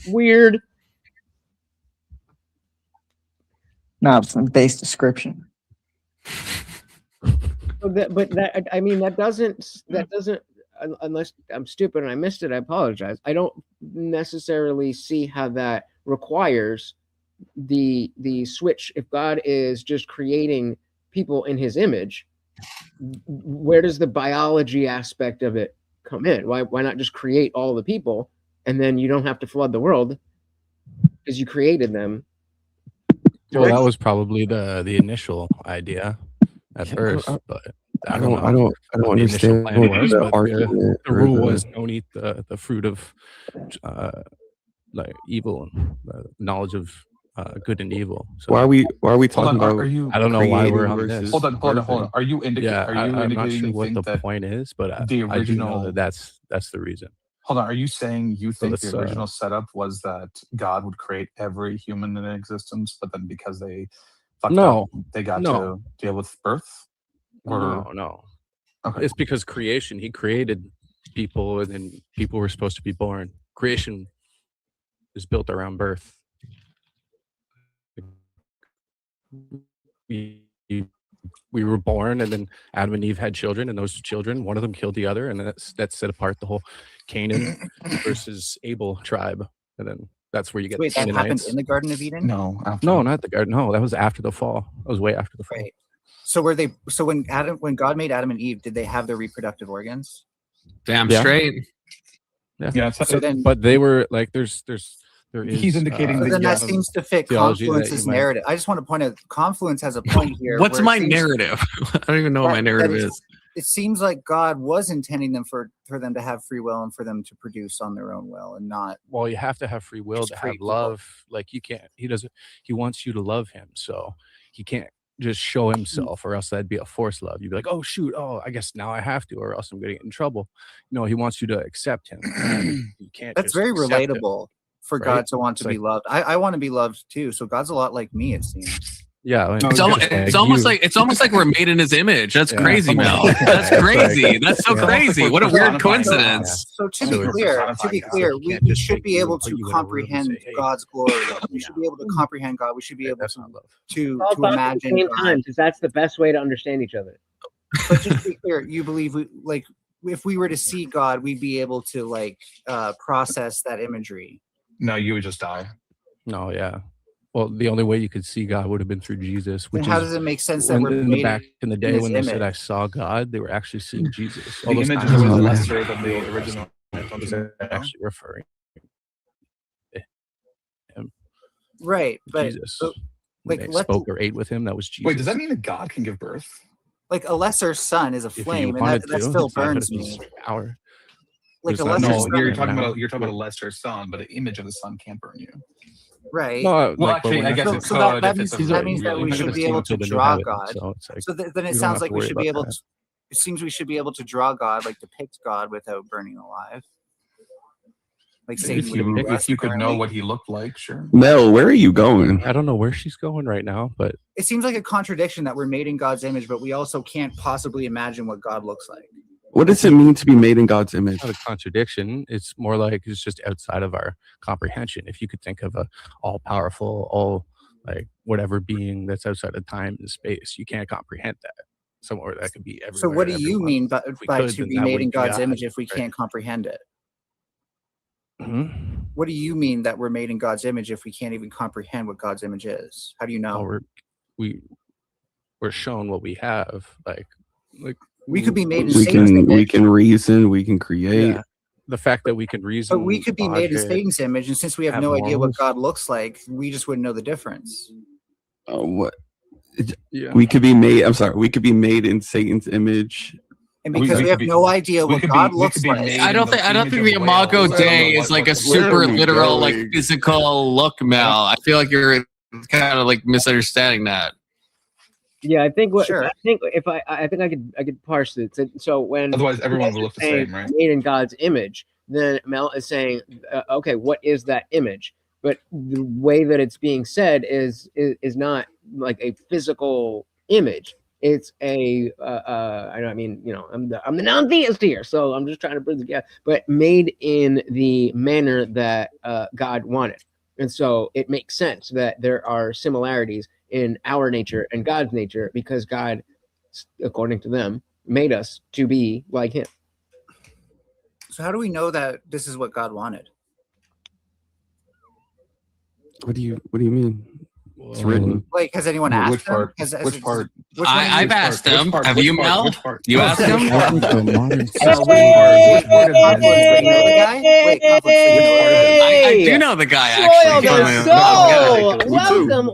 Speaker 1: Weird.
Speaker 12: No, it's a base description.
Speaker 1: I mean, that doesn't, unless I'm stupid and I missed it, I apologize. I don't necessarily see how that requires the switch. If God is just creating people in his image, where does the biology aspect of it come in? Why not just create all the people and then you don't have to flood the world because you created them?
Speaker 7: Well, that was probably the initial idea at first, but I don't know what the initial
Speaker 15: understand
Speaker 7: plan was.
Speaker 15: the
Speaker 7: But
Speaker 15: argument
Speaker 7: the
Speaker 15: or
Speaker 7: rule
Speaker 15: the-
Speaker 7: was don't eat the fruit of like evil, knowledge of good and evil. So
Speaker 15: Why are we
Speaker 6: Hold
Speaker 15: talking
Speaker 6: on,
Speaker 15: about?
Speaker 6: are you?
Speaker 7: I don't know why we're
Speaker 15: creating
Speaker 7: on
Speaker 15: versus
Speaker 7: this.
Speaker 6: Hold on.
Speaker 15: birthing?
Speaker 6: Are you indicating?
Speaker 7: Yeah,
Speaker 6: Are you
Speaker 7: I'm not
Speaker 6: indicating
Speaker 7: sure
Speaker 6: you
Speaker 7: what
Speaker 6: think
Speaker 7: the
Speaker 6: that
Speaker 7: point is, but
Speaker 6: the
Speaker 7: I do know
Speaker 6: original?
Speaker 7: that that's the reason.
Speaker 6: Hold on. Are you saying you think
Speaker 7: let's,
Speaker 6: the original setup was that God would create every human in existence, but then because they fucked
Speaker 7: No,
Speaker 6: up, they got
Speaker 7: no.
Speaker 6: to deal with birth? Or
Speaker 7: No.
Speaker 6: okay,
Speaker 7: It's because creation, he created people and then people were supposed to be born. Creation is built around birth. We were born and then Adam and Eve had children, and those children, one of them killed the other, and that set apart the whole Canaan versus Abel tribe. And then that's where you get
Speaker 2: Wait,
Speaker 7: the
Speaker 2: that happened
Speaker 7: Canaanites.
Speaker 2: in the Garden of Eden?
Speaker 6: no,
Speaker 7: No, not the garden. No, that was after the fall. That was way after the fall.
Speaker 2: Right. So when God made Adam and Eve, did they have their reproductive organs?
Speaker 14: Damn
Speaker 7: Yeah.
Speaker 14: straight.
Speaker 6: yeah.
Speaker 2: So then,
Speaker 7: But they were like, there is.
Speaker 6: He's indicating
Speaker 2: so
Speaker 6: that
Speaker 2: then that
Speaker 6: yeah,
Speaker 2: seems to fit
Speaker 7: theology that
Speaker 2: Confluence's
Speaker 7: you might-
Speaker 2: narrative. I just want to point out Confluence has a point here.
Speaker 14: What's
Speaker 2: where it
Speaker 14: my
Speaker 2: seems-
Speaker 14: narrative? I don't even know what my
Speaker 2: that
Speaker 14: narrative
Speaker 2: it's-
Speaker 14: is.
Speaker 2: It seems like God was intending them for them to have free will and for them to produce on their own will and not.
Speaker 7: Well, you have to have free will
Speaker 2: Just
Speaker 7: to have
Speaker 2: create people.
Speaker 7: love. Like you can't. He wants you to love him, so he can't just show himself, or else that'd be a forced love. You'd be like, oh shoot, I guess now I have to, or else I'm gonna get in trouble. No, he wants you to accept him. You can't.
Speaker 2: That's
Speaker 7: just
Speaker 2: very
Speaker 7: accept him.
Speaker 2: relatable for
Speaker 7: right?
Speaker 2: God to want to
Speaker 7: It's
Speaker 2: be loved. I want to be loved too. So God's a lot like me, it seems.
Speaker 7: Yeah, I mean,
Speaker 14: It's almost like we're made in his image. That's
Speaker 7: Yeah.
Speaker 14: crazy, Mel. That's crazy. That's so
Speaker 7: Yeah.
Speaker 14: crazy. What a weird coincidence.
Speaker 2: So to
Speaker 7: So
Speaker 2: be
Speaker 7: it's
Speaker 2: clear,
Speaker 7: you
Speaker 2: we
Speaker 7: can't just
Speaker 2: should
Speaker 7: take
Speaker 2: be
Speaker 7: you
Speaker 2: able
Speaker 7: and put
Speaker 2: to
Speaker 7: you in a room and
Speaker 2: comprehend
Speaker 7: say, hey,
Speaker 2: God's glory. We should be able to comprehend God. We should be able
Speaker 7: that's not love.
Speaker 2: to
Speaker 1: All thoughts at the
Speaker 2: imagine
Speaker 1: same
Speaker 2: God.
Speaker 1: time, because that's the best way to understand each other.
Speaker 2: But just to be clear, you believe if we were to see God, we'd be able to process that imagery.
Speaker 6: no, you would just die.
Speaker 7: No, yeah. Well, the only way you could see God would have been through Jesus.
Speaker 2: Then
Speaker 7: Which
Speaker 2: how
Speaker 7: is
Speaker 2: does it make sense that
Speaker 7: when
Speaker 2: we're
Speaker 7: in
Speaker 2: made
Speaker 7: back in the day
Speaker 2: his
Speaker 7: when they said
Speaker 2: image?
Speaker 7: I saw God, they were actually seeing Jesus.
Speaker 6: The
Speaker 7: those
Speaker 6: image is
Speaker 7: times
Speaker 6: always
Speaker 7: when
Speaker 6: lesser than the original.
Speaker 7: was actually referring to him,
Speaker 2: Right, but
Speaker 7: Jesus.
Speaker 2: so,
Speaker 7: When
Speaker 2: like,
Speaker 7: they
Speaker 2: let's-
Speaker 7: spoke or ate with him, that was Jesus.
Speaker 6: Wait, does that mean that God can give birth?
Speaker 2: like a lesser sun is a
Speaker 7: If you
Speaker 2: flame, and
Speaker 7: wanted
Speaker 2: that
Speaker 7: to,
Speaker 2: still
Speaker 7: it's not gonna
Speaker 2: burns
Speaker 7: be
Speaker 2: me.
Speaker 7: power.
Speaker 2: Like
Speaker 7: There's
Speaker 2: a
Speaker 7: not
Speaker 2: lesser
Speaker 7: no-
Speaker 2: sun.
Speaker 6: No, you're
Speaker 7: right
Speaker 6: talking
Speaker 7: now.
Speaker 6: about a lesser sun, but an image of the sun can't burn you.
Speaker 2: Right.
Speaker 7: No,
Speaker 6: Well,
Speaker 7: like,
Speaker 6: actually,
Speaker 7: but
Speaker 6: I
Speaker 7: when
Speaker 6: guess
Speaker 7: they're-
Speaker 6: it
Speaker 2: So
Speaker 6: could
Speaker 2: that
Speaker 6: if
Speaker 2: means
Speaker 6: it's a
Speaker 2: that
Speaker 6: really,
Speaker 2: means that
Speaker 6: really
Speaker 2: we
Speaker 6: big
Speaker 2: should be able to
Speaker 7: until the new
Speaker 2: draw
Speaker 7: heaven,
Speaker 2: God.
Speaker 7: so it's like,
Speaker 2: So then
Speaker 7: we
Speaker 2: it
Speaker 7: don't
Speaker 2: sounds
Speaker 7: have
Speaker 2: like
Speaker 7: to
Speaker 2: we
Speaker 7: worry
Speaker 2: should be
Speaker 7: about
Speaker 2: able
Speaker 7: that.
Speaker 2: to. It seems we should be able to draw God, like depict God, without burning alive. Like Satan
Speaker 6: If
Speaker 2: would do us,
Speaker 6: you could know
Speaker 2: apparently.
Speaker 6: what he looked like, sure.
Speaker 15: Mel, where are you going?
Speaker 7: I don't know where she's going right now, but
Speaker 2: It seems like a contradiction that we're made in God's image, but we also can't possibly imagine what God looks like.
Speaker 15: What does it mean to be made in God's image?
Speaker 7: it's not a contradiction. It's more like it's just outside of our comprehension. If you could think of a all-powerful, all like whatever being that's outside of time and space, you can't comprehend that. Somewhere that could be everywhere.
Speaker 2: So what do you
Speaker 7: everyone.
Speaker 2: mean by
Speaker 7: If we
Speaker 2: to
Speaker 7: could,
Speaker 2: be
Speaker 7: then that
Speaker 2: made in
Speaker 7: wouldn't be
Speaker 2: God's
Speaker 7: God,
Speaker 2: image if we
Speaker 7: right?
Speaker 2: can't comprehend it?
Speaker 7: Mhm.
Speaker 2: What do you mean that we're made in God's image if we can't even comprehend what God's image is? How do you know?
Speaker 7: Well, we're shown what we have. Like
Speaker 2: We could be made in
Speaker 15: We
Speaker 2: Satan's
Speaker 15: can
Speaker 2: image.
Speaker 15: we can reason, we can create.
Speaker 7: Yeah. The fact that we can reason,
Speaker 2: But we could be made in
Speaker 7: logic,
Speaker 2: Satan's image, and since we have
Speaker 7: have
Speaker 2: no idea what
Speaker 7: morals.
Speaker 2: God looks like, we just wouldn't know the difference.
Speaker 15: What?
Speaker 7: Yeah.
Speaker 15: We could be made. I'm sorry. We could be made in Satan's image.
Speaker 2: And because we have no idea what God looks like,
Speaker 14: I don't think the Imago Dei is like a super literal, like physical look, Mel. I feel like you're kind of like misunderstanding that.
Speaker 1: Yeah, I think what
Speaker 2: Sure.
Speaker 1: I think if I think I could parse it. So when
Speaker 6: Otherwise, everyone
Speaker 1: you
Speaker 6: will
Speaker 1: guys
Speaker 6: look the
Speaker 1: are saying
Speaker 6: same, right?
Speaker 1: Made in God's image, then Mel is saying, okay, what is that image? But the way that it's being said is not like a physical image. It's a I mean, you know, I'm the non-theist here, so I'm just trying to bridge the gap. But made in the manner that God wanted. And so it makes sense that there are similarities in our nature and God's nature because God, according to them, made us to be like him.
Speaker 2: So how do we know that this is what God wanted?
Speaker 15: What do you mean? It's written.
Speaker 2: Like, has anyone asked
Speaker 16: Which
Speaker 2: them?
Speaker 16: part?
Speaker 2: Which part?
Speaker 14: I've asked him. Have you, Mel? You asked him? I do know the guy, actually.
Speaker 1: Welcome.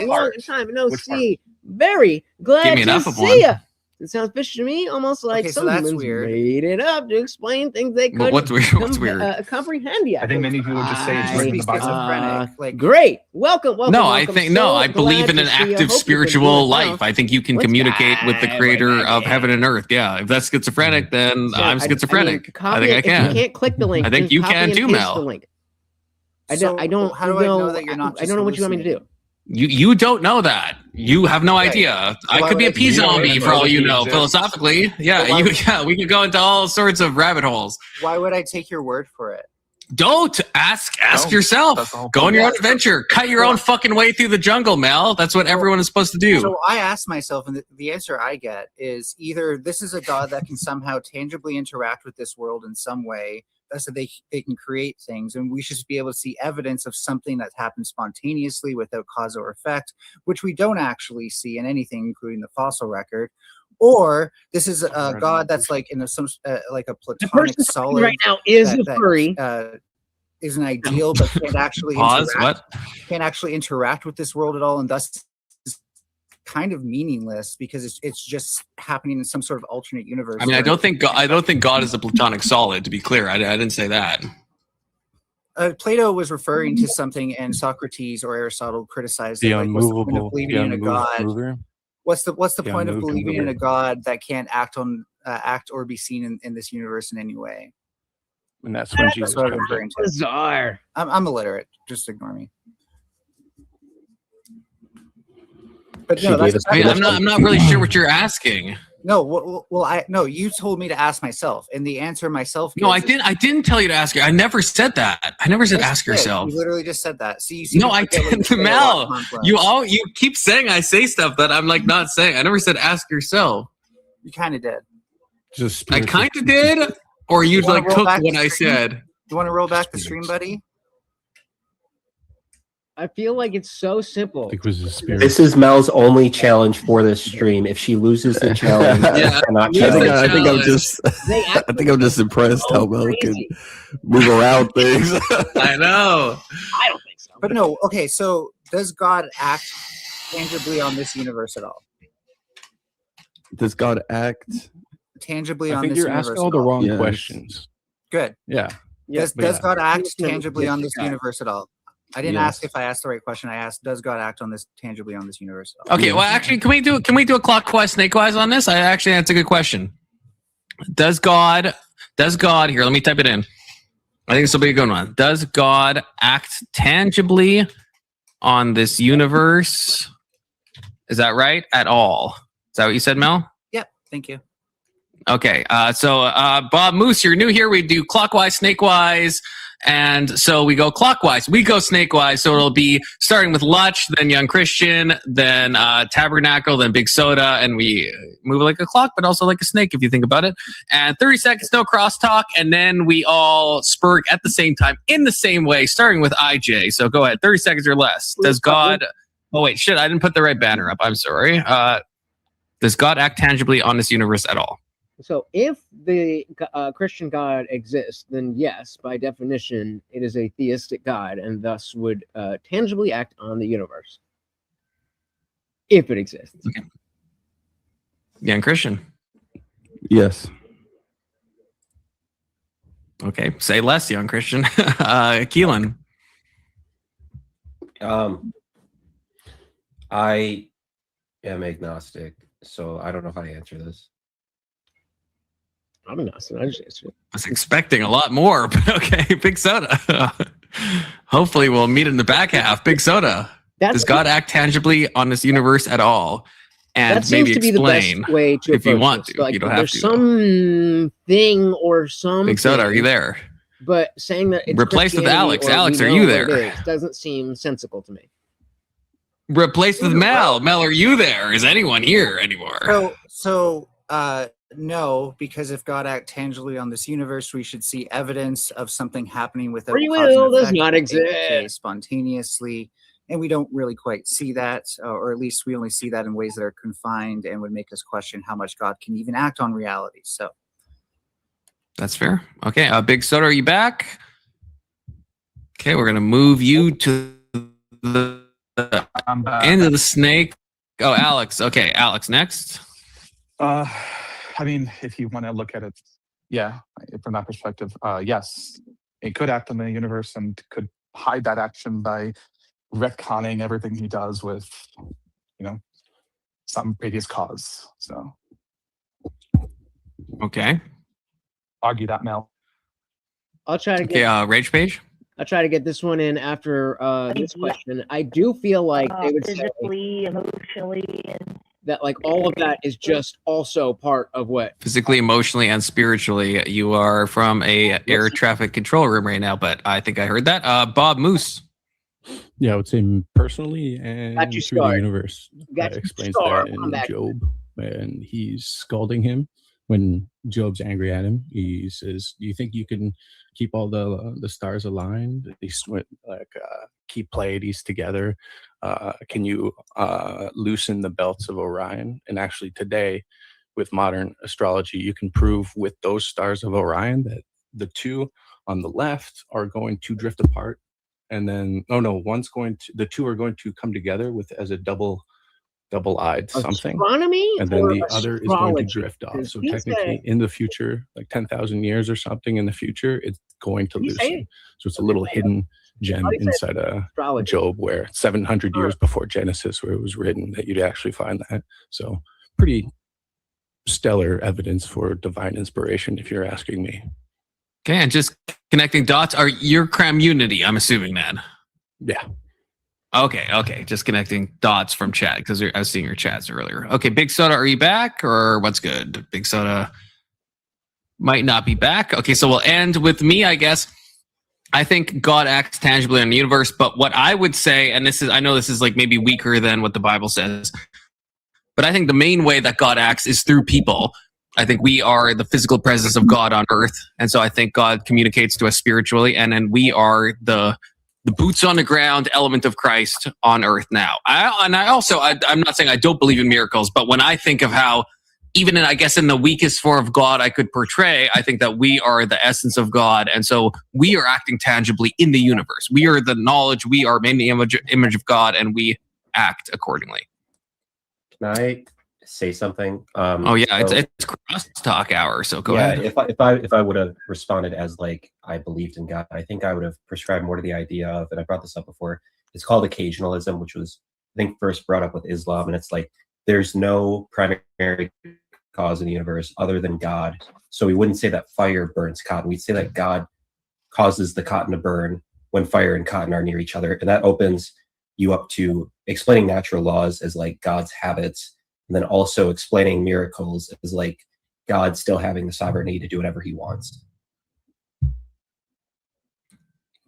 Speaker 1: Long time no see. Very glad
Speaker 14: Give me
Speaker 1: to
Speaker 14: enough of
Speaker 1: see
Speaker 14: one.
Speaker 1: you. It sounds fishy to me, almost like
Speaker 2: Okay, so that's
Speaker 1: someone's
Speaker 2: weird.
Speaker 1: made it up to explain things they
Speaker 14: Well,
Speaker 1: couldn't
Speaker 14: what's weird? What's weird?
Speaker 1: comprehend yet.
Speaker 6: I think many people would just say it's written in the Bible.
Speaker 1: Great. Welcome.
Speaker 14: No, I
Speaker 1: welcome.
Speaker 14: think
Speaker 1: So
Speaker 14: no. I
Speaker 1: glad
Speaker 14: believe in
Speaker 1: to
Speaker 14: an
Speaker 1: see you. Hope
Speaker 14: active
Speaker 1: you've been
Speaker 14: spiritual
Speaker 1: doing well.
Speaker 14: life. I think you can
Speaker 1: What's
Speaker 14: communicate with the
Speaker 1: that?
Speaker 14: creator of heaven and earth. Yeah, if that's schizophrenic, then I'm schizophrenic. I think I
Speaker 1: If
Speaker 14: can.
Speaker 1: you can't click the link,
Speaker 14: I think
Speaker 1: just
Speaker 14: you
Speaker 1: copy
Speaker 14: can
Speaker 1: and
Speaker 14: too,
Speaker 1: paste
Speaker 14: Mel.
Speaker 1: the link.
Speaker 2: How do I know that you're not?
Speaker 1: I don't know what you want me to do.
Speaker 14: You don't know that. You have no idea. I
Speaker 2: Why
Speaker 14: could be
Speaker 2: would
Speaker 14: a pea
Speaker 2: I do that?
Speaker 14: zombie for all you know,
Speaker 6: exists.
Speaker 14: philosophically. Yeah,
Speaker 2: Well, why
Speaker 14: we could go into all sorts of rabbit holes.
Speaker 2: Why would I take your word for it?
Speaker 14: Don't ask
Speaker 6: Don't.
Speaker 14: yourself.
Speaker 6: That's the whole
Speaker 14: Go on
Speaker 6: point.
Speaker 14: your own adventure. Cut your own fucking way through the jungle, Mel. That's what everyone is supposed to do.
Speaker 2: So I ask myself, and the answer I get is either this is a God that can somehow tangibly interact with this world in some way, so they can create things, and we should be able to see evidence of something that happened spontaneously without cause or effect, which we don't actually see in anything, including the fossil record. Or this is a God that's like in like a
Speaker 1: The
Speaker 2: platonic
Speaker 1: person
Speaker 2: solid
Speaker 1: right now is
Speaker 2: that-
Speaker 1: a furry.
Speaker 2: is an ideal, but can't actually
Speaker 14: Pause.
Speaker 2: can't actually interact with this world at all, and thus is kind of meaningless because it's just happening in some sort of alternate universe.
Speaker 14: I mean, I
Speaker 2: where-
Speaker 14: don't think God is a platonic solid. To be clear, I didn't say that.
Speaker 2: Plato was referring to something, and Socrates or Aristotle criticized
Speaker 7: The
Speaker 2: it, like, what's the point of
Speaker 7: unmovable,
Speaker 2: believing
Speaker 7: the
Speaker 2: in a God?
Speaker 7: unmover.
Speaker 2: What's the
Speaker 7: The
Speaker 2: point of
Speaker 7: unmoved
Speaker 2: believing in a
Speaker 7: mover.
Speaker 2: God that can't act or be seen in this universe in any way?
Speaker 7: And that's when Jesus
Speaker 2: That's what I'm
Speaker 7: comes in.
Speaker 2: referring to.
Speaker 1: Bizarre.
Speaker 2: I'm illiterate. Just ignore me. But no, that's,
Speaker 14: I mean, I'm not really sure what you're asking.
Speaker 2: No, well, you told me to ask myself, and the answer myself.
Speaker 14: No, I
Speaker 2: gives is-
Speaker 14: didn't. I didn't tell you to ask her. I never said that. I never said
Speaker 2: Yes,
Speaker 14: ask
Speaker 2: you did.
Speaker 14: yourself.
Speaker 2: You literally just said that. See, you seem
Speaker 14: No,
Speaker 2: to
Speaker 14: I
Speaker 2: forget what you
Speaker 14: didn't.
Speaker 2: said about
Speaker 14: Mel,
Speaker 2: conference.
Speaker 14: you keep saying I say stuff that I'm like not saying. I never said ask yourself.
Speaker 2: You kind of did.
Speaker 7: Just
Speaker 14: I kind of did, or you
Speaker 2: wanna
Speaker 14: like
Speaker 2: roll
Speaker 14: took
Speaker 2: back
Speaker 14: what
Speaker 2: the
Speaker 14: I
Speaker 2: stream?
Speaker 14: said.
Speaker 2: You want to roll back the stream, buddy?
Speaker 1: I feel like it's so simple.
Speaker 7: It was a spirit.
Speaker 19: This is Mel's only challenge for this stream. If she loses the challenge,
Speaker 14: Yeah.
Speaker 19: she cannot
Speaker 14: Yeah.
Speaker 19: challenge.
Speaker 15: I think I'm
Speaker 14: challenge.
Speaker 15: just
Speaker 1: They
Speaker 15: I think I'm just impressed how Mel can
Speaker 1: crazy.
Speaker 15: move around things.
Speaker 14: I know.
Speaker 1: I don't think so.
Speaker 2: But no, okay. So does God act tangibly on this universe at all?
Speaker 15: Does God act?
Speaker 2: Tangibly
Speaker 7: I
Speaker 2: on
Speaker 7: think
Speaker 2: this
Speaker 7: you're
Speaker 2: universe?
Speaker 7: asking all
Speaker 2: at
Speaker 7: the
Speaker 2: all?
Speaker 7: wrong
Speaker 15: Yes.
Speaker 7: questions.
Speaker 2: Good.
Speaker 7: Yeah.
Speaker 2: Does
Speaker 7: Yeah.
Speaker 2: God act
Speaker 1: Yes,
Speaker 2: tangibly
Speaker 1: yes,
Speaker 2: on this
Speaker 1: God.
Speaker 2: universe at all? I didn't
Speaker 7: Yes.
Speaker 2: ask if I asked the right question. I asked, does God act on this tangibly on this universe at all?
Speaker 14: Okay. Well, actually, can we do a clockwise, snakewise on this? That's a good question. Does God? Here, let me type it in. I think this will be a good one. Does God act tangibly on this universe? Is that right? At all? Is that what you said, Mel?
Speaker 2: Yep. Thank you.
Speaker 14: Okay. So Bob Moose, you're new here. We do clockwise, snakewise. And so we go clockwise. We go snakewise. So it'll be starting with Lutch, then Young Christian, then Tabernacle, then Big Soda. And we move like a clock, but also like a snake if you think about it. And 30 seconds, no crosstalk. And then we all spurg at the same time in the same way, starting with IJ. So go ahead. 30 seconds or less. Does God... Oh, wait. Shit. I didn't put the right banner up. I'm sorry. Does God act tangibly on this universe at all?
Speaker 1: So if the Christian God exists, then yes, by definition, it is a theistic God and thus would tangibly act on the universe. If it exists.
Speaker 14: Young Christian.
Speaker 15: Yes.
Speaker 14: Okay. Say less, Young Christian. Keelan.
Speaker 19: I am agnostic, so I don't know how to answer this.
Speaker 1: I'm not. So I just answered it.
Speaker 14: I was expecting a lot more, but okay. Big Soda. Hopefully, we'll meet in the back half. Big Soda. Does God act tangibly on this universe at all? And
Speaker 1: that
Speaker 14: maybe
Speaker 1: seems to be the
Speaker 14: explain
Speaker 1: best way to
Speaker 14: if you
Speaker 1: approach
Speaker 14: want
Speaker 1: this.
Speaker 14: to.
Speaker 1: Like,
Speaker 14: You don't have
Speaker 1: there's
Speaker 14: to.
Speaker 1: some thing or some.
Speaker 14: Big Soda, are you there?
Speaker 1: But saying that it's
Speaker 14: Replaced with
Speaker 1: Christianity
Speaker 14: Alex.
Speaker 1: or
Speaker 14: Alex,
Speaker 1: we
Speaker 14: are
Speaker 1: know
Speaker 14: you
Speaker 1: what
Speaker 14: there?
Speaker 1: it is doesn't seem sensical to me.
Speaker 14: Replaced with Mel. Mel, are you there? Is anyone here anymore?
Speaker 2: No, because if God act tangibly on this universe, we should see evidence of something happening without
Speaker 1: Free
Speaker 2: cause and
Speaker 1: will does
Speaker 2: effect,
Speaker 1: not
Speaker 2: aka
Speaker 1: exist.
Speaker 2: spontaneously, and we don't really quite see that, or at least we only see that in ways that are confined and would make us question how much God can even act on reality. So
Speaker 14: That's fair. Okay, Big Soda, are you back? Okay, we're gonna move you to the end of the snake. Oh, Alex. Okay, Alex next.
Speaker 6: I mean, if you want to look at it, yeah, from that perspective, yes, it could act on the universe and could hide that action by retconning everything he does with, some previous cause. So,
Speaker 14: okay,
Speaker 6: argue that, Mel.
Speaker 1: I'll try to
Speaker 14: Okay,
Speaker 1: get.
Speaker 14: Rage Page.
Speaker 1: I'll try to get this one in after this question. I do feel like they would say
Speaker 13: physically, emotionally, and
Speaker 1: that like all of that is just also part of what
Speaker 14: Physically, emotionally, and spiritually, you are from a air traffic control room right now. But I think I heard that. Bob Moose.
Speaker 7: Yeah, I would say personally and
Speaker 1: Got you
Speaker 7: through the
Speaker 1: scarred.
Speaker 7: universe.
Speaker 1: Got you
Speaker 7: Explains
Speaker 1: scarred.
Speaker 7: that
Speaker 1: Come
Speaker 7: in
Speaker 1: back.
Speaker 7: Job, and he's scalding him when Job's angry at him. He says, "Do you think you can keep all the stars aligned? Keep Pleiades together? Can you loosen the belts of Orion?" And actually, today, with modern astrology, you can prove with those stars of Orion that the two on the left are going to drift apart, and then the two are going to come together with as a double-eyed something,
Speaker 1: Astronomy
Speaker 7: and then
Speaker 1: or
Speaker 7: the other is going to
Speaker 1: astrology?
Speaker 7: drift off.
Speaker 1: 'Cause
Speaker 7: So
Speaker 1: he
Speaker 7: technically,
Speaker 1: said-
Speaker 7: in the future, like 10,000 years or something in the future, it's going to
Speaker 1: Did he say
Speaker 7: loosen.
Speaker 1: it?
Speaker 7: So it's a little hidden gem
Speaker 1: thought he said
Speaker 7: inside
Speaker 1: astrology.
Speaker 7: Job, where 700 years before Genesis, where it was written, that you'd actually find that. So pretty stellar evidence for divine inspiration, if you're asking me.
Speaker 14: Okay, and just connecting dots. Are your Cramunity? I'm assuming that.
Speaker 7: Yeah.
Speaker 14: Okay. Just connecting dots from chat because I was seeing your chats earlier. Okay, Big Soda, are you back or what's good? Big Soda might not be back. Okay, so we'll end with me, I guess. I think God acts tangibly in the universe, but what I would say, and I know this is like maybe weaker than what the Bible says, but I think the main way that God acts is through people. I think we are the physical presence of God on earth. And so I think God communicates to us spiritually, and then we are the boots on the ground element of Christ on earth now. I'm not saying I don't believe in miracles, but when I think of how, even in the weakest form of God I could portray, I think that we are the essence of God. And so we are acting tangibly in the universe. We are the knowledge, we are made in the image of God, and we act accordingly.
Speaker 19: Can I say something?
Speaker 14: It's crosstalk hour, so go ahead.
Speaker 19: If I would have responded as like I believed in God, I think I would have prescribed more to the idea of, and I brought this up before, it's called occasionalism, which was I think first brought up with Islam, and it's like there's no primary cause in the universe other than God. So we wouldn't say that fire burns cotton. We'd say that God causes the cotton to burn when fire and cotton are near each other. And that opens you up to explaining natural laws as like God's habits, and then also explaining miracles as like God still having the sovereignty to do whatever he wants.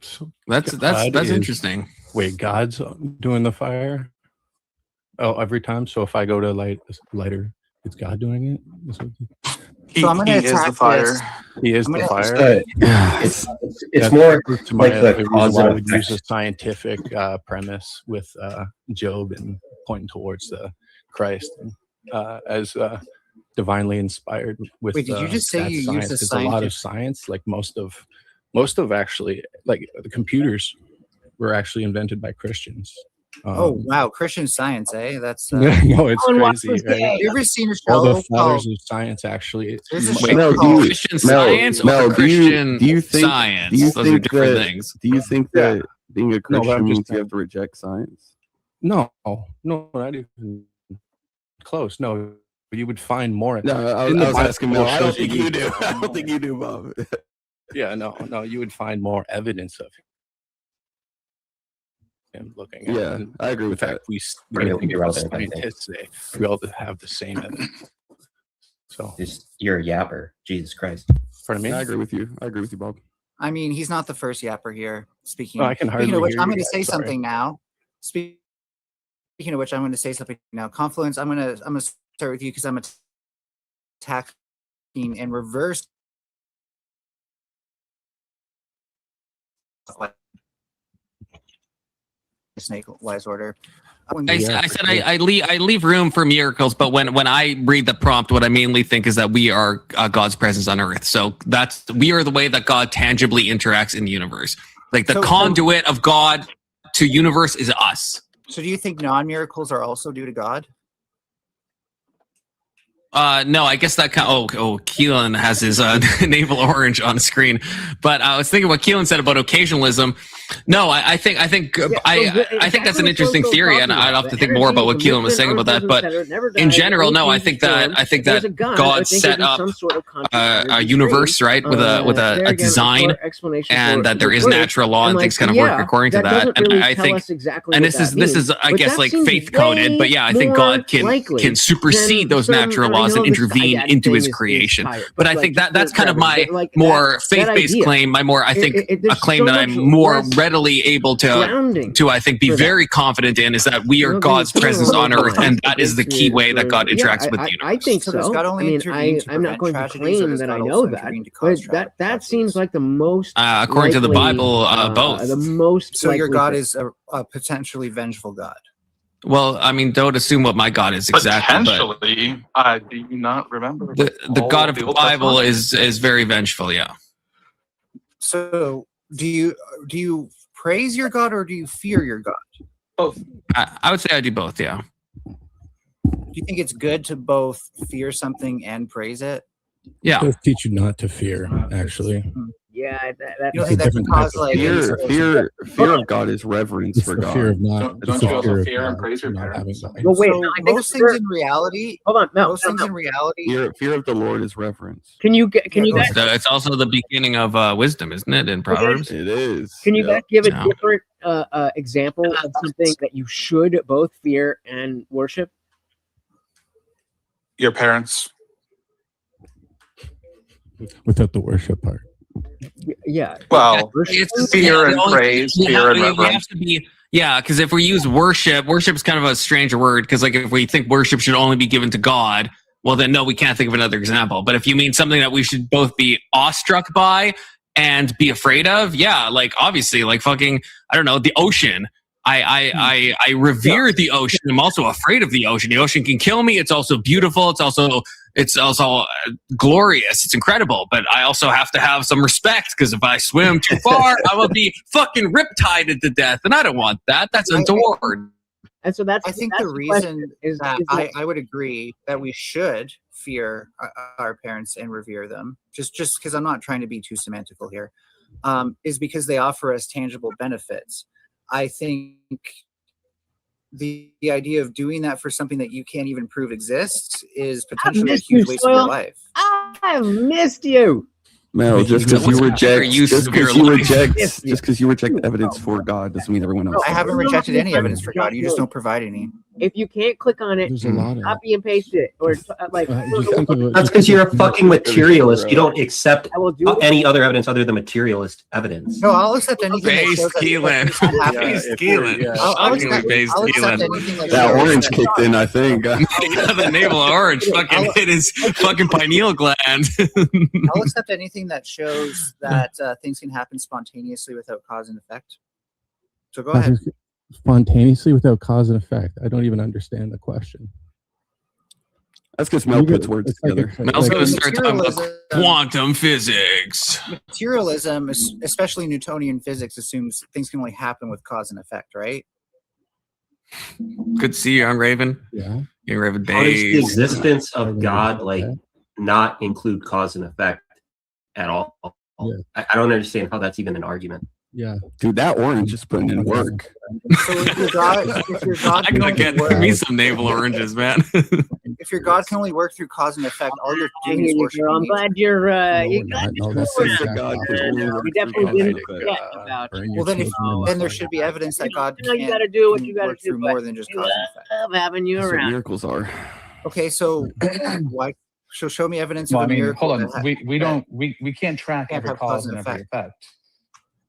Speaker 7: So
Speaker 14: that's interesting.
Speaker 7: Wait, God's doing the fire? Oh, every time. So if I go to light a lighter, it's God doing it?
Speaker 2: So I'm gonna attack this.
Speaker 7: He is
Speaker 2: I'm
Speaker 7: the
Speaker 2: gonna-
Speaker 7: fire.
Speaker 19: It's
Speaker 7: That's
Speaker 19: more
Speaker 7: proof to
Speaker 19: like
Speaker 7: my-
Speaker 19: the
Speaker 7: reason
Speaker 19: cause
Speaker 7: why I
Speaker 19: and
Speaker 7: would use a
Speaker 19: effect.
Speaker 7: scientific premise with Job and pointing towards the Christ as divinely inspired with.
Speaker 2: Wait, did you just say
Speaker 7: that
Speaker 2: you used
Speaker 7: science?
Speaker 2: a
Speaker 7: It's a lot of
Speaker 2: scientific-
Speaker 7: science, like most of actually, like the computers were actually invented by Christians.
Speaker 2: Oh wow, Christian Science, eh? That's
Speaker 7: No, it's crazy, right?
Speaker 2: You ever seen a
Speaker 7: All
Speaker 2: show
Speaker 7: the fathers
Speaker 2: called?
Speaker 7: of science actually.
Speaker 2: There's a
Speaker 7: Wait,
Speaker 2: show
Speaker 15: Mel,
Speaker 2: called
Speaker 14: Christian science or Christian science?
Speaker 15: Do you
Speaker 14: Those are
Speaker 15: think
Speaker 14: different
Speaker 15: that,
Speaker 14: things.
Speaker 15: Do you think
Speaker 7: Yeah.
Speaker 15: that being a
Speaker 7: No, but I'm
Speaker 15: Christian
Speaker 7: just
Speaker 15: means you have to reject science?
Speaker 7: No, not even close. No, you would find more.
Speaker 15: No, I
Speaker 7: in the
Speaker 15: was
Speaker 7: Bible
Speaker 15: asking Mel. I don't
Speaker 7: shows
Speaker 15: think you do. I don't think you do, Bob.
Speaker 7: Yeah, no, you would find more evidence of him looking at.
Speaker 15: Yeah,
Speaker 7: it. And
Speaker 15: I agree with
Speaker 7: in fact,
Speaker 15: that.
Speaker 7: We
Speaker 19: It'll
Speaker 7: think
Speaker 19: be
Speaker 7: of
Speaker 19: relevant, I think.
Speaker 7: scientists today. We all have the same evidence. So,
Speaker 19: You're a yapper. Jesus Christ.
Speaker 7: pardon me.
Speaker 15: I agree with you. I agree with you, Bob.
Speaker 2: I mean, he's not the first yapper here. Speaking,
Speaker 7: Oh, I can
Speaker 2: speaking
Speaker 7: hardly
Speaker 2: of which,
Speaker 7: hear
Speaker 2: I'm
Speaker 7: you
Speaker 2: going to
Speaker 7: guys,
Speaker 2: say
Speaker 7: sorry.
Speaker 2: something now. Speaking of which, I'm going to say something now. Confluence, I'm going to start with you because I'm attacking in reverse. Snake wise order.
Speaker 14: I said I leave room for miracles, but when I read the prompt, what I mainly think is that we are God's presence on earth. So we are the way that God tangibly interacts in the universe. Like the conduit of God to universe is us.
Speaker 2: So do you think non-miracles are also due to God?
Speaker 14: No, I guess that Keelan has his navel orange on the screen, but I was thinking what Keelan said about occasionalism. No, I think that's an interesting theory, and I'd have to think more about what Keelan was saying about that. But in general, no, I think that God set up a universe, right, with a design, and that there is natural law and things kind of work according to that. And I think, and this is I guess like faith coded, but yeah, I think God can supersede those natural laws and intervene into his creation. But I think that's kind of my more faith-based claim. My more, I think, a claim that I'm more readily able to I think be very confident in is that we are God's presence on earth, and that is the key way that God interacts with the universe.
Speaker 1: I think so. I mean, I'm not going to claim that I know that, but that seems like the most
Speaker 14: according to the Bible, both.
Speaker 1: The most.
Speaker 2: So your God is a potentially vengeful God.
Speaker 14: Well, I mean, don't assume what my God is exactly.
Speaker 16: Potentially, do you not remember?
Speaker 14: The God of the Bible is very vengeful. Yeah.
Speaker 2: So do you praise your God or do you fear your God?
Speaker 16: Both.
Speaker 14: I would say I do both. Yeah.
Speaker 2: Do you think it's good to both fear something and praise it?
Speaker 14: Yeah.
Speaker 7: It'll teach you not to fear, actually.
Speaker 1: Yeah,
Speaker 2: You don't think that can cause like
Speaker 15: fear of God is reverence for God.
Speaker 7: Fear of not.
Speaker 16: Don't you also fear and praise your
Speaker 7: not
Speaker 16: parents?
Speaker 7: having
Speaker 1: Well, wait,
Speaker 2: So
Speaker 1: no, I think
Speaker 2: most things in reality.
Speaker 1: Hold on, no,
Speaker 2: Most things in reality.
Speaker 15: Fear of the Lord is reverence.
Speaker 1: Can you guys?
Speaker 14: So it's also the beginning of wisdom, isn't it? In Proverbs.
Speaker 15: It is.
Speaker 1: Can you guys give a
Speaker 14: Yeah.
Speaker 1: different example of something that you should both fear and worship?
Speaker 16: Your parents.
Speaker 7: Without the worship part.
Speaker 1: Yeah.
Speaker 16: Well,
Speaker 14: It's
Speaker 16: fear and
Speaker 14: only-
Speaker 16: praise,
Speaker 14: you
Speaker 16: fear
Speaker 14: have-
Speaker 16: and
Speaker 14: you have
Speaker 16: reverence.
Speaker 14: to be. Yeah, because if we use worship is kind of a stranger word. Because like if we think worship should only be given to God, well then no, we can't think of another example. But if you mean something that we should both be awestruck by and be afraid of, yeah, like obviously, like fucking, I don't know, the ocean. I revere the ocean. I'm also afraid of the ocean. The ocean can kill me. It's also beautiful. It's also glorious. It's incredible. But I also have to have some respect because if I swim too far, I will be fucking riptided to death, and I don't want that. That's untoward.
Speaker 1: And so
Speaker 2: I think the reason is that I would agree that we should fear our parents and revere them. Just because I'm not trying to be too semantical here, is because they offer us tangible benefits. I think the idea of doing that for something that you can't even prove exists is potentially a huge waste of your life.
Speaker 1: I've missed you.
Speaker 15: Mel, just because you reject evidence for God doesn't mean everyone else.
Speaker 2: I haven't rejected any evidence for God. You just don't provide any.
Speaker 1: If you can't click on it,
Speaker 7: There's a lot of
Speaker 1: copy and paste it, or like.
Speaker 7: just think of it-
Speaker 9: That's because you're a fucking materialist. You don't accept
Speaker 1: I will do it.
Speaker 9: any other evidence other than materialist evidence.
Speaker 2: No, I'll accept anything. that
Speaker 14: Based
Speaker 2: shows that
Speaker 14: Keelan.
Speaker 2: something happened.
Speaker 14: Based Keelan.
Speaker 2: I'll
Speaker 14: Shockingly
Speaker 2: accept
Speaker 14: based
Speaker 2: anything
Speaker 14: Keelan.
Speaker 2: that shows
Speaker 15: Orange
Speaker 2: that-
Speaker 15: kicked in, I think.
Speaker 14: The navel orange fucking hit his fucking pineal gland.
Speaker 2: I'll accept anything that shows that things can happen spontaneously without cause and effect. So go ahead.
Speaker 7: Spontaneously without cause and effect. I don't even understand the question.
Speaker 15: That's because Mel puts words together.
Speaker 14: Mel's gonna start talking about
Speaker 2: Materialism-
Speaker 14: quantum physics.
Speaker 2: Materialism, especially Newtonian physics, assumes things can only happen with cause and effect, right?
Speaker 14: Good to see you, Young Raven.
Speaker 7: Yeah.
Speaker 14: Young Raven
Speaker 9: How does the
Speaker 14: Days.
Speaker 9: existence of God not include cause and effect at all?
Speaker 7: Yeah.
Speaker 9: I don't understand how that's even an argument.
Speaker 7: Yeah.
Speaker 15: Dude, that orange is putting in work.
Speaker 2: So if your God
Speaker 14: I
Speaker 2: can
Speaker 14: gotta
Speaker 2: only
Speaker 14: get
Speaker 2: work,
Speaker 14: me some navel oranges, man.
Speaker 2: if your God can only work through cause and effect, all you're
Speaker 1: I
Speaker 2: doing
Speaker 1: hear
Speaker 2: is
Speaker 1: you,
Speaker 2: worshiping
Speaker 1: girl. I'm
Speaker 2: nature.
Speaker 1: glad you're you
Speaker 7: we're
Speaker 1: got
Speaker 7: not. No,
Speaker 1: the
Speaker 7: that's
Speaker 1: sword.
Speaker 7: the exact
Speaker 15: God
Speaker 7: opposite.
Speaker 15: can only work
Speaker 1: We
Speaker 15: through
Speaker 1: definitely
Speaker 15: cause
Speaker 1: didn't
Speaker 15: and
Speaker 1: forget
Speaker 15: effect.
Speaker 1: about
Speaker 7: Burn
Speaker 1: you.
Speaker 7: your
Speaker 2: Well,
Speaker 7: children in the
Speaker 2: then there
Speaker 7: fire.
Speaker 2: should be evidence that God
Speaker 1: You know, you
Speaker 2: can
Speaker 1: gotta do what you
Speaker 2: can
Speaker 1: gotta
Speaker 2: work
Speaker 1: do.
Speaker 2: through
Speaker 1: but
Speaker 2: more than just
Speaker 1: we
Speaker 2: cause and effect.
Speaker 1: love having you
Speaker 15: That's what
Speaker 1: around.
Speaker 15: miracles are.
Speaker 2: Okay, so why show me evidence
Speaker 6: Well,
Speaker 2: of
Speaker 6: I
Speaker 2: a
Speaker 6: mean,
Speaker 2: miracle.
Speaker 6: hold on.
Speaker 2: that
Speaker 6: We don't we can't track
Speaker 2: can't
Speaker 6: every
Speaker 2: have cause
Speaker 6: cause
Speaker 2: and
Speaker 6: and every
Speaker 2: effect.
Speaker 6: effect.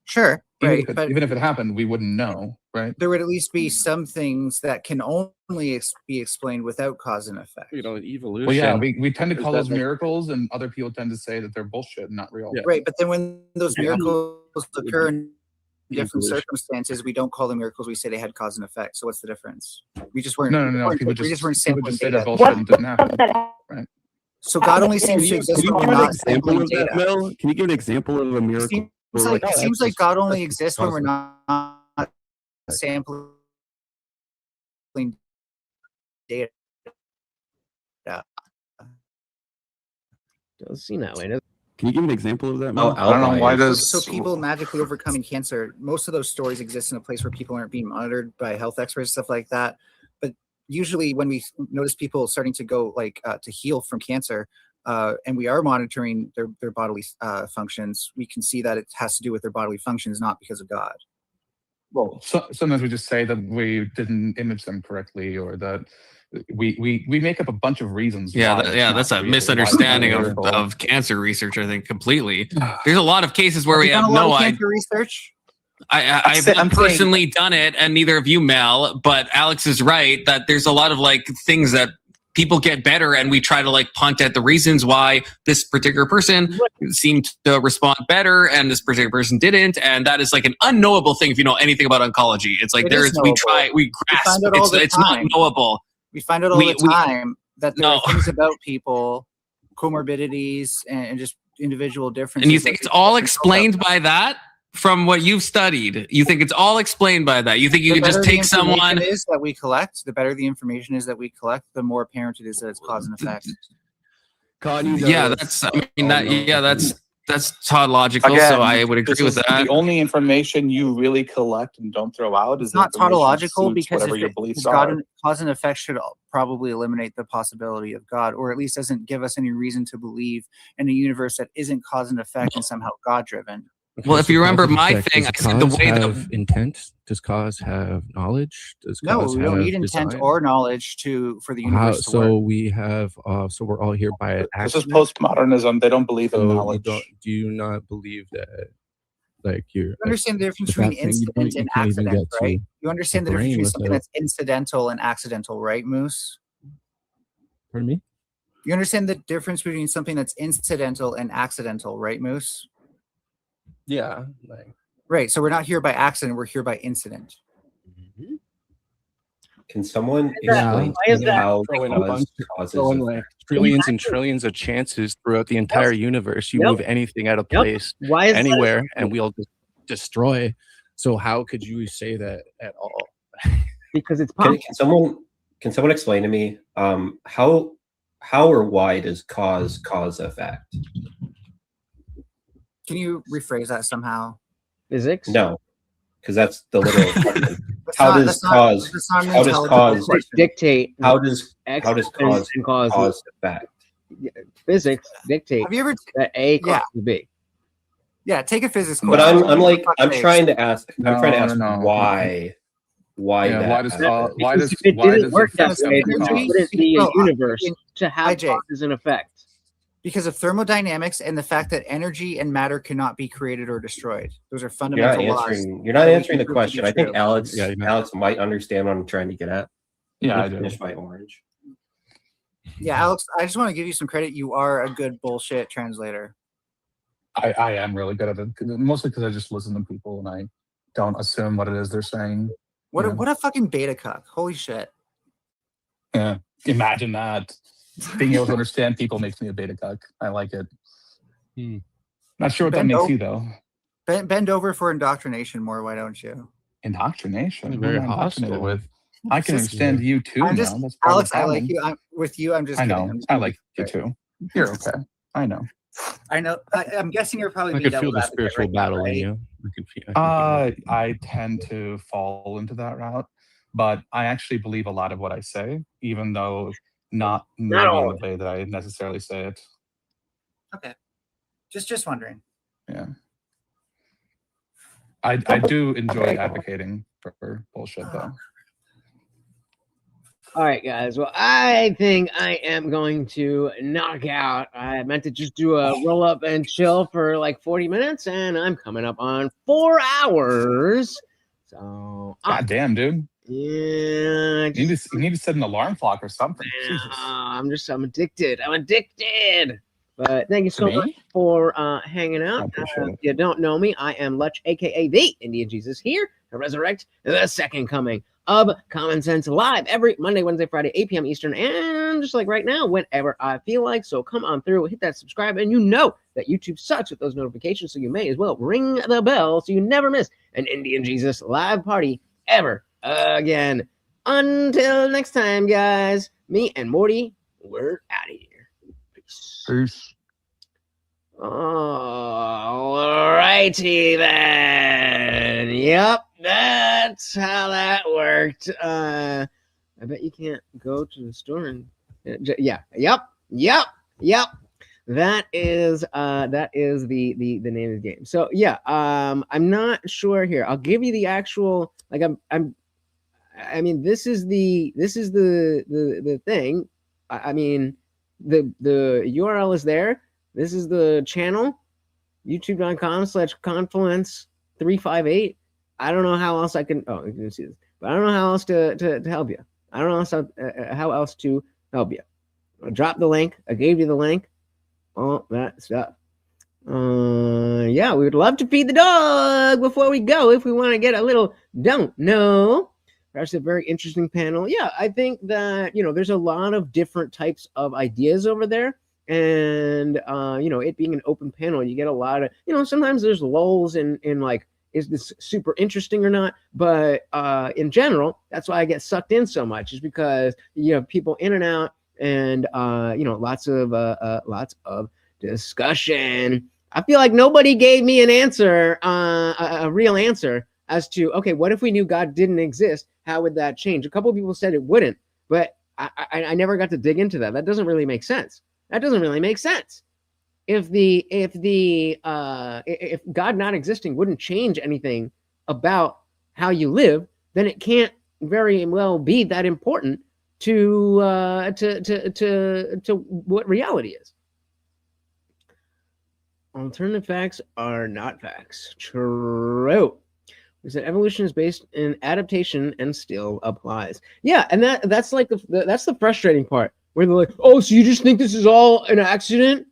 Speaker 2: Sure,
Speaker 6: Even
Speaker 2: right,
Speaker 6: if it,
Speaker 2: but
Speaker 6: even if it happened, we wouldn't know, right?
Speaker 2: there would at least be some things that can only be explained without cause and effect.
Speaker 4: You know, evolution.
Speaker 6: Well, yeah, we tend to
Speaker 4: is
Speaker 6: call
Speaker 4: that,
Speaker 6: those
Speaker 4: like-
Speaker 6: miracles, and other people tend to say that they're bullshit and not real.
Speaker 2: Right, but then when those
Speaker 6: Yeah.
Speaker 2: miracles occur in different
Speaker 6: Evolution.
Speaker 2: circumstances, we don't call them miracles. We say they had cause and effect. So what's the difference? We just weren't.
Speaker 6: No.
Speaker 2: we
Speaker 6: People
Speaker 2: just weren't
Speaker 6: just
Speaker 2: sampling
Speaker 6: say they're
Speaker 2: data.
Speaker 6: bullshit and didn't happen. Right.
Speaker 2: So God only seems to exist
Speaker 15: Can you
Speaker 2: when
Speaker 15: give
Speaker 2: we're
Speaker 15: an
Speaker 2: not
Speaker 15: example
Speaker 2: sampling
Speaker 15: of that,
Speaker 2: data.
Speaker 15: Mel? Can you give an example of a miracle?
Speaker 2: Seems
Speaker 15: where
Speaker 2: like,
Speaker 15: oh,
Speaker 2: it seems
Speaker 15: that's
Speaker 2: like
Speaker 15: just-
Speaker 2: God only
Speaker 15: that's just
Speaker 2: exists when we're
Speaker 15: cause
Speaker 2: not sampling data.
Speaker 1: Does seem that way. doesn't
Speaker 15: Can you give an example of that,
Speaker 19: Oh,
Speaker 15: Mel?
Speaker 19: I don't know why does
Speaker 2: So people magically overcoming cancer, most of those stories exist in a place where people aren't being monitored by health experts, stuff like that. But usually when we notice people starting to go to heal from cancer, and we are monitoring their bodily functions, we can see that it has to do with their bodily functions, not because of God.
Speaker 6: Well, sometimes we just say that we didn't image them correctly, or that we make up a bunch of reasons.
Speaker 14: Yeah,
Speaker 6: why it's
Speaker 14: yeah,
Speaker 6: not
Speaker 14: that's a
Speaker 6: real, why it's
Speaker 14: misunderstanding
Speaker 6: not a
Speaker 14: of,
Speaker 6: miracle.
Speaker 14: of cancer research. I think completely. There's a lot of cases where
Speaker 2: Have
Speaker 14: we
Speaker 2: you done
Speaker 14: have
Speaker 2: a lot
Speaker 14: no
Speaker 2: of
Speaker 14: idea.
Speaker 2: cancer research?
Speaker 14: I've
Speaker 2: I'm
Speaker 14: not
Speaker 2: saying-
Speaker 14: personally done it, and neither of you, Mel. But Alex is right that there's a lot of things that people get better, and we try to punt at the reasons why this particular person seemed to respond better, and this particular person didn't, and that is an unknowable thing if you know anything about oncology. It's
Speaker 2: It
Speaker 14: there's
Speaker 2: is
Speaker 14: we
Speaker 2: knowable.
Speaker 14: we grasp.
Speaker 2: find out all the
Speaker 14: It's not
Speaker 2: time.
Speaker 14: knowable.
Speaker 2: We find out all
Speaker 14: We-
Speaker 2: the time that there
Speaker 14: No.
Speaker 2: are things about people, comorbidities, and just individual differences.
Speaker 14: And you
Speaker 2: that
Speaker 14: think it's
Speaker 2: people
Speaker 14: all
Speaker 2: can
Speaker 14: explained by that from what you've studied? You think it's all explained by that? You think you
Speaker 2: The
Speaker 14: can just
Speaker 2: better the
Speaker 14: take
Speaker 2: information
Speaker 14: someone?
Speaker 2: is that we collect, the better the information is that we collect, the more apparent it is that it's cause and effect.
Speaker 14: Yeah, that's. I mean, that's tautological. So I would agree with that.
Speaker 6: The only information you really collect and don't throw out is
Speaker 2: It's not
Speaker 6: the information that
Speaker 2: tautological
Speaker 6: suits
Speaker 2: because
Speaker 6: whatever
Speaker 2: if
Speaker 6: your
Speaker 2: it,
Speaker 6: beliefs
Speaker 2: God
Speaker 6: are.
Speaker 2: and, cause and effect should probably eliminate the possibility of God, or at least doesn't give us any reason to believe in a universe that isn't cause and effect and somehow God driven.
Speaker 14: Well, if you
Speaker 7: So
Speaker 14: remember
Speaker 7: cause and
Speaker 14: my
Speaker 7: effect,
Speaker 14: thing,
Speaker 7: does
Speaker 14: I said the
Speaker 7: cause
Speaker 14: way that
Speaker 7: have intent. Does cause have knowledge? Does
Speaker 2: No,
Speaker 7: cause
Speaker 2: we don't
Speaker 7: have
Speaker 2: need intent
Speaker 7: design?
Speaker 2: or knowledge for the
Speaker 7: How,
Speaker 2: universe to work.
Speaker 7: so we have so we're all here by
Speaker 6: This is
Speaker 7: accident.
Speaker 6: postmodernism. They don't believe in
Speaker 7: So
Speaker 6: knowledge.
Speaker 7: do you not believe that you're
Speaker 2: You understand the difference
Speaker 7: that
Speaker 2: between
Speaker 7: thing you
Speaker 2: incident and
Speaker 7: can't even
Speaker 2: accident,
Speaker 7: get
Speaker 2: right?
Speaker 7: to
Speaker 2: You understand the
Speaker 7: the
Speaker 2: difference
Speaker 7: brain
Speaker 2: between something
Speaker 7: without-
Speaker 2: that's incidental and accidental, right, Moose?
Speaker 7: Pardon me?
Speaker 2: You understand the difference between something that's incidental and accidental, right, Moose?
Speaker 7: Yeah.
Speaker 2: Right. So we're not here by accident, we're here by incident.
Speaker 9: Can someone
Speaker 7: Yeah.
Speaker 9: explain
Speaker 7: Why
Speaker 9: to
Speaker 7: is
Speaker 9: me
Speaker 7: that?
Speaker 9: how
Speaker 7: Throwing a bunch,
Speaker 9: causes
Speaker 7: throwing
Speaker 9: effect?
Speaker 7: trillions and trillions of chances throughout the entire universe. You
Speaker 1: Yep.
Speaker 7: move anything out of
Speaker 1: Yep.
Speaker 7: place
Speaker 1: Why is that
Speaker 7: anywhere,
Speaker 1: a-
Speaker 7: and we'll just destroy. So how could you say that at all?
Speaker 1: Because it's
Speaker 9: Can someone explain to me how or why does cause effect?
Speaker 2: Can you rephrase that somehow?
Speaker 1: Physics?
Speaker 9: No, because that's the literal question.
Speaker 2: That's
Speaker 9: How
Speaker 2: not-
Speaker 9: does
Speaker 2: that's not-
Speaker 9: cause
Speaker 2: that's not an
Speaker 9: how does
Speaker 2: intelligible
Speaker 9: cause
Speaker 2: question.
Speaker 1: Dictate
Speaker 9: how does
Speaker 1: X
Speaker 9: cause
Speaker 1: and cause-
Speaker 9: cause effect?
Speaker 1: Physics dictates
Speaker 2: Have you ever
Speaker 1: that A causes
Speaker 2: Yeah.
Speaker 1: B.
Speaker 2: Yeah, take a physics
Speaker 9: But
Speaker 2: course.
Speaker 9: I'm trying to ask
Speaker 6: No.
Speaker 9: why
Speaker 6: Yeah,
Speaker 9: that
Speaker 6: why does
Speaker 9: happens.
Speaker 6: cause why
Speaker 1: Because
Speaker 6: does
Speaker 1: if it
Speaker 6: why
Speaker 1: didn't
Speaker 6: does
Speaker 1: work that
Speaker 6: effect have
Speaker 1: way,
Speaker 6: to
Speaker 1: then
Speaker 6: cause?
Speaker 1: it wouldn't be a
Speaker 2: No,
Speaker 1: universe to have
Speaker 2: IJ.
Speaker 1: causes and effects.
Speaker 2: Because of thermodynamics and the fact that energy and matter cannot be created or destroyed. Those are
Speaker 9: You're not
Speaker 2: fundamental laws.
Speaker 9: answering. You're not
Speaker 2: that we
Speaker 9: answering
Speaker 2: can
Speaker 9: the
Speaker 2: prove to be
Speaker 9: question. I think
Speaker 2: true.
Speaker 9: Alex
Speaker 7: Yeah, you
Speaker 9: Alex might understand what I'm trying to get at.
Speaker 6: Yeah,
Speaker 9: Let
Speaker 6: I
Speaker 9: me
Speaker 6: do.
Speaker 9: finish my orange.
Speaker 2: Yeah, Alex, I just want to give you some credit. You are a good bullshit translator.
Speaker 6: I am really good at it, mostly because I just listen to people and I don't assume what it is they're saying.
Speaker 2: What
Speaker 6: Yeah.
Speaker 2: what a fucking beta cuck. Holy shit.
Speaker 6: Yeah, imagine that. Being able to understand people makes me a beta cuck. I like it. Not sure what that
Speaker 2: Bend
Speaker 6: makes
Speaker 2: over-
Speaker 6: you though.
Speaker 2: Bend over for indoctrination more, why don't you?
Speaker 6: Indoctrination. Who
Speaker 7: Very
Speaker 6: am I indoctrinated
Speaker 7: hostile.
Speaker 6: with? I can
Speaker 2: Just-
Speaker 6: understand you too
Speaker 2: I'm
Speaker 6: now.
Speaker 2: just
Speaker 6: That's part of
Speaker 2: Alex,
Speaker 6: the
Speaker 2: I like
Speaker 6: problem.
Speaker 2: you. I'm with you, I'm just
Speaker 6: I
Speaker 2: kidding.
Speaker 6: know.
Speaker 2: I'm just
Speaker 6: I
Speaker 2: giving
Speaker 6: like you too. You're okay. I know.
Speaker 2: I know. I'm guessing you're probably
Speaker 7: I
Speaker 2: being
Speaker 7: could feel
Speaker 2: devil's
Speaker 7: the
Speaker 2: advocate
Speaker 7: spiritual
Speaker 2: right now,
Speaker 7: battle in
Speaker 2: right?
Speaker 7: you. I can feel.
Speaker 6: I tend to fall into that route, but I actually believe a lot of what I say, even though not maybe
Speaker 1: all
Speaker 6: in the way that I necessarily say it.
Speaker 2: Okay. Just wondering.
Speaker 6: Yeah. I do enjoy advocating for bullshit though.
Speaker 1: All right, guys. Well, I think I am going to knock out. I meant to just do a roll up and chill for like 40 minutes, and I'm coming up on 4 hours. So,
Speaker 6: God damn, dude.
Speaker 1: Yeah.
Speaker 6: You need to set an alarm clock or something. Jesus.
Speaker 1: I'm addicted. I'm addicted. But thank you so
Speaker 6: Me?
Speaker 1: much for hanging out.
Speaker 6: appreciate it.
Speaker 1: If you don't know me, I am Lutch, aka the Indian Jesus, here to resurrect the second coming of Common Sense Live every Monday, Wednesday, Friday, 8 p.m. Eastern, and just like right now, whenever I feel like. So come on through, hit that subscribe, and you know that YouTube sucks with those notifications, so you may as well ring the bell so you never miss an Indian Jesus live party ever again. Until next time, guys, me and Morty, we're out of here.
Speaker 6: Peace.
Speaker 1: Alrighty then. Yep, that's how that worked. I bet you can't go to the store and yeah. Yep. That is the name of the game. So yeah, I'm not sure here. I'll give you the actual like I mean this is the thing. I mean the URL is there. This is the channel, youtube.com/confluence358. I don't know how else I can. Oh, you can see this, but I don't know how else to help you. I don't know how else to help you. I dropped the link. I gave you the link. All that stuff. Yeah, we would love to feed the dog before we go if we want to get a little don't know. Perhaps a very interesting panel. Yeah, I think that, there's a lot of different types of ideas over there. And, it being an open panel, you get a lot of, sometimes there's lulls in like, is this super interesting or not? But in general, that's why I get sucked in so much, is because you have people in and out and, lots of discussion. I feel like nobody gave me an answer, a real answer as to, okay, what if we knew God didn't exist? How would that change? A couple of people said it wouldn't, but I never got to dig into that. That doesn't really make sense. That doesn't really make sense. If God not existing wouldn't change anything about how you live, then it can't very well be that important to what reality is. Alternative facts are not facts. True. We said evolution is based in adaptation and still applies. Yeah, and that's like that's the frustrating part, where they're like, oh, so you just think this is all an accident?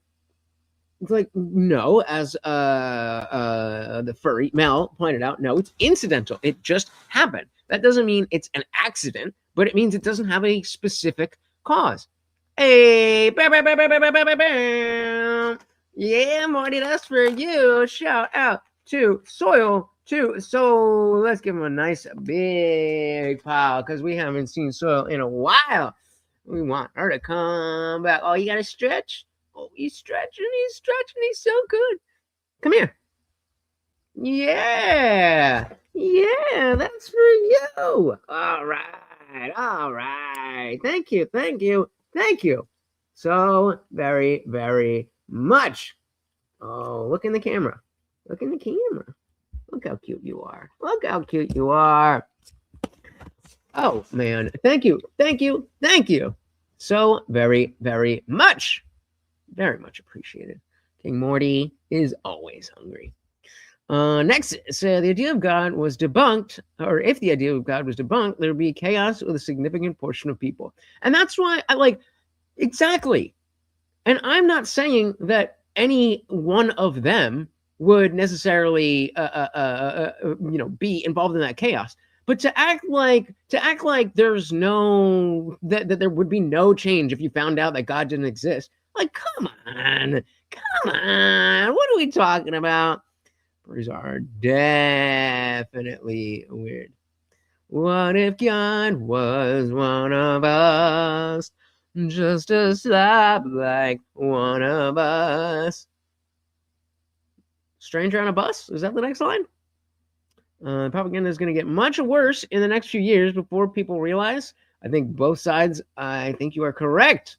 Speaker 1: It's like, no, as the furry Mel pointed out, no, it's incidental. It just happened. That doesn't mean it's an accident, but it means it doesn't have a specific cause. Hey, bam, bam, bam, bam, bam, bam, bam, bam. Yeah, Marty, that's for you. Shout out to Soil too. So let's give him a nice big pile, because we haven't seen Soil in a while. We want her to come back. Oh, you gotta stretch. Oh, he's stretching. He's so good. Come here. Yeah, that's for you. All right. Thank you so very, very much. Oh, look in the camera. Look how cute you are. Oh, man. Thank you. So very, very much. Very much appreciated. King Morty is always hungry. Next, so the idea of God was debunked, or if the idea of God was debunked, there would be chaos with a significant portion of people. And that's why I like, exactly. And I'm not saying that any one of them would necessarily, be involved in that chaos. But to act like there's that there would be no change if you found out that God didn't exist. Like, come on. What are we talking about? These are definitely weird. What if God was one of us? Just a slap like one of us. Stranger on a bus? Is that the next line? Propaganda is going to get much worse in the next few years before people realize. I think both sides, I think you are correct.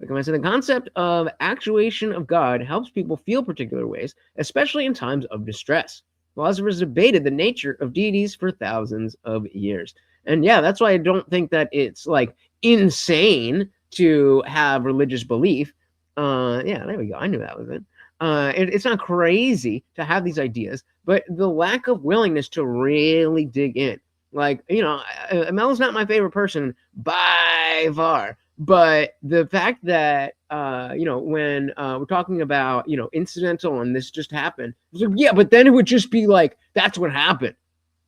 Speaker 1: Like I said, the concept of actuation of God helps people feel particular ways, especially in times of distress. Philosophers debated the nature of deities for thousands of years. And yeah, that's why I don't think that it's like insane to have religious belief. Yeah, there we go. I knew that was it. It's not crazy to have these ideas, but the lack of willingness to really dig in. Like, you know, Mel's not my favorite person by far, but the fact that, you know, when we're talking about, you know, incidental and this just happened, it's like, yeah, but then it would just be like, that's what happened.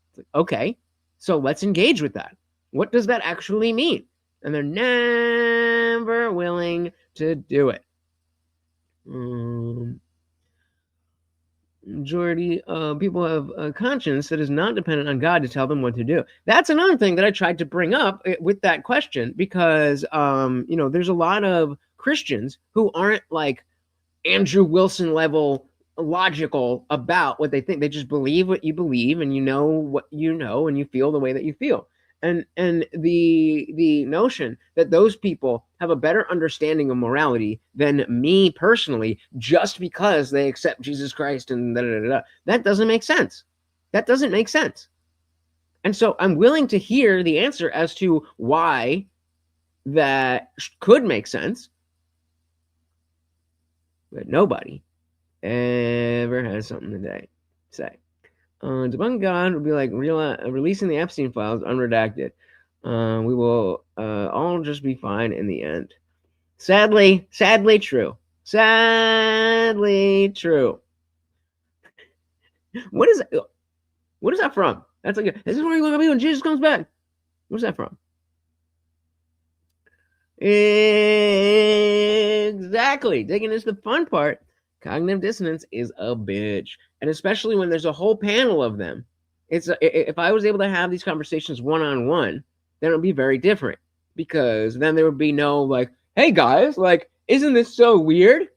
Speaker 1: It's like, okay, so let's engage with that. What does that actually mean? And they're never willing to do it. Majority of people have a conscience that is not dependent on God to tell them what to do. That's another thing that I tried to bring up with that question, because you know, there's a lot of Christians who aren't like Andrew Wilson level logical about what they think. They just believe what you believe, and you know what you know, and you feel the way that you feel. And the notion that those people have a better understanding of morality than me personally, just because they accept Jesus Christ and that doesn't make sense. That doesn't make sense. And so I'm willing to hear the answer as to why that could make sense, but nobody ever has something to say. Debunking God would be like releasing the Epstein files unredacted. We will all just be fine in the end. Sadly true. Sadly true. What is that from? That's like, this is where you're going to be when Jesus comes back. What's that from? Exactly. Digging is the fun part. Cognitive dissonance is a bitch. And especially when there's a whole panel of them. If I was able to have these conversations one-on-one, then it would be very different. Because then there would be no like, hey guys, like, isn't this so weird?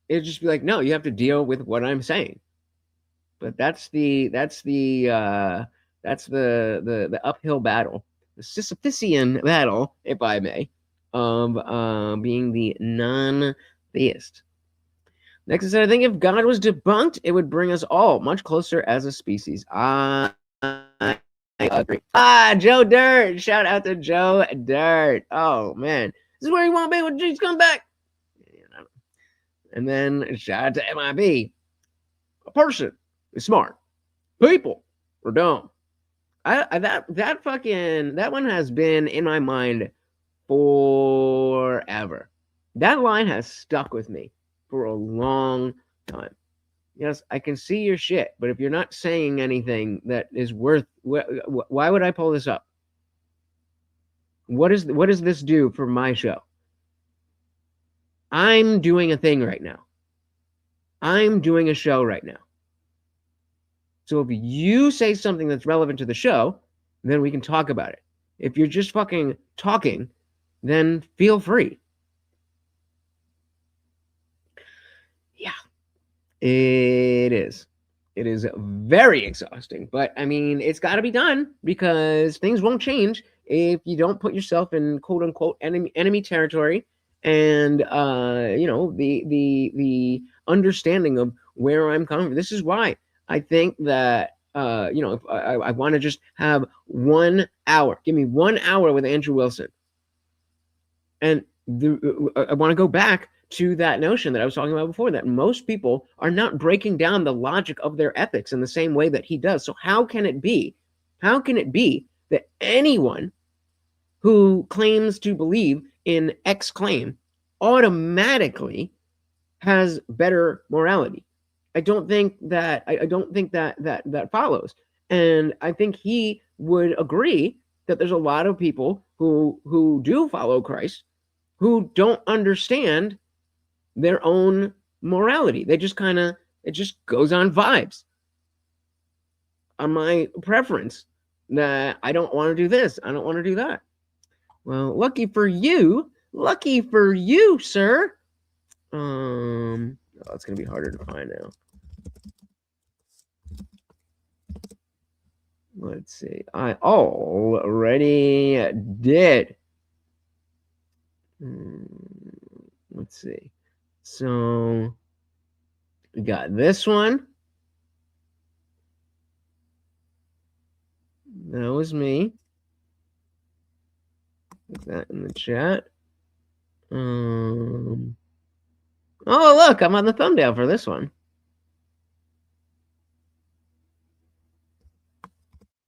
Speaker 1: It'd just be like, no, you have to deal with what I'm saying. But that's the uphill battle, the Sisyphean battle, if I may, of being the non-theist. Next, I said, I think if God was debunked, it would bring us all much closer as a species. I agree. Joe Dirt. Shout out to Joe Dirt. Oh, man. This is where you want to be when Jesus come back. And then shout out to MIB. A person is smart. People are dumb. That one has been in my mind forever. That line has stuck with me for a long time. Yes, I can see your shit, but if you're not saying anything that is worth, why would I pull this up? What does this do for my show? I'm doing a thing right now. I'm doing a show right now. So if you say something that's relevant to the show, then we can talk about it. If you're just fucking talking, then feel free. Yeah, it is. It is very exhausting, but I mean, it's got to be done because things won't change if you don't put yourself in quote unquote enemy territory, and you know, the understanding of where I'm coming from. This is why I think that you know, if I want to just have 1 hour, give me 1 hour with Andrew Wilson, and I want to go back to that notion that I was talking about before, that most people are not breaking down the logic of their ethics in the same way that he does. So how can it be that anyone who claims to believe in X claim automatically has better morality? I don't think that that follows. And I think he would agree that there's a lot of people who do follow Christ who don't understand their own morality. They just it just goes on vibes, on my preference, that I don't want to do this, I don't want to do that. Well, lucky for you, sir. Oh, it's gonna be harder to find now. Let's see. I already did. Let's see. So we got this one. That was me. Put that in the chat. Oh, look, I'm on the thumbnail for this one.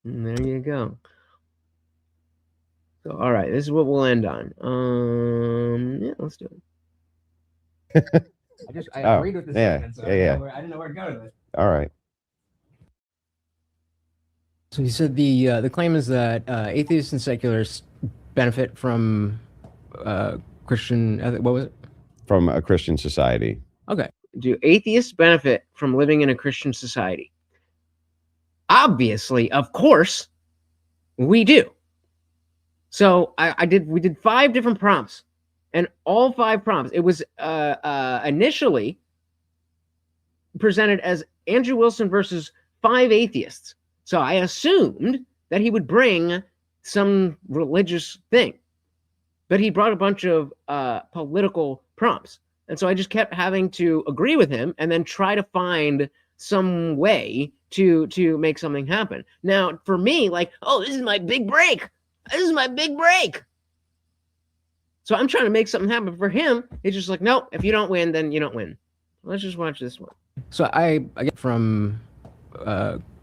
Speaker 1: And there you go. So, all right, this is what we'll end on. Yeah, let's do it. I agreed with this. Second, so I didn't know where to go with it.
Speaker 18: All right.
Speaker 3: So he said the claim is that atheists and secularists benefit from Christian. What was it?
Speaker 18: From a Christian society.
Speaker 3: Okay.
Speaker 1: Do atheists benefit from living in a Christian society? Obviously, of course, we do. So we did 5 different prompts, and all 5 prompts, it was initially presented as Andrew Wilson versus 5 atheists. So I assumed that he would bring some religious thing, but he brought a bunch of political prompts. And so I just kept having to agree with him and then try to find some way to make something happen. Now, for me, like, oh, this is my big break. This is my big break. So I'm trying to make something happen. For him, it's just like, no, if you don't win, then you don't win. Let's just watch this one.
Speaker 3: So I get from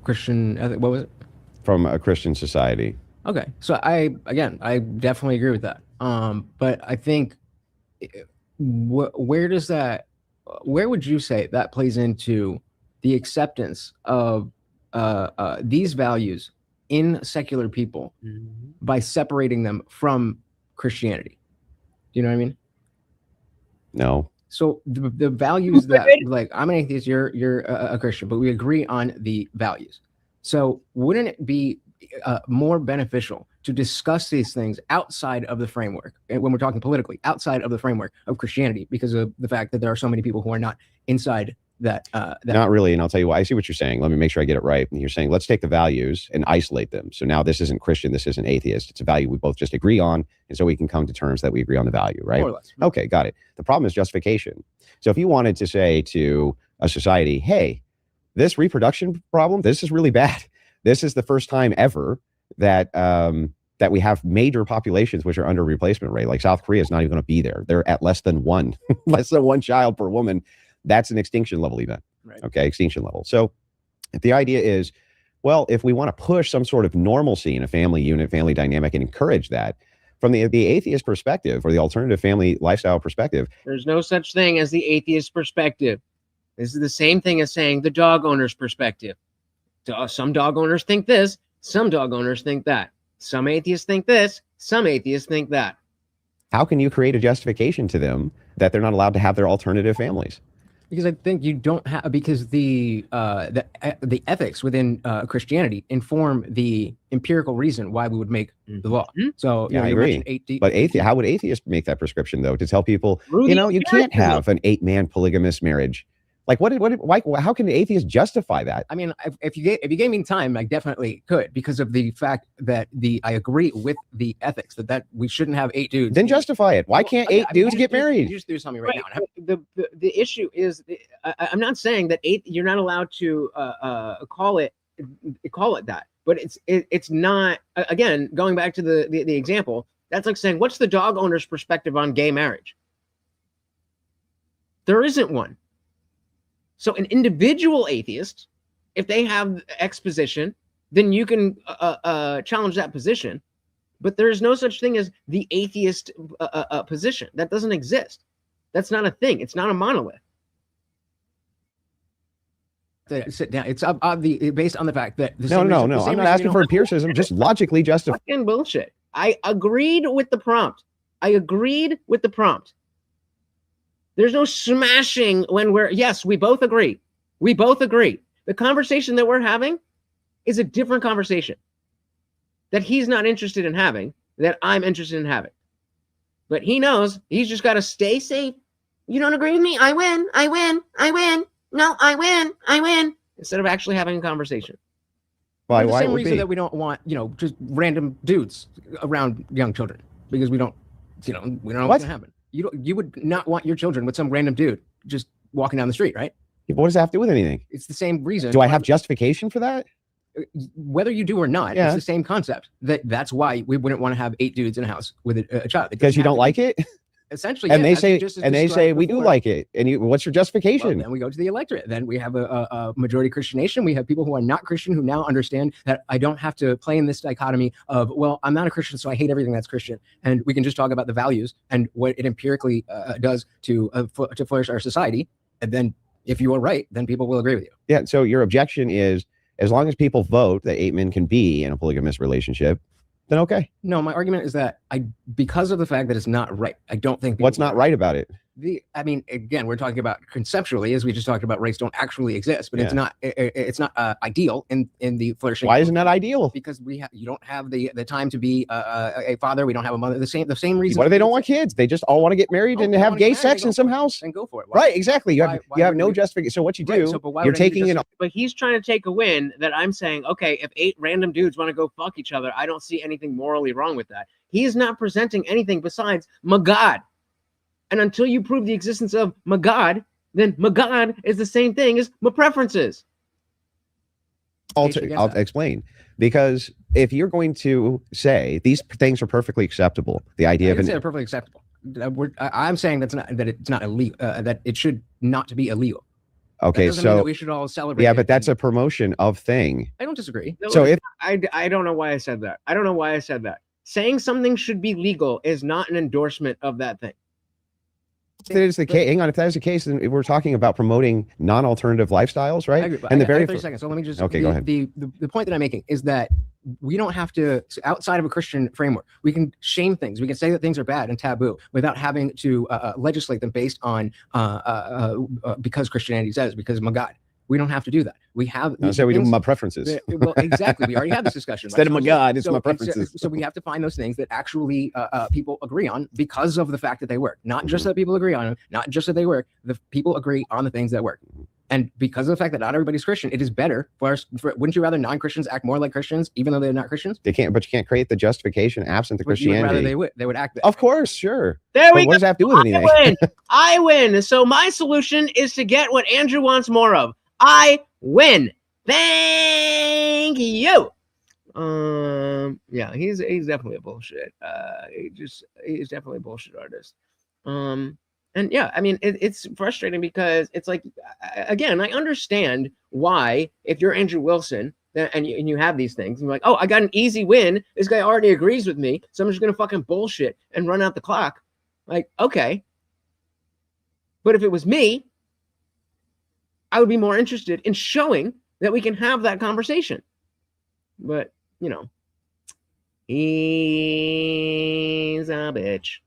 Speaker 3: Christian. What was it?
Speaker 18: From a Christian society.
Speaker 3: Okay. So I definitely agree with that. But I think where does that? Where would you say that plays into the acceptance of these values in secular people by separating them from Christianity? Do you know what I mean?
Speaker 18: No.
Speaker 3: So the values that, like, I'm an atheist, you're a Christian, but we agree on the values. So wouldn't it be more beneficial to discuss these things outside of the framework, and when we're talking politically, outside of the framework of Christianity, because of the fact that there are so many people who are not inside that?
Speaker 18: Not really. And I'll tell you why. I see what you're saying. Let me make sure I get it right. And you're saying, let's take the values and isolate them. So now this isn't Christian, this isn't atheist. It's a value we both just agree on. And so we can come to terms that we agree on the value, right?
Speaker 3: More or less.
Speaker 18: Okay, got it. The problem is justification. So if you wanted to say to a society, hey, this reproduction problem, this is really bad. This is the first time ever that that we have major populations which are under replacement rate. Like South Korea is not even going to be there. They're at less than one child per woman. That's an extinction level event. Right. Okay, extinction level. So if the idea is, well, if we want to push some sort of normalcy in a family unit, family dynamic, and encourage that from the atheist perspective or the alternative family lifestyle perspective.
Speaker 1: There's no such thing as the atheist perspective. This is the same thing as saying the dog owner's perspective. Some dog owners think this, some dog owners think that. Some atheists think this, some atheists think that.
Speaker 18: How can you create a justification to them that they're not allowed to have their alternative families?
Speaker 3: Because I think you don't have, because the ethics within Christianity inform the empirical reason why we would make the law. So
Speaker 18: yeah, I agree. But how would atheists make that prescription though? To tell people, you can't have an 8-man polygamous marriage. Like why, how can the atheist justify that?
Speaker 3: I mean, if you gave me time, I definitely could, because of the fact that I agree with the ethics that we shouldn't have 8 dudes.
Speaker 18: Then justify it. Why can't 8 dudes get married?
Speaker 3: You just do something right now.
Speaker 1: The issue is, I'm not saying that you're not allowed to call it that, but it's not. Again, going back to the example, that's like saying, what's the dog owner's perspective on gay marriage? There isn't one. So an individual atheist, if they have X position, then you can challenge that position. But there is no such thing as the atheist position. That doesn't exist. That's not a thing. It's not a monolith.
Speaker 3: Sit down. It's based on the fact that
Speaker 18: no. I'm not asking for empiricism. Just logically justify.
Speaker 1: Fucking bullshit. I agreed with the prompt. There's no smashing when yes, we both agree. The conversation that we're having is a different conversation that he's not interested in having, that I'm interested in having. But he knows he's just got to stay safe. You don't agree with me? I win. No, I win. Instead of actually having a conversation.
Speaker 3: Why? The same reason that we don't want, just random dudes around young children, because we don't know what's going to happen. You would not want your children with some random dude just walking down the street, right?
Speaker 18: What does that have to do with anything?
Speaker 3: It's the same reason.
Speaker 18: Do I have justification for that?
Speaker 3: whether you do or not,
Speaker 18: Yeah.
Speaker 3: it's the same concept. That's why we wouldn't want to have 8 dudes in a house with a child. It
Speaker 18: Because
Speaker 3: doesn't
Speaker 18: you
Speaker 3: have
Speaker 18: don't
Speaker 3: to
Speaker 18: like
Speaker 3: be-
Speaker 18: it,
Speaker 3: Essentially,
Speaker 18: and
Speaker 3: yeah,
Speaker 18: they
Speaker 3: as you
Speaker 18: say
Speaker 3: just
Speaker 18: we
Speaker 3: described
Speaker 18: do
Speaker 3: before.
Speaker 18: like it, and what's your
Speaker 3: Well,
Speaker 18: justification?
Speaker 3: then we go to the electorate. Then we have a majority Christian nation. We have people who are not Christian who now understand that I don't have to play in this dichotomy of, well, I'm not a Christian, so I hate everything that's Christian. And we can just talk about the values and what it empirically does to flourish our society. And then if you are right, then people will agree with you.
Speaker 18: Yeah. So your objection is, as long as people vote that 8 men can be in a polygamous relationship, then okay.
Speaker 3: No, my argument is that because of the fact that it's not right, I don't think
Speaker 18: What's not right about it?
Speaker 3: I mean, again, we're talking about conceptually, as we just talked about, race don't actually exist, but it's
Speaker 18: Yeah.
Speaker 3: not. It's not ideal in the flourishing.
Speaker 18: Why isn't that ideal?
Speaker 3: Because you don't have the time to be a father. We don't have a mother. The same reason.
Speaker 18: What if they don't want kids? They just all want to get married and
Speaker 3: they
Speaker 18: have
Speaker 3: wanna get
Speaker 18: gay
Speaker 3: married,
Speaker 18: sex
Speaker 3: then
Speaker 18: in some house.
Speaker 3: Then go for it. Why-
Speaker 18: Right, exactly. You have
Speaker 3: why
Speaker 18: no
Speaker 3: wouldn't we-
Speaker 18: justification. So what you
Speaker 3: Right,
Speaker 18: do,
Speaker 3: so, but why
Speaker 18: you're
Speaker 3: would I need to
Speaker 18: taking an
Speaker 1: But he's trying to take a win that I'm saying, okay, if 8 random dudes want to go fuck each other, I don't see anything morally wrong with that. He's not presenting anything besides Magad. And until you prove the existence of Magad, then Magad is the same thing as my preferences.
Speaker 18: I'll explain. Because if you're going to say these things are perfectly acceptable, the idea
Speaker 3: I
Speaker 18: of
Speaker 3: didn't say
Speaker 18: an
Speaker 3: they're perfectly acceptable. I'm saying that it's not illegal. That it should not to be illegal.
Speaker 18: okay,
Speaker 3: That doesn't mean
Speaker 18: so
Speaker 3: that we should all celebrate.
Speaker 18: yeah,
Speaker 3: it.
Speaker 18: but that's a promotion of thing.
Speaker 3: I don't disagree.
Speaker 18: So if
Speaker 1: I don't know why I said that. I don't know why I said that. Saying something should be legal is not an endorsement of that thing.
Speaker 18: that is the case, hang on. If that is the case, then we're talking about promoting non-alternative lifestyles, right?
Speaker 3: I agree, but
Speaker 18: And
Speaker 3: I
Speaker 18: the
Speaker 3: got
Speaker 18: very
Speaker 3: 30 seconds. So let me just
Speaker 18: okay, go ahead.
Speaker 3: The point that I'm making is that we don't have to, outside of a Christian framework, we can shame things. We can say that things are bad and taboo without having to legislate them based on because Christianity says, because my God. We don't have to do that. We have.
Speaker 18: I say we do
Speaker 3: things-
Speaker 18: my preferences.
Speaker 3: Well, exactly. We already had this discussion.
Speaker 18: Instead of my
Speaker 3: So-
Speaker 18: God, it's
Speaker 3: so-
Speaker 18: my
Speaker 3: and
Speaker 18: preferences.
Speaker 3: So we have to find those things that actually people agree on because of the fact that they work. Not just that people agree on them, not just that they work. The people agree on the things that work. And because of the fact that not everybody's Christian, it is better for us. Wouldn't you rather non-Christians act more like Christians, even though they're not Christians?
Speaker 18: They can't, but you can't create the justification absent the
Speaker 3: But you would rather
Speaker 18: Christianity.
Speaker 3: they would act.
Speaker 18: Of course, sure.
Speaker 1: There
Speaker 18: But
Speaker 1: we
Speaker 18: what
Speaker 1: go.
Speaker 18: does that have to do with anything?
Speaker 1: I win. I win. So my solution is to get what Andrew wants more of. I win. Thank you. Yeah, he's definitely a bullshit. He's definitely a bullshit artist. And yeah, I mean, it's frustrating because it's like, again, I understand why if you're Andrew Wilson and you have these things, and you're like, oh, I got an easy win. This guy already agrees with me, so I'm just gonna fucking bullshit and run out the clock. Like, okay. But if it was me, I would be more interested in showing that we can have that conversation. But, you know, he's a bitch.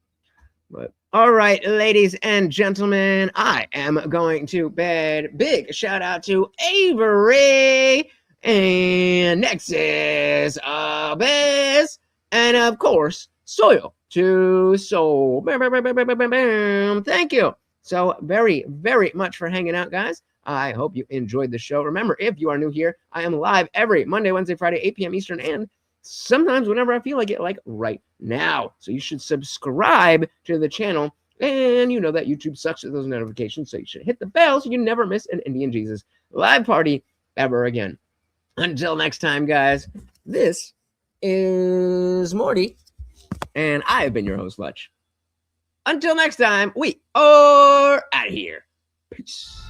Speaker 1: But all right, ladies and gentlemen, I am going to bed. Big shout out to Avery and Nexus Abyss, and of course, Soil to Soul. Bam, bam, bam, bam, bam, bam, bam. Thank you so very, very much for hanging out, guys. I hope you enjoyed the show. Remember, if you are new here, I am live every Monday, Wednesday, Friday, 8 p.m. Eastern, and sometimes whenever I feel like it, like right now. So you should subscribe to the channel. And you know that YouTube sucks at those notifications, so you should hit the bell so you never miss an Indian Jesus live party ever again. Until next time, guys, this is Morty, and I have been your host, Lutch. Until next time, we are out of here. Peace.